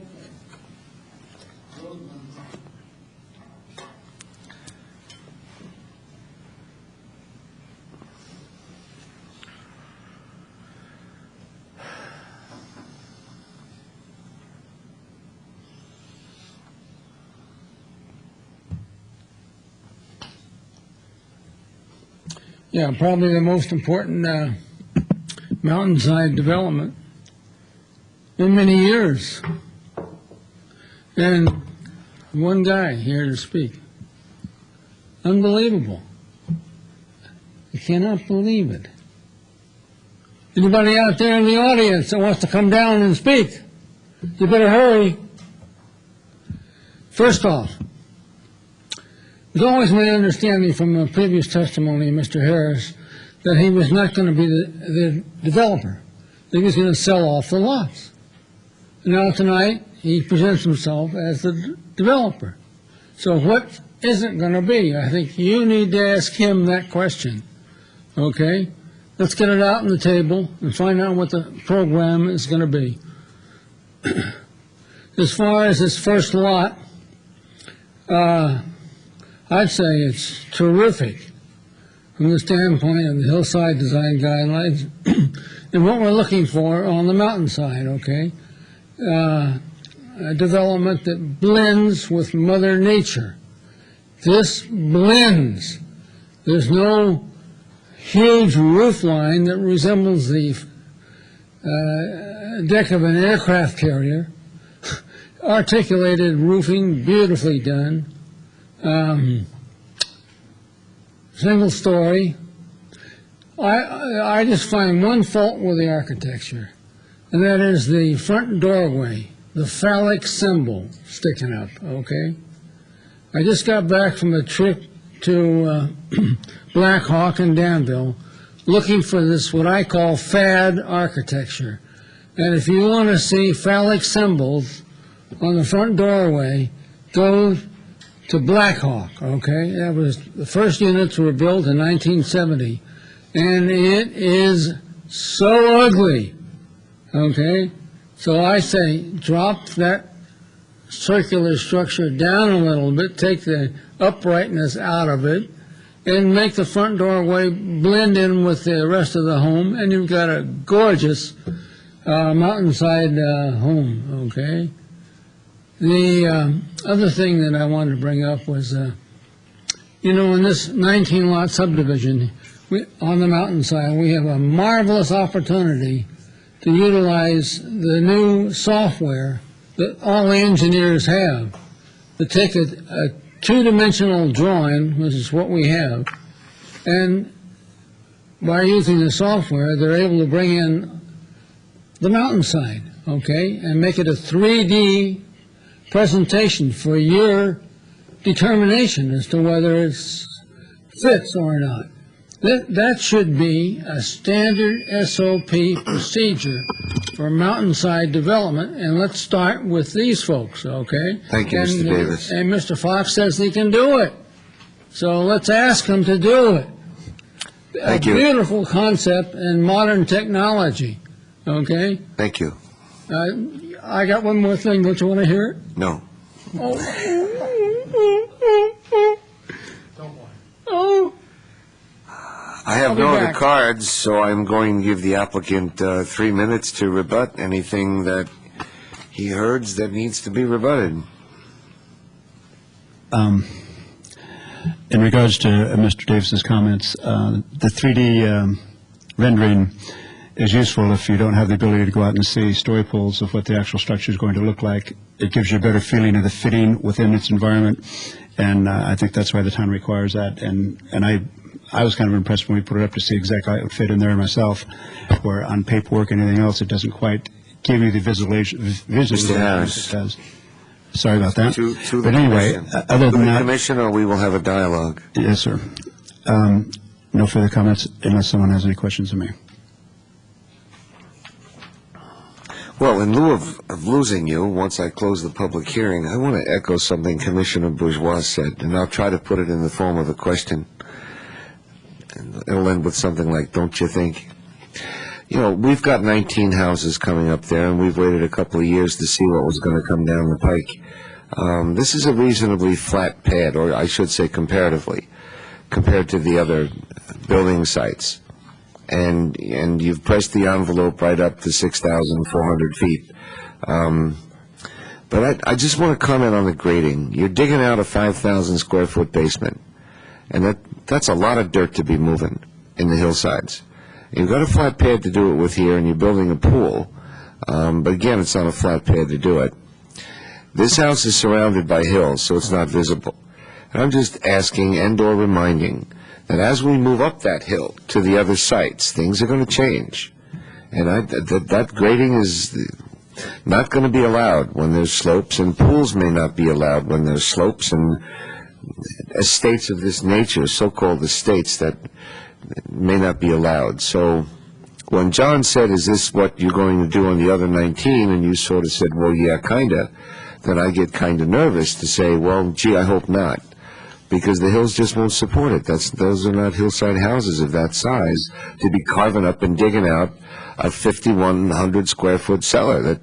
Yeah, probably the most important mountainside development in many years. And one guy here to speak. Unbelievable. I cannot believe it. Anybody out there in the audience that wants to come down and speak, you better hurry. First off, it was always my understanding from a previous testimony of Mr. Harris that he was not going to be the developer. He was going to sell off the lots. And now tonight, he presents himself as the developer. So what is it going to be? I think you need to ask him that question. Okay? Let's get it out on the table and find out what the program is going to be. As far as this first lot, I'd say it's terrific from the standpoint of the hillside design guidelines and what we're looking for on the mountainside, okay? A development that blends with Mother Nature. This blends. There's no huge roof line that resembles the deck of an aircraft carrier. Articulated roofing, beautifully done. Single story. I just find one fault with the architecture, and that is the front doorway. the phallic symbol sticking up, okay? I just got back from a trip to Black Hawk and Danville looking for this, what I call fad architecture. And if you want to see phallic symbols on the front doorway, go to Black Hawk, okay? That was, the first units were built in 1970, and it is so ugly, okay? So I say, drop that circular structure down a little bit, take the uprightness out of it, and make the front doorway blend in with the rest of the home, and you've got a gorgeous mountainside home, okay? The other thing that I wanted to bring up was, you know, in this 19-lot subdivision on the mountainside, we have a marvelous opportunity to utilize the new software that all the engineers have, to take a two-dimensional drawing, which is what we have, and by using the software, they're able to bring in the mountainside, okay, and make it a 3D presentation for your determination as to whether it fits or not. That should be a standard SOP procedure for mountainside development, and let's start with these folks, okay? Thank you, Mr. Davis. And Mr. Fox says he can do it, so let's ask him to do it. Thank you. A beautiful concept and modern technology, okay? Thank you. I got one more thing. Don't you want to hear it? No. Oh. I have I'll be no other back. cards, so I'm going to give the applicant 3 minutes to rebut anything that he heard that needs to be rebutted. In regards to Mr. Davis's comments, the 3D rendering is useful if you don't have the ability to go out and see story poles of what the actual structure is going to look like. It gives you a better feeling of the fitting within its environment, and I think that's why the town requires that. And I was kind of impressed when we put it up to see exactly how it would fit in there myself, where on paperwork and anything else, it doesn't quite give you the visualization Harris. it does. Sorry about that. To the But anyway, commission. other To than the that, commissioner, we will have a dialogue. yes, sir. No further comments unless someone has any questions of me. Well, in lieu of losing you, once I close the public hearing, I want to echo something Commissioner Bourgeois said, and I'll try to put it in the form of a question. And it'll end with something like, don't you think? You know, we've got 19 houses coming up there, and we've waited a couple of years to see what was going to come down the pike. This is a reasonably flat pad, or I should say comparatively, compared to the other building sites. And you've pressed the envelope right up to 6,400 feet. But I just want to comment on the grading. You're digging out a 5,000 square foot basement, and that's a lot of dirt to be moving in the hillsides. You've got a flat pad to do it with here, and you're building a pool, but again, it's on a flat pad to do it. This house is surrounded by hills, so it's not visible. And I'm just asking and/or reminding that as we move up that hill to the other sites, things are going to change. And that grading is not going to be allowed when there's slopes, and pools may not be allowed when there's slopes, and estates of this nature, so-called estates, that may not be allowed. So when John said, is this what you're going to do on the other 19, and you sort of said, well, yeah, kind of, then I get kind of nervous to say, well, gee, I hope not, because the hills just won't support it. Those are not hillside houses of that size to be carving up and digging out a 5,100 square foot cellar. That,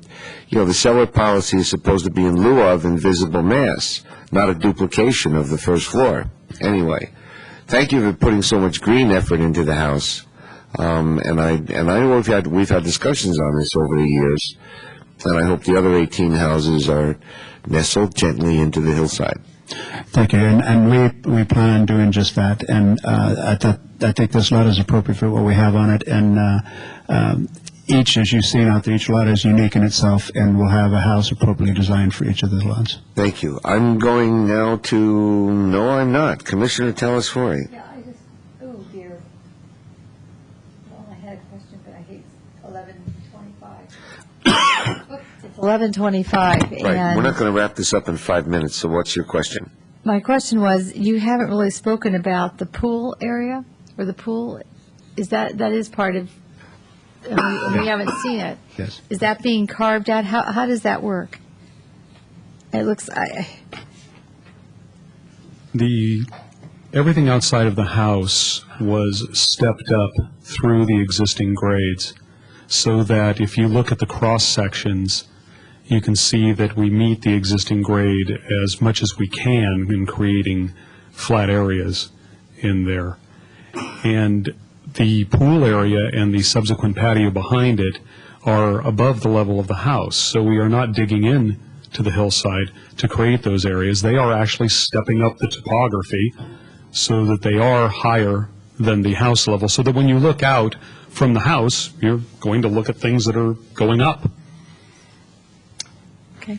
you know, the cellar policy is supposed to be in lieu of invisible mass, not a duplication of the first floor. Anyway, thank you for putting so much green effort into the house. And I know we've had discussions on this over the years, and I hope the other 18 houses are nestled gently into the hillside. Thank you, and we plan on doing just that, and I think this lot is appropriate for what we have on it, and each, as you've seen out there, each lot is unique in itself, and we'll have a house appropriately designed for each of the lots. Thank you. I'm going now to, no, I'm not, Commissioner Telesfori. Yeah, oh dear. Well, I had a question, but I hate 11:25. It's 11:25. Right, we're not going to wrap this up in 5 minutes, so what's your question? My question was, you haven't really spoken about the pool area, or the pool, that is part of, and we haven't seen it. Yes. Is that being carved out? How does that work? It looks, Everything outside of the house was stepped up through the existing grades, so that if you look at the cross sections, you can see that we meet the existing grade as much as we can in creating flat areas in there. And the pool area and the subsequent patio behind it are above the level of the house, so we are not digging in to the hillside to create those areas. They are actually stepping up the topography so that they are higher than the house level, so that when you look out from the house, you're going to look at things that are going up. Okay.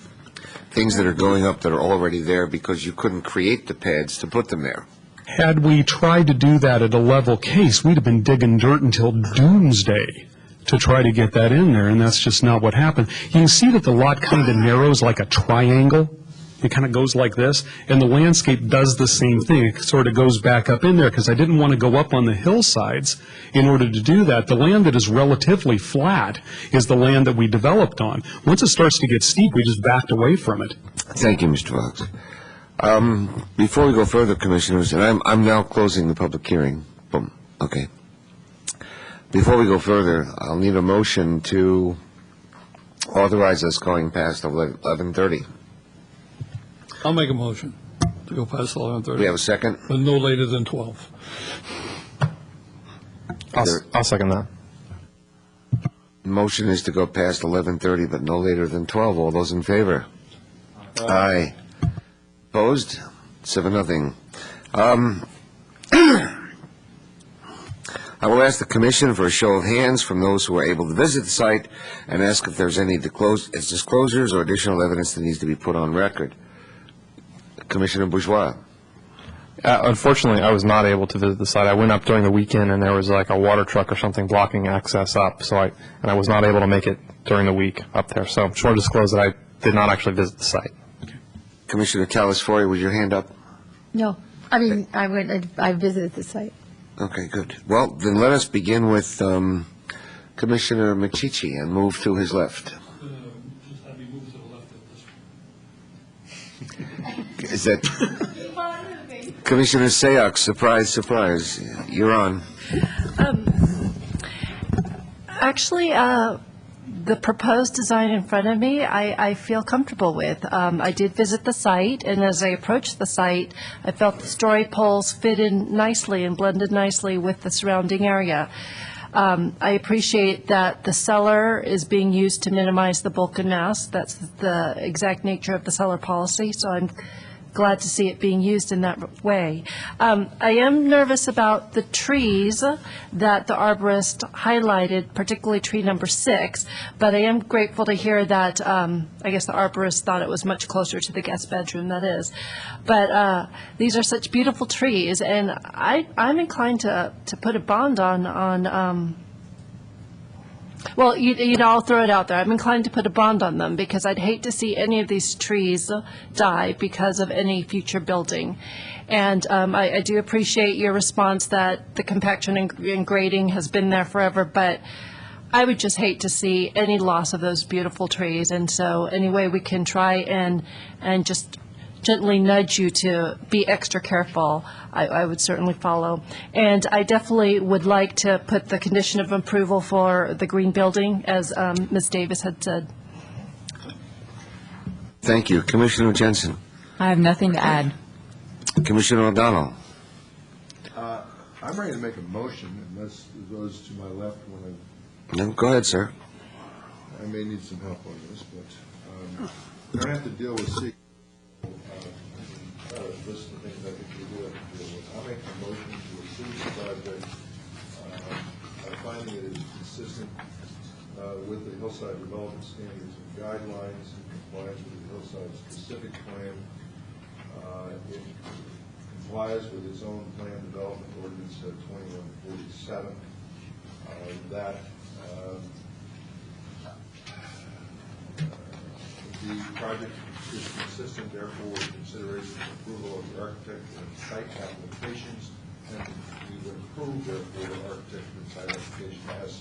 Things that are going up that are already there because you couldn't create the pads to put them there. Had we tried to do that at a level case, we'd have been digging dirt until doomsday to try to get that in there, and that's just not what happened. You can see that the lot kind of narrows like a triangle. It kind of goes like this, and the landscape does the same thing. It sort of goes back up in there because I didn't want to go up on the hillsides in order to do that. The land that is relatively flat is the land that we developed on. Once it starts to get steep, we just backed away from it. Thank you, Mr. Fox. Before we go further, Commissioners, and I'm now closing the public hearing. Boom. Okay. Before we go further, I'll need a motion to authorize us going past 11:30. I'll make a motion to go past 11:30. We have a second? But no later than 12. I'll second that. Motion is to go past 11:30, but no later than 12. All those in favor? Aye. Opposed? 7-0. I will ask the Commission for a show of hands from those who are able to visit the site and ask if there's any disclosures or additional evidence that needs to be put on record. Commissioner Bourgeois. Unfortunately, I was not able to visit the site. I went up during the weekend, and there was like a water truck or something blocking access up, so I was not able to make it during the week up there. So I just want to disclose that I did not actually visit the site. Commissioner Talasfori, was your hand up? no. I mean, I visited the site. Okay, good. Well, then let us begin with Commissioner Machici and move to his left. Is that Commissioner Sayoc? Surprise, surprise. You're on. Actually, the proposed design in front of me, I feel comfortable with. I did visit the site, and as I approached the site, I felt the story poles fit in nicely and blended nicely with the surrounding area. I appreciate that the cellar is being used to minimize the bulk and mass. That's the exact nature of the cellar policy, so I'm glad to see it being used in that way. I am nervous about the trees that the arborist highlighted, particularly tree number 6, but I am grateful to hear that, I guess the arborist thought it was much closer to the guest bedroom, that is. But these are such beautiful trees, and I'm inclined to put a bond on well, I'll throw it out there. I'm inclined to put a bond on them because I'd hate to see any of these trees die because of any future building. And I do appreciate your response that the compaction and grading has been there forever, but I would just hate to see any loss of those beautiful trees. And so any way we can try and just gently nudge you to be extra careful, I would certainly follow. And I definitely would like to put the condition of approval for the green building, as Ms. Davis had said. Thank you. Commissioner Jensen. I have nothing to add. Commissioner O'Donnell. I'm ready to make a motion unless those to my left want to. No, go ahead, sir. I may need some help on this, but I don't have to deal with secret. List of things I think we do have to deal with. I'll make a motion to approve the project. I'm finding it is consistent with the hillside development standards and guidelines in compliance with the hillside specific plan. It complies with its own plan development ordinance 2147. That The project is consistent, therefore, with consideration and approval of the architect and site applications, and we would approve, therefore, the architect and site application as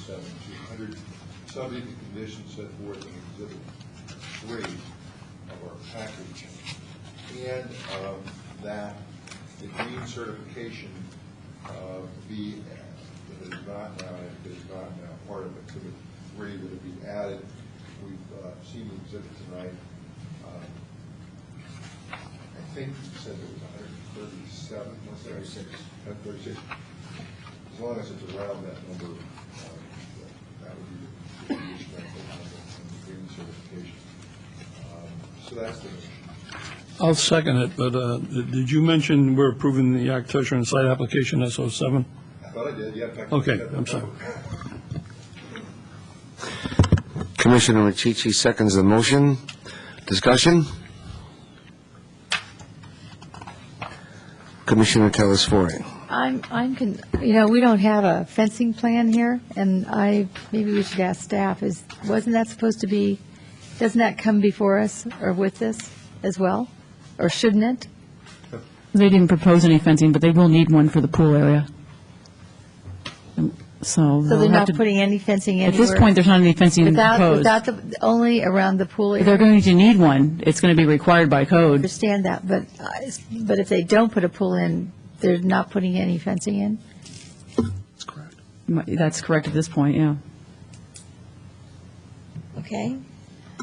07200, subject to conditions set forth in Exhibit 3 of our package, and that the green certification be, if it is not now part of Exhibit 3, would it be added? We've seen the exhibit tonight. I think you said it was 137, 136. 136. As long as it's around that number, that would be the strength of the green certification. So that's the mission. I'll second it, but did you mention we're approving the architecture and site application S07? I thought I did, yeah. in fact, Okay, I said that. I'm sorry. Commissioner Machici seconds the motion. Discussion? Commissioner Telesfori. We don't have a fencing plan here, and maybe we should ask staff, wasn't that supposed to be, doesn't that come before us or with this as well? Or shouldn't it? They didn't propose any fencing, but they will need one for the pool area. So So they're not putting any fencing At anywhere? this point, there's not any fencing proposed. Without only around the pool area? If they're going to need one, it's going to be required by I code. understand that, but if they don't put a pool in, they're not putting any fencing in? That's correct at this point, yeah. Okay.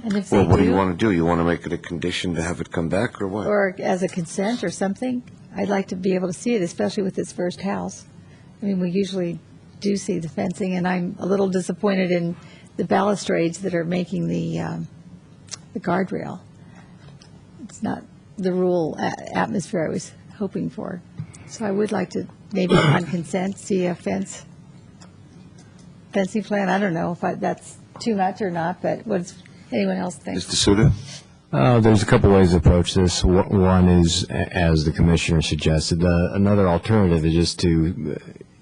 And if they Well, what do you do, want to do? You want to make it a condition to have it come back, or what? or as a consent or something, I'd like to be able to see it, especially with this first house. I mean, we usually do see the fencing, and I'm a little disappointed in the balustrades that are making the guardrail. It's not the rural atmosphere I was hoping for. So I would like to, maybe on consent, see a fencing plan. I don't know if that's too much or not, but what does anyone else think? Mr. Suda? There's a couple ways to approach this. One is, as the commissioner suggested, another alternative is just to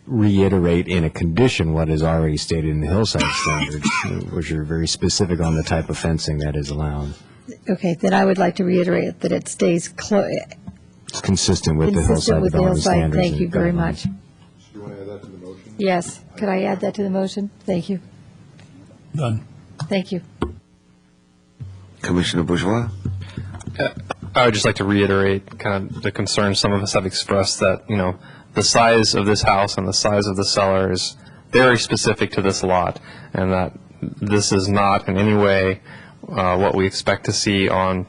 reiterate in a condition what is already stated in the hillside standards, which are very specific on the type of fencing that is allowed. Okay, then I would like to reiterate that it stays It's consistent with the hillside development standards. Thank you and very guidelines. much. Do you want to add that to the motion? Yes, could I add that to the motion? Thank you. Done. Thank you. Commissioner Bourgeois? I would just like to reiterate kind of the concerns some of us have expressed that, the size of this house and the size of the cellar is very specific to this lot, and that this is not in any way what we expect to see on,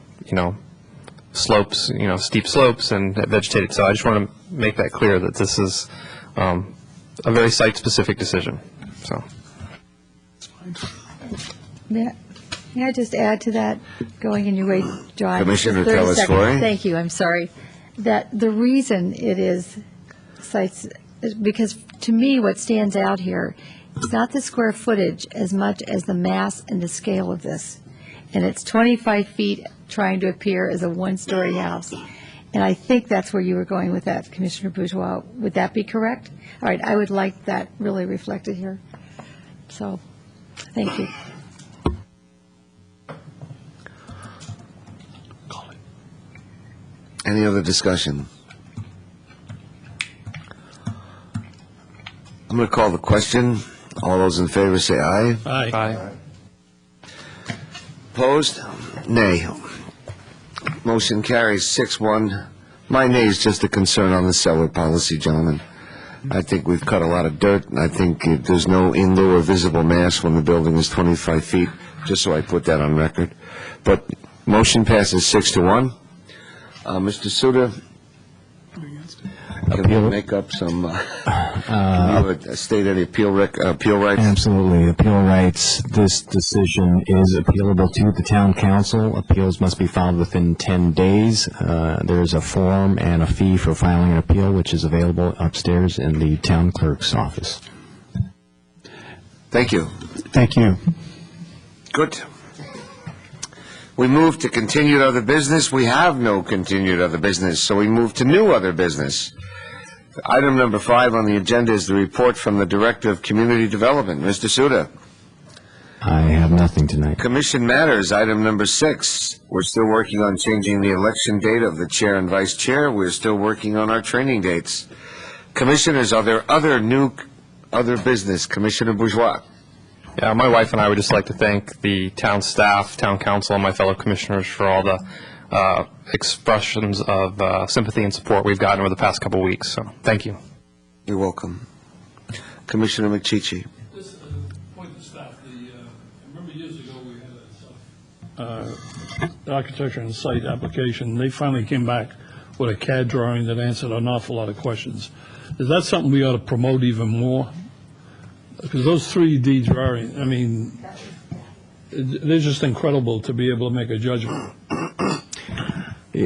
slopes, steep slopes and vegetated. So I just want to make that clear that this is a very site-specific decision. So. May I just add to that, going in your way, John? Commissioner 30 seconds. Telesfori. Thank you, I'm sorry. That the reason it is sites, is because to me, what stands out here is not the square footage as much as the mass and the scale of this. And it's 25 feet trying to appear as a one-story house. And I think that's where you were going with that, Commissioner Bourgeois. Would that be correct? All right, I would like that really reflected here. So, thank you. Any other discussion? I'm going to call the question. All those in favor say aye. Aye. Opposed? Nay. Motion carries 6-1. My nay is just a concern on the cellar policy, gentlemen. I think we've cut a lot of dirt, and I think there's no in-lieu or visible mass when the building is 25 feet, just so I put that on record. But motion passes 6-1. Mr. Suda, can you make up some, can you state any appeal rights? Absolutely. Appeal rights. This decision is appealable to the town council. Appeals must be filed within 10 days. There is a form and a fee for filing an appeal, which is available upstairs in the town clerk's office. Thank you. Thank you. Good. We move to continued other business. We have no continued other business, so we move to new other business. Item number 5 on the agenda is the report from the Director of Community Development, Mr. Suda. I have nothing tonight. Commission matters, item number 6. We're still working on changing the election date of the chair and vice chair. We're still working on our training dates. Commissioners, are there other business? Commissioner Bourgeois. Yeah, my wife and I would just like to thank the town staff, town council, and my fellow commissioners for all the expressions of sympathy and support we've gotten over the past couple weeks. So, thank you. You're welcome. Commissioner McChichy. Just a point to staff, I remember years ago we had a architecture and site application. They finally came back with a CAD drawing that answered an awful lot of questions. Is that something we ought to promote even more? Because those 3D drawings, I mean, they're just incredible to be able to make a judgment.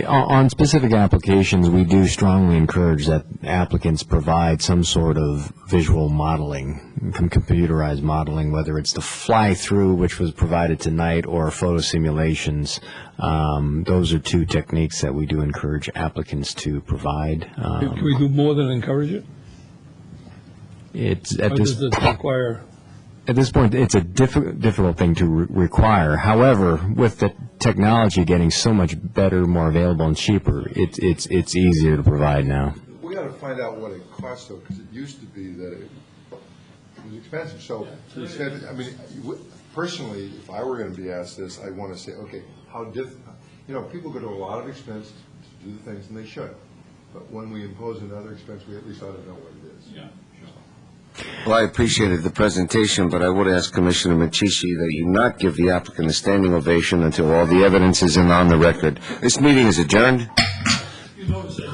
On specific applications, we do strongly encourage that applicants provide some sort of visual modeling, computerized modeling, whether it's the fly-through, which was provided tonight, or photo simulations. Those are two techniques that we do encourage applicants to provide. Can we do more than encourage it? It's Or does it require? At this point, it's a difficult thing to require. However, with the technology getting so much better, more available, and cheaper, it's easier to provide now. We got to find out what it costs, though, because it used to be that it was expensive. So we said, I mean, personally, if I were going to be asked this, I want to say, okay, people go to a lot of expense to do the things, and they should. But when we impose another expense, we at least ought to know what it is. Yeah. Well, I appreciated the presentation, but I would ask Commissioner McChichy that you not give the applicant a standing ovation until all the evidence is on the record. This meeting is adjourned. You notice it.